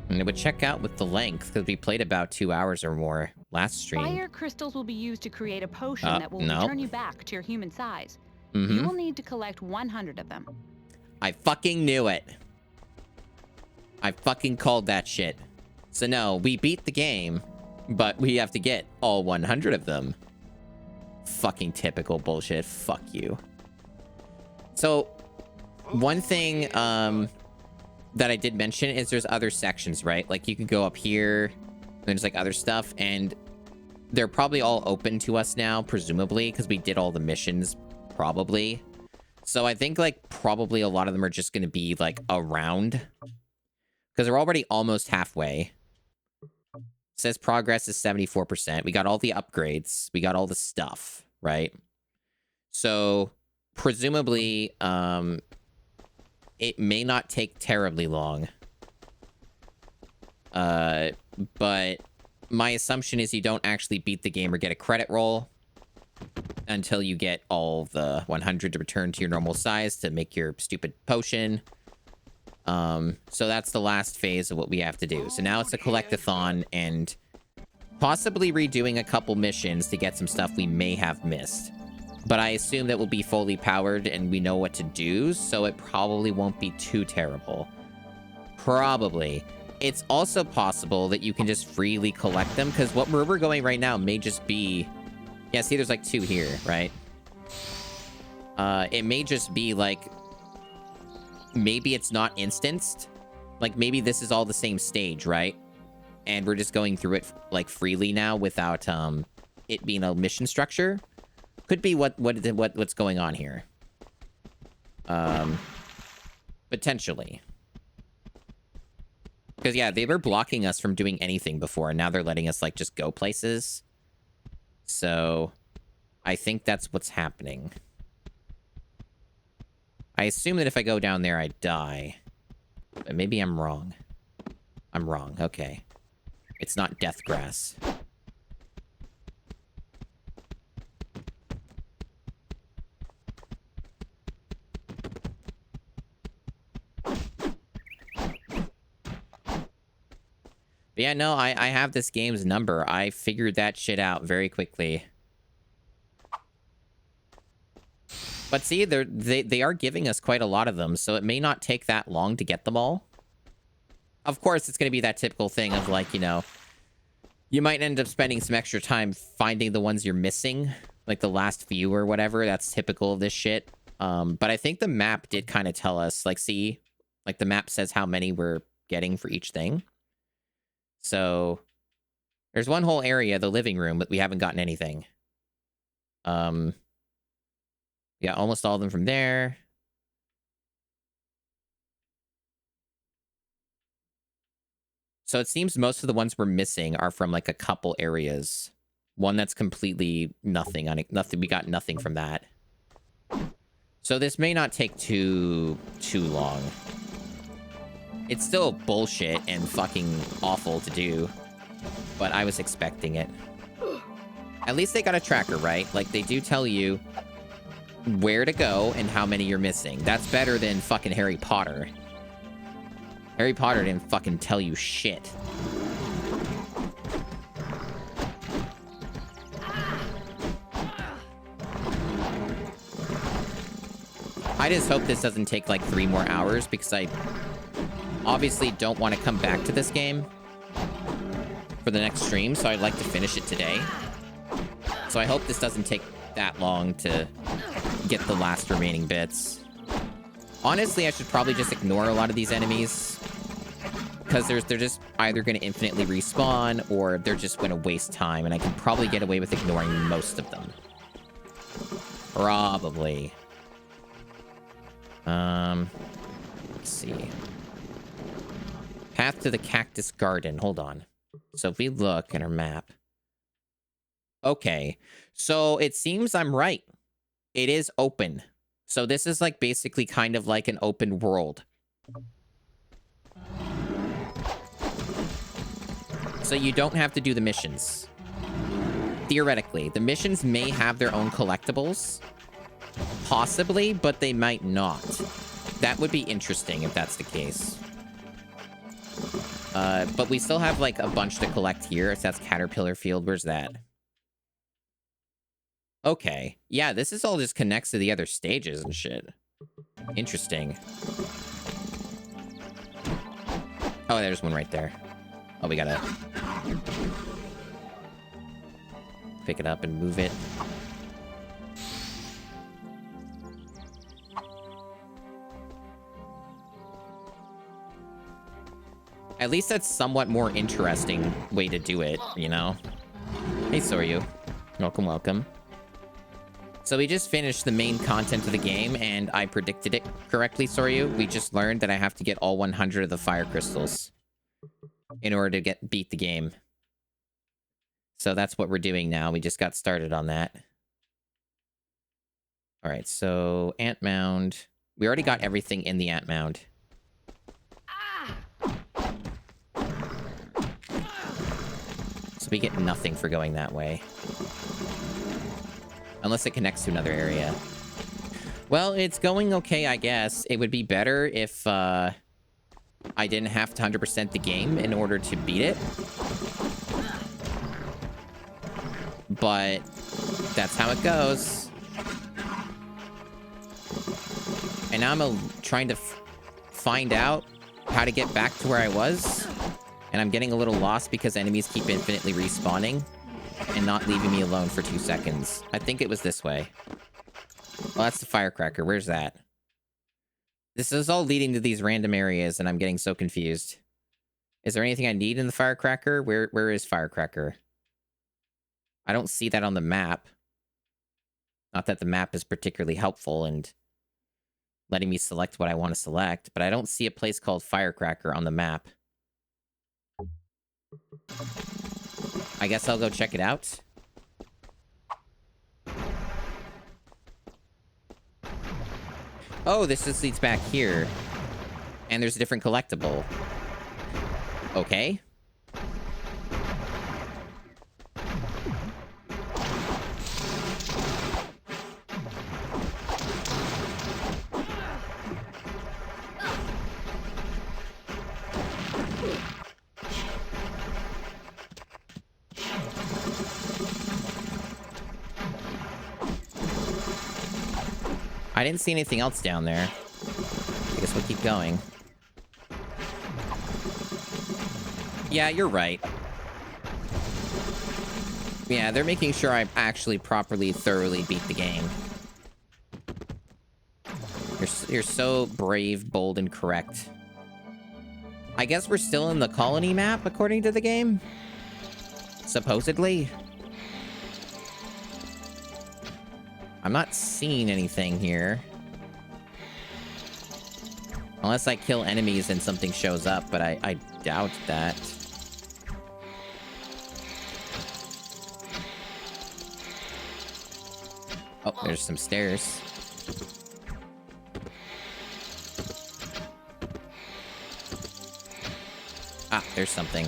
Speaker 1: And it would check out with the length because we played about 2 hours or more last stream.
Speaker 9: Fire crystals will be used to create a potion that will
Speaker 1: no.
Speaker 9: return you back to your human size.
Speaker 1: Mm-hmm.
Speaker 9: You will need to collect 100 of them.
Speaker 1: I fucking knew it. I fucking called that shit. So no, we beat the game, but we have to get all 100 of them. Fucking typical bullshit. Fuck you. So, one thing that I did mention is there's other sections, right? Like you can go up here, and there's like other stuff, and they're probably all open to us now, presumably, because we did all the missions, probably. So I think like probably a lot of them are just going to be like around, because they're already almost halfway. Says progress is 74%. We got all the upgrades. We got all the stuff, right? So presumably, it may not take terribly long. But my assumption is you don't actually beat the game or get a credit roll until you get all the 100 to return to your normal size to make your stupid potion. So that's the last phase of what we have to do. So now it's a collectathon and possibly redoing a couple missions to get some stuff we may have missed. But I assume that we'll be fully powered and we know what to do, so it probably won't be too terrible. Probably. It's also possible that you can just freely collect them, because where we're going right now may just be... Yeah, see, there's like 2 here, right? It may just be like... Maybe it's not instanced. Like, maybe this is all the same stage, right? And we're just going through it, like, freely now without, it being a mission structure. Could be what's going on here. Potentially. Because, yeah, they were blocking us from doing anything before, and now they're letting us, like, just go places. So, I think that's what's happening. I assume that if I go down there, I die. But maybe I'm wrong. I'm wrong. Okay. It's not death grass. But yeah, no, I have this game's number. I figured that shit out very quickly. But see, they are giving us quite a lot of them, so it may not take that long to get them all. Of course, it's going to be that typical thing of, like, you know, you might end up spending some extra time finding the ones you're missing, like the last few or whatever. That's typical of this shit. But I think the map did kind of tell us, like, see, Like, the map says how many we're getting for each thing. So, there's one whole area, the living room, but we haven't gotten anything. Yeah, almost all of them from there. So it seems most of the ones we're missing are from like a couple areas. One that's completely nothing on it. Nothing. We got nothing from that. So this may not take too long. It's still bullshit and fucking awful to do, but I was expecting it. At least they got a tracker, right? Like, they do tell you where to go and how many you're missing. That's better than fucking Harry Potter. Harry Potter didn't fucking tell you shit. I just hope this doesn't take like 3 more hours, because I obviously don't want to come back to this game for the next stream, so I'd like to finish it today. So I hope this doesn't take that long to get the last remaining bits. Honestly, I should probably just ignore a lot of these enemies, because they're just either going to infinitely respawn, or they're just going to waste time, and I can probably get away with ignoring most of them. Probably. Let's see. Path to the Cactus Garden. Hold on. So if we look at our map. Okay. So it seems I'm right. It is open. So this is like basically kind of like an open world. So you don't have to do the missions. Theoretically, the missions may have their own collectibles. Possibly, but they might not. That would be interesting if that's the case. But we still have like a bunch to collect here. So that's Caterpillar Field. Where's that? Okay. Yeah, this is all just connects to the other stages and shit. Interesting. Oh, there's one right there. Oh, we gotta pick it up and move it. At least that's somewhat more interesting way to do it, you know? Hey, Soryu. Welcome, welcome. So we just finished the main content of the game, and I predicted it correctly, Soryu. We just learned that I have to get all 100 of the fire crystals in order to beat the game. So that's what we're doing now. We just got started on that. All right, so ant mound. We already got everything in the ant mound. So we get nothing for going that way. Unless it connects to another area. Well, it's going okay, I guess. It would be better if I didn't have to 100% the game in order to beat it. But that's how it goes. And now I'm trying to find out how to get back to where I was. And I'm getting a little lost because enemies keep infinitely respawning and not leaving me alone for 2 seconds. I think it was this way. Well, that's the firecracker. Where's that? This is all leading to these random areas, and I'm getting so confused. Is there anything I need in the firecracker? Where is firecracker? I don't see that on the map. Not that the map is particularly helpful and letting me select what I want to select, but I don't see a place called firecracker on the map. I guess I'll go check it out. Oh, this just leads back here. And there's a different collectible. Okay. I didn't see anything else down there. I guess we'll keep going. Yeah, you're right. Yeah, they're making sure I actually properly, thoroughly beat the game. You're so brave, bold, and correct. I guess we're still in the colony map, according to the game. Supposedly. I'm not seeing anything here. Unless I kill enemies and something shows up, but I doubt that. Oh, there's some stairs. Ah, there's something.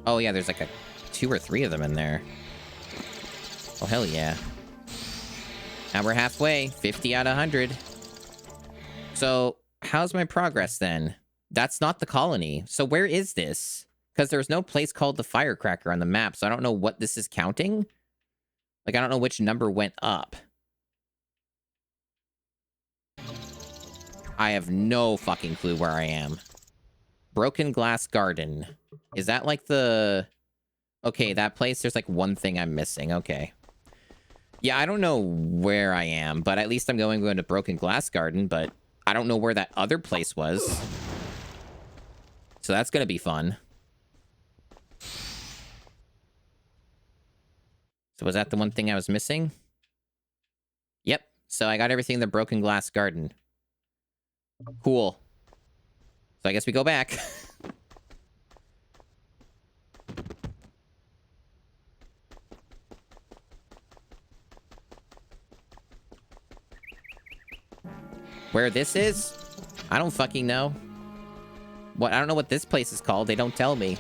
Speaker 1: Oh yeah, there's like 2 or 3 of them in there. Oh hell yeah. Now we're halfway, 50 out of 100. So how's my progress then? That's not the colony. So where is this? Because there's no place called the Firecracker on the map, so I don't know what this is counting. Like, I don't know which number went up. I have no fucking clue where I am. Broken Glass Garden. Is that like the... Okay, that place, there's like one thing I'm missing. Okay. Yeah, I don't know where I am, but at least I'm going to Broken Glass Garden, but I don't know where that other place was. So that's going to be fun. So was that the one thing I was missing? Yep. So I got everything in the Broken Glass Garden. Cool. So I guess we go back. Where this is? I don't fucking know. What? I don't know what this place is called. They don't tell me.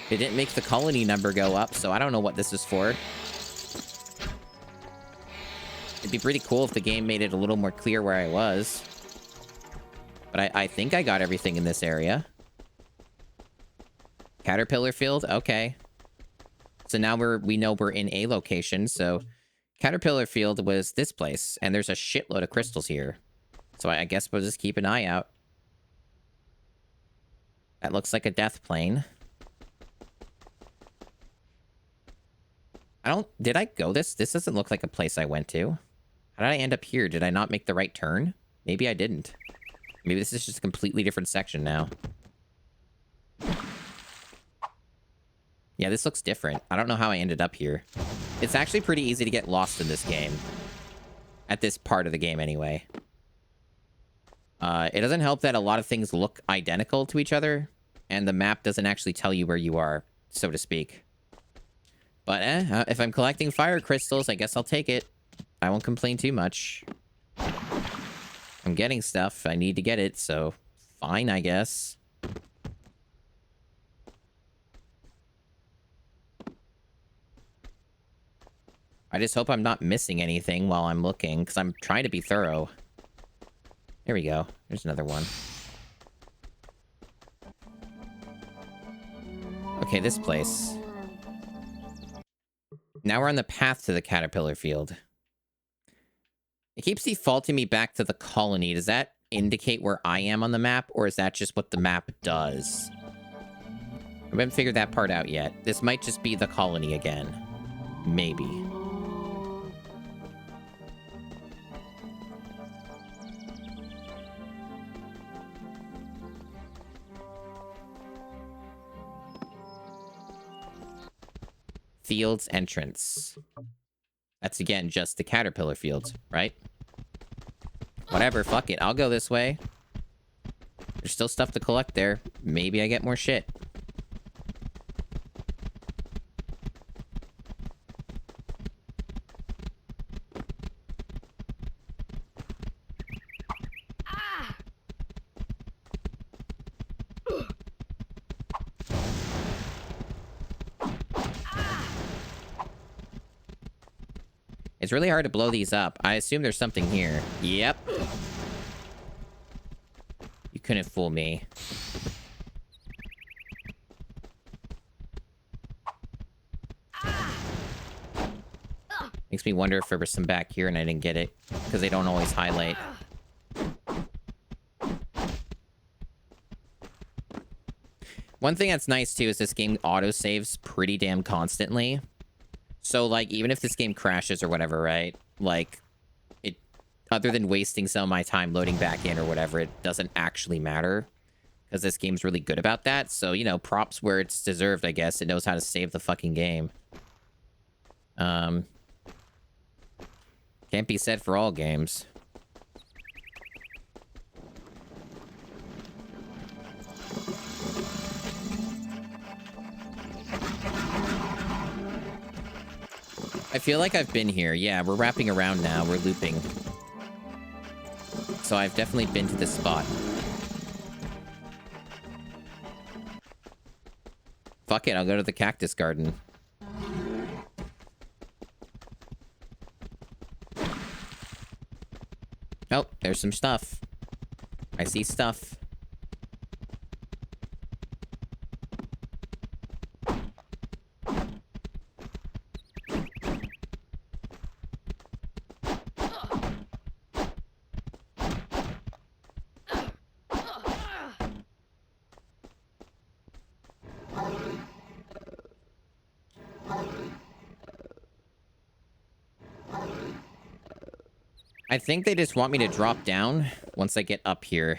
Speaker 1: They didn't make the colony number go up, so I don't know what this is for. It'd be pretty cool if the game made it a little more clear where I was. But I think I got everything in this area. Caterpillar Field? Okay. So now we know we're in a location, so... Caterpillar Field was this place, and there's a shitload of crystals here. So I guess we'll just keep an eye out. That looks like a death plane. Did I go this? This doesn't look like a place I went to. How did I end up here? Did I not make the right turn? Maybe I didn't. Maybe this is just a completely different section now. Yeah, this looks different. I don't know how I ended up here. It's actually pretty easy to get lost in this game. At this part of the game, anyway. It doesn't help that a lot of things look identical to each other, and the map doesn't actually tell you where you are, so to speak. But, if I'm collecting fire crystals, I guess I'll take it. I won't complain too much. I'm getting stuff. I need to get it, so fine, I guess. I just hope I'm not missing anything while I'm looking, because I'm trying to be thorough. There we go. There's another one. Okay, this place. Now we're on the path to the Caterpillar Field. It keeps defaulting me back to the colony. Does that indicate where I am on the map, or is that just what the map does? I haven't figured that part out yet. This might just be the colony again. Maybe. Fields entrance. That's again just the Caterpillar Fields, right? Whatever, fuck it. I'll go this way. There's still stuff to collect there. Maybe I get more shit. It's really hard to blow these up. I assume there's something here. Yep. You couldn't fool me. Makes me wonder if there was some back here and I didn't get it. Because they don't always highlight. One thing that's nice, too, is this game autosaves pretty damn constantly. So, like, even if this game crashes or whatever, right? Like, it, other than wasting some of my time loading back in or whatever, it doesn't actually matter. Because this game's really good about that. So, you know, props where it's deserved, I guess. It knows how to save the fucking game. Can't be said for all games. I feel like I've been here. Yeah, we're wrapping around now. We're looping. So I've definitely been to this spot. Fuck it, I'll go to the cactus garden. Oh, there's some stuff. I see stuff. I think they just want me to drop down once I get up here.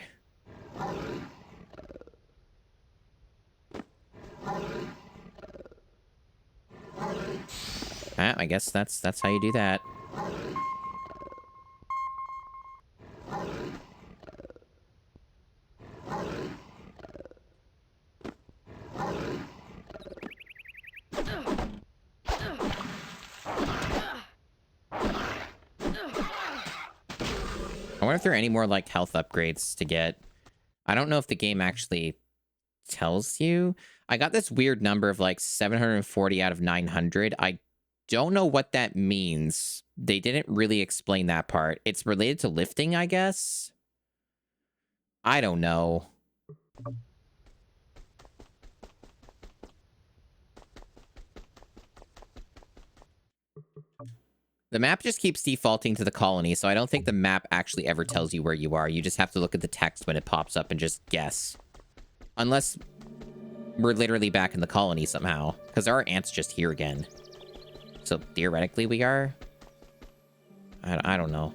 Speaker 1: I guess that's how you do that. I wonder if there are any more, like, health upgrades to get. I don't know if the game actually tells you. I got this weird number of, like, 740 out of 900. I don't know what that means. They didn't really explain that part. It's related to lifting, I guess? I don't know. The map just keeps defaulting to the colony, so I don't think the map actually ever tells you where you are. You just have to look at the text when it pops up and just guess. Unless we're literally back in the colony somehow, because there are ants just here again. So theoretically we are? I don't know.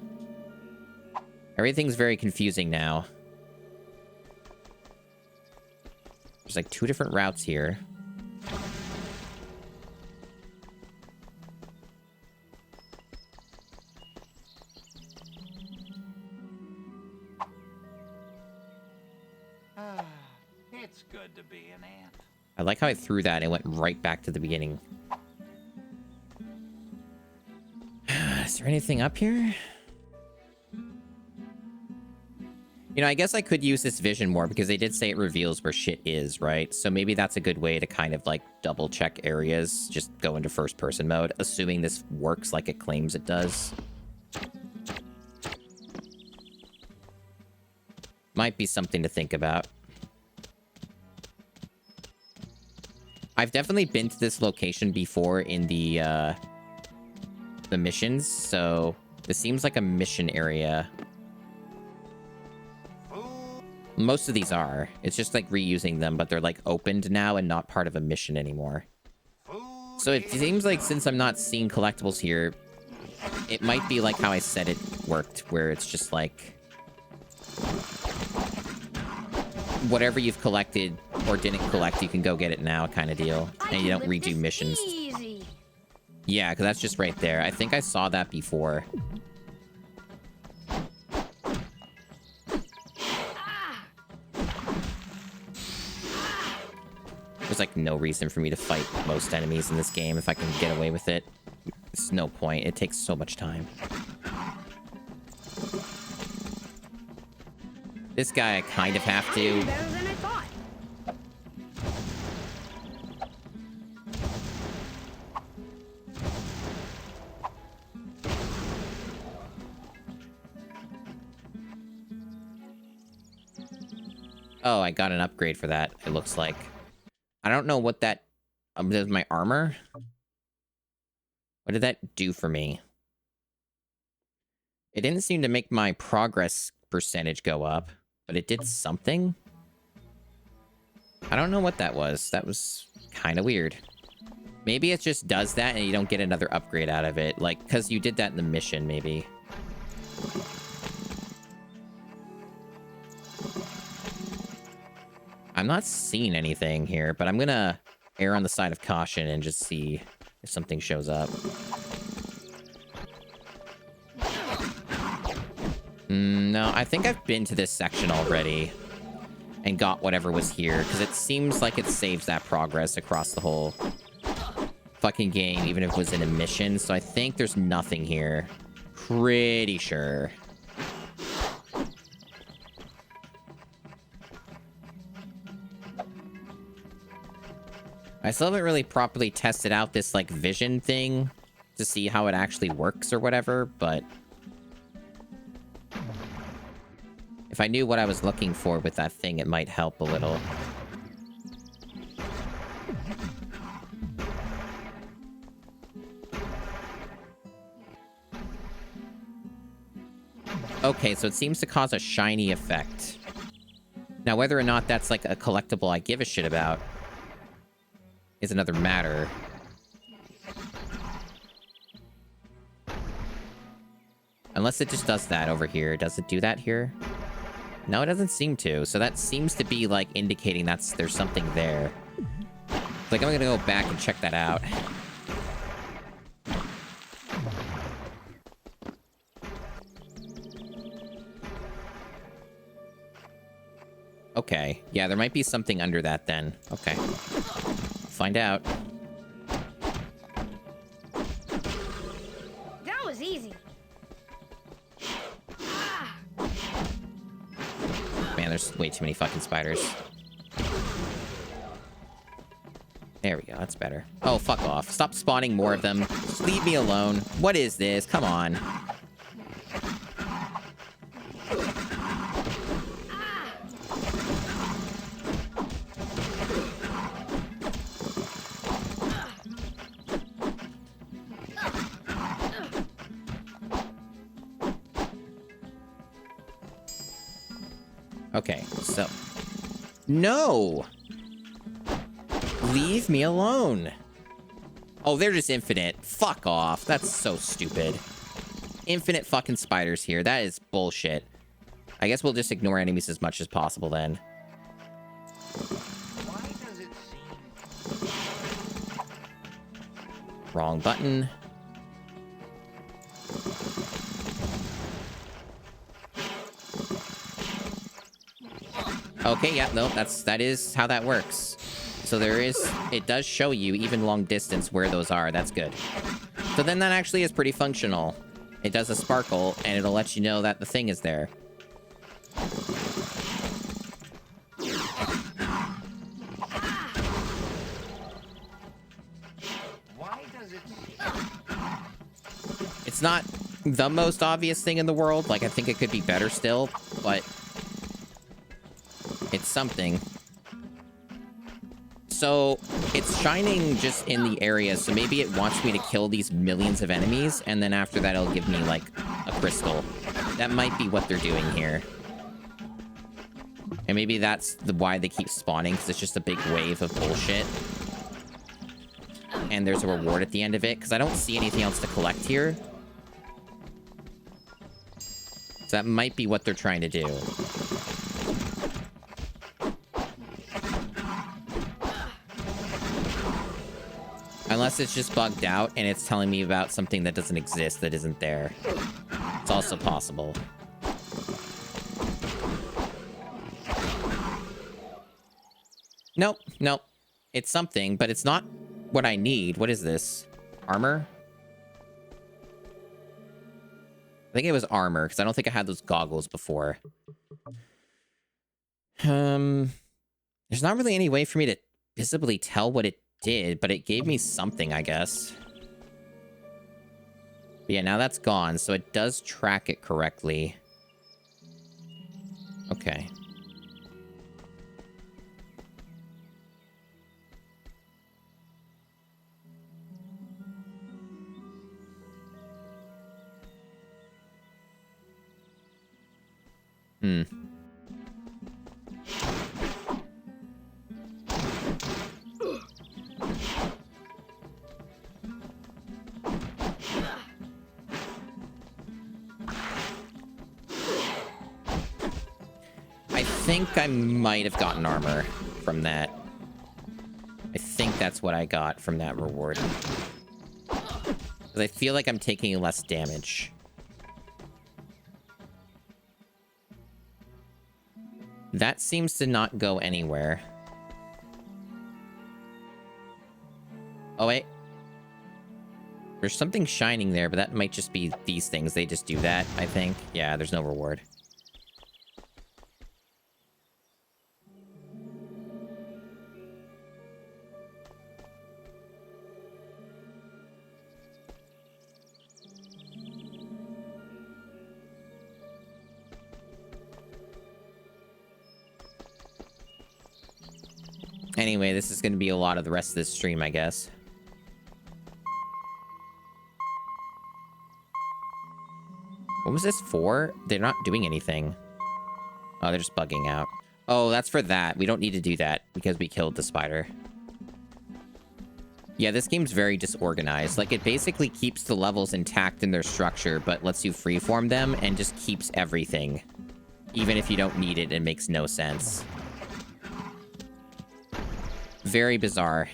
Speaker 1: Everything's very confusing now. There's like 2 different routes here.
Speaker 8: It's good to be an ant.
Speaker 1: I like how I threw that and it went right back to the beginning. Is there anything up here? You know, I guess I could use this vision more because they did say it reveals where shit is, right? So maybe that's a good way to kind of like double check areas. Just go into first person mode, assuming this works like it claims it does. Might be something to think about. I've definitely been to this location before in the missions, so this seems like a mission area. Most of these are. It's just like reusing them, but they're like opened now and not part of a mission anymore. So it seems like since I'm not seeing collectibles here, it might be like how I said it worked, where it's just like whatever you've collected or didn't collect, you can go get it now kind of deal. And you don't redo missions.
Speaker 10: Easy.
Speaker 1: Yeah, because that's just right there. I think I saw that before. There's like no reason for me to fight most enemies in this game if I can get away with it. It's no point. It takes so much time. This guy I kind of have to.
Speaker 10: Better than I thought.
Speaker 1: Oh, I got an upgrade for that, it looks like. I don't know what that... does my armor? What did that do for me? It didn't seem to make my progress percentage go up, but it did something? I don't know what that was. That was kind of weird. Maybe it just does that and you don't get another upgrade out of it. Like, because you did that in the mission, maybe. I'm not seeing anything here, but I'm gonna err on the side of caution and just see if something shows up. No, I think I've been to this section already and got whatever was here, because it seems like it saves that progress across the whole fucking game, even if it was in a mission. So I think there's nothing here. Pretty sure. I still haven't really properly tested out this, like, vision thing to see how it actually works or whatever, but if I knew what I was looking for with that thing, it might help a little. Okay, so it seems to cause a shiny effect. Now, whether or not that's, like, a collectible I give a shit about is another matter. Unless it just does that over here. Does it do that here? No, it doesn't seem to. So that seems to be, like, indicating there's something there. Like, I'm gonna go back and check that out. Okay. Yeah, there might be something under that then. Okay. Find out.
Speaker 10: That was easy.
Speaker 1: Man, there's way too many fucking spiders. There we go. That's better. Oh, fuck off. Stop spawning more of them. Just leave me alone. What is this? Come on. Okay, so... No! Leave me alone! Oh, they're just infinite. Fuck off. That's so stupid. Infinite fucking spiders here. That is bullshit. I guess we'll just ignore enemies as much as possible then.
Speaker 12: Why does it seem...
Speaker 1: Wrong button. Okay, yeah, no, that is how that works. So it does show you, even long distance, where those are. That's good. So then that actually is pretty functional. It does a sparkle, and it'll let you know that the thing is there.
Speaker 12: Why does it...
Speaker 1: It's not the most obvious thing in the world. Like, I think it could be better still, but it's something. So it's shining just in the area, so maybe it wants me to kill these millions of enemies, and then after that it'll give me, like, a crystal. That might be what they're doing here. And maybe that's why they keep spawning, because it's just a big wave of bullshit. And there's a reward at the end of it, because I don't see anything else to collect here. So that might be what they're trying to do. Unless it's just bugged out and it's telling me about something that doesn't exist, that isn't there. It's also possible. Nope, nope. It's something, but it's not what I need. What is this? Armor? I think it was armor, because I don't think I had those goggles before. There's not really any way for me to visibly tell what it did, but it gave me something, I guess. But yeah, now that's gone, so it does track it correctly. Okay. think I might have gotten armor from that. I think that's what I got from that reward. Because I feel like I'm taking less damage. That seems to not go anywhere. Oh, wait. There's something shining there, but that might just be these things. They just do that, I think. Yeah, there's no reward. Anyway, this is going to be a lot of the rest of this stream, I guess. What was this for? They're not doing anything. Oh, they're just bugging out. Oh, that's for that. We don't need to do that because we killed the spider. Yeah, this game's very disorganized. Like, it basically keeps the levels intact in their structure, but lets you freeform them and just keeps everything. Even if you don't need it, it makes no sense. Very bizarre.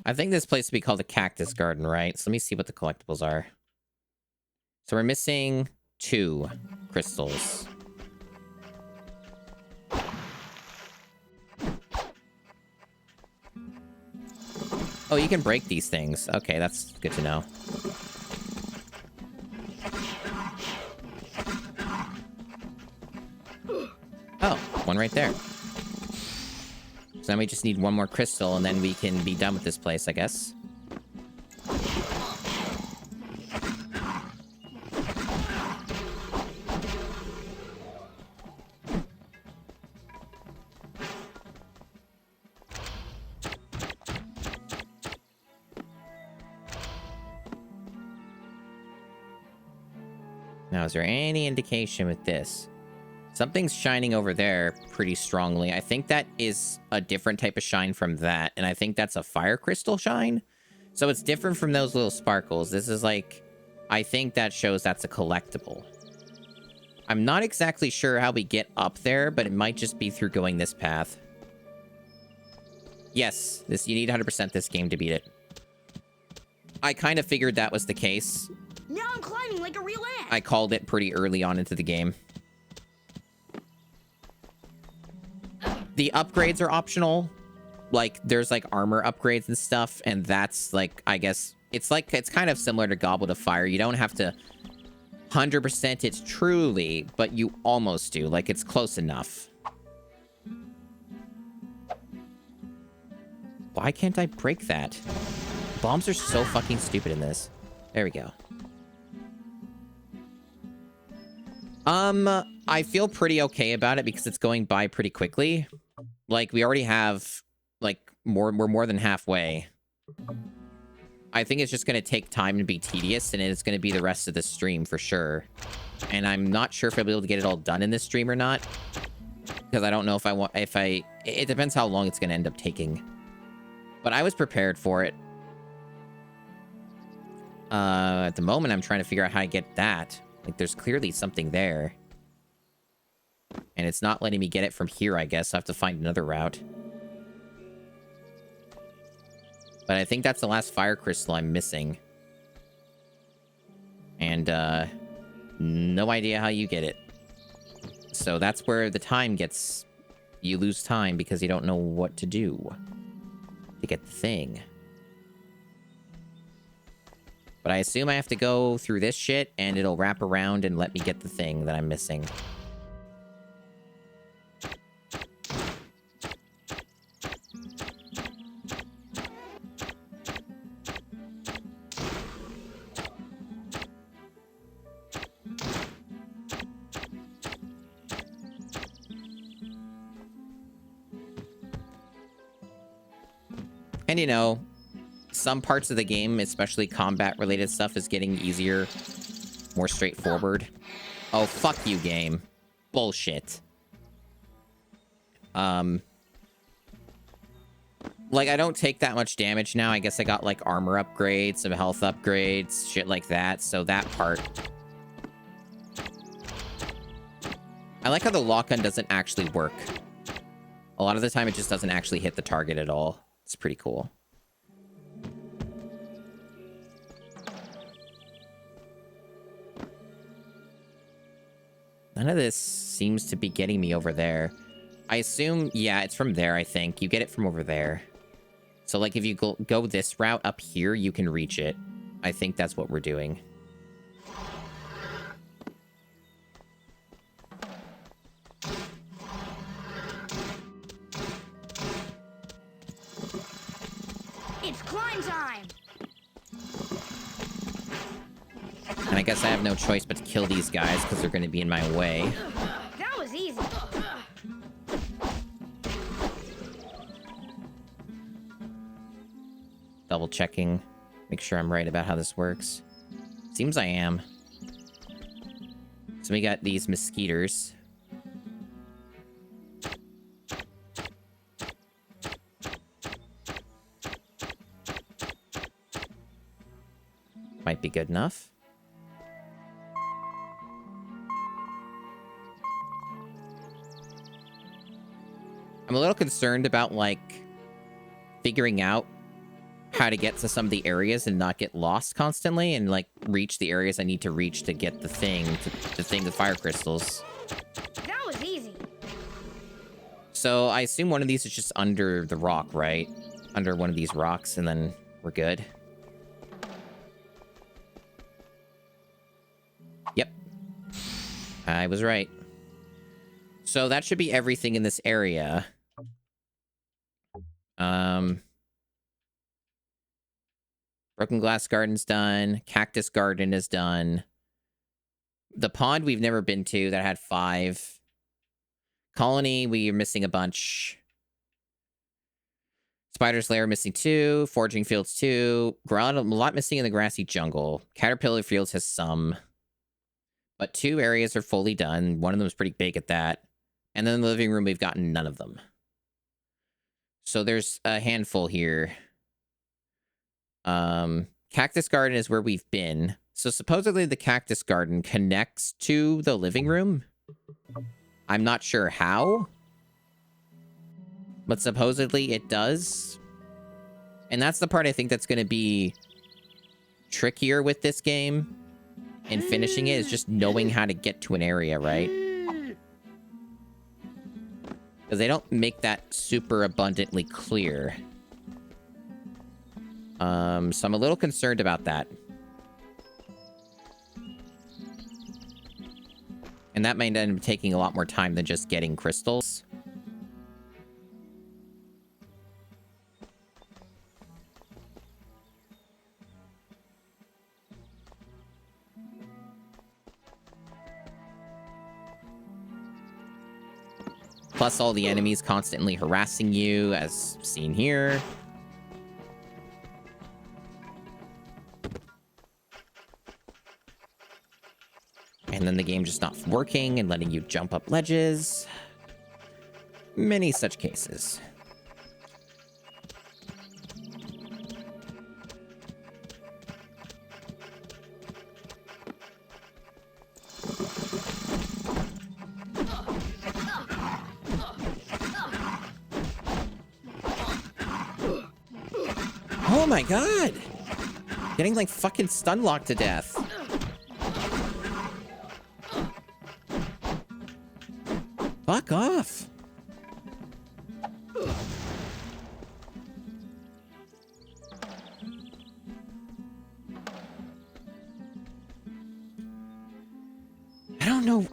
Speaker 1: I think this place would be called a cactus garden, right? So let me see what the collectibles are. So we're missing 2 crystals. Oh, you can break these things. Okay, that's good to know. Oh, one right there. So then we just need one more crystal, and then we can be done with this place, I guess. Now, is there any indication with this? Something's shining over there pretty strongly. I think that is a different type of shine from that. And I think that's a fire crystal shine. So it's different from those little sparkles. This is like, I think that shows that's a collectible. I'm not exactly sure how we get up there, but it might just be through going this path. Yes, you need 100% this game to beat it. I kind of figured that was the case.
Speaker 10: Now I'm climbing like a real ant.
Speaker 1: I called it pretty early on into the game. The upgrades are optional. Like, there's like armor upgrades and stuff, and that's like, I guess, it's kind of similar to Goblet of Fire. You don't have to 100% it truly, but you almost do. Like, it's close enough. Why can't I break that? Bombs are so fucking stupid in this. There we go. I feel pretty okay about it because it's going by pretty quickly. Like, we already have, like, we're more than halfway. I think it's just going to take time to be tedious, and it's going to be the rest of the stream for sure. And I'm not sure if I'll be able to get it all done in this stream or not. Because I don't know it depends how long it's going to end up taking. But I was prepared for it. At the moment, I'm trying to figure out how to get that. Like, there's clearly something there. And it's not letting me get it from here, I guess. I have to find another route. But I think that's the last fire crystal I'm missing. And, no idea how you get it. So that's where the time gets... You lose time because you don't know what to do to get the thing. But I assume I have to go through this shit, and it'll wrap around and let me get the thing that I'm missing. And you know, some parts of the game, especially combat-related stuff, is getting easier, more straightforward. Oh, fuck you, game. Bullshit. Like, I don't take that much damage now. I guess I got, like, armor upgrades, some health upgrades, shit like that, so that part. I like how the lock-on doesn't actually work. A lot of the time, it just doesn't actually hit the target at all. It's pretty cool. None of this seems to be getting me over there. I assume, yeah, it's from there, I think. You get it from over there. So, like, if you go this route up here, you can reach it. I think that's what we're doing.
Speaker 10: It's climb time!
Speaker 1: And I guess I have no choice but to kill these guys because they're going to be in my way.
Speaker 10: That was easy.
Speaker 1: Double checking. Make sure I'm right about how this works. Seems I am. So we got these mosquitoes. Might be good enough. I'm a little concerned about, like, figuring out how to get to some of the areas and not get lost constantly and, like, reach the areas I need to reach to get the thing, the fire crystals.
Speaker 10: That was easy.
Speaker 1: So I assume one of these is just under the rock, right? Under one of these rocks, and then we're good. Yep. I was right. So that should be everything in this area. Broken Glass Garden's done. Cactus Garden is done. The pond we've never been to that had 5. Colony, we are missing a bunch. Spider's Lair missing 2. Foraging Fields 2. A lot missing in the Grassy Jungle. Caterpillar Fields has some. But 2 areas are fully done. One of them is pretty big at that. And then in the living room, we've gotten none of them. So there's a handful here. Cactus Garden is where we've been. So supposedly the Cactus Garden connects to the living room. I'm not sure how. But supposedly it does. And that's the part I think that's going to be trickier with this game. And finishing it is just knowing how to get to an area, right? Because they don't make that super abundantly clear. So I'm a little concerned about that. And that might end up taking a lot more time than just getting crystals. Plus all the enemies constantly harassing you, as seen here. And then the game just not working and letting you jump up ledges. Many such cases. Oh my god! Getting like fucking stun locked to death. Fuck off.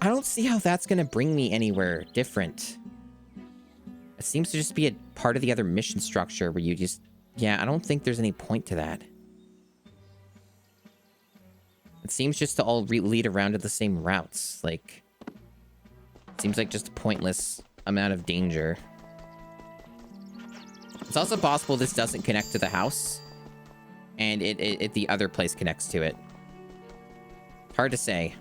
Speaker 1: don't see how that's gonna bring me anywhere different. It seems to just be a part of the other mission structure where you just... Yeah, I don't think there's any point to that. It seems just to all lead around to the same routes. Like, it seems like just a pointless amount of danger. It's also possible this doesn't connect to the house, and the other place connects to it. Hard to say.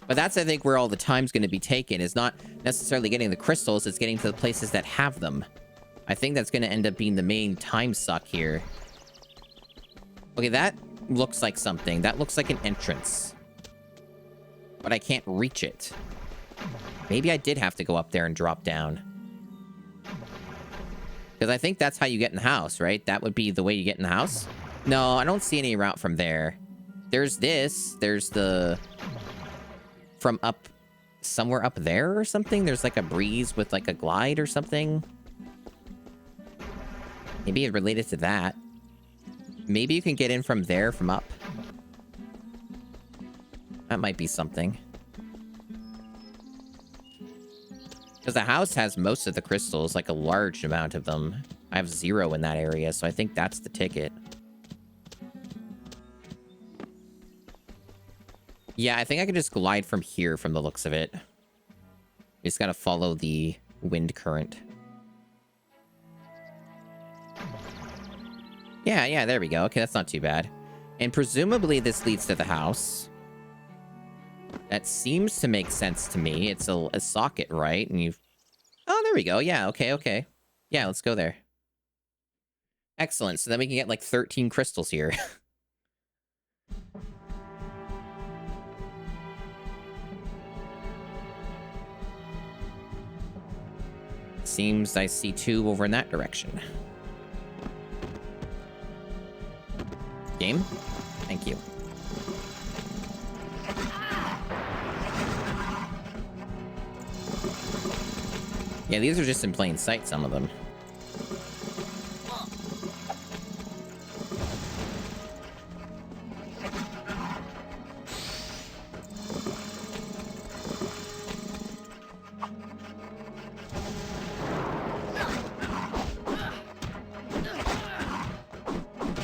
Speaker 1: But that's, I think, where all the time's going to be taken, is not necessarily getting the crystals, it's getting to the places that have them. I think that's going to end up being the main time suck here. Okay, that looks like something. That looks like an entrance. But I can't reach it. Maybe I did have to go up there and drop down. Because I think that's how you get in the house, right? That would be the way you get in the house? No, I don't see any route from there. There's this. There's the... From up... Somewhere up there or something? There's like a breeze with like a glide or something. Maybe it's related to that. Maybe you can get in from there, from up. That might be something. Because the house has most of the crystals, like a large amount of them. I have 0 in that area, so I think that's the ticket. Yeah, I think I can just glide from here from the looks of it. You just gotta follow the wind current. Yeah, there we go. Okay, that's not too bad. And presumably this leads to the house. That seems to make sense to me. It's a socket, right? And you've... Oh, there we go. Yeah, okay. Yeah, let's go there. Excellent. So then we can get like 13 crystals here. Seems I see 2 over in that direction. Game? Thank you. Yeah, these are just in plain sight, some of them.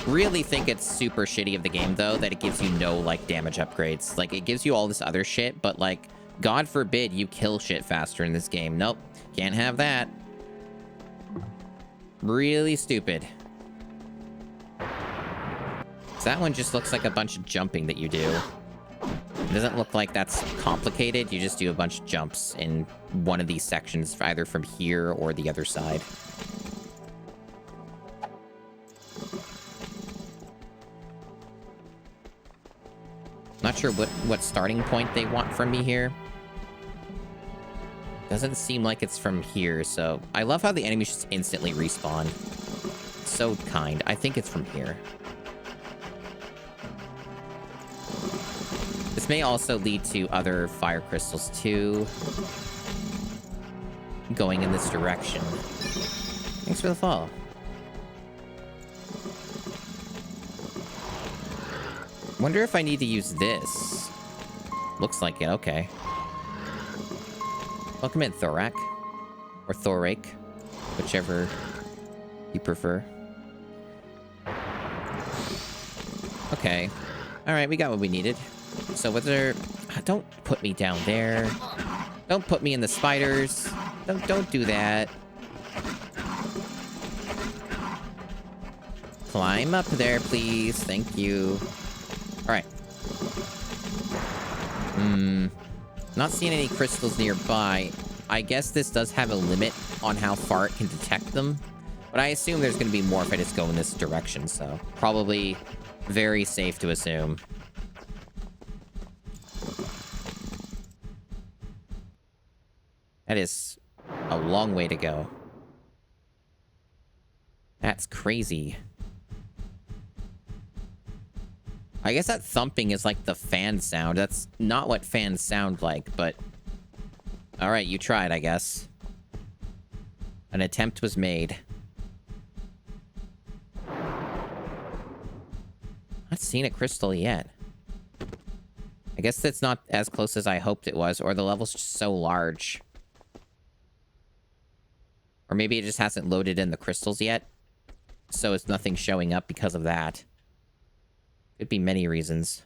Speaker 1: Really think it's super shitty of the game, though, that it gives you no, like, damage upgrades. Like, it gives you all this other shit, but, like, God forbid you kill shit faster in this game. Nope. Can't have that. Really stupid. So that one just looks like a bunch of jumping that you do. It doesn't look like that's complicated. You just do a bunch of jumps in one of these sections, either from here or the other side. Not sure what starting point they want from me here. Doesn't seem like it's from here, so... I love how the enemies just instantly respawn. So kind. I think it's from here. This may also lead to other fire crystals, too. Going in this direction. Thanks for the follow. Wonder if I need to use this. Looks like it, okay. Welcome in, Thorak. Or Thorake. Whichever you prefer. Okay. Alright, we got what we needed. So what's there... Don't put me down there. Don't put me in the spiders. Don't do that. Climb up there, please. Thank you. Alright. Not seeing any crystals nearby. I guess this does have a limit on how far it can detect them. But I assume there's going to be more if I just go in this direction, so... Probably very safe to assume. That is a long way to go. That's crazy. I guess that thumping is like the fan sound. That's not what fans sound like, but... Alright, you tried, I guess. An attempt was made. Not seen a crystal yet. I guess that's not as close as I hoped it was, or the level's just so large. Or maybe it just hasn't loaded in the crystals yet, so it's nothing showing up because of that. Could be many reasons.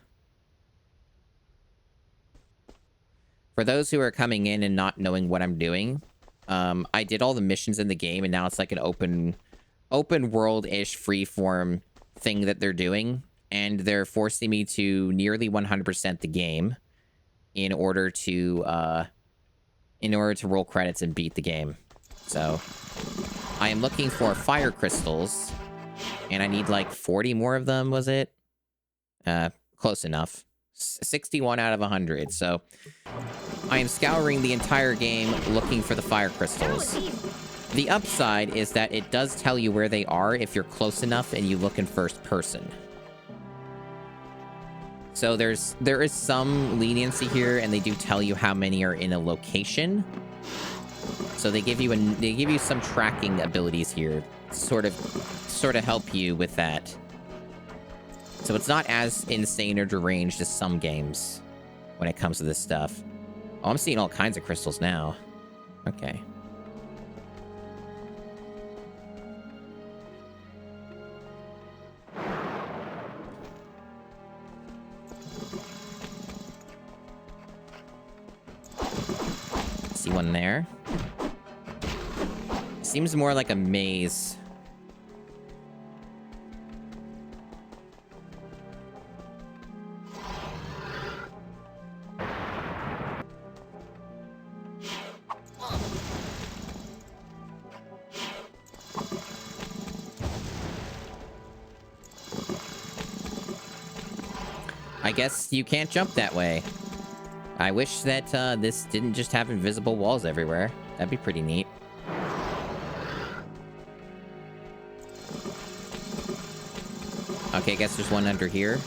Speaker 1: For those who are coming in and not knowing what I'm doing, I did all the missions in the game, and now it's like an open world-ish freeform thing that they're doing. And they're forcing me to nearly 100% the game in order to roll credits and beat the game. So I am looking for fire crystals, and I need like 40 more of them, was it? Close enough. 61 out of 100. So I am scouring the entire game looking for the fire crystals. The upside is that it does tell you where they are if you're close enough and you look in first person. So there is some leniency here, and they do tell you how many are in a location. So they give you some tracking abilities here, sort of help you with that. So it's not as insane or deranged as some games when it comes to this stuff. Oh, I'm seeing all kinds of crystals now. Okay. See one there. Seems more like a maze. I guess you can't jump that way. I wish that this didn't just have invisible walls everywhere. That'd be pretty neat. Okay, I guess there's one under here.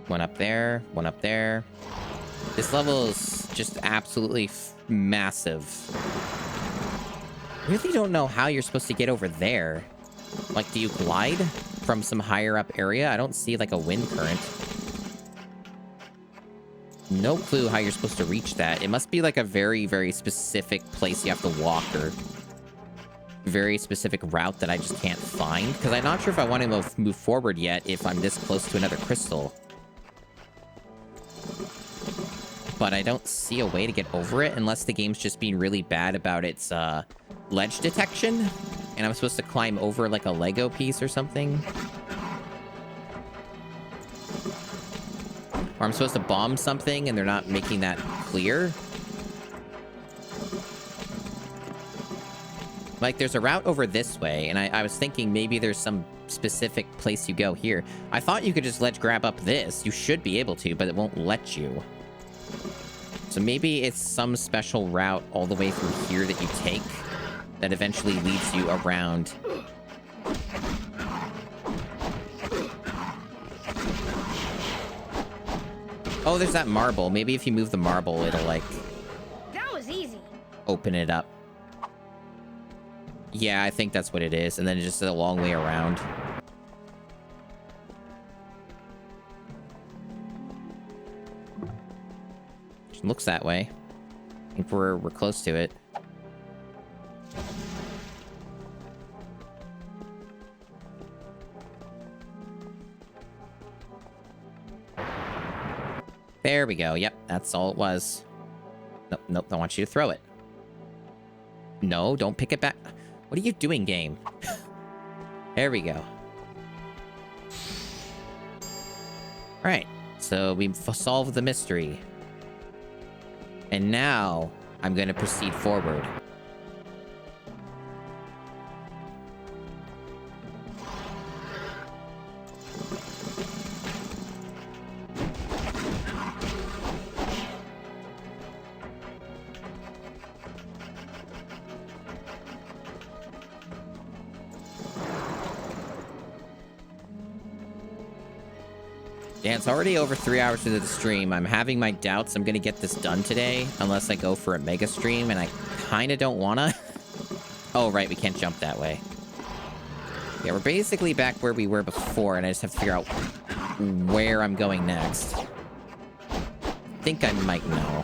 Speaker 1: One up there, one up there. This level is just absolutely massive. Really don't know how you're supposed to get over there. Like, do you glide from some higher up area? I don't see like a wind current. No clue how you're supposed to reach that. It must be like a very, very specific place you have to walk, or very specific route that I just can't find. Because I'm not sure if I want to move forward yet if I'm this close to another crystal. But I don't see a way to get over it unless the game's just being really bad about its ledge detection, and I'm supposed to climb over like a Lego piece or something. Or I'm supposed to bomb something and they're not making that clear. Like, there's a route over this way, and I was thinking maybe there's some specific place you go here. I thought you could just ledge grab up this. You should be able to, but it won't let you. So maybe it's some special route all the way through here that you take that eventually leads you around. Oh, there's that marble. Maybe if you move the marble, it'll, like,
Speaker 10: That was easy.
Speaker 1: open it up. Yeah, I think that's what it is. And then just a long way around. Looks that way. I think we're close to it. There we go. Yep, that's all it was. Nope, nope, I want you to throw it. No, don't pick it back. What are you doing, game? There we go. Alright, so we've solved the mystery. And now, I'm going to proceed forward. Yeah, it's already over 3 hours into the stream. I'm having my doubts I'm going to get this done today, unless I go for a mega stream, and I kind of don't want to. Oh, right, we can't jump that way. Yeah, we're basically back where we were before, and I just have to figure out where I'm going next. I think I might know.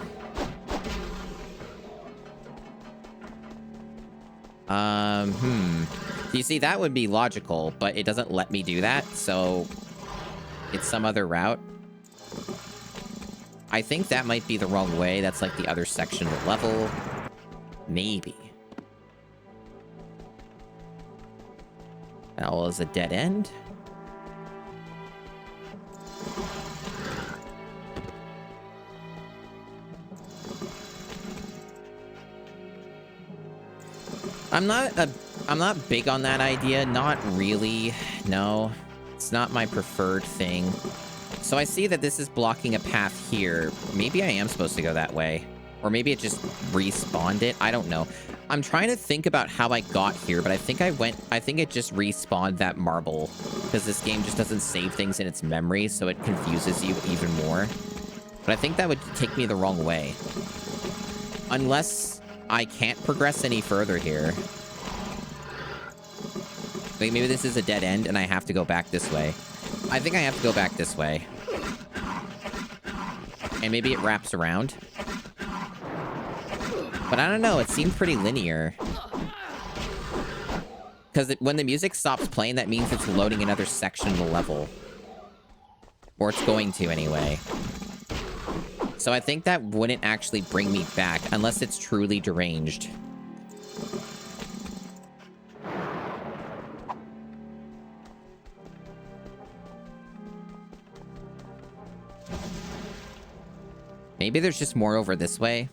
Speaker 1: You see, that would be logical, but it doesn't let me do that, so it's some other route. I think that might be the wrong way. That's like the other section of the level. Maybe. That was a dead end. I'm not big on that idea. Not really. No. It's not my preferred thing. So I see that this is blocking a path here. Maybe I am supposed to go that way. Or maybe it just respawned it. I don't know. I'm trying to think about how I got here, but I think it just respawned that marble. Because this game just doesn't save things in its memory, so it confuses you even more. But I think that would take me the wrong way. Unless I can't progress any further here. Like, maybe this is a dead end and I have to go back this way. I think I have to go back this way. And maybe it wraps around. But I don't know, it seemed pretty linear. Because when the music stops playing, that means it's loading another section of the level. Or it's going to, anyway. So I think that wouldn't actually bring me back, unless it's truly deranged. Maybe there's just more over this way.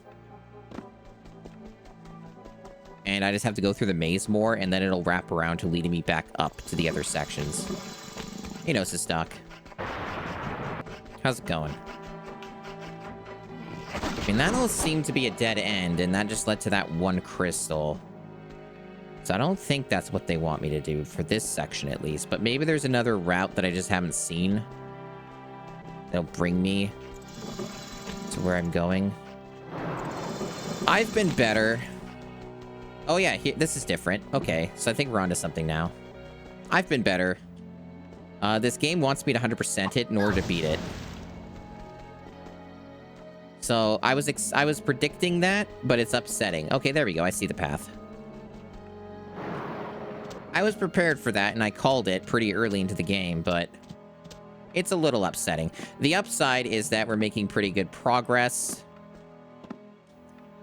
Speaker 1: And I just have to go through the maze more, and then it'll wrap around to leading me back up to the other sections. Hey, Gnosis Doc. How's it going? I mean, that all seemed to be a dead end, and that just led to that one crystal. So I don't think that's what they want me to do for this section, at least. But maybe there's another route that I just haven't seen. That'll bring me to where I'm going. I've been better. Oh, yeah, this is different. Okay, so I think we're onto something now. I've been better. This game wants me to 100% it in order to beat it. So I was predicting that, but it's upsetting. Okay, there we go. I see the path. I was prepared for that, and I called it pretty early into the game, but it's a little upsetting. The upside is that we're making pretty good progress.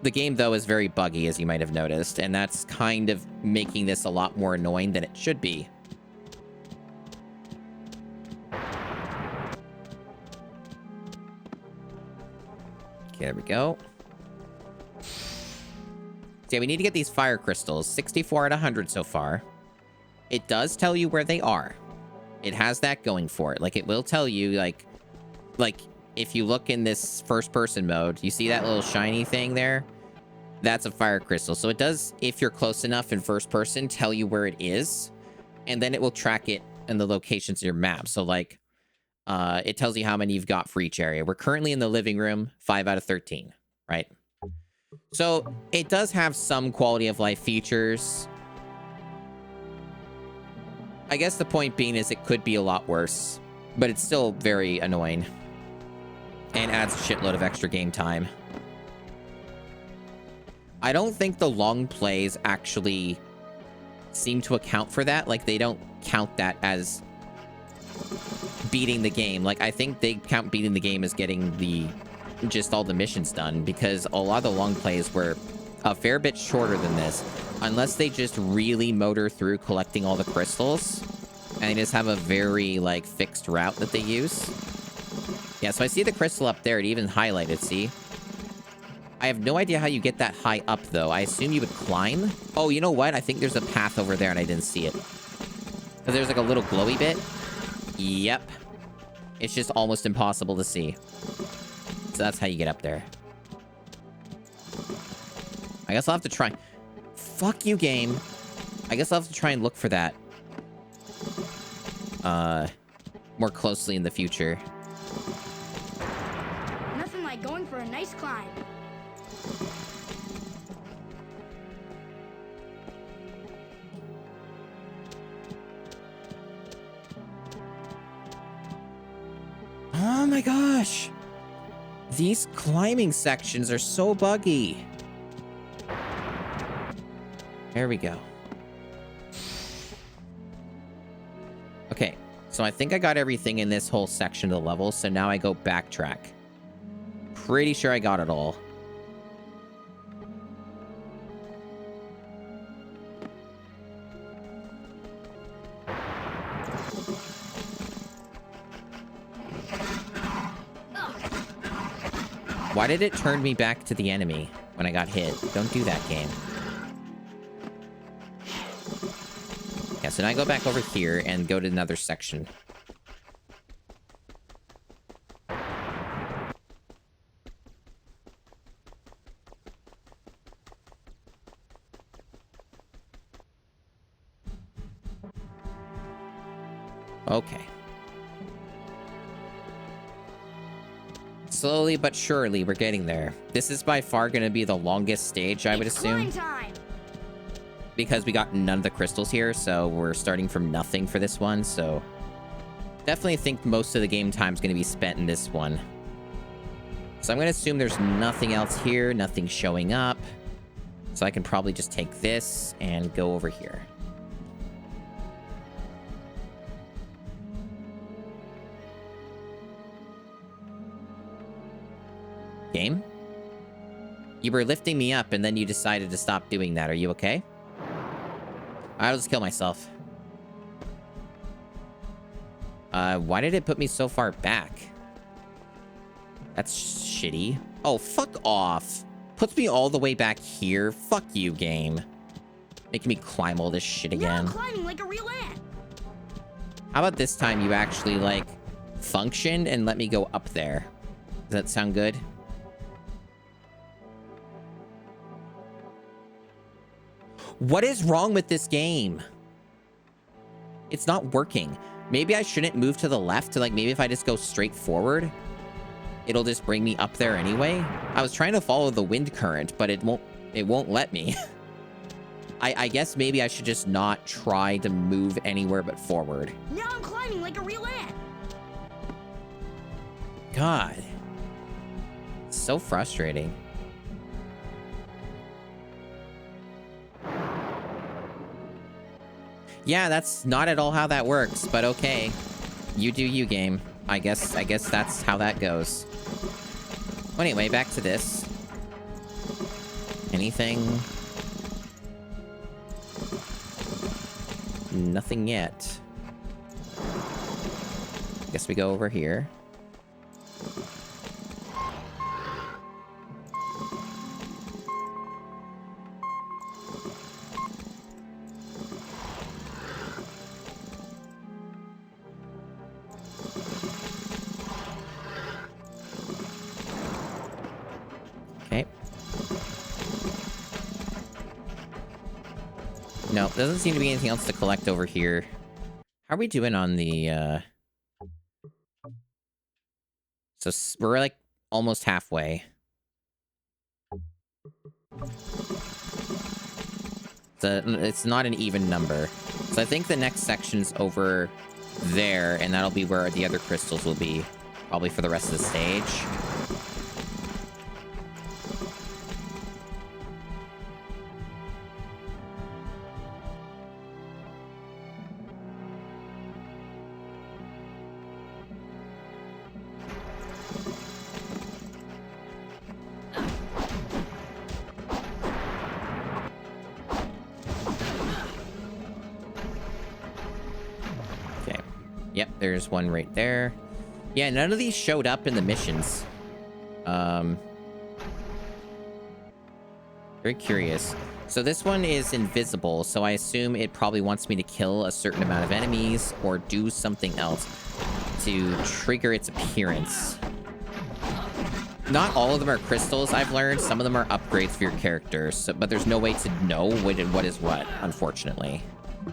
Speaker 1: The game, though, is very buggy, as you might have noticed, and that's kind of making this a lot more annoying than it should be. Okay, there we go. So yeah, we need to get these fire crystals. 64 out of 100 so far. It does tell you where they are. It has that going for it. Like, it will tell you, like if you look in this first-person mode, you see that little shiny thing there? That's a fire crystal. So it does, if you're close enough in first person, tell you where it is. And then it will track it in the locations of your map. So, like, it tells you how many you've got for each area. We're currently in the living room, 5 out of 13, right? So it does have some quality of life features. I guess the point being is it could be a lot worse, but it's still very annoying and adds a shitload of extra game time. I don't think the long plays actually seem to account for that. Like, they don't count that as beating the game. Like, I think they count beating the game as getting just all the missions done, because a lot of the long plays were a fair bit shorter than this, unless they just really motor through collecting all the crystals and they just have a very, like, fixed route that they use. Yeah, so I see the crystal up there. It even highlighted, see? I have no idea how you get that high up, though. I assume you would climb. Oh, you know what? I think there's a path over there and I didn't see it. So there's like a little glowy bit. Yep. It's just almost impossible to see. So that's how you get up there. I guess I'll have to try. Fuck you, game. I guess I'll have to try and look for that more closely in the future.
Speaker 10: in for a nice climb.
Speaker 1: Oh my gosh. These climbing sections are so buggy. There we go. Okay, so I think I got everything in this whole section of the level, so now I go backtrack. Pretty sure I got it all. Why did it turn me back to the enemy when I got hit? Don't do that, game. Yeah, so now I go back over here and go to another section. Okay. Slowly but surely, we're getting there. This is by far going to be the longest stage, I would assume. Because we got none of the crystals here, so we're starting from nothing for this one, so... Definitely think most of the game time is going to be spent in this one. So I'm going to assume there's nothing else here, nothing showing up. So I can probably just take this and go over here. Game? You were lifting me up and then you decided to stop doing that. Are you okay? I'll just kill myself. Why did it put me so far back? That's shitty. Oh, fuck off. Puts me all the way back here. Fuck you, game. Making me climb all this shit again.
Speaker 10: Now I'm climbing like a real ant.
Speaker 1: How about this time you actually, like, function and let me go up there? Does that sound good? What is wrong with this game? It's not working. Maybe I shouldn't move to the left to, like, maybe if I just go straight forward, it'll just bring me up there anyway. I was trying to follow the wind current, but it won't let me. I guess maybe I should just not try to move anywhere but forward.
Speaker 10: Now I'm climbing like a real ant.
Speaker 1: God. So frustrating. Yeah, that's not at all how that works, but okay. You do you, game. I guess that's how that goes. Well, anyway, back to this. Anything? Nothing yet. Guess we go over here. No, doesn't seem to be anything else to collect over here. How are we doing on the, So we're, like, almost halfway. It's not an even number. So I think the next section's over there, and that'll be where the other crystals will be. Probably for the rest of the stage. Yep, there's one right there. Yeah, none of these showed up in the missions. Very curious. So this one is invisible, so I assume it probably wants me to kill a certain amount of enemies or do something else to trigger its appearance. Not all of them are crystals, I've learned. Some of them are upgrades for your character, but there's no way to know what is what, unfortunately.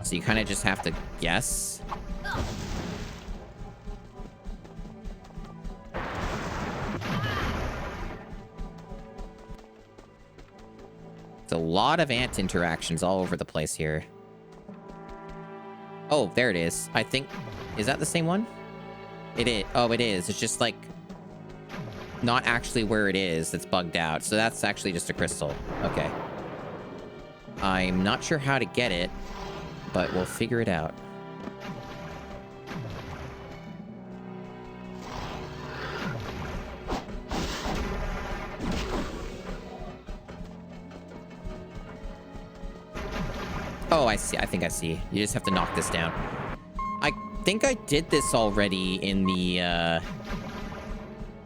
Speaker 1: So you kind of just have to guess. Just a lot of ant interactions all over the place here. Oh, there it is. I think... Is that the same one? It is. Oh, it is. It's just, like... not actually where it is that's bugged out. So that's actually just a crystal. Okay. I'm not sure how to get it, but we'll figure it out. Oh, I see. I think I see. You just have to knock this down. I think I did this already in the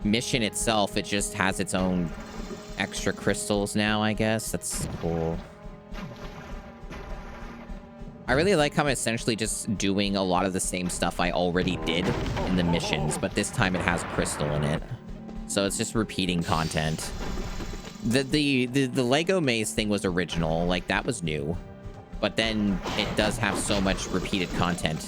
Speaker 1: mission itself. It just has its own extra crystals now, I guess. That's cool. I really like how I'm essentially just doing a lot of the same stuff I already did in the missions, but this time it has crystal in it. So it's just repeating content. The Lego maze thing was original, like that was new. But then it does have so much repeated content.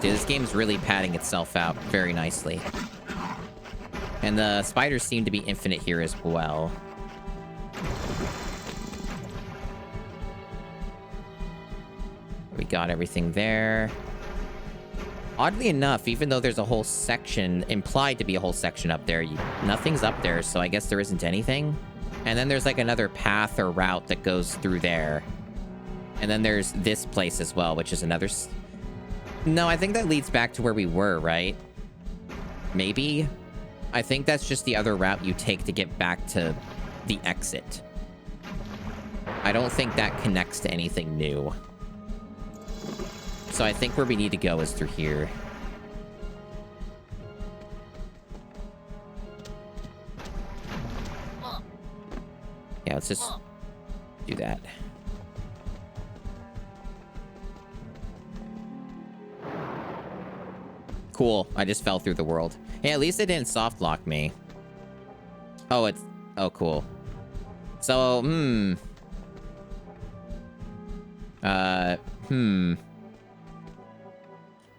Speaker 1: Dude, this game's really padding itself out very nicely. And the spiders seem to be infinite here as well. We got everything there. Oddly enough, even though there's a whole section, implied to be a whole section up there, nothing's up there, so I guess there isn't anything. And then there's like another path or route that goes through there. And then there's this place as well, which is another... No, I think that leads back to where we were, right? Maybe? I think that's just the other route you take to get back to the exit. I don't think that connects to anything new. So I think where we need to go is through here. Yeah, let's just do that. Cool. I just fell through the world. Hey, at least it didn't soft lock me. Oh, it's... Oh, cool. So,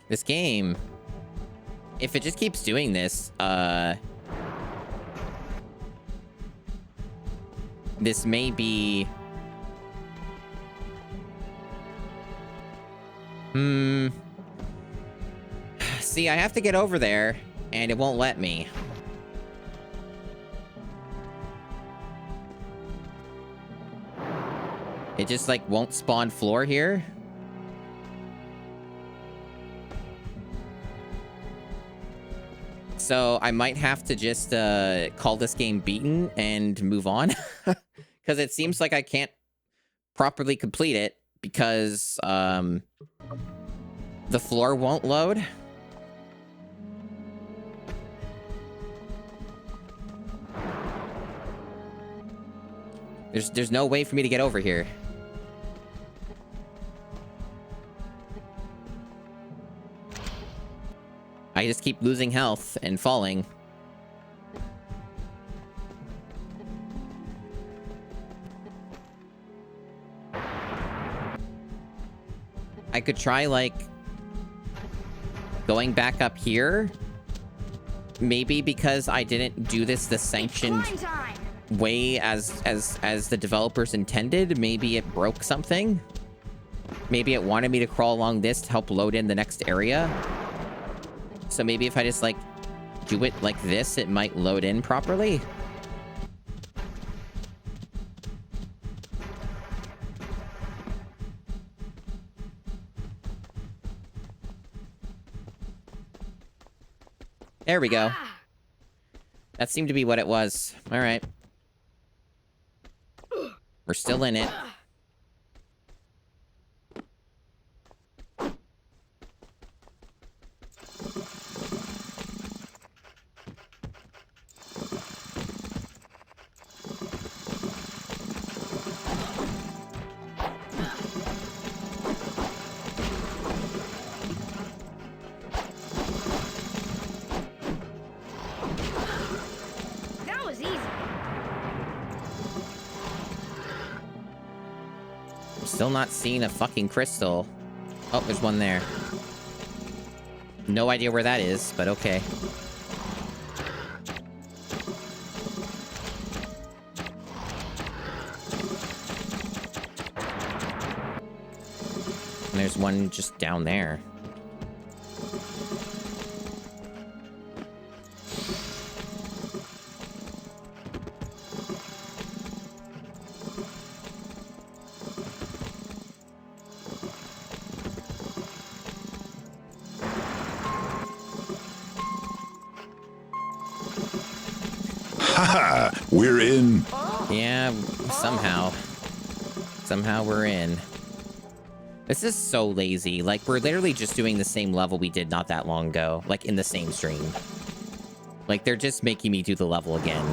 Speaker 1: This game, if it just keeps doing this, this may be... See, I have to get over there, and it won't let me. It just, like, won't spawn floor here. So I might have to just call this game beaten and move on. Because it seems like I can't properly complete it because the floor won't load. There's no way for me to get over here. I just keep losing health and falling. I could try, like, going back up here. Maybe because I didn't do this the sanctioned way as the developers intended. Maybe it broke something. Maybe it wanted me to crawl along this to help load in the next area. So maybe if I just, like, do it like this, it might load in properly. There we go. That seemed to be what it was. All right. We're still in it. Still not seeing a fucking crystal. Oh, there's one there. No idea where that is, but okay. And there's one just down there.
Speaker 15: Haha, we're in.
Speaker 1: Yeah, somehow. Somehow we're in. This is so lazy. Like, we're literally just doing the same level we did not that long ago. Like, in the same stream. Like, they're just making me do the level again.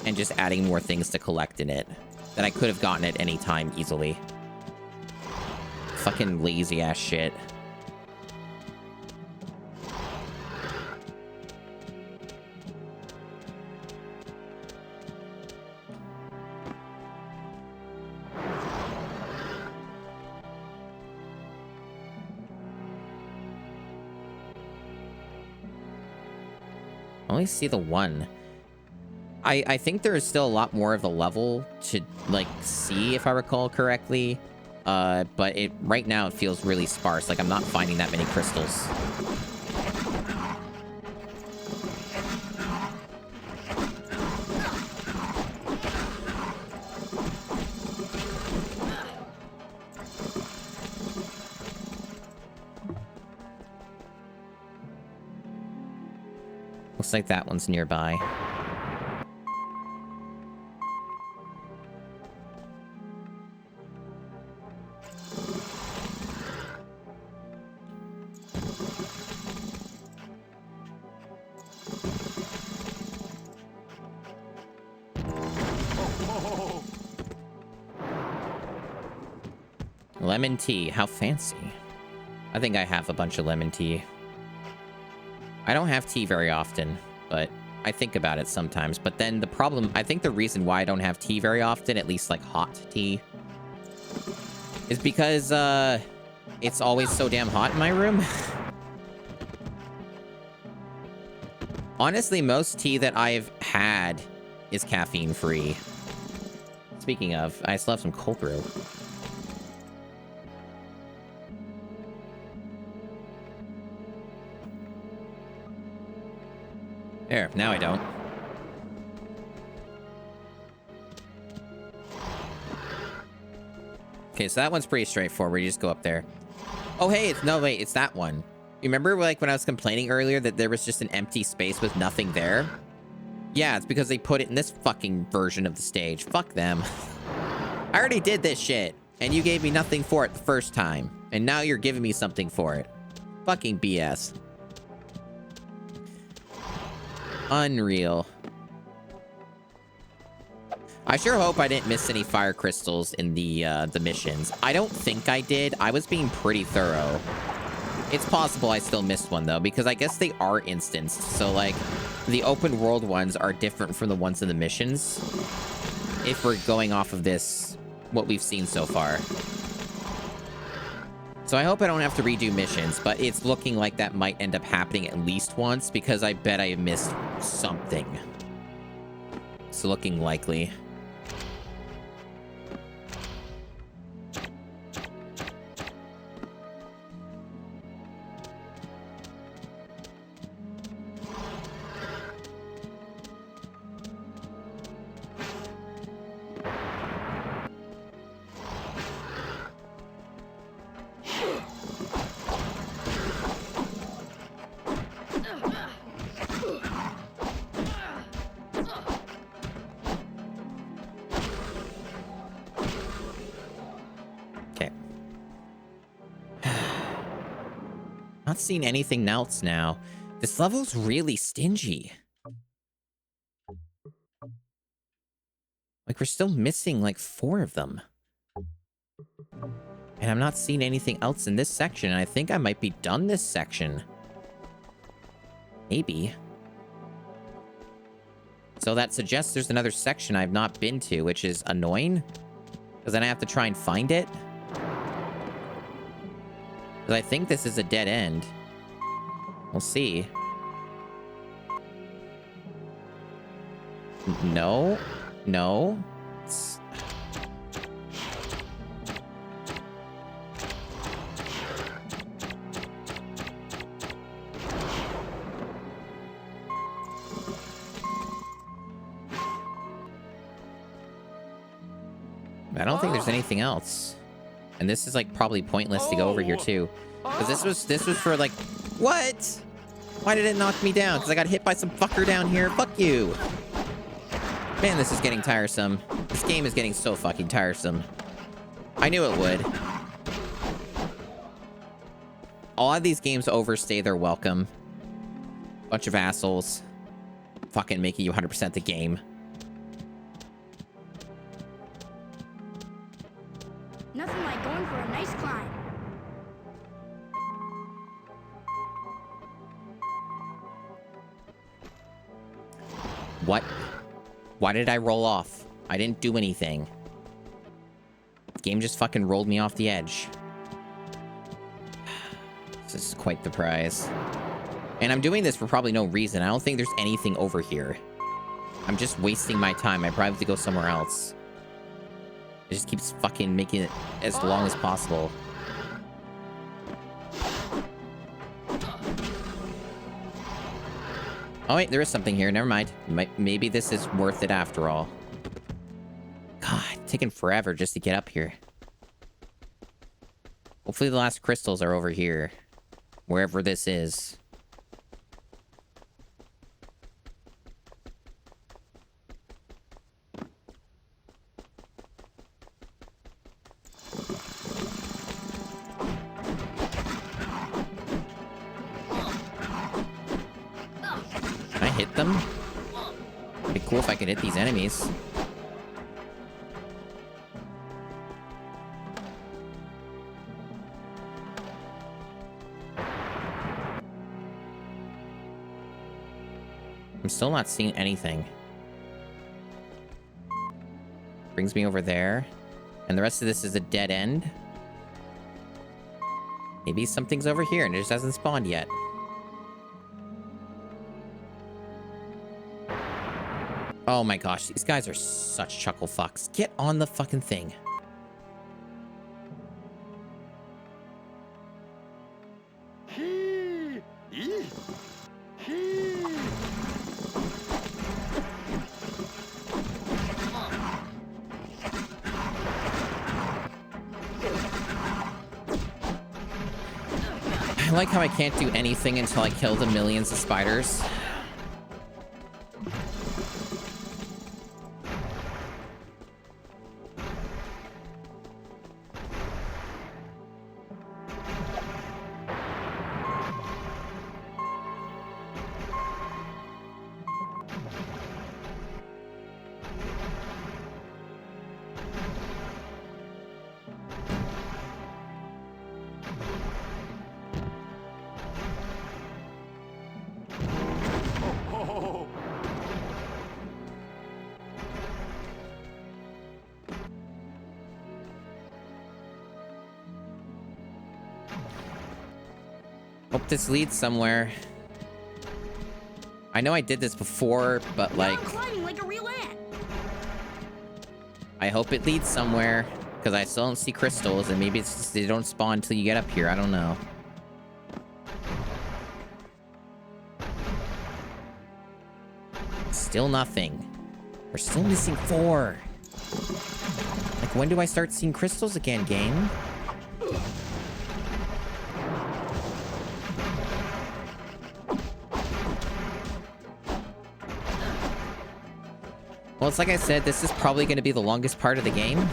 Speaker 1: And just adding more things to collect in it. That I could have gotten at any time easily. Fucking lazy ass shit. I only see the one. I think there is still a lot more of the level to, like, see, if I recall correctly. But right now it feels really sparse. Like, I'm not finding that many crystals. Looks like that one's nearby. Lemon tea, how fancy. I think I have a bunch of lemon tea. I don't have tea very often, but I think about it sometimes. But then the problem, I think the reason why I don't have tea very often, at least like hot tea, is because it's always so damn hot in my room. Honestly, most tea that I've had is caffeine free. Speaking of, I still have some cold brew. There, now I don't. Okay, so that one's pretty straightforward. You just go up there. Oh, hey, it's that one. You remember, like, when I was complaining earlier that there was just an empty space with nothing there? Yeah, it's because they put it in this fucking version of the stage. Fuck them. I already did this shit, and you gave me nothing for it the first time. And now you're giving me something for it. Fucking BS. Unreal. I sure hope I didn't miss any fire crystals in the missions. I don't think I did. I was being pretty thorough. It's possible I still missed one, though, because I guess they are instanced. So, like, the open world ones are different from the ones in the missions. If we're going off of this, what we've seen so far. So I hope I don't have to redo missions, but it's looking like that might end up happening at least once, because I bet I missed something. It's looking likely. Not seeing anything else now. This level's really stingy. Like, we're still missing, like, 4 of them. And I'm not seeing anything else in this section, and I think I might be done this section. Maybe. So that suggests there's another section I've not been to, which is annoying. Because then I have to try and find it. Because I think this is a dead end. We'll see. No. No. I don't think there's anything else. And this is like probably pointless to go over here too. Because this was for like, what? Why did it knock me down? Because I got hit by some fucker down here. Fuck you. Man, this is getting tiresome. This game is getting so fucking tiresome. I knew it would. A lot of these games overstay their welcome. Bunch of assholes. Fucking making you 100% the game.
Speaker 10: Nothing like going for a nice climb.
Speaker 1: What? Why did I roll off? I didn't do anything. The game just fucking rolled me off the edge. This is quite the prize. And I'm doing this for probably no reason. I don't think there's anything over here. I'm just wasting my time. I probably have to go somewhere else. It just keeps fucking making it as long as possible. Oh wait, there is something here. Never mind. Maybe this is worth it after all. God, taking forever just to get up here. Hopefully the last crystals are over here. Wherever this is. Can I hit them? It'd be cool if I could hit these enemies. I'm still not seeing anything. Brings me over there. And the rest of this is a dead end. Maybe something's over here and it just hasn't spawned yet. Oh my gosh, these guys are such chuckle fucks. Get on the fucking thing. I like how I can't do anything until I kill the millions of spiders. Hope this leads somewhere. I know I did this before, but like...
Speaker 10: climbing like a real ant.
Speaker 1: I hope it leads somewhere, because I still don't see crystals, and maybe it's just they don't spawn until you get up here. I don't know. Still nothing. We're still missing 4. Like, when do I start seeing crystals again, game? Well, it's like I said, this is probably going to be the longest part of the game.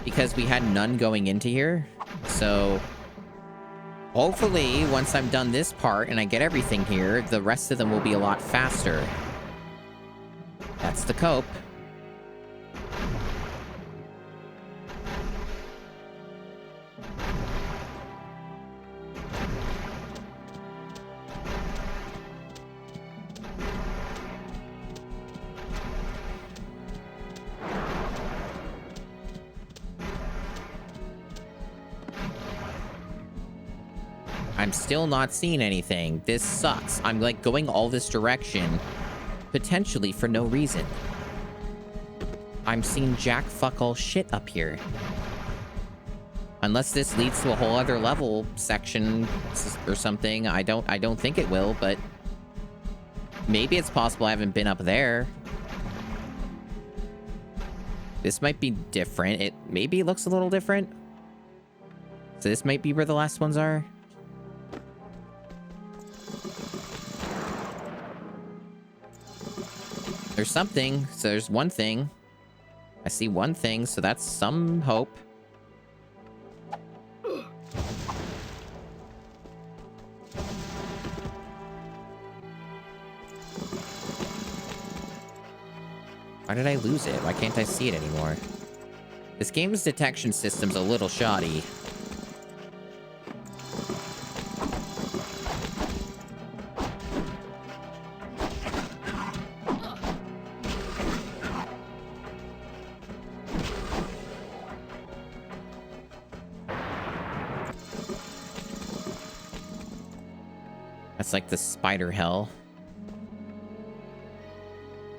Speaker 1: Because we had none going into here. So, hopefully, once I'm done this part and I get everything here, the rest of them will be a lot faster. That's the cope. I'm still not seeing anything. This sucks. I'm like going all this direction, potentially for no reason. I'm seeing jack fuck all shit up here. Unless this leads to a whole other level section or something. I don't think it will, but maybe it's possible I haven't been up there. This might be different. Maybe it looks a little different. So this might be where the last ones are. There's something. So there's one thing. I see one thing, so that's some hope. Why did I lose it? Why can't I see it anymore? This game's detection system's a little shoddy. That's like the spider hell.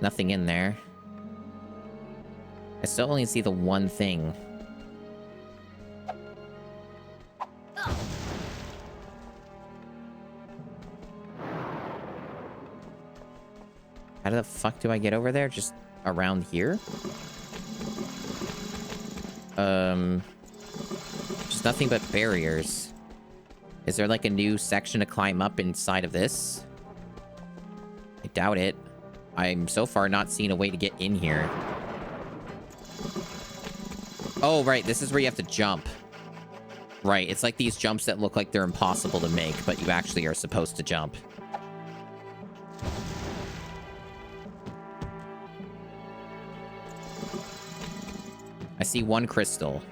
Speaker 1: Nothing in there. I still only see the one thing. How the fuck do I get over there? Just around here? Just nothing but barriers. Is there like a new section to climb up inside of this? I doubt it. I'm so far not seeing a way to get in here. Oh, right. This is where you have to jump. Right. It's like these jumps that look like they're impossible to make, but you actually are supposed to jump. I see one crystal.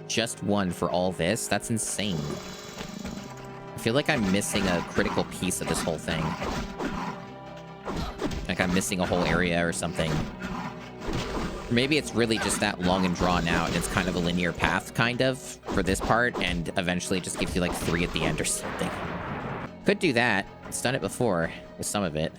Speaker 1: Just one for all this? That's insane. I feel like I'm missing a critical piece of this whole thing. Like I'm missing a whole area or something. Maybe it's really just that long and drawn out, and it's kind of a linear path, kind of, for this part, and eventually it just gives you like 3 at the end or something. Could do that. It's done it before, with some of it.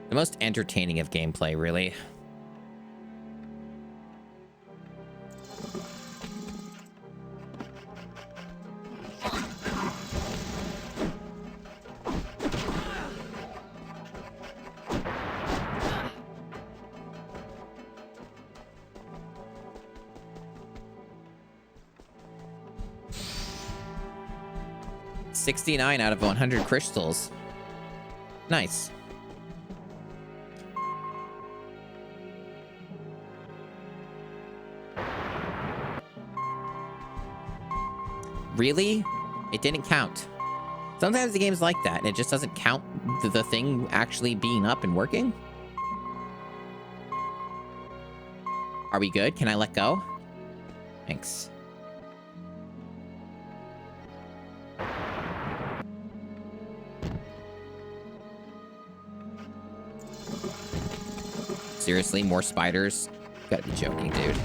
Speaker 1: The most entertaining of gameplay, really. $69 out of 100 crystals. Nice. Really? It didn't count. Sometimes the game's like that, and it just doesn't count the thing actually being up and working. Are we good? Can I let go? Thanks. Seriously, more spiders? You gotta be joking, dude.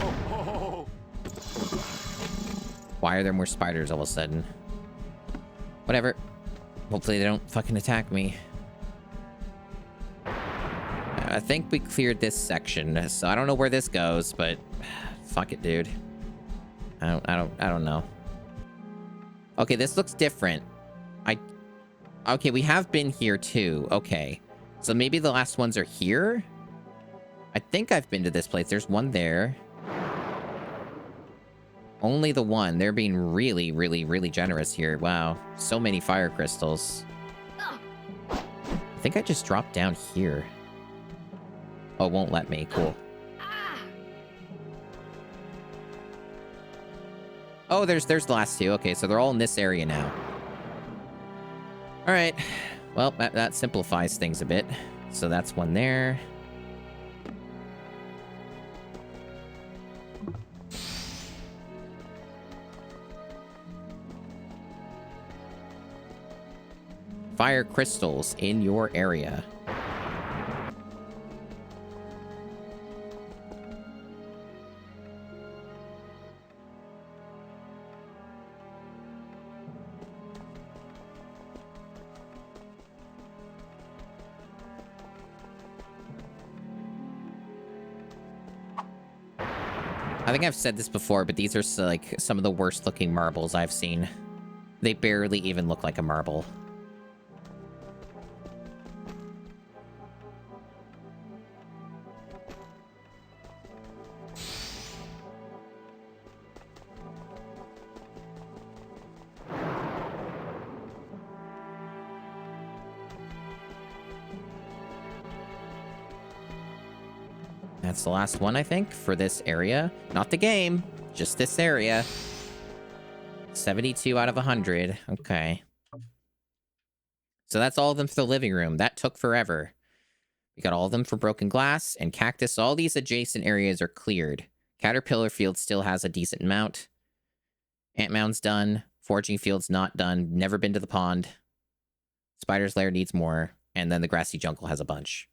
Speaker 1: Why are there more spiders all of a sudden? Whatever. Hopefully they don't fucking attack me. I think we cleared this section, so I don't know where this goes, but fuck it, dude. I don't know. Okay, this looks different. Okay, we have been here too. Okay. So maybe the last ones are here? I think I've been to this place. There's one there. Only the one. They're being really, really, really generous here. Wow. So many fire crystals. I think I just dropped down here. Oh, it won't let me. Cool. Oh, there's the last two. Okay, so they're all in this area now. All right. Well, that simplifies things a bit. So that's one there. fire crystals in your area. I think I've said this before, but these are like some of the worst looking marbles I've seen. They barely even look like a marble. That's the last one, I think, for this area. Not the game, just this area. 72 out of 100. Okay. So that's all of them for the living room. That took forever. We got all of them for broken glass and cactus. All these adjacent areas are cleared. Caterpillar Field still has a decent amount. Ant Mound's done. Foraging Field's not done. Never been to the pond. Spider's Lair needs more. And then the Grassy Jungle has a bunch.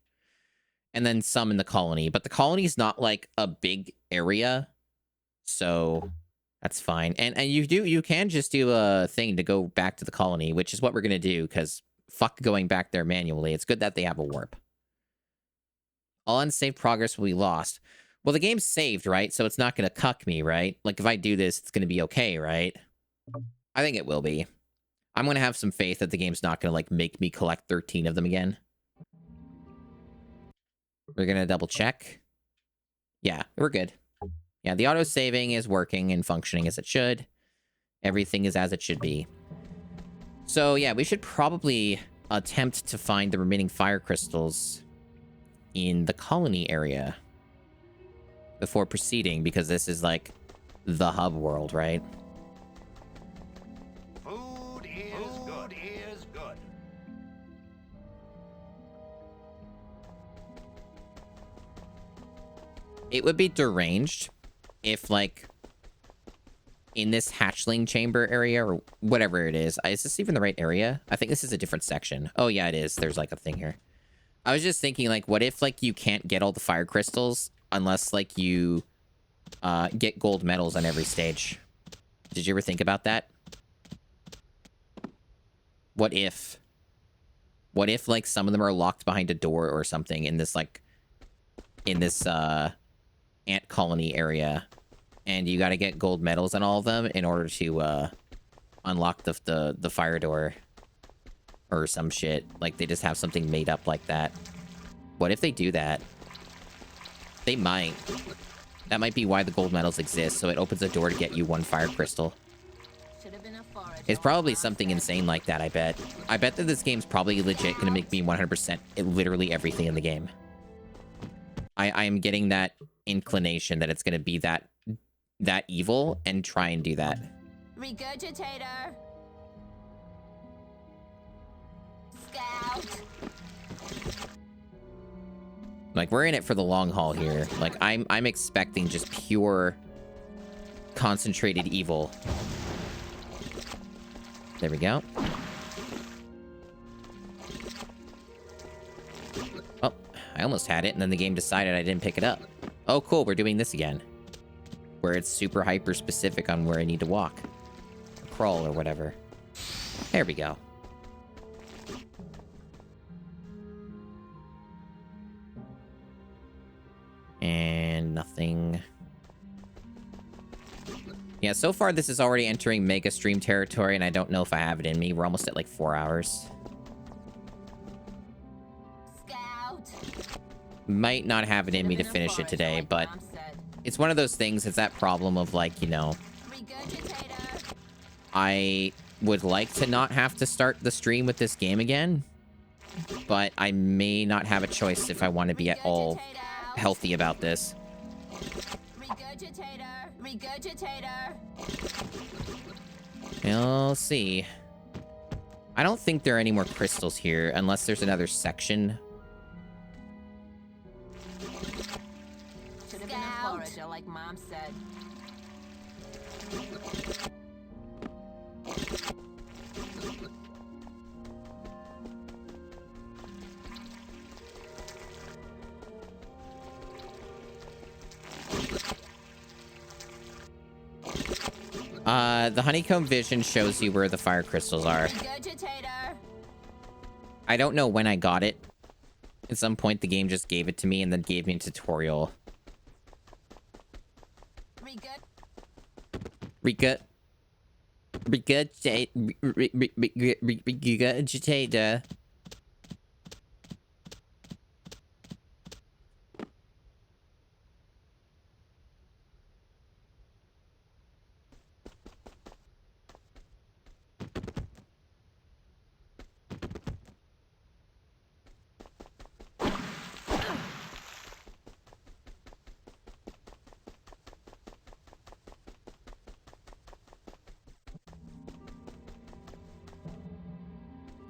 Speaker 1: And then some in the colony. But the colony's not like a big area. So that's fine. And you can just do a thing to go back to the colony, which is what we're going to do, because fuck going back there manually. It's good that they have a warp. All unsaved progress will be lost. Well, the game's saved, right? So it's not going to cuck me, right? Like, if I do this, it's going to be okay, right? I think it will be. I'm going to have some faith that the game's not going to, like, make me collect 13 of them again. We're going to double check. Yeah, we're good. Yeah, the auto-saving is working and functioning as it should. Everything is as it should be. So, yeah, we should probably attempt to find the remaining fire crystals in the colony area before proceeding, because this is, like, the hub world, right?
Speaker 8: Food is good.
Speaker 1: It would be deranged if, like, in this hatchling chamber area, or whatever it is this even the right area? I think this is a different section. Oh, yeah, it is. There's, like, a thing here. I was just thinking, like, what if, like, you can't get all the fire crystals unless, like, you get gold medals on every stage? Did you ever think about that? What if, like, some of them are locked behind a door or something in this, like, ant colony area, and you got to get gold medals on all of them in order to unlock the fire door or some shit? Like, they just have something made up like that. What if they do that? They might. That might be why the gold medals exist, so it opens a door to get you one fire crystal. It's probably something insane like that, I bet. I bet that this game's probably legit going to make me 100% literally everything in the game. I am getting that inclination that it's going to be that evil and try and do that.
Speaker 16: Regurgitator. Scout.
Speaker 1: Like, we're in it for the long haul here. Like, I'm expecting just pure concentrated evil. There we go. Oh, I almost had it, and then the game decided I didn't pick it up. Oh, cool, we're doing this again. Where it's super hyper specific on where I need to walk. Or crawl or whatever. There we go. And nothing. Yeah, so far this is already entering mega stream territory, and I don't know if I have it in me. We're almost at like 4 hours.
Speaker 16: Scout.
Speaker 1: Might not have it in me to finish it today, but it's one of those things. It's that problem of, like, you know, I would like to not have to start the stream with this game again, but I may not have a choice if I want to be at all healthy about this.
Speaker 16: Regurgitator.
Speaker 1: We'll see. I don't think there are any more crystals here, unless there's another section.
Speaker 16: Should have been a forager, like Mom said.
Speaker 1: The honeycomb vision shows you where the fire crystals are. I don't know when I got it. At some point, the game just gave it to me and then gave me a tutorial. Regurgitate.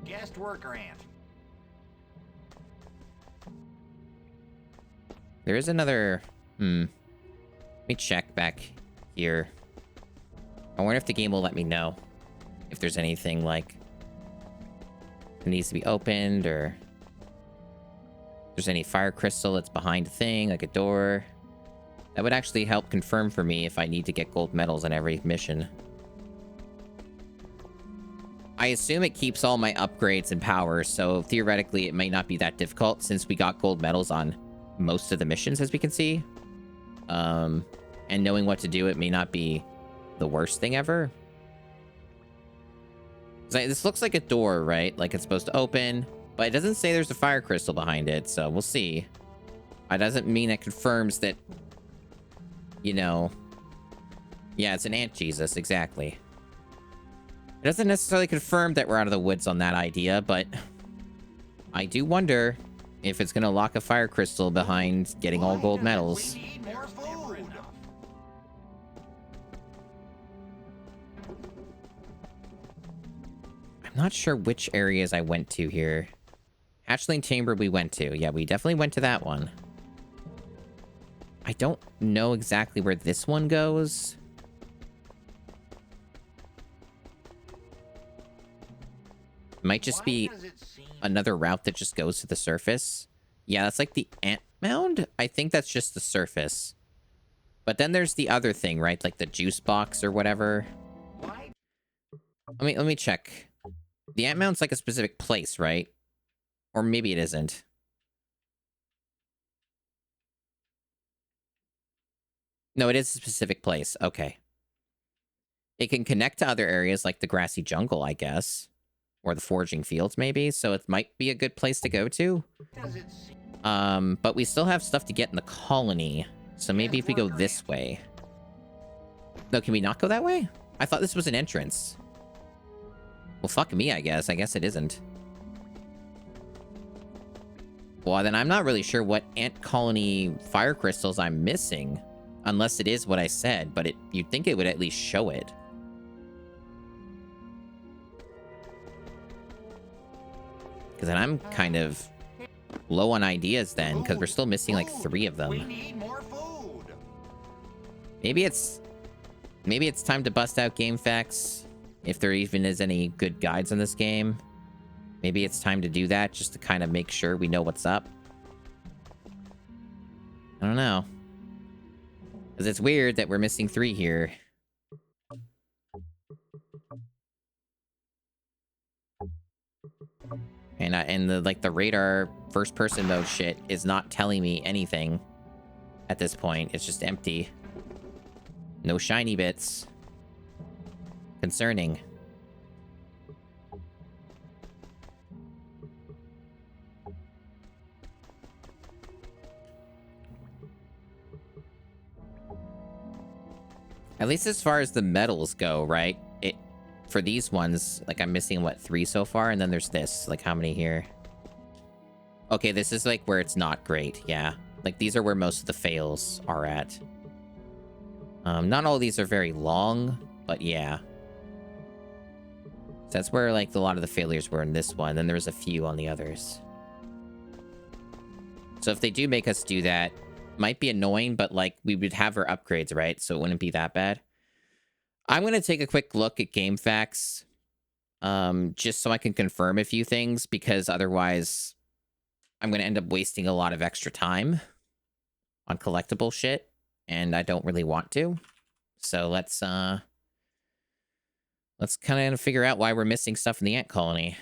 Speaker 2: Guest worker ant.
Speaker 1: There is another... Let me check back here. I wonder if the game will let me know if there's anything, like, that needs to be opened, or if there's any fire crystal that's behind a thing, like a door. That would actually help confirm for me if I need to get gold medals on every mission. I assume it keeps all my upgrades and powers, so theoretically it might not be that difficult since we got gold medals on most of the missions, as we can see. And knowing what to do, it may not be the worst thing ever. This looks like a door, right? Like it's supposed to open, but it doesn't say there's a fire crystal behind it, so we'll see. That doesn't mean it confirms that, you know... Yeah, it's an ant Jesus, exactly. It doesn't necessarily confirm that we're out of the woods on that idea, but I do wonder if it's going to lock a fire crystal behind getting all gold medals. I'm not sure which areas I went to here. Hatchling Chamber we went to. Yeah, we definitely went to that one. I don't know exactly where this one goes. Might just be another route that just goes to the surface. Yeah, that's like the ant mound. I think that's just the surface. But then there's the other thing, right? Like the juice box or whatever. Let me check. The ant mound's like a specific place, right? Or maybe it isn't. No, it is a specific place. Okay. It can connect to other areas like the grassy jungle, I guess. Or the foraging fields, maybe. So it might be a good place to go to. But we still have stuff to get in the colony. So maybe if we go this way. No, can we not go that way? I thought this was an entrance. Well, fuck me, I guess. I guess it isn't. Well, then I'm not really sure what ant colony fire crystals I'm missing. Unless it is what I said. But you'd think it would at least show it. Because then I'm kind of low on ideas then, because we're still missing like 3 of them.
Speaker 2: We need more food.
Speaker 1: Maybe it's time to bust out game facts, if there even is any good guides on this game. Maybe it's time to do that just to kind of make sure we know what's up. I don't know. Because it's weird that we're missing 3 here. And the radar first person mode shit is not telling me anything at this point. It's just empty. No shiny bits. Concerning. At least as far as the medals go, right? For these ones, like I'm missing, what, 3 so far? And then there's this. Like, how many here? Okay, this is like where it's not great. Yeah. Like, these are where most of the fails are at. Not all of these are very long, but yeah. So that's where, like, a lot of the failures were in this one. Then there's a few on the others. So if they do make us do that, might be annoying, but, like, we would have our upgrades, right? So it wouldn't be that bad. I'm going to take a quick look at game facts, just so I can confirm a few things, because otherwise I'm going to end up wasting a lot of extra time on collectible shit, and I don't really want to. So let's Let's kind of figure out why we're missing stuff in the ant colony.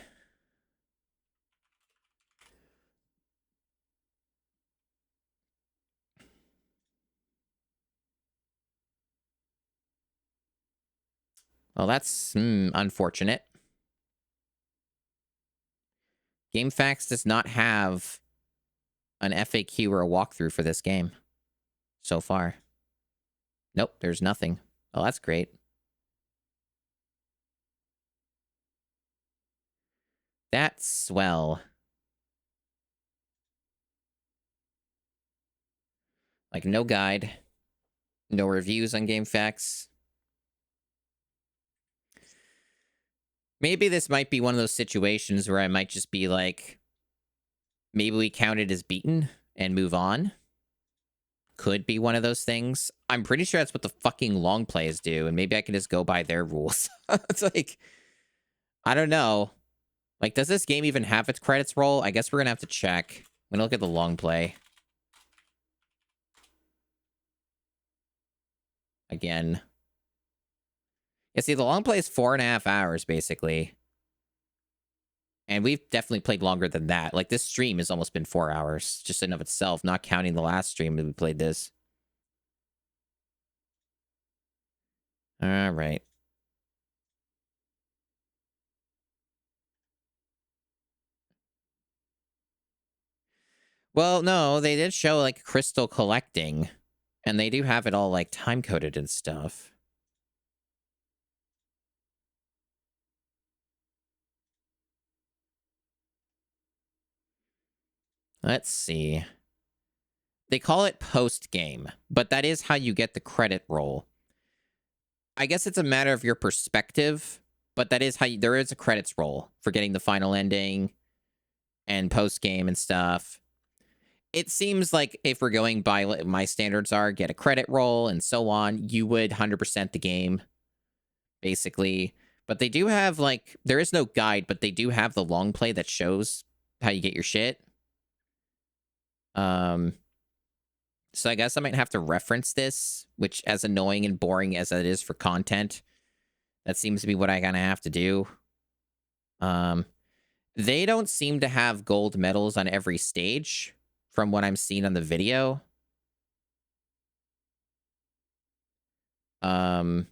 Speaker 1: Well, that's unfortunate. GameFAQs does not have an FAQ or a walkthrough for this game so far. Nope, there's nothing. Oh, that's great. That's swell. Like, no guide. No reviews on GameFAQs. Maybe this might be one of those situations where I might just be like, maybe we count it as beaten and move on. Could be one of those things. I'm pretty sure that's what the fucking long plays do, and maybe I can just go by their rules. It's like, I don't know. Like, does this game even have its credits roll? I guess we're gonna have to check. I'm gonna look at the long play. Again. Yeah, see, the long play is 4.5 hours, basically. And we've definitely played longer than that. Like, this stream has almost been 4 hours, just in of itself, not counting the last stream that we played this. All right. Well, no, they did show, like, crystal collecting. And they do have it all, like, time-coded and stuff. Let's see. They call it post-game, but that is how you get the credit roll. I guess it's a matter of your perspective, but that is how there is a credits roll for getting the final ending and post-game and stuff. It seems like if we're going by what my standards are, get a credit roll and so on, you would 100% the game, basically. But they do have, like, there is no guide, but they do have the long play that shows how you get your shit. So I guess I might have to reference this, which, as annoying and boring as it is for content, that seems to be what I kind of have to do. They don't seem to have gold medals on every stage, from what I'm seeing on the video. I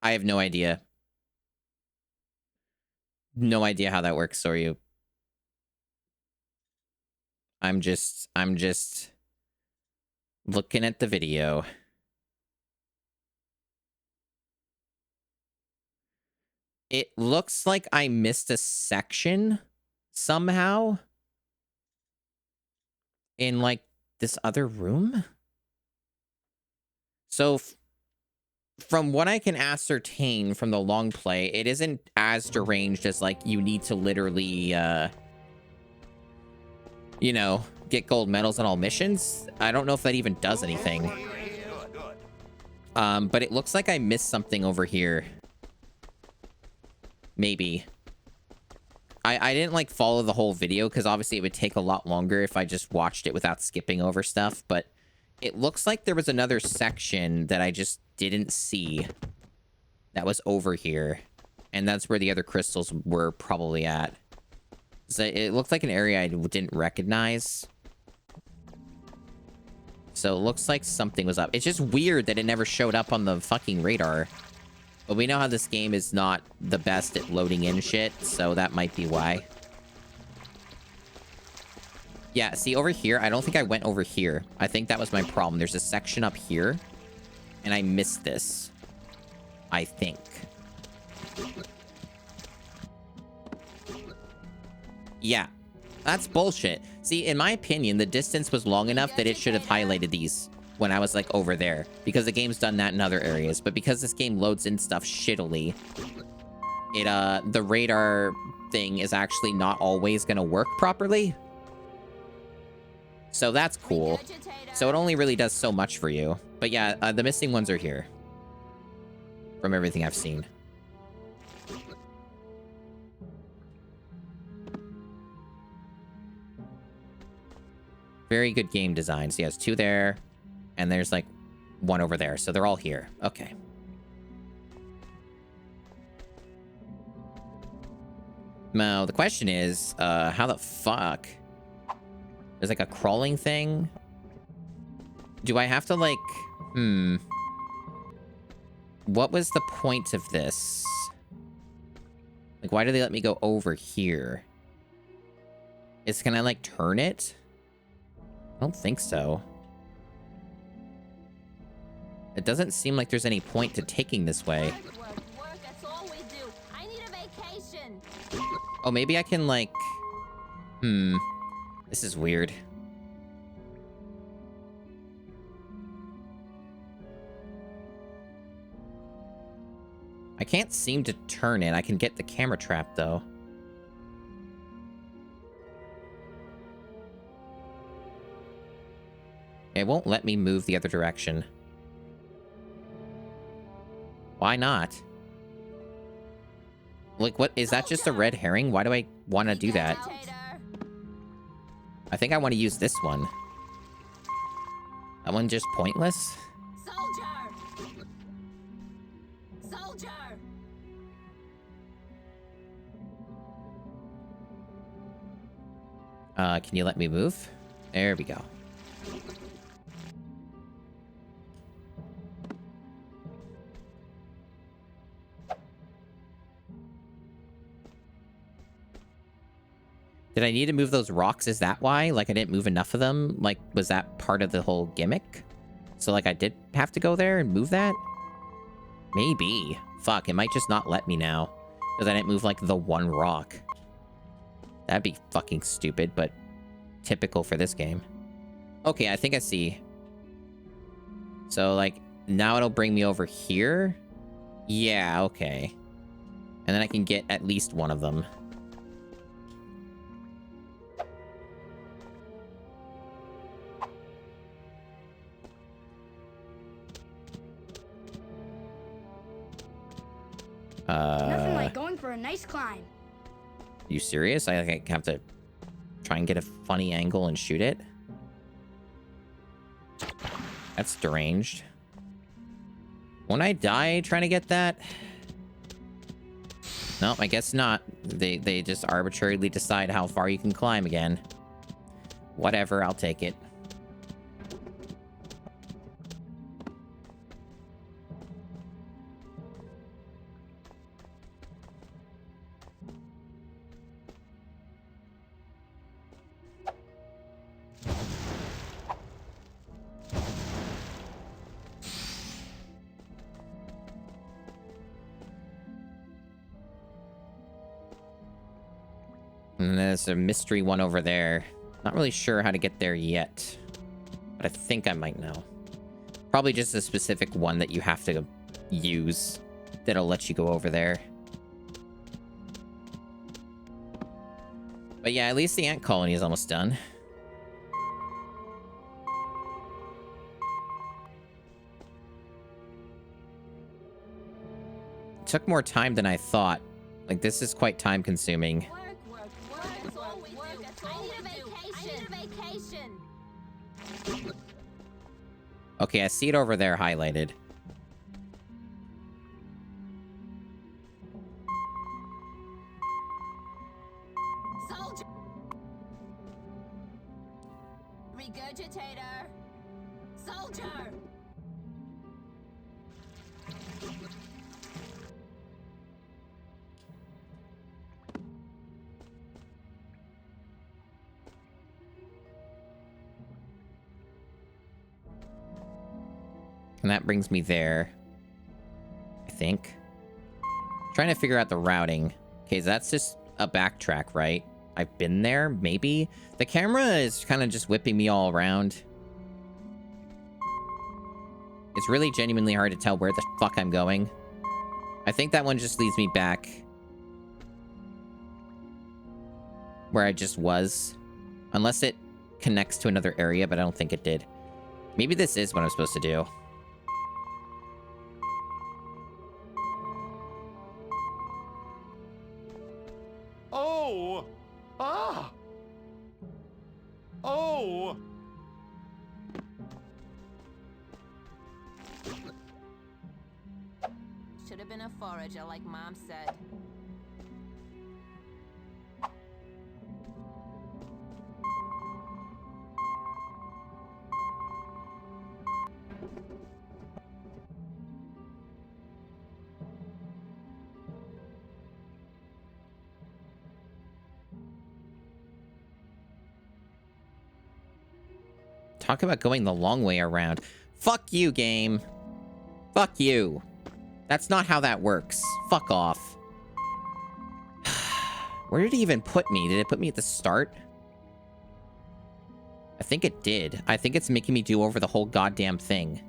Speaker 1: have no idea. No idea how that works, Soryu. I'm just looking at the video. It looks like I missed a section somehow in, like, this other room. So from what I can ascertain from the long play, it isn't as deranged as, like, you need to literally, you know, get gold medals on all missions. I don't know if that even does anything. But it looks like I missed something over here. Maybe. I didn't, like, follow the whole video, because obviously it would take a lot longer if I just watched it without skipping over stuff, but it looks like there was another section that I just didn't see that was over here, and that's where the other crystals were probably at. So it looked like an area I didn't recognize. So it looks like something was up. It's just weird that it never showed up on the fucking radar. But we know how this game is not the best at loading in shit, so that might be why. Yeah, see, over here, I don't think I went over here. I think that was my problem. There's a section up here, and I missed this. I think. Yeah, that's bullshit. See, in my opinion, the distance was long enough that it should have highlighted these when I was, like, over there, because the game's done that in other areas. But because this game loads in stuff shittily, the radar thing is actually not always gonna work properly. So that's cool. So it only really does so much for you. But yeah, the missing ones are here, from everything I've seen. Very good game design. So he has 2 there, and there's like 1 over there. So they're all here. Okay. Now, the question is, how the fuck? There's like a crawling thing. Do I have to like, what was the point of this? Like, why do they let me go over here? Can I like turn it? I don't think so. It doesn't seem like there's any point to taking this way.
Speaker 16: Work, that's all we do. I need a vacation.
Speaker 1: Oh, maybe I can like, this is weird. I can't seem to turn it. I can get the camera trap, though. It won't let me move the other direction. Why not? Like, what? Is that just a red herring? Why do I want to do that? I think I want to use this one. That one just pointless? Can you let me move? There we go. Did I need to move those rocks? Is that why? Like, I didn't move enough of them? Like, was that part of the whole gimmick? So, like, I did have to go there and move that? Maybe. Fuck, it might just not let me now. Because I didn't move, like, the one rock. That'd be fucking stupid, but typical for this game. Okay, I think I see. So, like, now it'll bring me over here? Yeah, okay. And then I can get at least one of them.
Speaker 10: Nothing like going for a nice climb.
Speaker 1: You serious? I like, have to try and get a funny angle and shoot it? That's deranged. Won't I die trying to get that? Nope, I guess not. They just arbitrarily decide how far you can climb again. Whatever, I'll take it. And there's a mystery one over there. Not really sure how to get there yet. But I think I might know. Probably just a specific one that you have to use that'll let you go over there. But yeah, at least the ant colony is almost done. It took more time than I thought. Like, this is quite time consuming. Okay, I see it over there highlighted.
Speaker 16: Soldier. Regurgitator. Soldier.
Speaker 1: And that brings me there. I think. Trying to figure out the routing. Okay, so that's just a backtrack, right? I've been there, maybe? The camera is kind of just whipping me all around. It's really genuinely hard to tell where the fuck I'm going. I think that one just leads me back where I just was. Unless it connects to another area, but I don't think it did. Maybe this is what I'm supposed to do.
Speaker 14: Oh! Ah! Oh!
Speaker 16: should have been a forager, like Mom said.
Speaker 1: Talk about going the long way around. Fuck you, game. Fuck you. That's not how that works. Fuck off. Where did it even put me? Did it put me at the start? I think it did. I think it's making me do over the whole goddamn thing.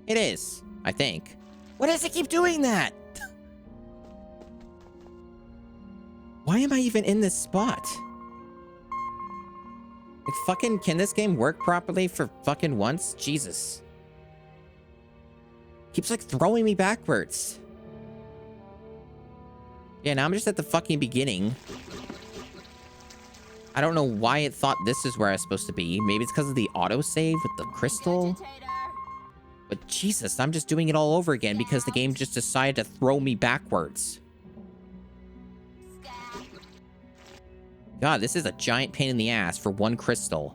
Speaker 1: It is, I think. Why does it keep doing that? Why am I even in this spot? Like, fucking, can this game work properly for fucking once? Jesus. Keeps, like, throwing me backwards. Yeah, now I'm just at the fucking beginning. I don't know why it thought this is where I was supposed to be. Maybe it's because of the autosave with the crystal. But Jesus, I'm just doing it all over again because the game just decided to throw me backwards. God, this is a giant pain in the ass for one crystal.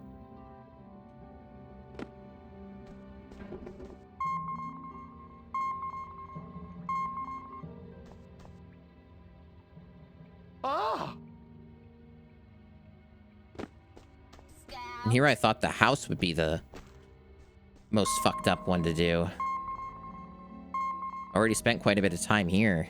Speaker 14: Ah!
Speaker 1: And here I thought the house would be the most fucked up one to do. Already spent quite a bit of time here.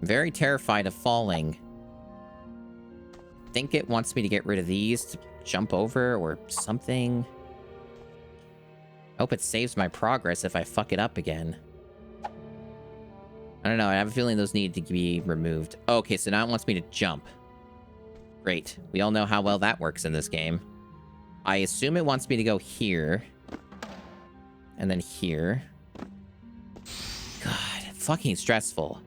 Speaker 1: Very terrified of falling. I think it wants me to get rid of these to jump over or something. I hope it saves my progress if I fuck it up again. I don't know. I have a feeling those need to be removed. Okay, so now it wants me to jump. Great. We all know how well that works in this game. I assume it wants me to go here. And then here. God, fucking stressful.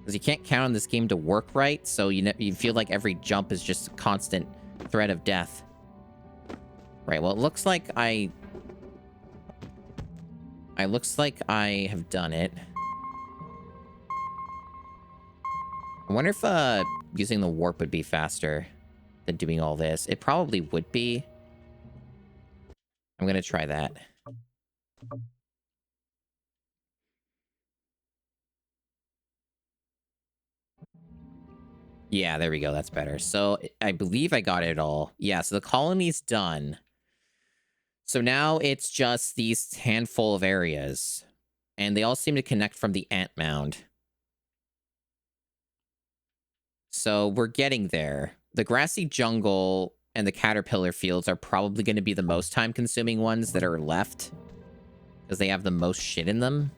Speaker 1: Because you can't count on this game to work right, so you feel like every jump is just a constant threat of death. Right, well, it looks like I have done it. I wonder if using the warp would be faster than doing all this. It probably would be. I'm gonna try that. Yeah, there we go. That's better. So I believe I got it all. Yeah, so the colony's done. So now it's just these handful of areas. And they all seem to connect from the ant mound. So we're getting there. The grassy jungle and the caterpillar fields are probably going to be the most time-consuming ones that are left. Because they have the most shit in them.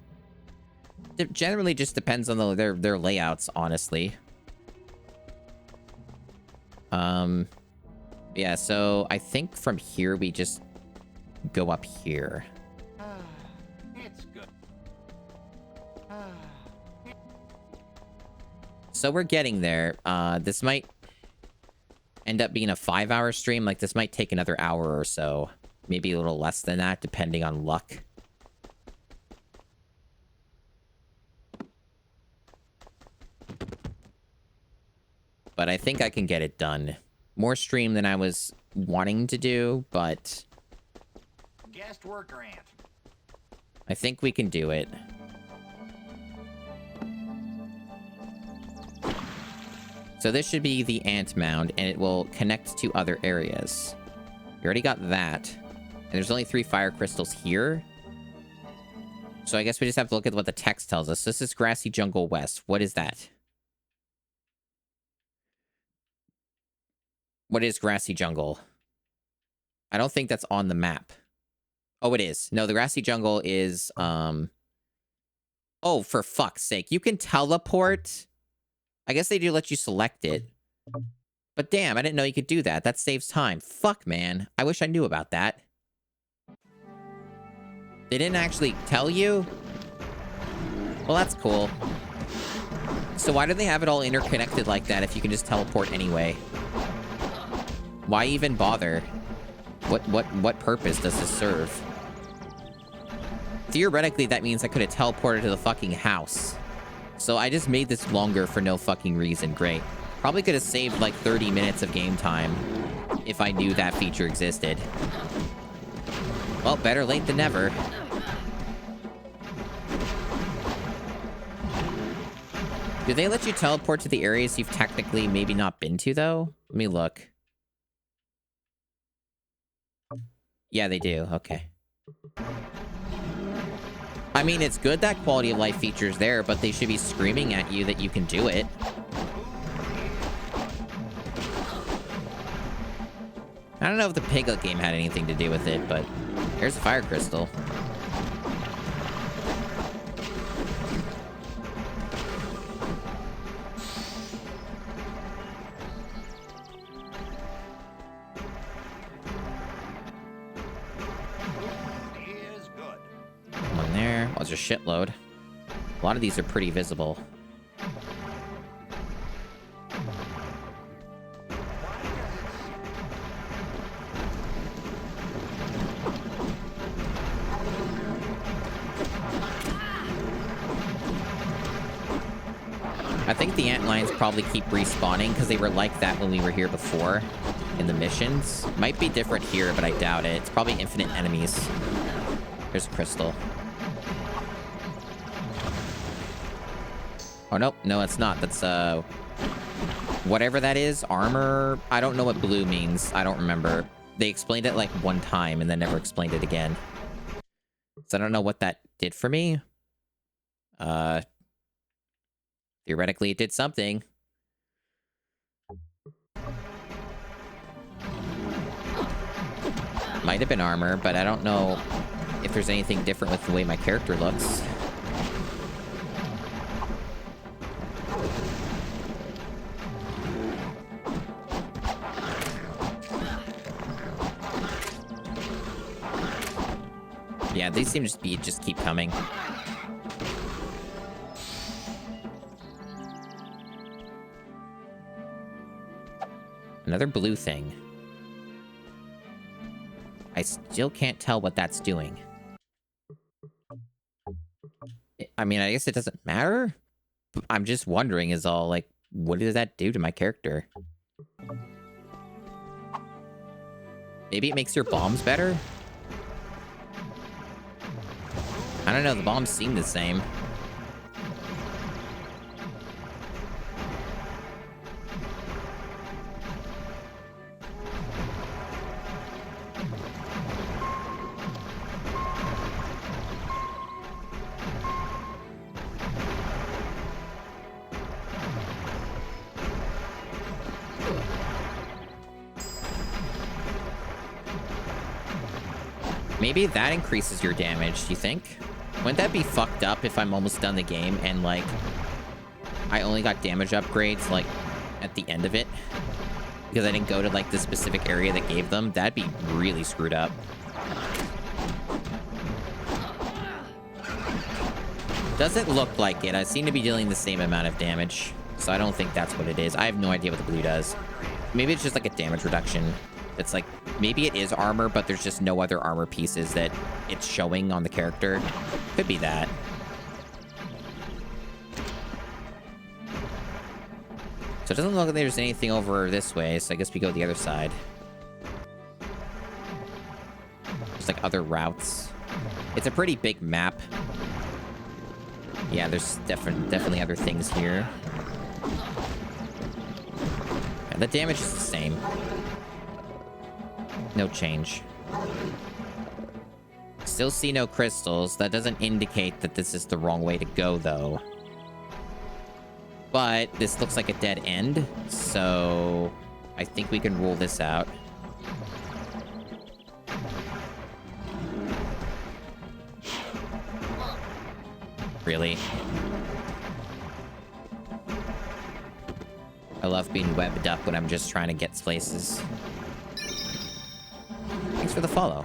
Speaker 1: It generally just depends on their layouts, honestly. Yeah, so I think from here we just go up here.
Speaker 12: It's good.
Speaker 1: So we're getting there. This might end up being a 5-hour stream. Like, this might take another hour or so. Maybe a little less than that, depending on luck. But I think I can get it done. More stream than I was wanting to do, but
Speaker 12: Guest worker ant.
Speaker 1: I think we can do it. So this should be the ant mound, and it will connect to other areas. We already got that. And there's only 3 fire crystals here. So I guess we just have to look at what the text tells us. This is Grassy Jungle West. What is that? What is Grassy Jungle? I don't think that's on the map. Oh, it is. No, the Grassy Jungle is, Oh, for fuck's sake. You can teleport? I guess they do let you select it. But damn, I didn't know you could do that. That saves time. Fuck, man. I wish I knew about that. They didn't actually tell you? Well, that's cool. So why do they have it all interconnected like that if you can just teleport anyway? Why even bother? What purpose does this serve? Theoretically, that means I could have teleported to the fucking house. So I just made this longer for no fucking reason. Great. Probably could have saved like 30 minutes of game time if I knew that feature existed. Well, better late than never. Do they let you teleport to the areas you've technically maybe not been to, though? Let me look. Yeah, they do. Okay. I mean, it's good that quality of life feature's there, but they should be screaming at you that you can do it. I don't know if the Piglet game had anything to do with it, but here's a fire crystal. One there. Oh, there's a shitload. A lot of these are pretty visible. I think the antlions probably keep respawning because they were like that when we were here before in the missions. Might be different here, but I doubt it. It's probably infinite enemies. There's a crystal. Oh, nope. No, it's not. That's, whatever that is. Armor. I don't know what blue means. I don't remember. They explained it like one time and then never explained it again. So I don't know what that did for me. Theoretically, it did something. Might have been armor, but I don't know if there's anything different with the way my character looks. Yeah, these seem to just keep coming. Another blue thing. I still can't tell what that's doing. I mean, I guess it doesn't matter. I'm just wondering is all, like, what does that do to my character? Maybe it makes your bombs better? I don't know, the bombs seem the same. Maybe that increases your damage, do you think? Wouldn't that be fucked up if I'm almost done the game and, like, I only got damage upgrades, like, at the end of it? Because I didn't go to, like, the specific area that gave them? That'd be really screwed up. Doesn't look like it. I seem to be dealing the same amount of damage. So I don't think that's what it is. I have no idea what the blue does. Maybe it's just, like, a damage reduction. It's like, maybe it is armor, but there's just no other armor pieces that it's showing on the character. Could be that. So it doesn't look like there's anything over this way, so I guess we go the other side. There's like other routes. It's a pretty big map. Yeah, there's definitely other things here. And the damage is the same. No change. Still see no crystals. That doesn't indicate that this is the wrong way to go, though. But this looks like a dead end, so I think we can rule this out. Really? I love being webbed up when I'm just trying to get places. Thanks for the follow.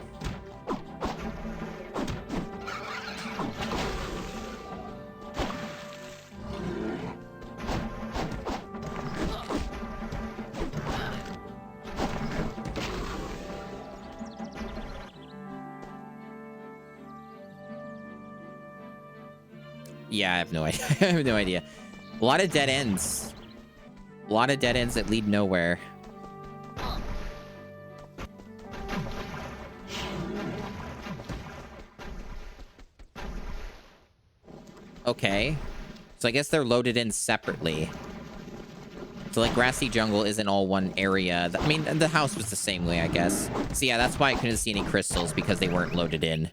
Speaker 1: Yeah, I have no idea. I have no idea. A lot of dead ends. A lot of dead ends that lead nowhere. Okay. So I guess they're loaded in separately. So, like, Grassy Jungle isn't all one area. I mean, the house was the same way, I guess. So, yeah, that's why I couldn't see any crystals, because they weren't loaded in.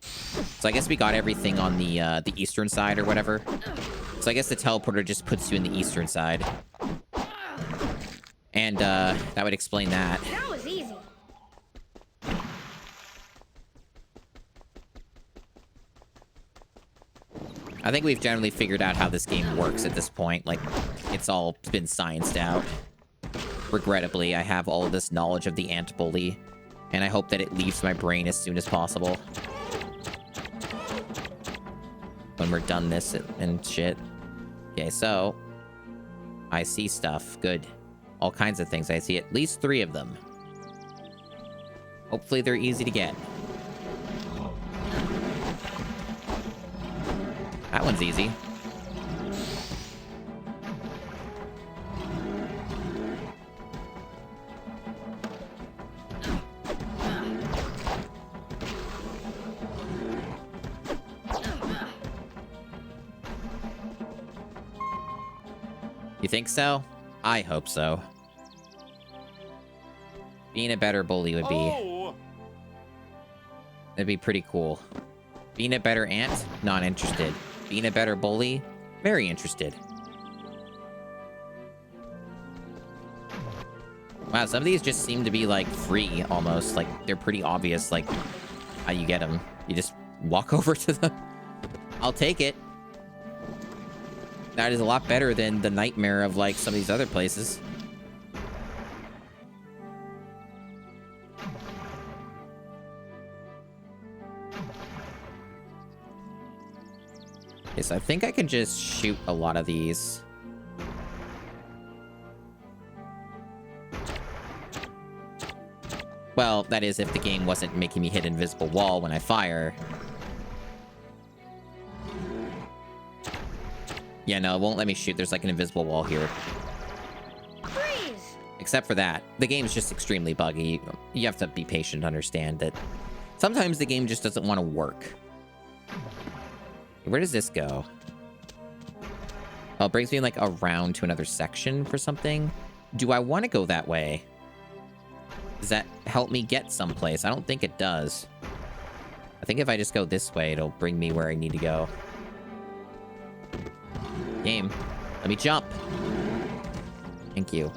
Speaker 1: So, I guess we got everything on the eastern side or whatever. So, I guess the teleporter just puts you in the eastern side. And, that would explain that.
Speaker 10: That was easy.
Speaker 1: I think we've generally figured out how this game works at this point. Like, it's all been scienced out. Regrettably, I have all this knowledge of the ant bully, and I hope that it leaves my brain as soon as possible. When we're done this and shit. Okay, so I see stuff. Good. All kinds of things. I see at least 3 of them. Hopefully they're easy to get. That one's easy. You think so? I hope so. Being a better bully would be... That'd be pretty cool. Being a better ant? Not interested. Being a better bully? Very interested. Wow, some of these just seem to be, like, free, almost. Like, they're pretty obvious, like, how you get them. You just walk over to them. I'll take it. That is a lot better than the nightmare of, like, some of these other places. Okay, so I think I can just shoot a lot of these. Well, that is if the game wasn't making me hit an invisible wall when I fire. Yeah, no, it won't let me shoot. There's like an invisible wall here.
Speaker 10: Freeze!
Speaker 1: Except for that. The game's just extremely buggy. You have to be patient to understand that sometimes the game just doesn't want to work. Where does this go? Oh, it brings me like around to another section for something. Do I want to go that way? Does that help me get someplace? I don't think it does. I think if I just go this way, it'll bring me where I need to go. Game, let me jump. Thank you.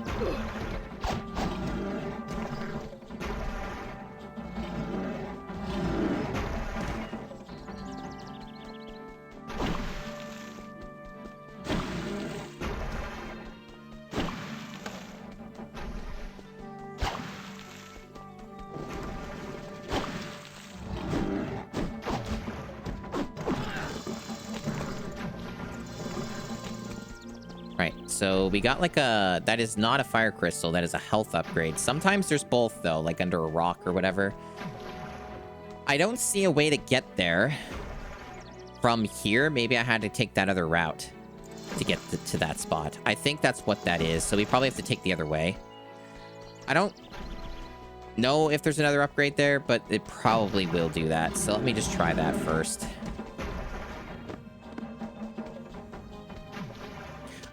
Speaker 1: So we got like a... That is not a fire crystal. That is a health upgrade. Sometimes there's both, though, like under a rock or whatever. I don't see a way to get there from here. Maybe I had to take that other route to get to that spot. I think that's what that is. So we probably have to take the other way. I don't know if there's another upgrade there, but it probably will do that. So let me just try that first.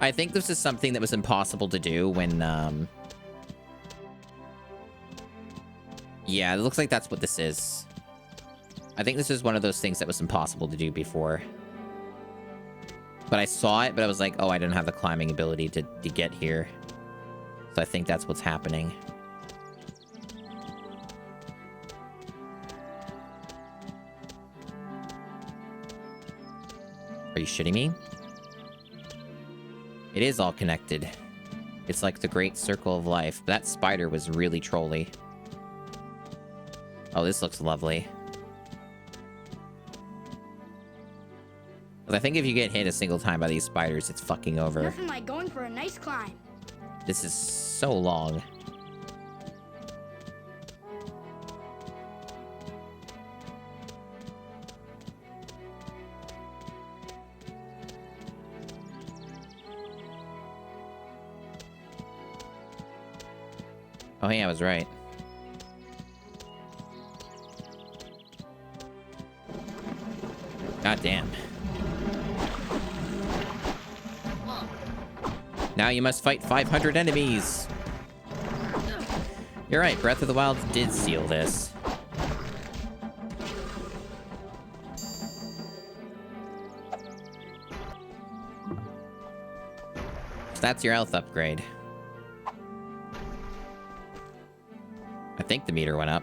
Speaker 1: I think this is something that was impossible to do when, yeah, it looks like that's what this is. I think this is one of those things that was impossible to do before. But I saw it, but I was like, oh, I didn't have the climbing ability to get here. So I think that's what's happening. Are you shitting me? It is all connected. It's like the great circle of life. That spider was really trolly. Oh, this looks lovely. But I think if you get hit a single time by these spiders, it's fucking over.
Speaker 10: Nothing like going for a nice climb.
Speaker 1: This is so long. Oh, yeah, I was right. God damn. Now you must fight 500 enemies. You're right, Breath of the Wild did seal this. So that's your health upgrade. I think the meter went up.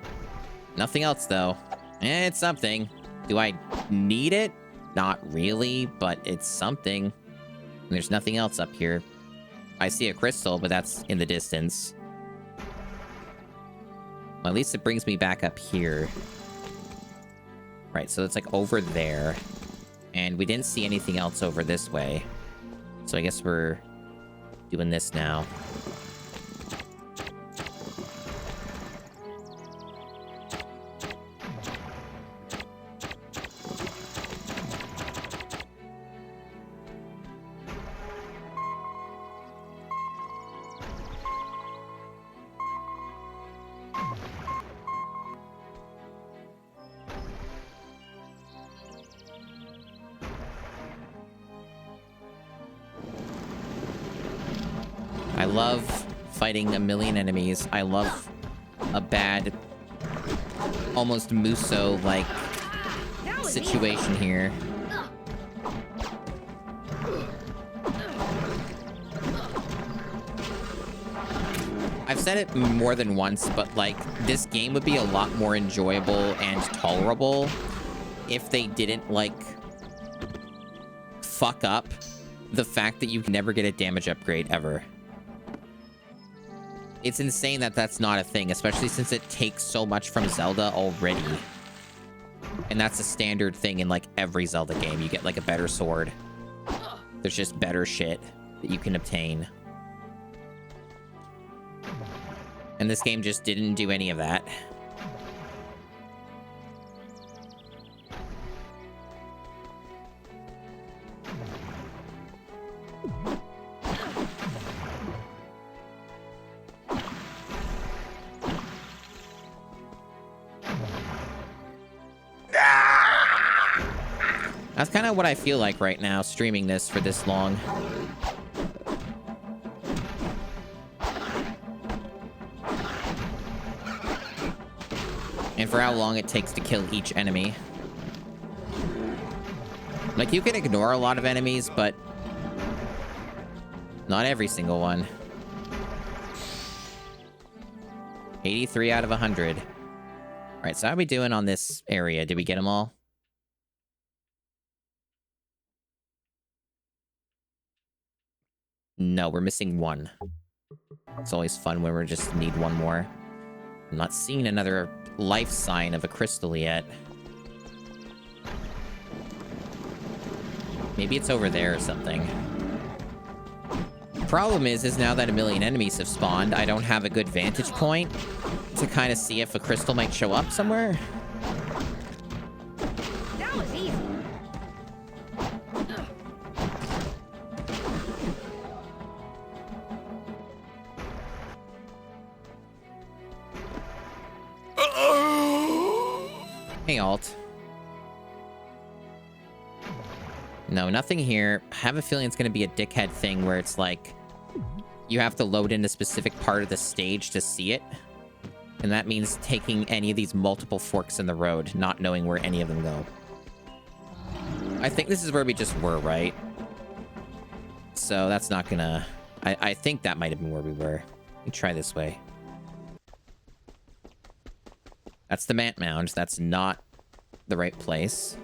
Speaker 1: Nothing else, though. It's something. Do I need it? Not really, but it's something. And there's nothing else up here. I see a crystal, but that's in the distance. Well, at least it brings me back up here. Right, so it's like over there. And we didn't see anything else over this way. So I guess we're doing this now. I love fighting a million enemies. I love a bad, almost Muso-like situation here. I've said it more than once, but like, this game would be a lot more enjoyable and tolerable if they didn't, like, fuck up the fact that you can never get a damage upgrade ever. It's insane that that's not a thing, especially since it takes so much from Zelda already. And that's a standard thing in, like, every Zelda game. You get, like, a better sword. There's just better shit that you can obtain. And this game just didn't do any of that. That's kind of what I feel like right now, streaming this for this long. And for how long it takes to kill each enemy. Like, you can ignore a lot of enemies, but not every single one. 83 out of 100. All right, so how are we doing on this area? Did we get them all? No, we're missing one. It's always fun when we just need one more. I'm not seeing another life sign of a crystal yet. Maybe it's over there or something. Problem is now that a million enemies have spawned, I don't have a good vantage point to kind of see if a crystal might show up somewhere.
Speaker 10: That was easy.
Speaker 1: Hey, Alt. No, nothing here. I have a feeling it's going to be a dickhead thing where it's like, you have to load in a specific part of the stage to see it. And that means taking any of these multiple forks in the road, not knowing where any of them go. I think this is where we just were, right? So that's not gonna... I think that might have been where we were. Let me try this way. That's the Mant Mound. That's not the right place.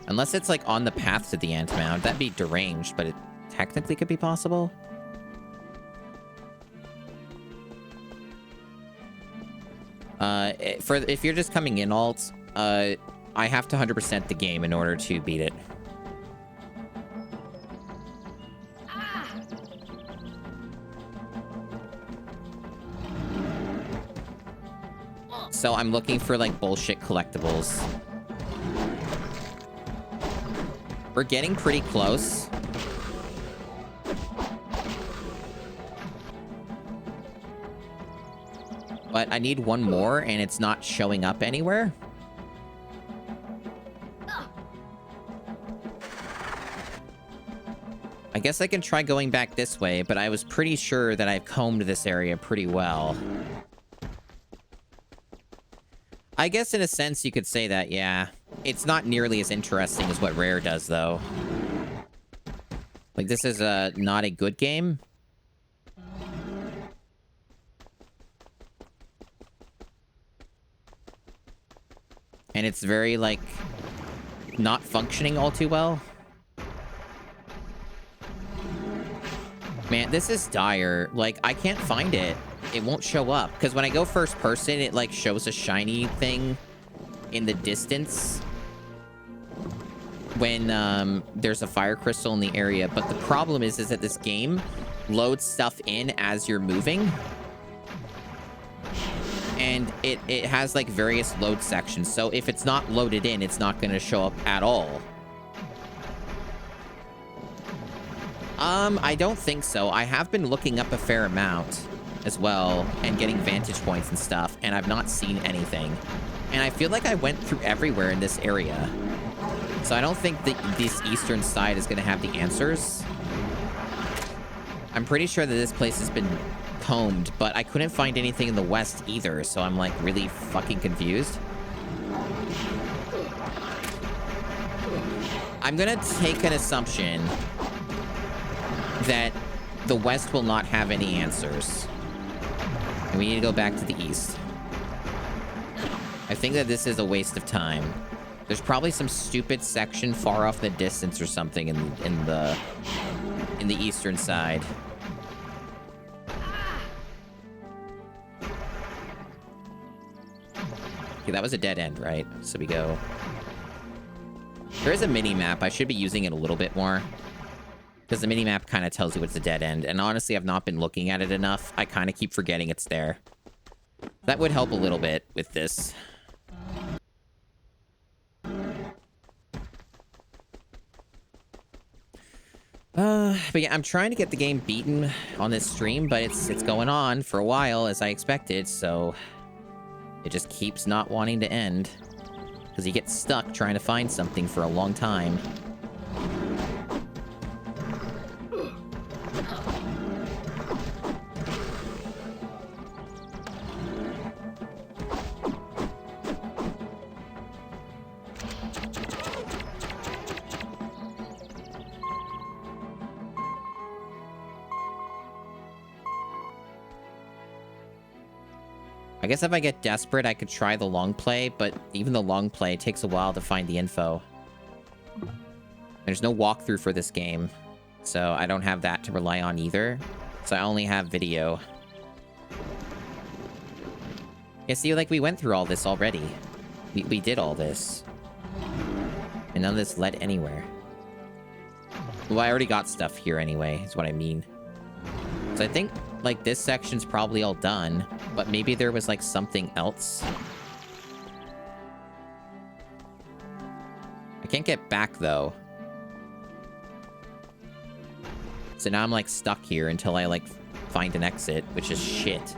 Speaker 1: Unless it's, like, on the path to the Ant Mound. That'd be deranged, but it technically could be possible. If you're just coming in, Alt, I have to 100% the game in order to beat it. So I'm looking for, like, bullshit collectibles. We're getting pretty close. But I need one more, and it's not showing up anywhere. I guess I can try going back this way, but I was pretty sure that I've combed this area pretty well. I guess in a sense you could say that, yeah. It's not nearly as interesting as what Rare does, though. Like, this is not a good game. And it's very, like, not functioning all too well. Man, this is dire. Like, I can't find it. It won't show up. Because when I go first person, it, like, shows a shiny thing in the distance when there's a fire crystal in the area. But the problem is that this game loads stuff in as you're moving. And it has, like, various load sections. So if it's not loaded in, it's not going to show up at all. I don't think so. I have been looking up a fair amount as well and getting vantage points and stuff, and I've not seen anything. And I feel like I went through everywhere in this area. So I don't think that this eastern side is going to have the answers. I'm pretty sure that this place has been combed, but I couldn't find anything in the west either, so I'm, like, really fucking confused. I'm gonna take an assumption that the west will not have any answers. And we need to go back to the east. I think that this is a waste of time. There's probably some stupid section far off in the distance or something in the eastern side. Okay, that was a dead end, right? So we go. There is a mini-map. I should be using it a little bit more. Because the mini-map kind of tells you it's a dead end. And honestly, I've not been looking at it enough. I kind of keep forgetting it's there. That would help a little bit with this. But yeah, I'm trying to get the game beaten on this stream, but it's going on for a while, as I expected, so it just keeps not wanting to end. Because you get stuck trying to find something for a long time. I guess if I get desperate, I could try the long play, but even the long play takes a while to find the info. There's no walkthrough for this game, so I don't have that to rely on either. So I only have video. Yeah, see, like, we went through all this already. We did all this. And none of this led anywhere. Well, I already got stuff here anyway, is what I mean. So I think, like, this section's probably all done, but maybe there was, like, something else. I can't get back, though. So now I'm, like, stuck here until I, like, find an exit, which is shit.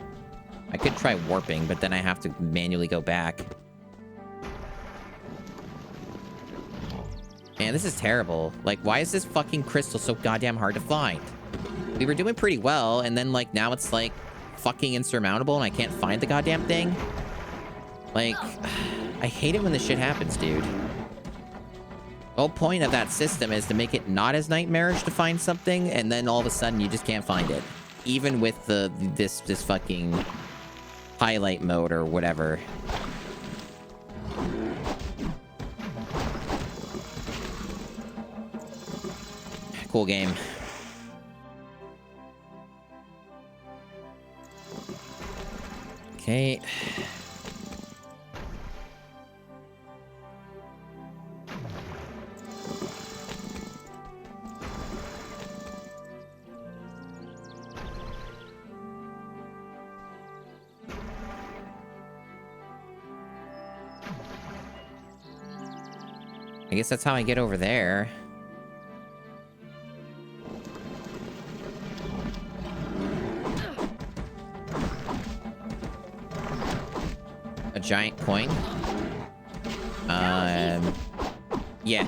Speaker 1: I could try warping, but then I have to manually go back. Man, this is terrible. Like, why is this fucking crystal so goddamn hard to find? We were doing pretty well, and then, like, now it's, like, fucking insurmountable, and I can't find the goddamn thing. Like, I hate it when this shit happens, dude. The whole point of that system is to make it not as nightmarish to find something, and then all of a sudden you just can't find it. Even with this fucking highlight mode or whatever. Cool game. Okay. I guess that's how I get over there. A giant coin. Yeah.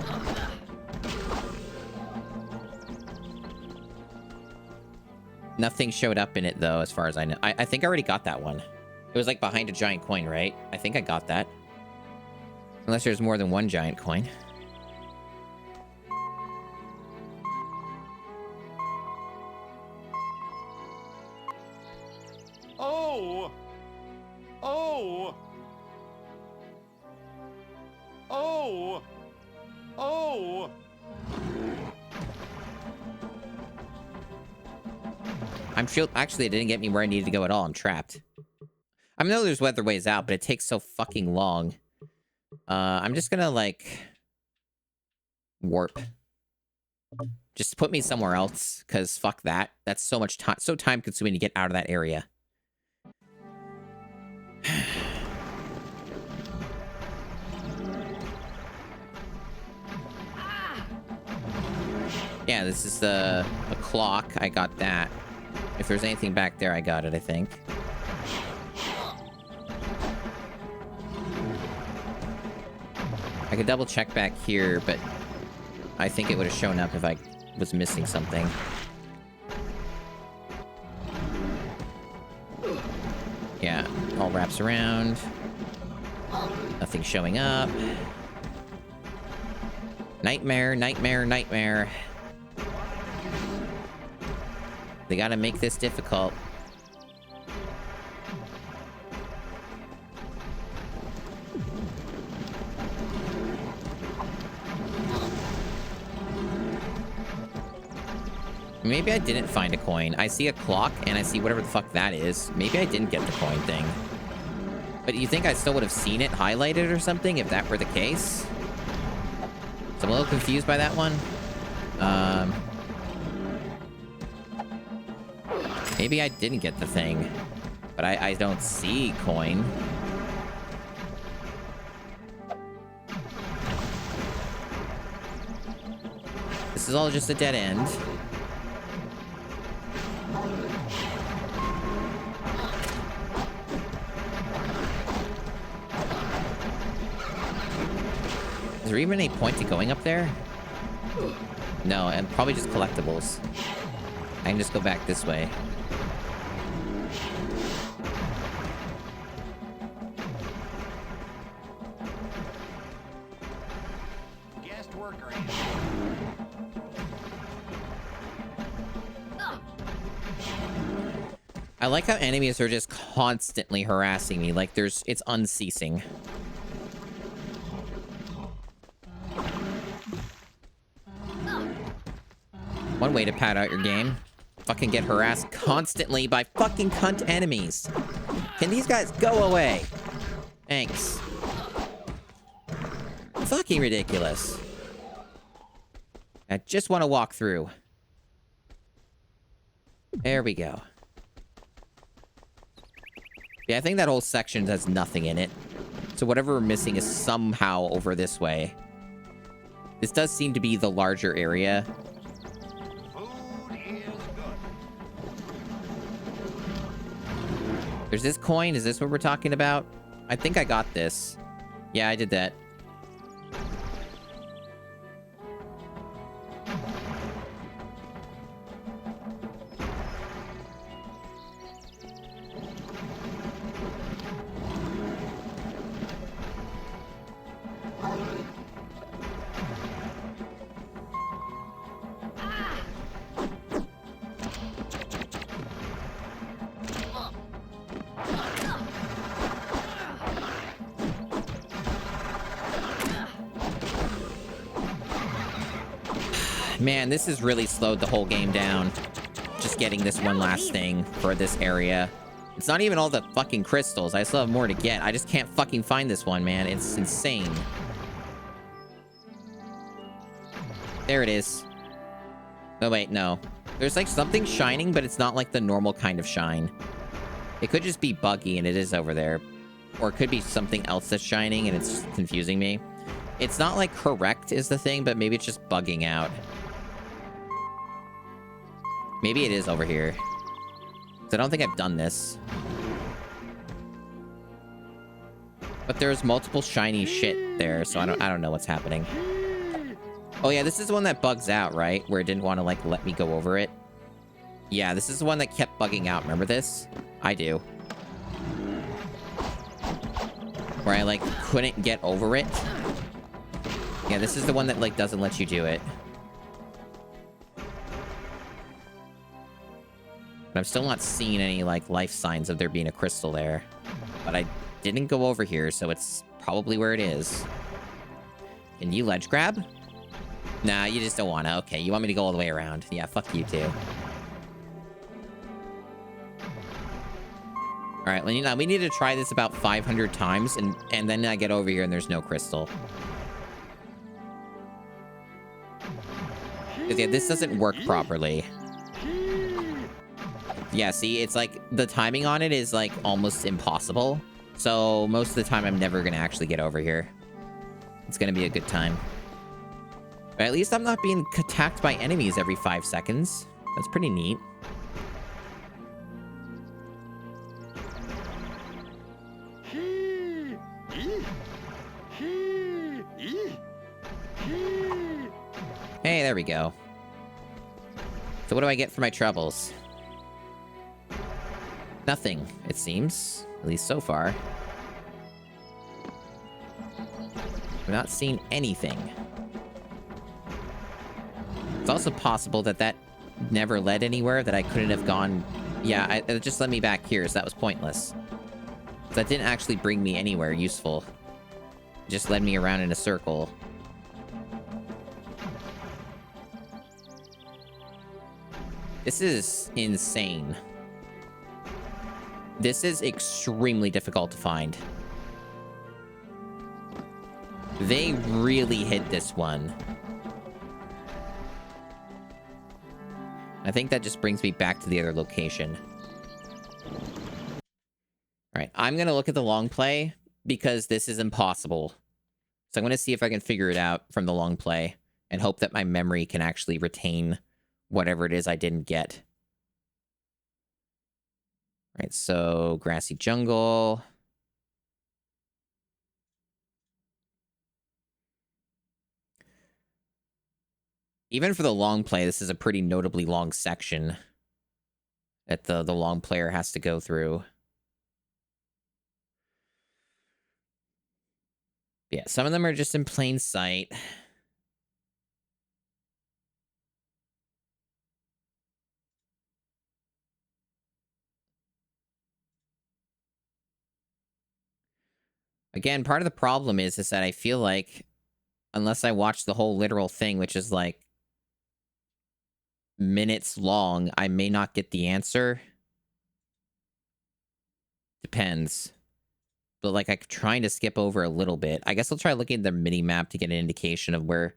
Speaker 1: Nothing showed up in it, though, as far as I know. I think I already got that one. It was, like, behind a giant coin, right? I think I got that. Unless there's more than one giant coin.
Speaker 14: Oh! Oh! Oh! Oh!
Speaker 1: I'm sure. Actually, it didn't get me where I needed to go at all. I'm trapped. I know there's other ways out, but it takes so fucking long. I'm just gonna, like... warp. Just put me somewhere else, because fuck that. That's so much time. So time-consuming to get out of that area. Yeah, this is a clock. I got that. If there's anything back there, I got it, I think. I could double check back here, but I think it would have shown up if I was missing something. Yeah, all wraps around. Nothing showing up. Nightmare, nightmare, nightmare. They gotta make this difficult. Maybe I didn't find a coin. I see a clock, and I see whatever the fuck that is. Maybe I didn't get the coin thing. But you think I still would have seen it highlighted or something if that were the case? So I'm a little confused by that one. Maybe I didn't get the thing. But I don't see coin. This is all just a dead end. Is there even any point to going up there? No, and probably just collectibles. I can just go back this way.
Speaker 8: Guest worker.
Speaker 1: I like how enemies are just constantly harassing me. Like it's unceasing. One way to pad out your game. Fucking get harassed constantly by fucking cunt enemies. Can these guys go away? Thanks. Fucking ridiculous. I just want to walk through. There we go. Yeah, I think that whole section has nothing in it. So whatever we're missing is somehow over this way. This does seem to be the larger area. There's this coin. Is this what we're talking about? I think I got this. Yeah, I did that. Man, this has really slowed the whole game down. Just getting this one last thing for this area. It's not even all the fucking crystals. I still have more to get. I just can't fucking find this one, man. It's insane. There it is. Oh, wait, no. There's like something shining, but it's not like the normal kind of shine. It could just be buggy and it is over there. Or it could be something else that's shining and it's just confusing me. It's not like correct is the thing, but maybe it's just bugging out. Maybe it is over here. 'Cause I don't think I've done this. But there's multiple shiny shit there, so I don't know what's happening. Oh yeah, this is the one that bugs out, right? Where it didn't want to, like, let me go over it. Yeah, this is the one that kept bugging out. Remember this? I do. Where I, like, couldn't get over it. Yeah, this is the one that, like, doesn't let you do it. But I'm still not seeing any, like, life signs of there being a crystal there. But I didn't go over here, so it's probably where it is. Can you ledge grab? Nah, you just don't want to. Okay, you want me to go all the way around. Yeah, fuck you too. Alright, well, you know, we need to try this about 500 times, and then I get over here and there's no crystal. Because, yeah, this doesn't work properly. Yeah, see, it's like, the timing on it is, like, almost impossible. So, most of the time, I'm never going to actually get over here. It's going to be a good time. But at least I'm not being attacked by enemies every 5 seconds. That's pretty neat. Hey, there we go. So what do I get for my troubles? Nothing, it seems. At least so far. We're not seeing anything. It's also possible that that never led anywhere, that I couldn't have gone... Yeah, it just led me back here, so that was pointless. So that didn't actually bring me anywhere useful. It just led me around in a circle. This is insane. This is extremely difficult to find. They really hit this one. I think that just brings me back to the other location. Alright, I'm gonna look at the long play, because this is impossible. So I'm gonna see if I can figure it out from the long play, and hope that my memory can actually retain whatever it is I didn't get. Right, so grassy jungle. Even for the long play, this is a pretty notably long section that the long player has to go through. Yeah, some of them are just in plain sight. Again, part of the problem is that I feel like, unless I watch the whole literal thing, which is like minutes long, I may not get the answer. Depends. But like, I'm trying to skip over a little bit. I guess I'll try looking at the mini-map to get an indication of where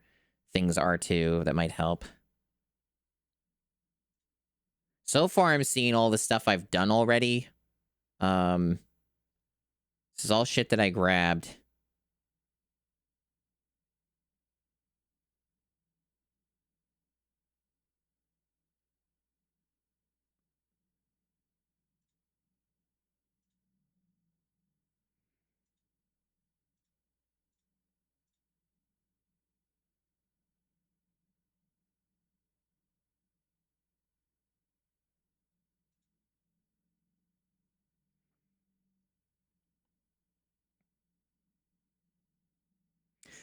Speaker 1: things are too. That might help. So far, I'm seeing all the stuff I've done already. This is all shit that I grabbed.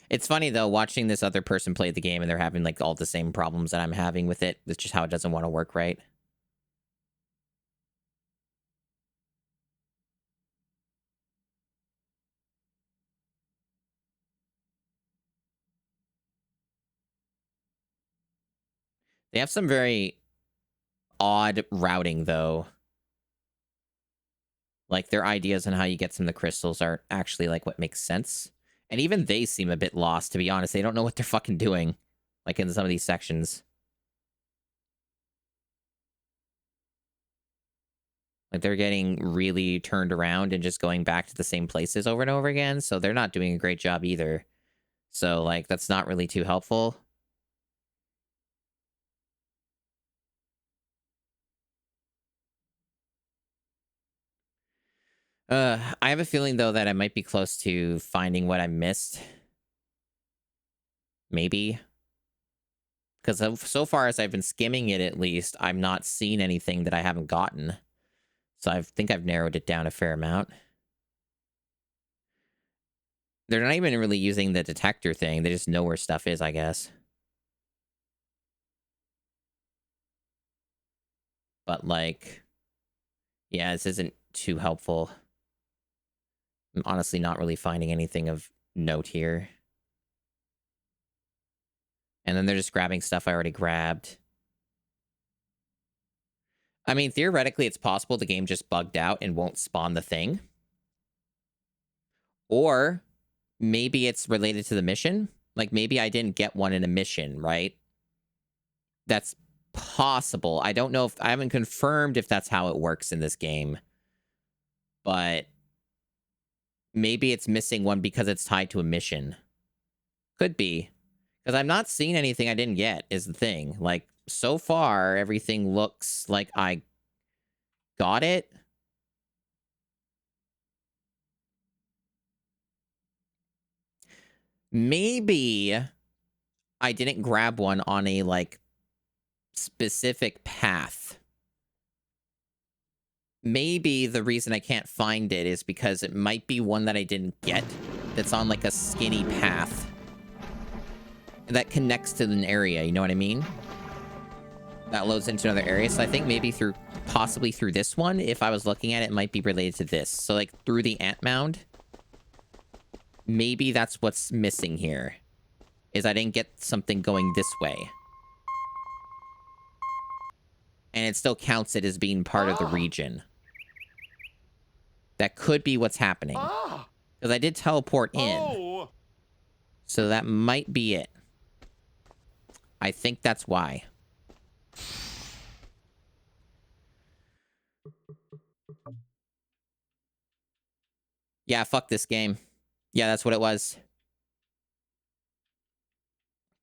Speaker 1: It's funny, though, watching this other person play the game and they're having, like, all the same problems that I'm having with it. It's just how it doesn't want to work right. They have some very odd routing, though. Like, their ideas on how you get some of the crystals aren't actually, like, what makes sense. And even they seem a bit lost, to be honest. They don't know what they're fucking doing. Like, in some of these sections. Like, they're getting really turned around and just going back to the same places over and over again. So they're not doing a great job either. So, like, that's not really too helpful. I have a feeling, though, that I might be close to finding what I missed. Maybe. Because so far as I've been skimming it, at least, I've not seen anything that I haven't gotten. So I think I've narrowed it down a fair amount. They're not even really using the detector thing. They just know where stuff is, I guess. But, like... yeah, this isn't too helpful. I'm honestly not really finding anything of note here. And then they're just grabbing stuff I already grabbed. I mean, theoretically, it's possible the game just bugged out and won't spawn the thing. Or maybe it's related to the mission. Like, maybe I didn't get one in a mission, right? That's possible. I don't know if... I haven't confirmed if that's how it works in this game. But maybe it's missing one because it's tied to a mission. Could be. Because I'm not seeing anything I didn't get, is the thing. Like, so far, everything looks like I got it. Maybe I didn't grab one on a, like, specific path. Maybe the reason I can't find it is because it might be one that I didn't get that's on, like, a skinny path that connects to an area, you know what I mean? That loads into another area. So I think maybe possibly through this one, if I was looking at it, it might be related to this. So, like, through the ant mound, maybe that's what's missing here, is I didn't get something going this way. And it still counts it as being part of the region. That could be what's happening. Because I did teleport in. So that might be it. I think that's why. Yeah, fuck this game. Yeah, that's what it was.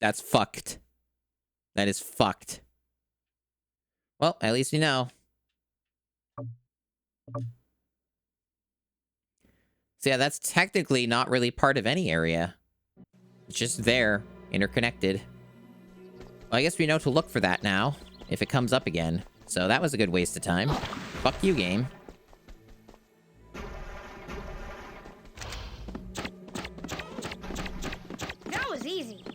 Speaker 1: That's fucked. That is fucked. Well, at least we know. So yeah, that's technically not really part of any area. It's just there, interconnected. Well, I guess we know to look for that now, if it comes up again. So that was a good waste of time. Fuck you, game.
Speaker 10: That was easy.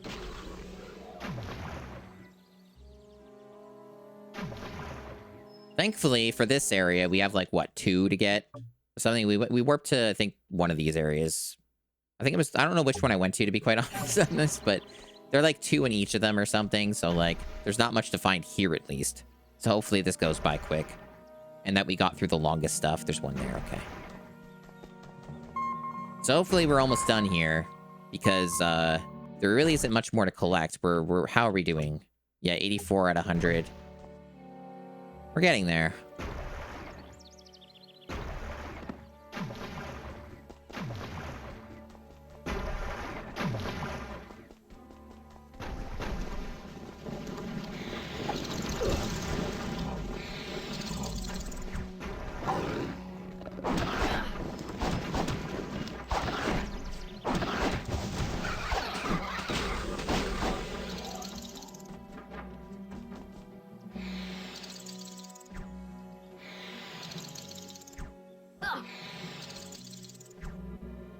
Speaker 1: Thankfully, for this area, we have, like, what, 2 to get? Something. We warped to, I think, one of these areas. I think it was... I don't know which one I went to be quite honest on this, but... there are, like, 2 in each of them or something, so, like, there's not much to find here, at least. So hopefully this goes by quick. And that we got through the longest stuff. There's one there, okay. So hopefully we're almost done here, because, there really isn't much more to collect. How are we doing? Yeah, 84 out of 100. We're getting there.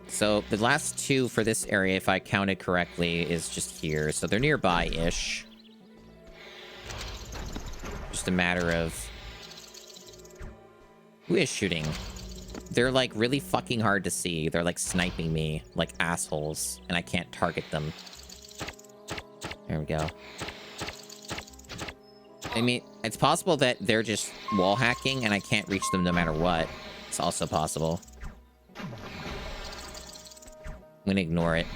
Speaker 1: So the last 2 for this area, if I counted correctly, is just here. So they're nearby-ish. Just a matter of... who is shooting? They're, like, really fucking hard to see. They're, like, sniping me like assholes, and I can't target them. There we go. I mean, it's possible that they're just wall hacking, and I can't reach them no matter what. It's also possible. I'm gonna ignore it.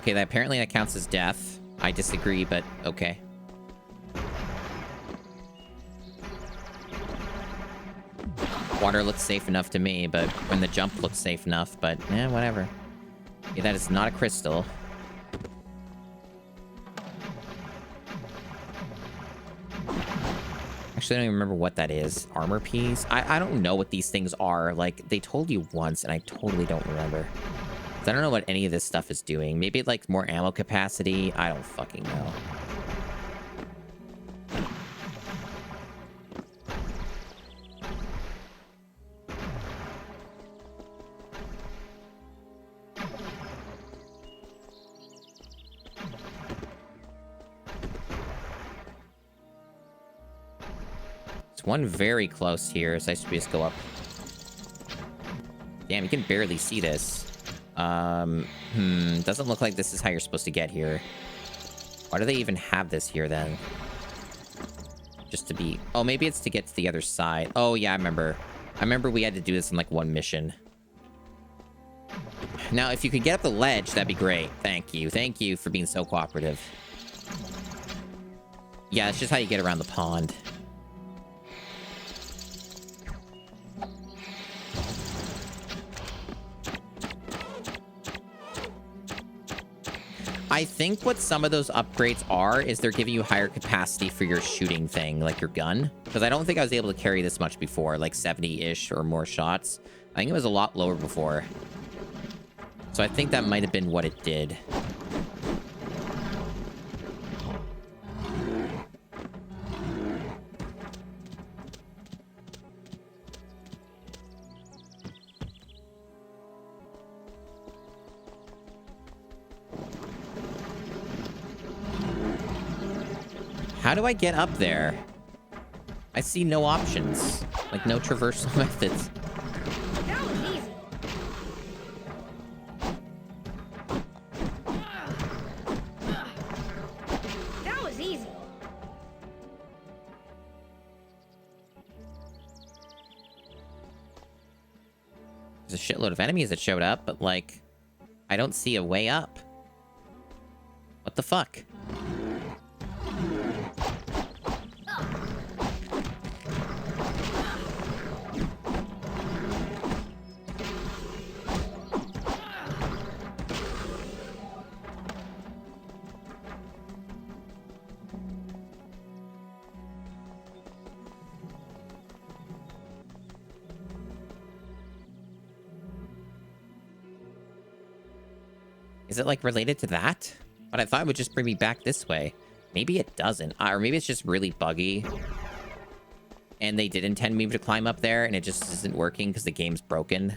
Speaker 1: Okay, apparently that counts as death. I disagree, but okay. Water looks safe enough to me, but when the jump looks safe enough, but whatever. Okay, that is not a crystal. Actually, I don't even remember what that is. Armor piece? I don't know what these things are. Like, they told you once, and I totally don't remember. I don't know what any of this stuff is doing. Maybe, like, more ammo capacity? I don't fucking know. One very close here, so I should just go up. Damn, you can barely see this. Doesn't look like this is how you're supposed to get here. Why do they even have this here, then? Just to be... Oh, maybe it's to get to the other side. Oh, yeah, I remember. I remember we had to do this in, like, one mission. Now, if you could get up the ledge, that'd be great. Thank you. Thank you for being so cooperative. Yeah, it's just how you get around the pond. I think what some of those upgrades are is they're giving you higher capacity for your shooting thing, like your gun. Because I don't think I was able to carry this much before, like 70-ish or more shots. I think it was a lot lower before. So I think that might have been what it did. How do I get up there? I see no options. Like, no traversal methods.
Speaker 10: That was easy. That was easy.
Speaker 1: There's a shitload of enemies that showed up, but, like, I don't see a way up. What the fuck? Is it, like, related to that? But I thought it would just bring me back this way. Maybe it doesn't. Or maybe it's just really buggy. And they did intend me to climb up there, and it just isn't working because the game's broken.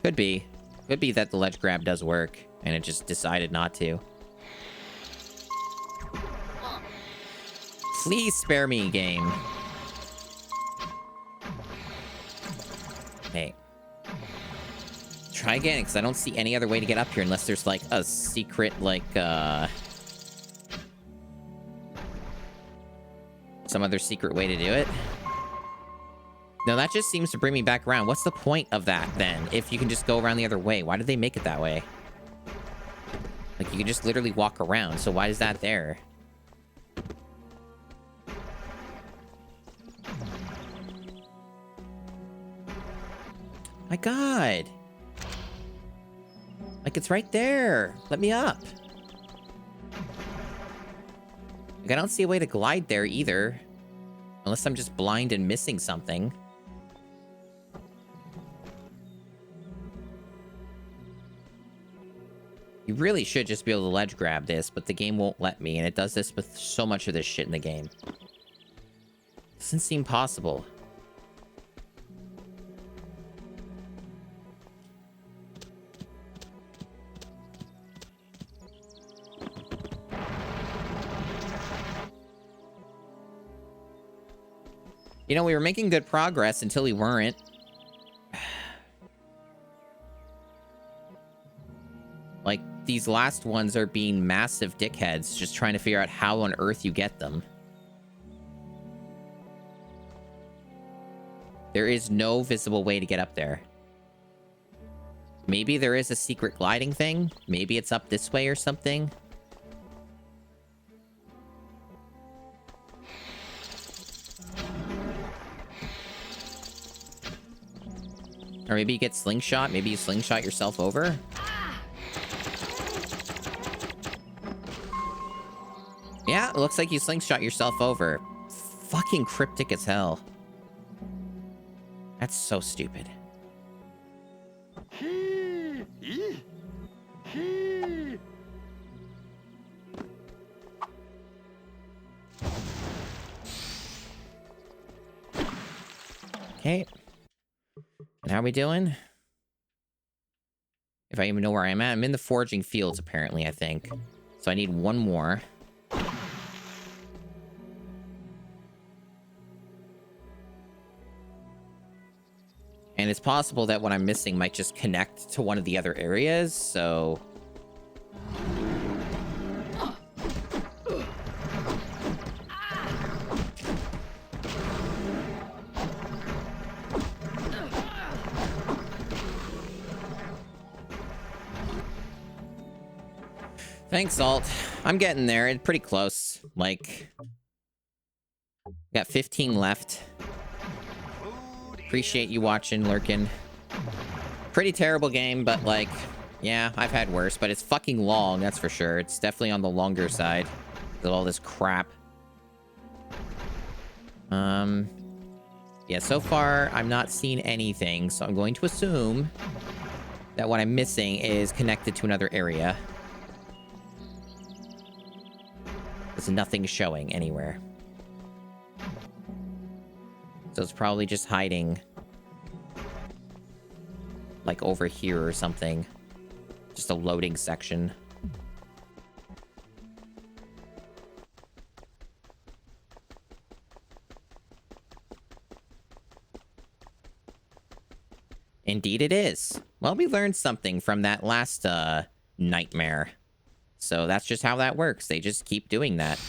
Speaker 1: Could be. Could be that the ledge grab does work, and it just decided not to. Please spare me, game. Hey. Try again, because I don't see any other way to get up here unless there's, like, a secret, like, some other secret way to do it. No, that just seems to bring me back around. What's the point of that, then? If you can just go around the other way. Why did they make it that way? Like, you can just literally walk around, so why is that there? My God! Like, it's right there. Let me up. Like, I don't see a way to glide there either. Unless I'm just blind and missing something. You really should just be able to ledge grab this, but the game won't let me, and it does this with so much of this shit in the game. Doesn't seem possible. You know, we were making good progress until we weren't. Like, these last ones are being massive dickheads, just trying to figure out how on earth you get them. There is no visible way to get up there. Maybe there is a secret gliding thing. Maybe it's up this way or something. Or maybe you get slingshot. Maybe you slingshot yourself over. Yeah, it looks like you slingshot yourself over. Fucking cryptic as hell. That's so stupid. Okay. And how are we doing? If I even know where I'm at. I'm in the foraging fields, apparently, I think. So I need one more. And it's possible that what I'm missing might just connect to one of the other areas, so... Thanks, Salt. I'm getting there. It's pretty close. Like... Got 15 left. Appreciate you watching, lurking. Pretty terrible game, but like, yeah, I've had worse, but it's fucking long, that's for sure. It's definitely on the longer side of all this crap. Yeah, so far, I'm not seeing anything, so I'm going to assume that what I'm missing is connected to another area. There's nothing showing anywhere. So it's probably just hiding, like, over here or something. Just a loading section. Indeed it is. Well, we learned something from that last, nightmare. So that's just how that works. They just keep doing that.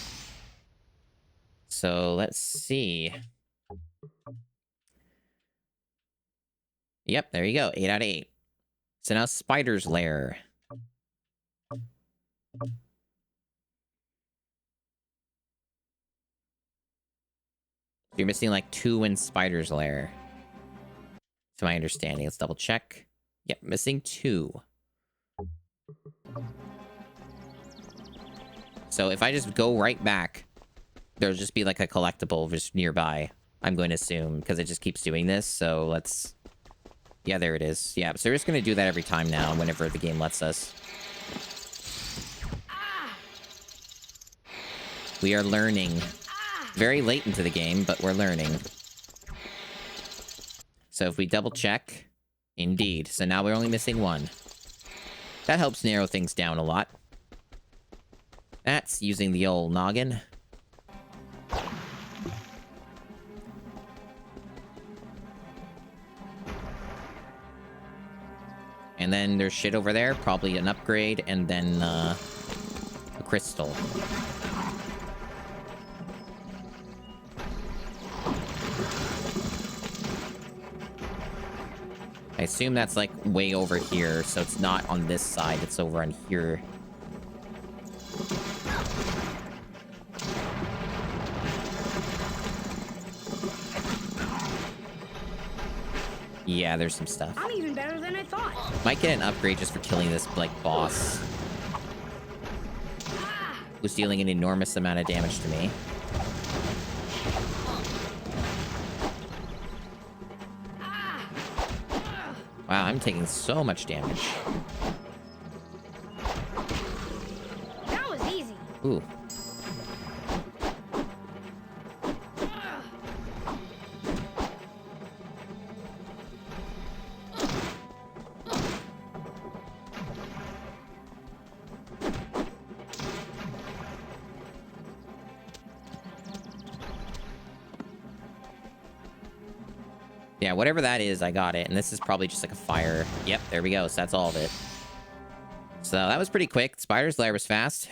Speaker 1: So, let's see. Yep, there you go. 8 out of 8. So now Spider's Lair. You're missing like 2 in Spider's Lair. To my understanding. Let's double check. Yep, missing 2. So if I just go right back, there'll just be like a collectible just nearby. I'm going to assume, because it just keeps doing this. So let's... Yeah, there it is. Yeah, so we're just going to do that every time now, whenever the game lets us. We are learning. Very late into the game, but we're learning. So if we double check, indeed. So now we're only missing 1. That helps narrow things down a lot. That's using the old noggin. And then there's shit over there, probably an upgrade, and then a crystal. I assume that's like way over here, so it's not on this side, it's over on here. Yeah, there's some stuff.
Speaker 10: I'm even better than I thought.
Speaker 1: Might get an upgrade just for killing this, like, boss. Who's dealing an enormous amount of damage to me. Wow, I'm taking so much damage.
Speaker 10: That was easy.
Speaker 1: Ooh. Yeah, whatever that is, I got it. And this is probably just like a fire. Yep, there we go. So that's all of it. So that was pretty quick. Spider's Lair was fast.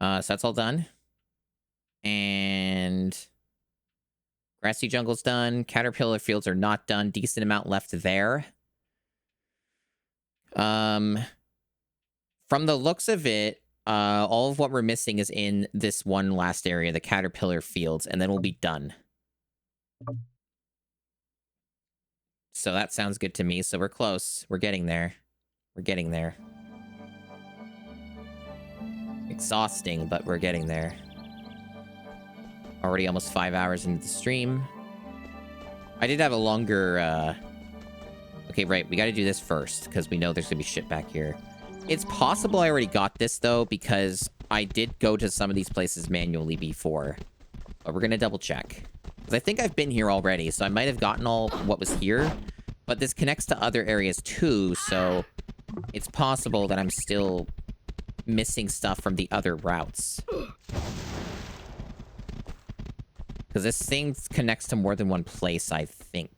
Speaker 1: So that's all done. And Grassy Jungle's done. Caterpillar Fields are not done. Decent amount left there. From the looks of it, all of what we're missing is in this one last area, the Caterpillar Fields, and then we'll be done. So that sounds good to me. So we're close. We're getting there. We're getting there. Exhausting, but we're getting there. Already almost 5 hours into the stream. I did have a longer... Okay, right. We got to do this first, because we know there's going to be shit back here. It's possible I already got this, though, because I did go to some of these places manually before. But we're going to double check. Because I think I've been here already, so I might have gotten all what was here. But this connects to other areas, too, so it's possible that I'm still missing stuff from the other routes. Because this thing connects to more than one place, I think.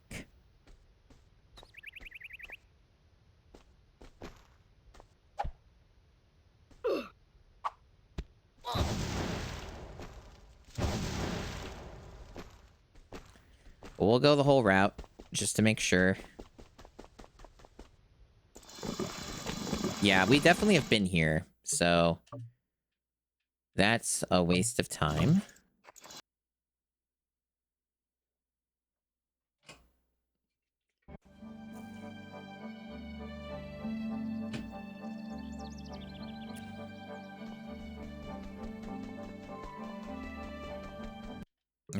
Speaker 1: We'll go the whole route, just to make sure. Yeah, we definitely have been here, so... that's a waste of time.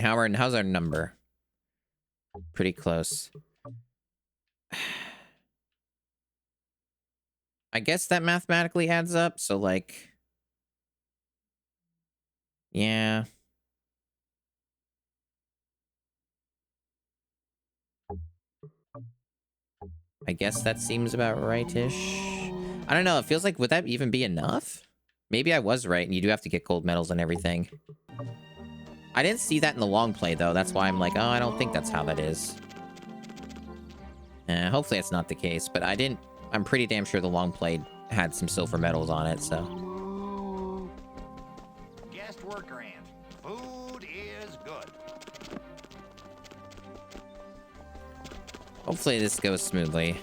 Speaker 1: How's our number? Pretty close. I guess that mathematically adds up, so like... yeah. I guess that seems about right-ish. I don't know, it feels like, would that even be enough? Maybe I was right, and you do have to get gold medals and everything. I didn't see that in the long play, though. That's why I'm like, oh, I don't think that's how that is. Hopefully that's not the case, but I'm pretty damn sure the long play had some silver medals on it, so...
Speaker 8: Guest worker ant. Food is good.
Speaker 1: Hopefully this goes smoothly.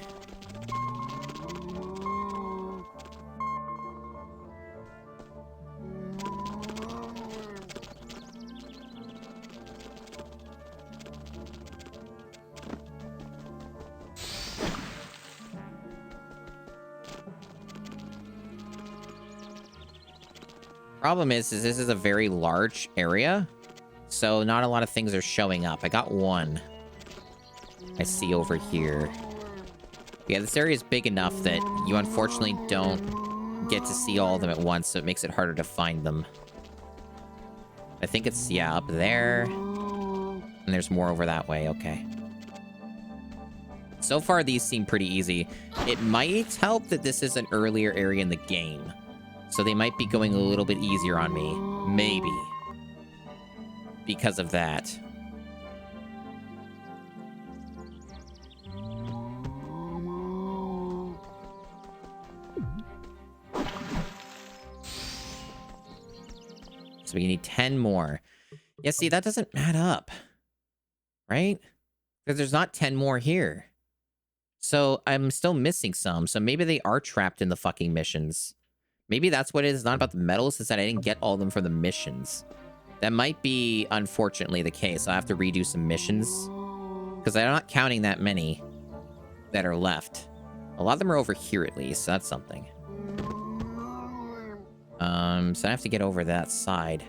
Speaker 1: Problem is this is a very large area, so not a lot of things are showing up. I got one. I see over here. Yeah, this area is big enough that you unfortunately don't get to see all of them at once, so it makes it harder to find them. I think it's, yeah, up there. And there's more over that way, okay. So far, these seem pretty easy. It might help that this is an earlier area in the game. So they might be going a little bit easier on me. Maybe. Because of that. So we need 10 more. Yeah, see, that doesn't add up. Right? Because there's not 10 more here. So I'm still missing some. So maybe they are trapped in the fucking missions. Maybe that's what it is. It's not about the medals. It's that I didn't get all of them for the missions. That might be, unfortunately, the case. I'll have to redo some missions. Because I'm not counting that many that are left. A lot of them are over here, at least. So that's something. So I have to get over that side.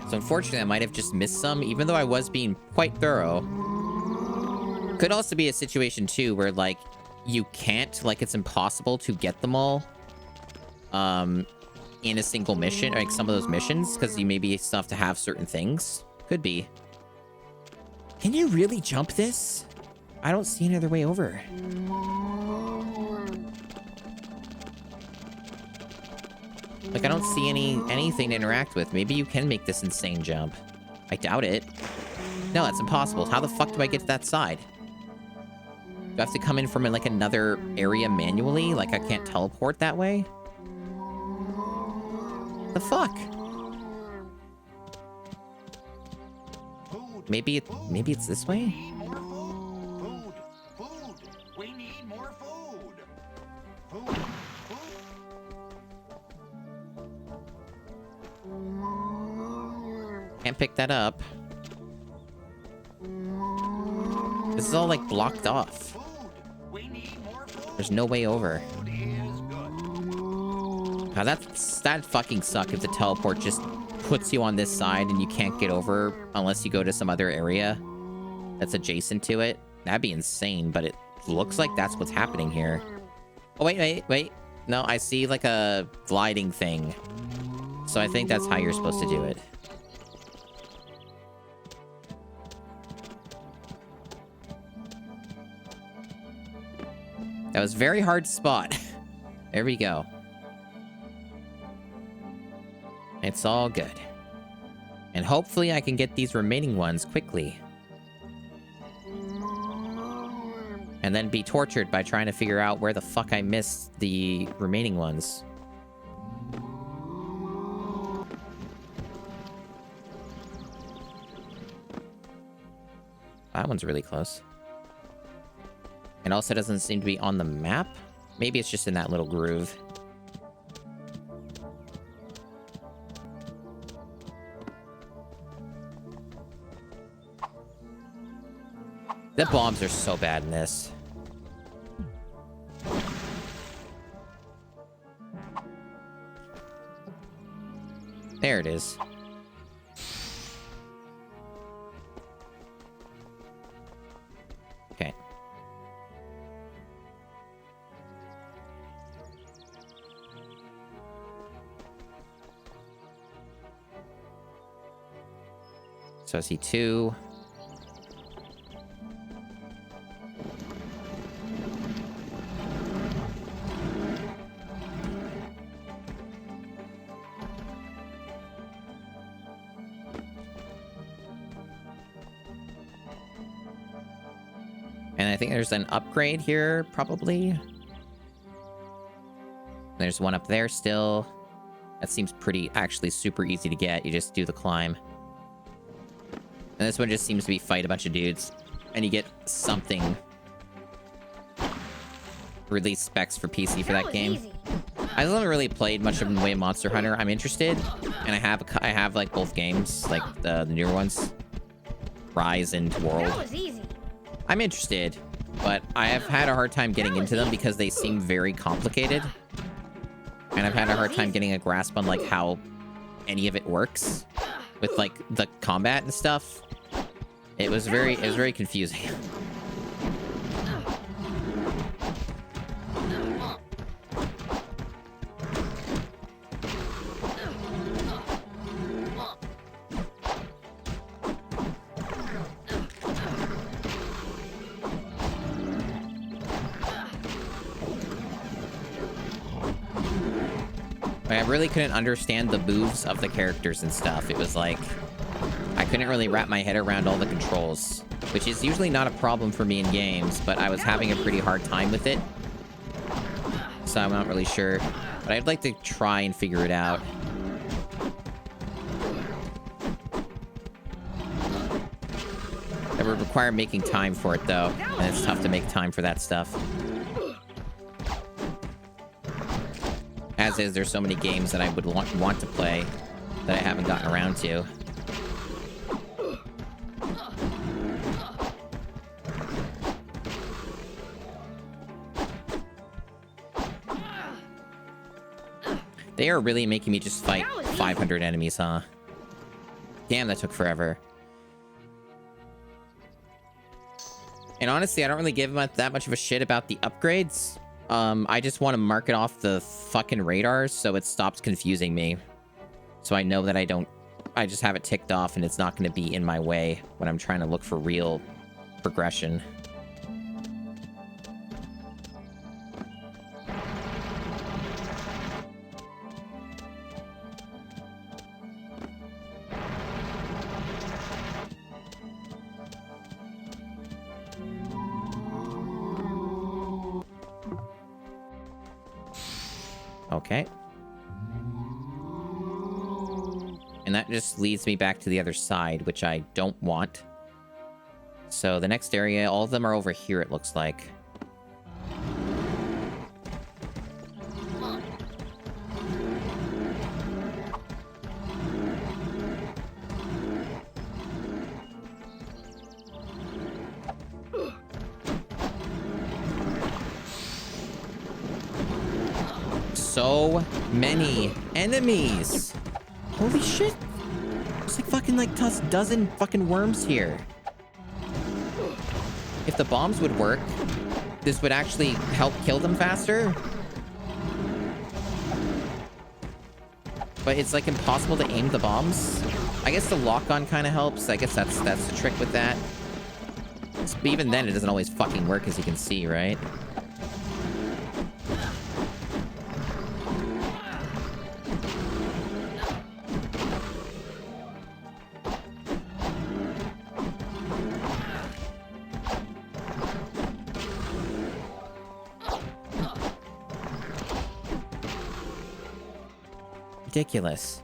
Speaker 1: So unfortunately, I might have just missed some, even though I was being quite thorough. Could also be a situation, too, where, like, you can't, like, it's impossible to get them all in a single mission, like some of those missions, because you maybe still have to have certain things. Could be. Can you really jump this? I don't see any other way over. Like, I don't see anything to interact with. Maybe you can make this insane jump. I doubt it. No, that's impossible. How the fuck do I get to that side? Do I have to come in from, like, another area manually? Like, I can't teleport that way? The fuck? maybe it's this way?
Speaker 2: Food! Food! We need more food! Food!
Speaker 1: Can't pick that up. This is all like blocked off. There's no way over. Now that fucking suck if the teleport just puts you on this side and you can't get over unless you go to some other area that's adjacent to it. That'd be insane, but it looks like that's what's happening here. Oh, wait. No, I see like a gliding thing. So I think that's how you're supposed to do it. That was very hard to spot. There we go. It's all good. And hopefully I can get these remaining ones quickly. And then be tortured by trying to figure out where the fuck I missed the remaining ones. That one's really close. And also doesn't seem to be on the map. Maybe it's just in that little groove. The bombs are so bad in this. There it is. Okay. So I see two. And I think there's an upgrade here, probably. There's one up there still. That seems pretty, actually super easy to get. You just do the climb. And this one just seems to be fight a bunch of dudes. And you get something. Release specs for PC for that game. Easy. I haven't really played much of the way Monster Hunter. I'm interested. And I have like both games, like the newer ones. Rise and World.
Speaker 10: That was easy.
Speaker 1: I'm interested, but I have had a hard time getting into them because they seem very complicated. And I've had a hard time getting a grasp on like how any of it works with like the combat and stuff. It was very confusing. I really couldn't understand the moves of the characters and stuff. It was like, I couldn't really wrap my head around all the controls, which is usually not a problem for me in games, but I was having a pretty hard time with it. So I'm not really sure, but I'd like to try and figure it out. It would require making time for it though, and it's tough to make time for that stuff. As is, there's so many games that I would want to play that I haven't gotten around to. They are really making me just fight 500 enemies, huh? Damn, that took forever. And honestly, I don't really give that much of a shit about the upgrades. I just want to mark it off the fucking radars so it stops confusing me. So I know that I just have it ticked off and it's not going to be in my way when I'm trying to look for real progression. Okay. And that just leads me back to the other side, which I don't want. So the next area, all of them are over here, it looks like. So many enemies. Holy shit. There's like fucking like dozen fucking worms here. If the bombs would work, this would actually help kill them faster. But it's like impossible to aim the bombs. I guess the lock-on kind of helps. I guess that's the trick with that. But even then, it doesn't always fucking work, as you can see, right? Ridiculous.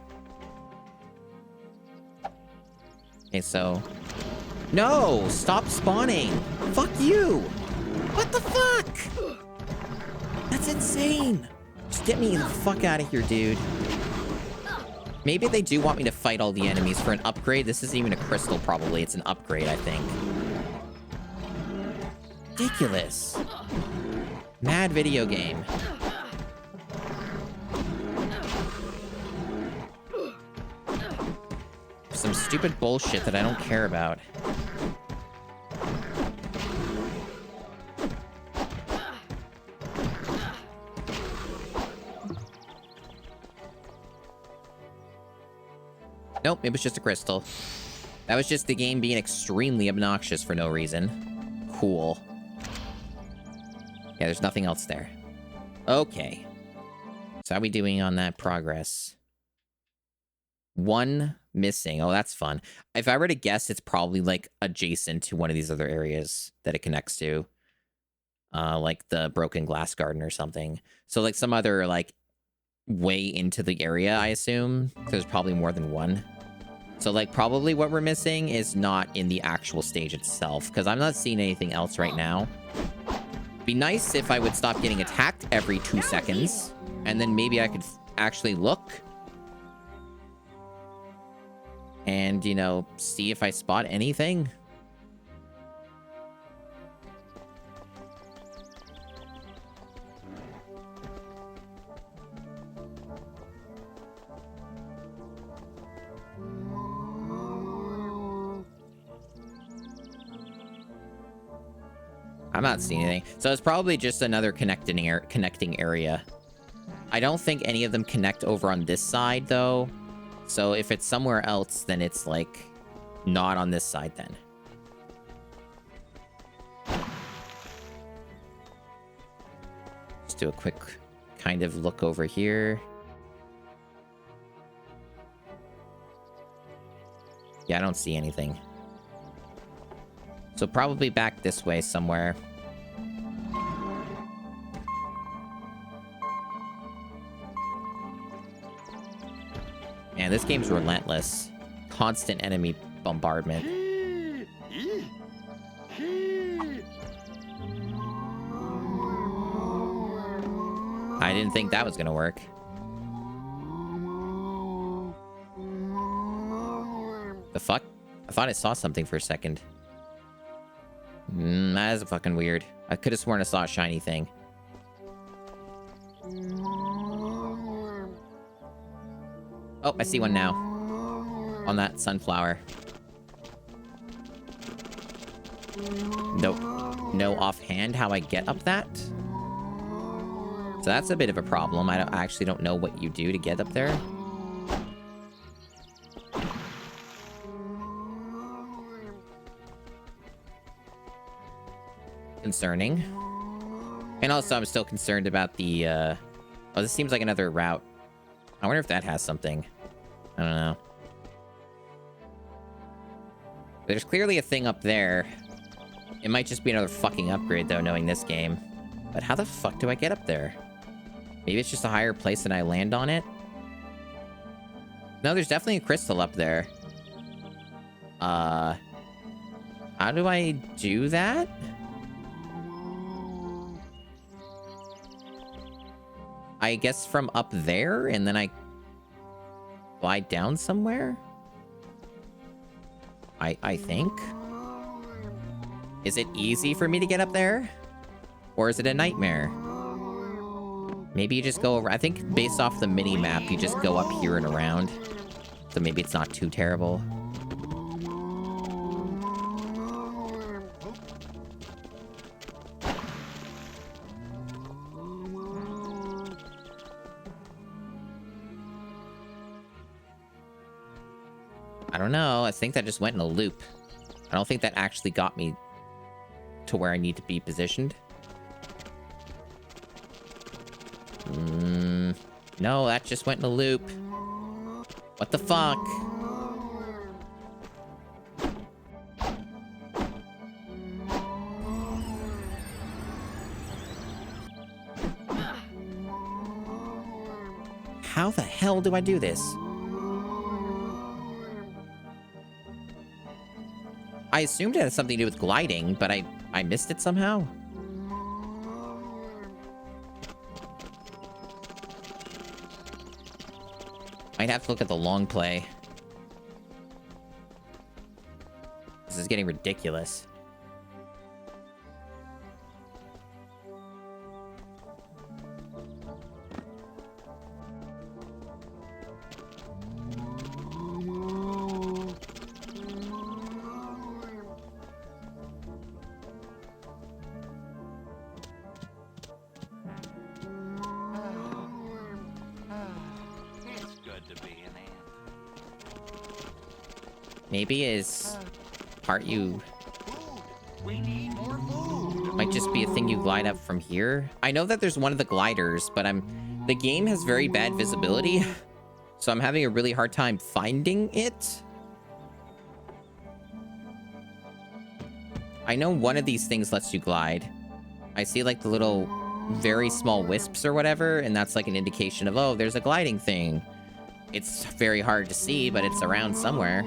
Speaker 1: Okay, so... No! Stop spawning! Fuck you! What the fuck? That's insane! Just get me the fuck out of here, dude. Maybe they do want me to fight all the enemies for an upgrade. This isn't even a crystal, probably. It's an upgrade, I think. Ridiculous. Mad video game. Some stupid bullshit that I don't care about. Nope, it was just a crystal. That was just the game being extremely obnoxious for no reason. Cool. Yeah, there's nothing else there. Okay. So how are we doing on that progress? 1 missing. Oh, that's fun. If I were to guess, it's probably like adjacent to one of these other areas that it connects to. Like the broken glass garden or something. So like some other like way into the area, I assume. There's probably more than one. So like probably what we're missing is not in the actual stage itself, because I'm not seeing anything else right now. Be nice if I would stop getting attacked every 2 seconds, and then maybe I could actually look and, you know, see if I spot anything. I'm not seeing anything. So it's probably just another connecting area. I don't think any of them connect over on this side, though. So if it's somewhere else, then it's, like, not on this side, then. Just do a quick kind of look over here. Yeah, I don't see anything. So probably back this way somewhere. Man, this game's relentless. Constant enemy bombardment. I didn't think that was gonna work. The fuck? I thought I saw something for a second. That is fucking weird. I could have sworn I saw a shiny thing. Oh, I see one now. On that sunflower. Nope. No offhand how I get up that. So that's a bit of a problem. I actually don't know what you do to get up there. Concerning. And also, I'm still concerned about the, Oh, this seems like another route. I wonder if that has something. I don't know. There's clearly a thing up there. It might just be another fucking upgrade, though, knowing this game. But how the fuck do I get up there? Maybe it's just a higher place than I land on it? No, there's definitely a crystal up there. How do I do that? I guess from up there, and then I glide down somewhere? I think? Is it easy for me to get up there? Or is it a nightmare? Maybe you just go around. I think based off the mini-map, you just go up here and around. So maybe it's not too terrible. I don't know. I think that just went in a loop. I don't think that actually got me to where I need to be positioned. No, that just went in a loop. What the fuck? How the hell do I do this? I assumed it had something to do with gliding, but I missed it somehow. Might have to look at the long play. This is getting ridiculous. Maybe is part you might just be a thing you glide up from here. I know that there's one of the gliders, but the game has very bad visibility, so I'm having a really hard time finding it. I know one of these things lets you glide. I see like the little very small wisps or whatever, and that's like an indication of, oh, there's a gliding thing. It's very hard to see, but it's around somewhere.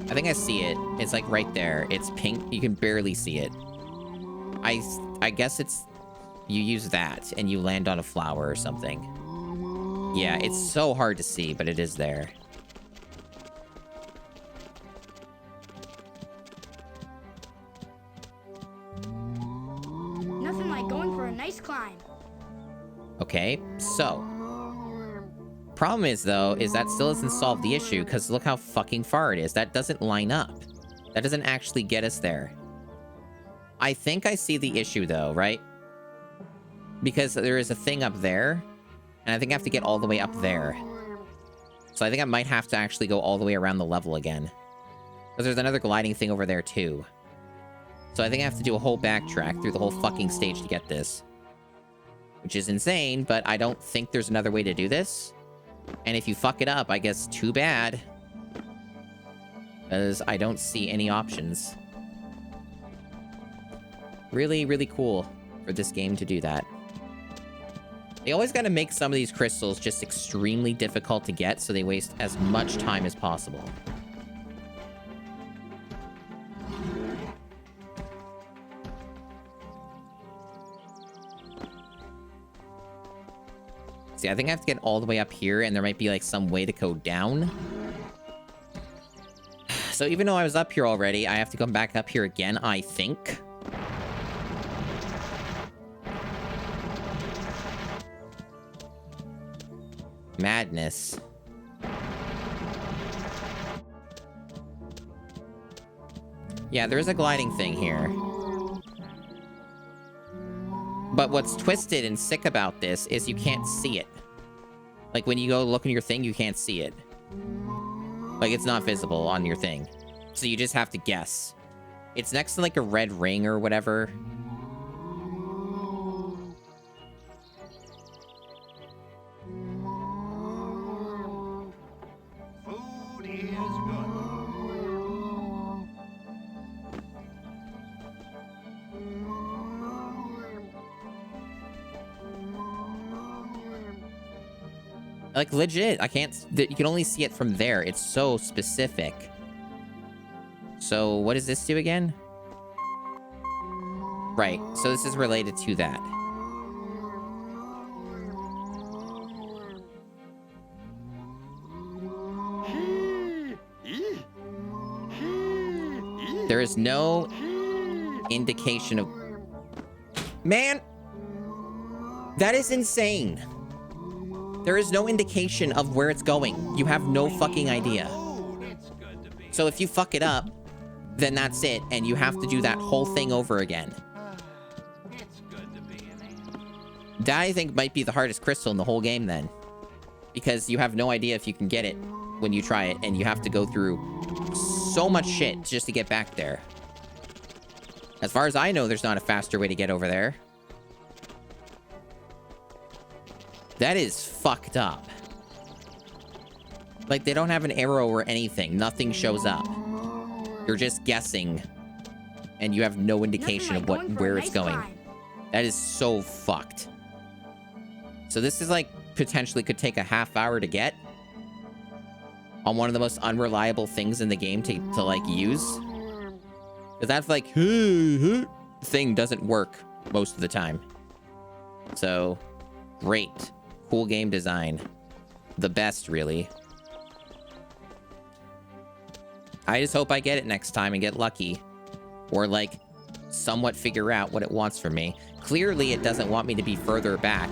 Speaker 1: I think I see it. It's like right there. It's pink. You can barely see it. I guess it's... You use that and you land on a flower or something. Yeah, it's so hard to see, but it is there.
Speaker 10: Nothing like going for a nice climb.
Speaker 1: Okay, so... Problem is, though, is that still doesn't solve the issue, because look how fucking far it is. That doesn't line up. That doesn't actually get us there. I think I see the issue, though, right? Because there is a thing up there, and I think I have to get all the way up there. So I think I might have to actually go all the way around the level again. Because there's another gliding thing over there, too. So I think I have to do a whole backtrack through the whole fucking stage to get this. Which is insane, but I don't think there's another way to do this. And if you fuck it up, I guess too bad. Because I don't see any options. Really, really cool for this game to do that. They always got to make some of these crystals just extremely difficult to get, so they waste as much time as possible. See, I think I have to get all the way up here, and there might be, like, some way to go down. So even though I was up here already, I have to come back up here again, I think. Madness. Yeah, there is a gliding thing here. But what's twisted and sick about this is you can't see it. Like, when you go look in your thing, you can't see it. Like, it's not visible on your thing. So you just have to guess. It's next to, like, a red ring or whatever.
Speaker 8: Food is good.
Speaker 1: Like, legit, I can't... You can only see it from there. It's so specific. So what does this do again? Right, so this is related to that. There is no indication of... Man! That is insane. There is no indication of where it's going. You have no fucking idea. So if you fuck it up, then that's it, and you have to do that whole thing over again. That, I think, might be the hardest crystal in the whole game, then. Because you have no idea if you can get it when you try it, and you have to go through so much shit just to get back there. As far as I know, there's not a faster way to get over there. That is fucked up. Like, they don't have an arrow or anything. Nothing shows up. You're just guessing. And you have no indication of where it's going. That is so fucked. So this is like, potentially could take a half hour to get. On one of the most unreliable things in the game to like, use. Because that's like, thing doesn't work most of the time. So, great. Cool game design. The best, really. I just hope I get it next time and get lucky. Or, like, somewhat figure out what it wants from me. Clearly, it doesn't want me to be further back.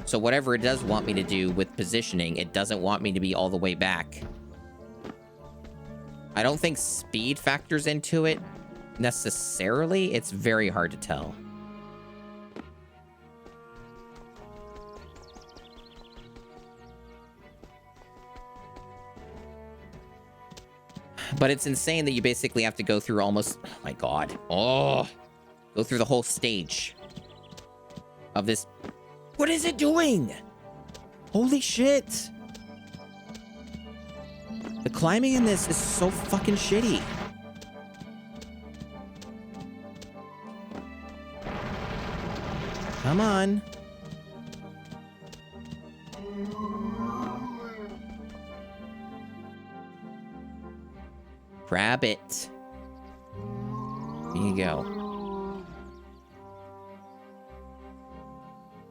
Speaker 1: So whatever it does want me to do with positioning, it doesn't want me to be all the way back. I don't think speed factors into it necessarily. It's very hard to tell. But it's insane that you basically have to go through almost... Oh my god. Oh! Go through the whole stage of this... What is it doing? Holy shit! The climbing in this is so fucking shitty. Come on. Grab it. Here you go.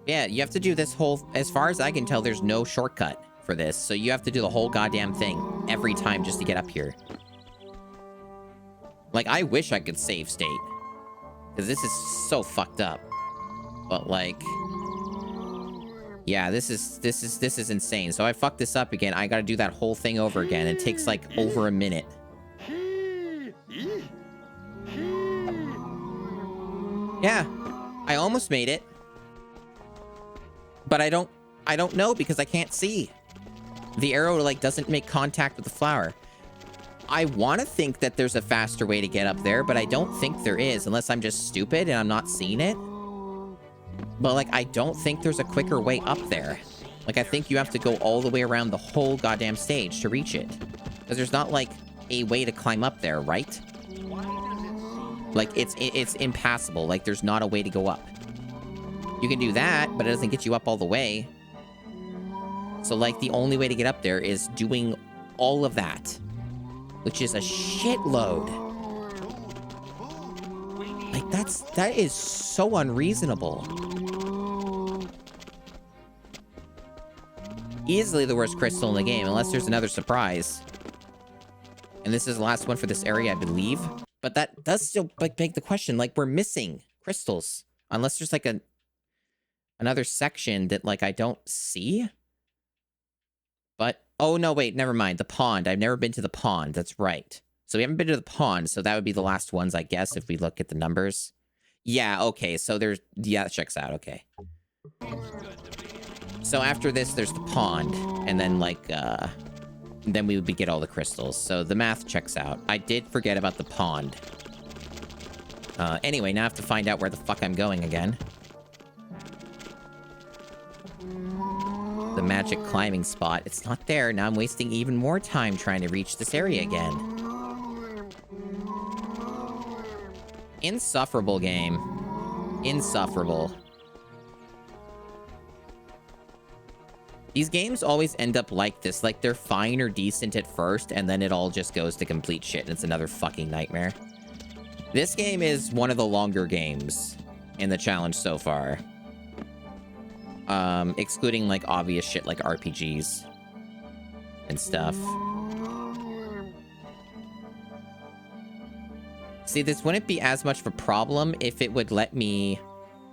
Speaker 1: Yeah, you have to do this whole... As far as I can tell, there's no shortcut for this. So you have to do the whole goddamn thing every time just to get up here. Like, I wish I could save state. Because this is so fucked up. But, like... Yeah, this is insane. So I fucked this up again. I gotta do that whole thing over again. It takes, like, over a minute. Yeah, I almost made it. But I don't know because I can't see. The arrow, like, doesn't make contact with the flower. I want to think that there's a faster way to get up there, but I don't think there is, unless I'm just stupid and I'm not seeing it. But, like, I don't think there's a quicker way up there. Like, I think you have to go all the way around the whole goddamn stage to reach it. Because there's not, like, a way to climb up there, right? Like, it's impassable. Like, there's not a way to go up. You can do that, but it doesn't get you up all the way. So, like, the only way to get up there is doing all of that. Which is a shitload. Like, that is so unreasonable. Easily the worst crystal in the game, unless there's another surprise. And this is the last one for this area, I believe. But that does still, like, beg the question, like, we're missing crystals. Unless there's, like, another section that, like, I don't see. But, oh, no, wait, never mind. The pond. I've never been to the pond. That's right. So we haven't been to the pond, so that would be the last ones, I guess, if we look at the numbers. Yeah, okay, so there's... Yeah, that checks out, okay. So after this, there's the pond, and then, like, then we would get all the crystals. So the math checks out. I did forget about the pond. Anyway, now I have to find out where the fuck I'm going again. The magic climbing spot. It's not there. Now I'm wasting even more time trying to reach this area again. Insufferable game. Insufferable. These games always end up like this. Like, they're fine or decent at first, and then it all just goes to complete shit, and it's another fucking nightmare. This game is one of the longer games in the challenge so far. Excluding, like, obvious shit like RPGs and stuff. See, this wouldn't be as much of a problem if it would let me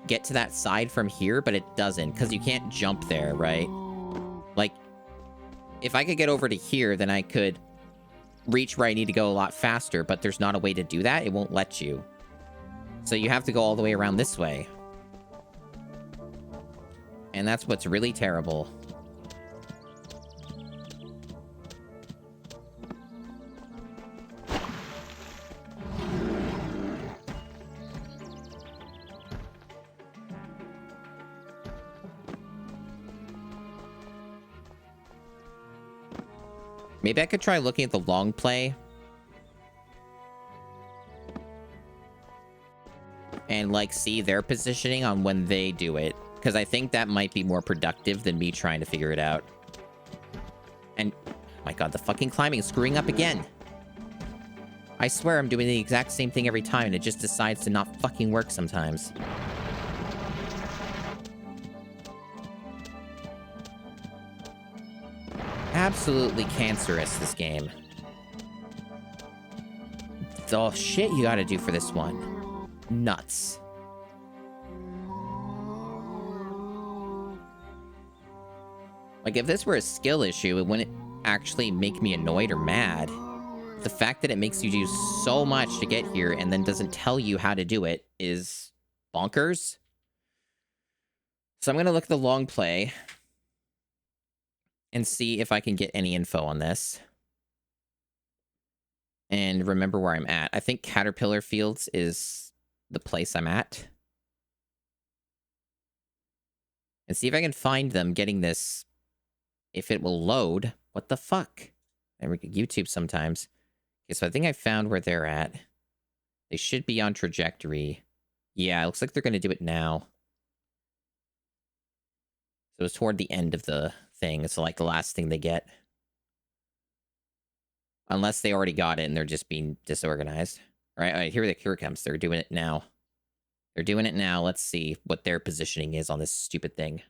Speaker 1: get to that side from here, but it doesn't, because you can't jump there, right? Like, if I could get over to here, then I could reach where I need to go a lot faster, but there's not a way to do that. It won't let you. So you have to go all the way around this way. And that's what's really terrible. Maybe I could try looking at the long play. And, like, see their positioning on when they do it. Because I think that might be more productive than me trying to figure it out. And, oh my god, the fucking climbing is screwing up again. I swear I'm doing the exact same thing every time, and it just decides to not fucking work sometimes. Absolutely cancerous, this game. The shit you gotta do for this one. Nuts. Like, if this were a skill issue, it wouldn't actually make me annoyed or mad. The fact that it makes you do so much to get here and then doesn't tell you how to do it is bonkers. So I'm gonna look at the long play and see if I can get any info on this. And remember where I'm at. I think Caterpillar Fields is the place I'm at. And see if I can find them getting this, if it will load. What the fuck? YouTube sometimes. Okay, so I think I found where they're at. They should be on trajectory. Yeah, it looks like they're going to do it now. So it's toward the end of the thing. It's like the last thing they get. Unless they already got it and they're just being disorganized. All right, here it comes. They're doing it now. They're doing it now. Let's see what their positioning is on this stupid thing.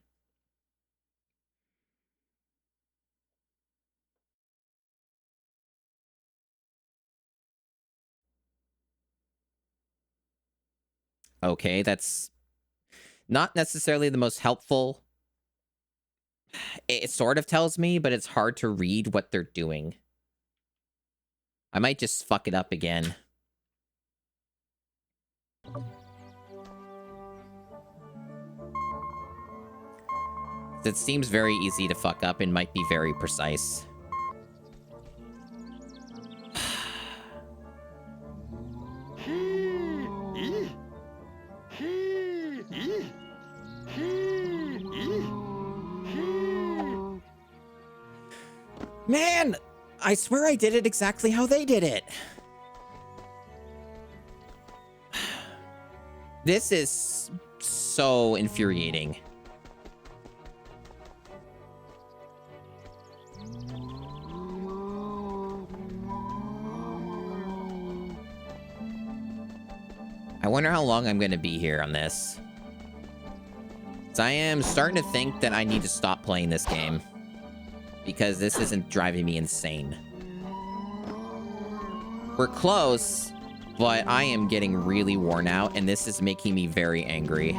Speaker 1: Okay, that's not necessarily the most helpful. It sort of tells me, but it's hard to read what they're doing. I might just fuck it up again. It seems very easy to fuck up and might be very precise. Man, I swear I did it exactly how they did it. This is so infuriating. I wonder how long I'm going to be here on this. So I am starting to think that I need to stop playing this game. Because this isn't driving me insane. We're close, but I am getting really worn out, and this is making me very angry.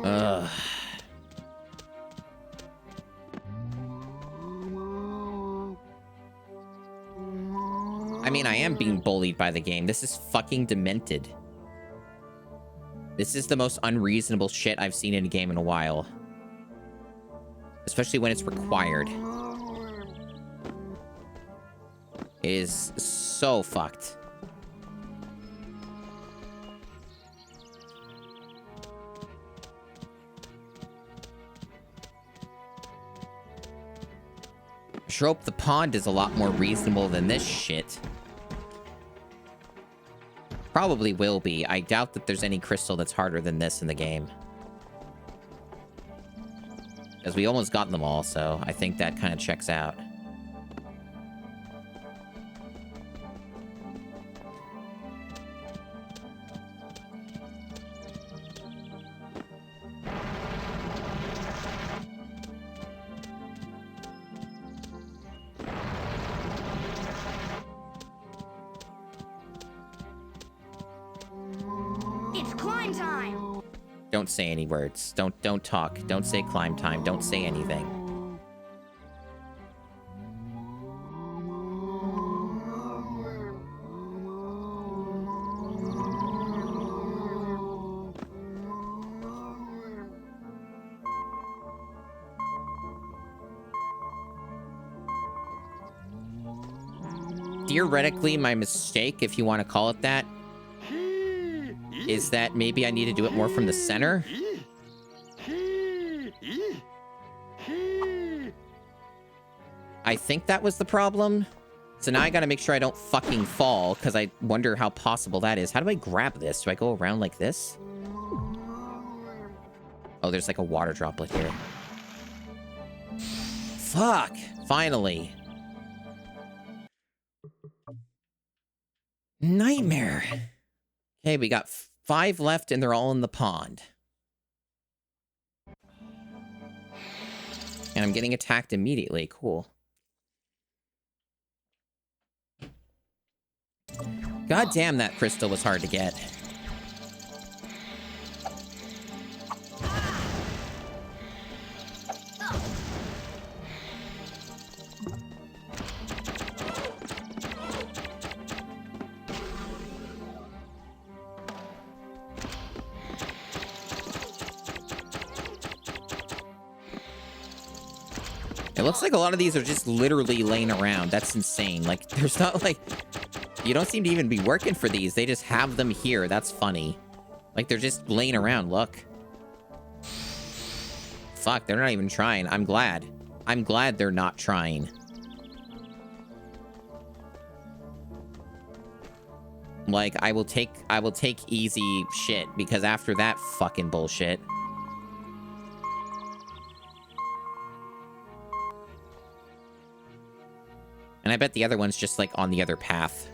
Speaker 1: Ugh. I mean, I am being bullied by the game. This is fucking demented. This is the most unreasonable shit I've seen in a game in a while. Especially when it's required. It is so fucked. I sure hope the pond is a lot more reasonable than this shit. Probably will be. I doubt that there's any crystal that's harder than this in the game. Because we almost got them all, so I think that kind of checks out.
Speaker 10: It's climb time!
Speaker 1: Don't say any words. Don't talk. Don't say climb time. Don't say anything. Theoretically, my mistake, if you want to call it that, is that maybe I need to do it more from the center. I think that was the problem. So now I gotta make sure I don't fucking fall, because I wonder how possible that is. How do I grab this? Do I go around like this? Oh, there's like a water droplet here. Fuck! Finally. Nightmare. Okay, we got 5 left and they're all in the pond. And I'm getting attacked immediately. Cool. God damn, that crystal was hard to get. It looks like a lot of these are just literally laying around. That's insane. Like, there's not like... You don't seem to even be working for these. They just have them here. That's funny. Like, they're just laying around. Look. Fuck, they're not even trying. I'm glad. I'm glad they're not trying. Like, I will take easy shit, because after that fucking bullshit... And I bet the other one's just, like, on the other path.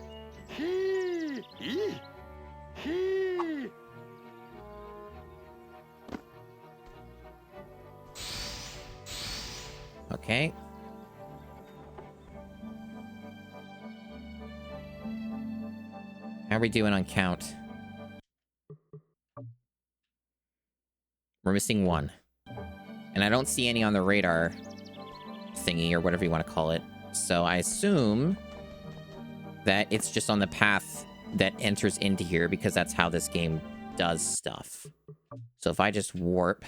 Speaker 1: Okay. How are we doing on count? We're missing 1. And I don't see any on the radar thingy, or whatever you want to call it. So I assume that it's just on the path that enters into here, because that's how this game does stuff. So if I just warp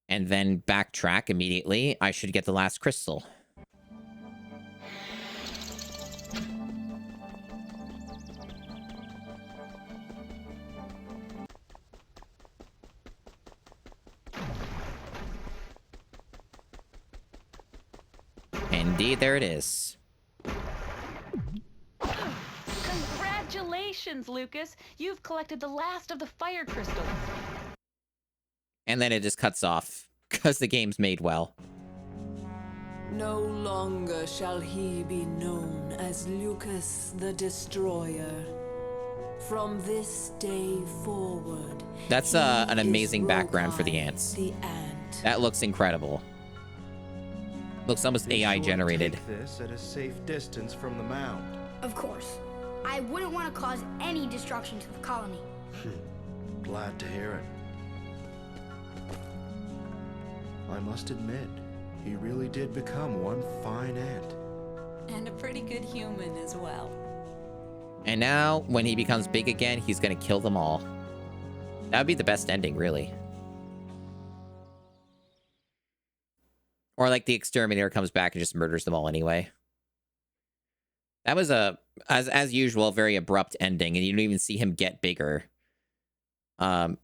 Speaker 1: and then backtrack immediately, I should get the last crystal. Indeed, there it is.
Speaker 9: Congratulations, Lucas! You've collected the last of the fire crystals.
Speaker 1: And then it just cuts off, because the game's made well.
Speaker 17: No longer shall he be known as Lucas the Destroyer. From this day forward,
Speaker 1: That's an amazing background for the ants.
Speaker 17: the ant.
Speaker 1: That looks incredible. Looks almost AI generated.
Speaker 4: Take this at a safe distance from the mound.
Speaker 10: Of course. I wouldn't want to cause any destruction to the colony.
Speaker 4: Glad to hear it. I must admit, he really did become one fine ant.
Speaker 5: And a pretty good human as well.
Speaker 1: And now, when he becomes big again, he's gonna kill them all. That would be the best ending, really. Or like the exterminator comes back and just murders them all anyway. That was as usual, a very abrupt ending, and you don't even see him get bigger. And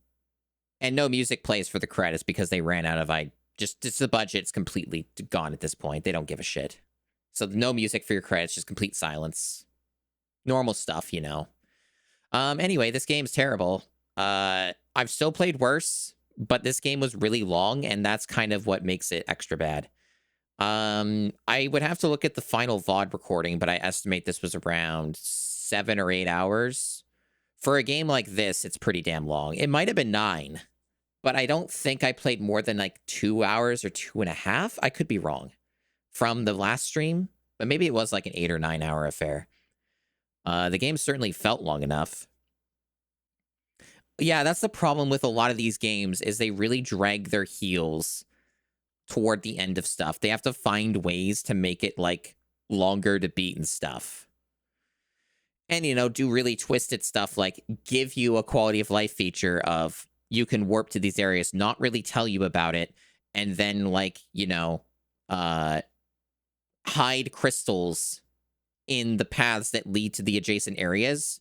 Speaker 1: no music plays for the credits because they ran out of just the budget's completely gone at this point. They don't give a shit. So no music for your credits, just complete silence. Normal stuff, you know. Anyway, this game's terrible. I've still played worse, but this game was really long, and that's kind of what makes it extra bad. I would have to look at the final VOD recording, but I estimate this was around 7 or 8 hours. For a game like this, it's pretty damn long. It might have been 9, but I don't think I played more than like 2 hours or 2.5. I could be wrong from the last stream, but maybe it was like an 8 or 9 hour affair. The game certainly felt long enough. Yeah, that's the problem with a lot of these games is they really drag their heels toward the end of stuff. They have to find ways to make it like longer to beat and stuff. And, you know, do really twisted stuff like give you a quality of life feature of you can warp to these areas, not really tell you about it, and then like, you know, hide crystals in the paths that lead to the adjacent areas.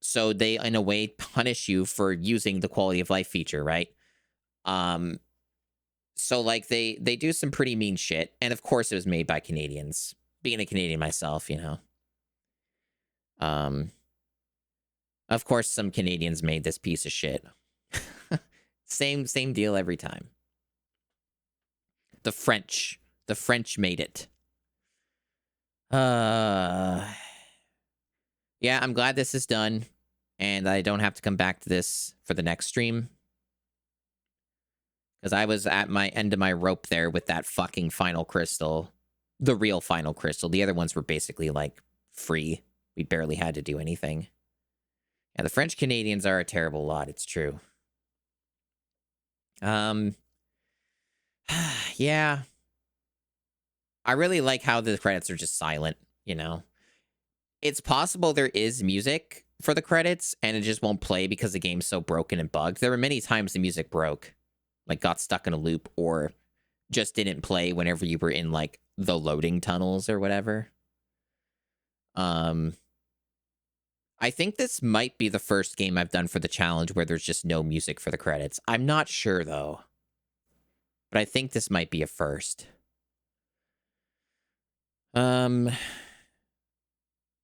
Speaker 1: So they, in a way, punish you for using the quality of life feature, right? So like they do some pretty mean shit. And of course it was made by Canadians. Being a Canadian myself, you know. Of course some Canadians made this piece of shit. Same deal every time. The French made it. Yeah, I'm glad this is done, and I don't have to come back to this for the next stream. Because I was at my end of my rope there with that fucking final crystal. The real final crystal. The other ones were basically, like, free. We barely had to do anything. Yeah, the French Canadians are a terrible lot, it's true. Yeah. I really like how the credits are just silent, you know? It's possible there is music for the credits, and it just won't play because the game's so broken and bugged. There were many times the music broke, like got stuck in a loop, or just didn't play whenever you were in, like, the loading tunnels or whatever. I think this might be the first game I've done for the challenge where there's just no music for the credits. I'm not sure, though. But I think this might be a first.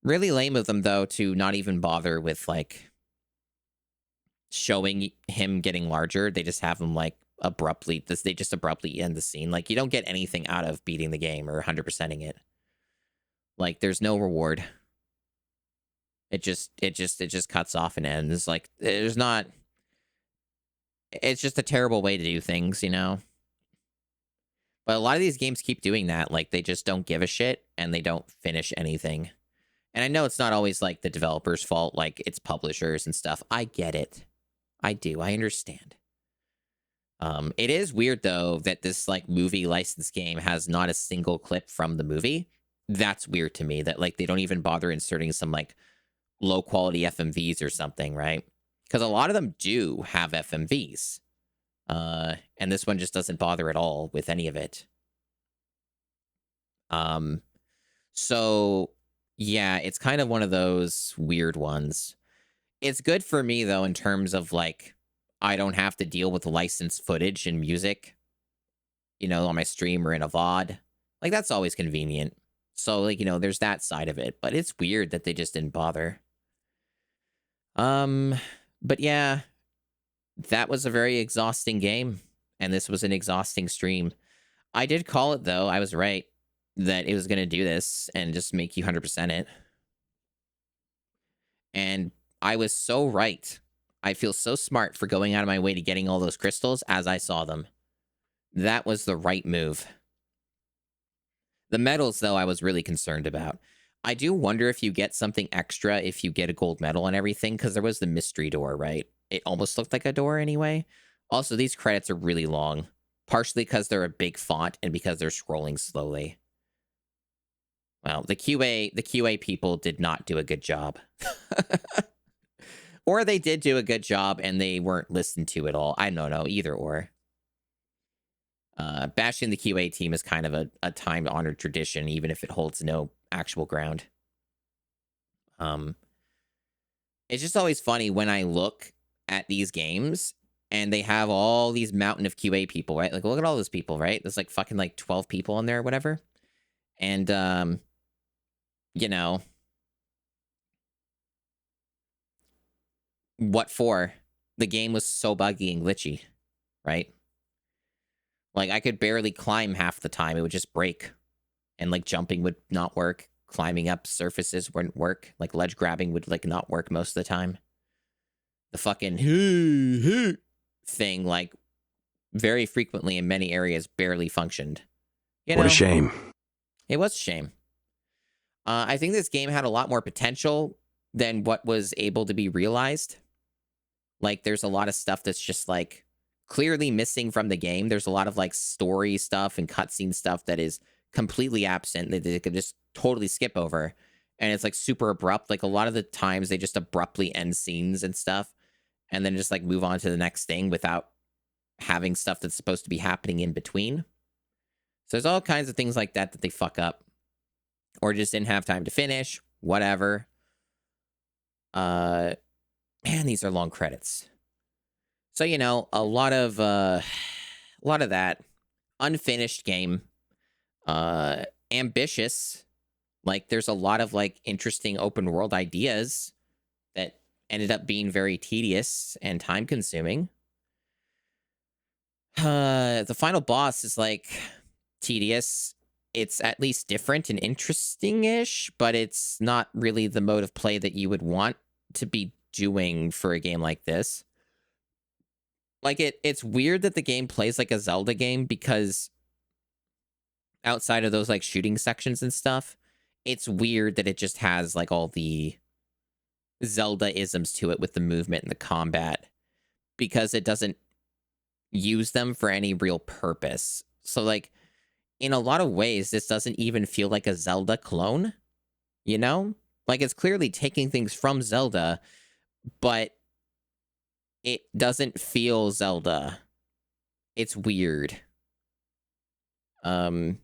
Speaker 1: Really lame of them, though, to not even bother with, like, showing him getting larger. They just have him, like, they just abruptly end the scene. Like, you don't get anything out of beating the game or 100%ing it. Like, there's no reward. It just cuts off and ends. Like, there's not... It's just a terrible way to do things, you know? But a lot of these games keep doing that. Like, they just don't give a shit, and they don't finish anything. And I know it's not always, like, the developer's fault, like, it's publishers and stuff. I get it. I do. I understand. It is weird, though, that this, like, movie license game has not a single clip from the movie. That's weird to me, that, like, they don't even bother inserting some, like, low-quality FMVs or something, right? Because a lot of them do have FMVs. And this one just doesn't bother at all with any of it. So... yeah, it's kind of one of those weird ones. It's good for me, though, in terms of, like, I don't have to deal with licensed footage and music, you know, on my stream or in a VOD. Like, that's always convenient. So, like, you know, there's that side of it. But it's weird that they just didn't bother. But yeah, that was a very exhausting game. And this was an exhausting stream. I did call it, though. I was right. That it was going to do this and just make you 100% it. And I was so right. I feel so smart for going out of my way to getting all those crystals as I saw them. That was the right move. The medals, though, I was really concerned about. I do wonder if you get something extra if you get a gold medal and everything, because there was the mystery door, right? It almost looked like a door anyway. Also, these credits are really long, partially because they're a big font and because they're scrolling slowly. Well, the QA people did not do a good job. Or they did do a good job and they weren't listened to at all. I don't know, either or. Bashing the QA team is kind of a time-honored tradition, even if it holds no actual ground. It's just always funny when I look at these games and they have all these mountain of QA people, right? Like, look at all those people, right? There's like fucking like 12 people in there or whatever. And, you know, what for? The game was so buggy and glitchy, right? Like, I could barely climb half the time. It would just break. And, like, jumping would not work. Climbing up surfaces wouldn't work. Like, ledge grabbing would, like, not work most of the time. The fucking thing, like, very frequently in many areas barely functioned.
Speaker 11: What a shame.
Speaker 1: It was a shame. I think this game had a lot more potential than what was able to be realized. Like, there's a lot of stuff that's just, like, clearly missing from the game. There's a lot of, like, story stuff and cutscene stuff that is completely absent that they could just totally skip over. And it's, like, super abrupt. Like, a lot of the times they just abruptly end scenes and stuff and then just, like, move on to the next thing without having stuff that's supposed to be happening in between. So there's all kinds of things like that that they fuck up. Or just didn't have time to finish. Whatever. Man, these are long credits. So, you know, a lot of that. Unfinished game. Ambitious. Like, there's a lot of, like, interesting open world ideas that ended up being very tedious and time consuming. The final boss is, like, tedious. It's at least different and interesting-ish, but it's not really the mode of play that you would want to be doing for a game like this. Like, it's weird that the game plays like a Zelda game because outside of those, like, shooting sections and stuff, it's weird that it just has, like, all the Zelda-isms to it with the movement and the combat because it doesn't use them for any real purpose. So, like, in a lot of ways, this doesn't even feel like a Zelda clone, you know? Like, it's clearly taking things from Zelda, but it doesn't feel Zelda. It's weird. Because,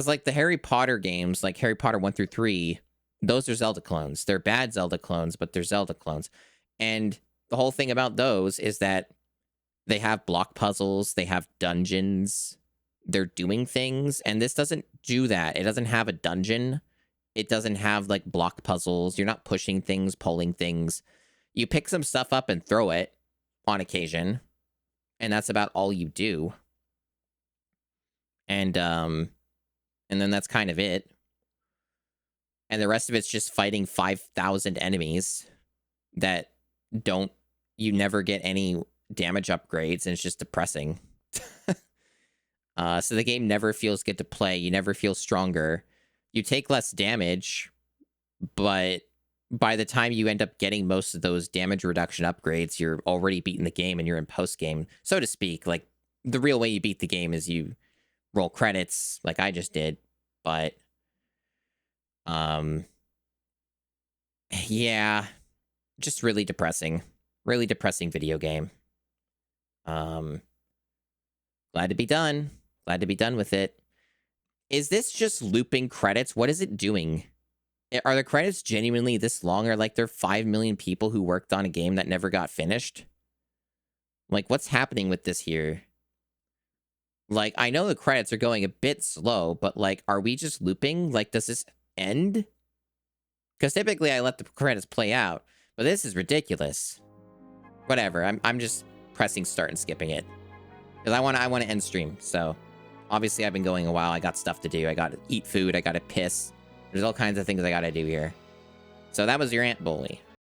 Speaker 1: like, the Harry Potter games, like Harry Potter 1 through 3, those are Zelda clones. They're bad Zelda clones, but they're Zelda clones. And the whole thing about those is that they have block puzzles, they have dungeons, they're doing things, and this doesn't do that. It doesn't have a dungeon. It doesn't have, like, block puzzles. You're not pushing things, pulling things. You pick some stuff up and throw it on occasion, and that's about all you do. And then that's kind of it. And the rest of it's just fighting 5,000 enemies that you never get any damage upgrades, and it's just depressing. So the game never feels good to play. You never feel stronger. You take less damage, but by the time you end up getting most of those damage reduction upgrades, you're already beating the game and you're in post-game, so to speak. Like, the real way you beat the game is you roll credits, like I just did. But, yeah, just really depressing. Really depressing video game. Glad to be done. Glad to be done with it. Is this just looping credits? What is it doing? Are the credits genuinely this long? Or, like, there are 5 million people who worked on a game that never got finished? Like, what's happening with this here? Like, I know the credits are going a bit slow, but, like, are we just looping? Like, does this end? Because typically I let the credits play out, but this is ridiculous. Whatever, I'm just pressing start and skipping it. Because I want to end stream, so... Obviously, I've been going a while. I got stuff to do. I got to eat food. I got to piss. There's all kinds of things I got to do here. So that was your Ant Bully.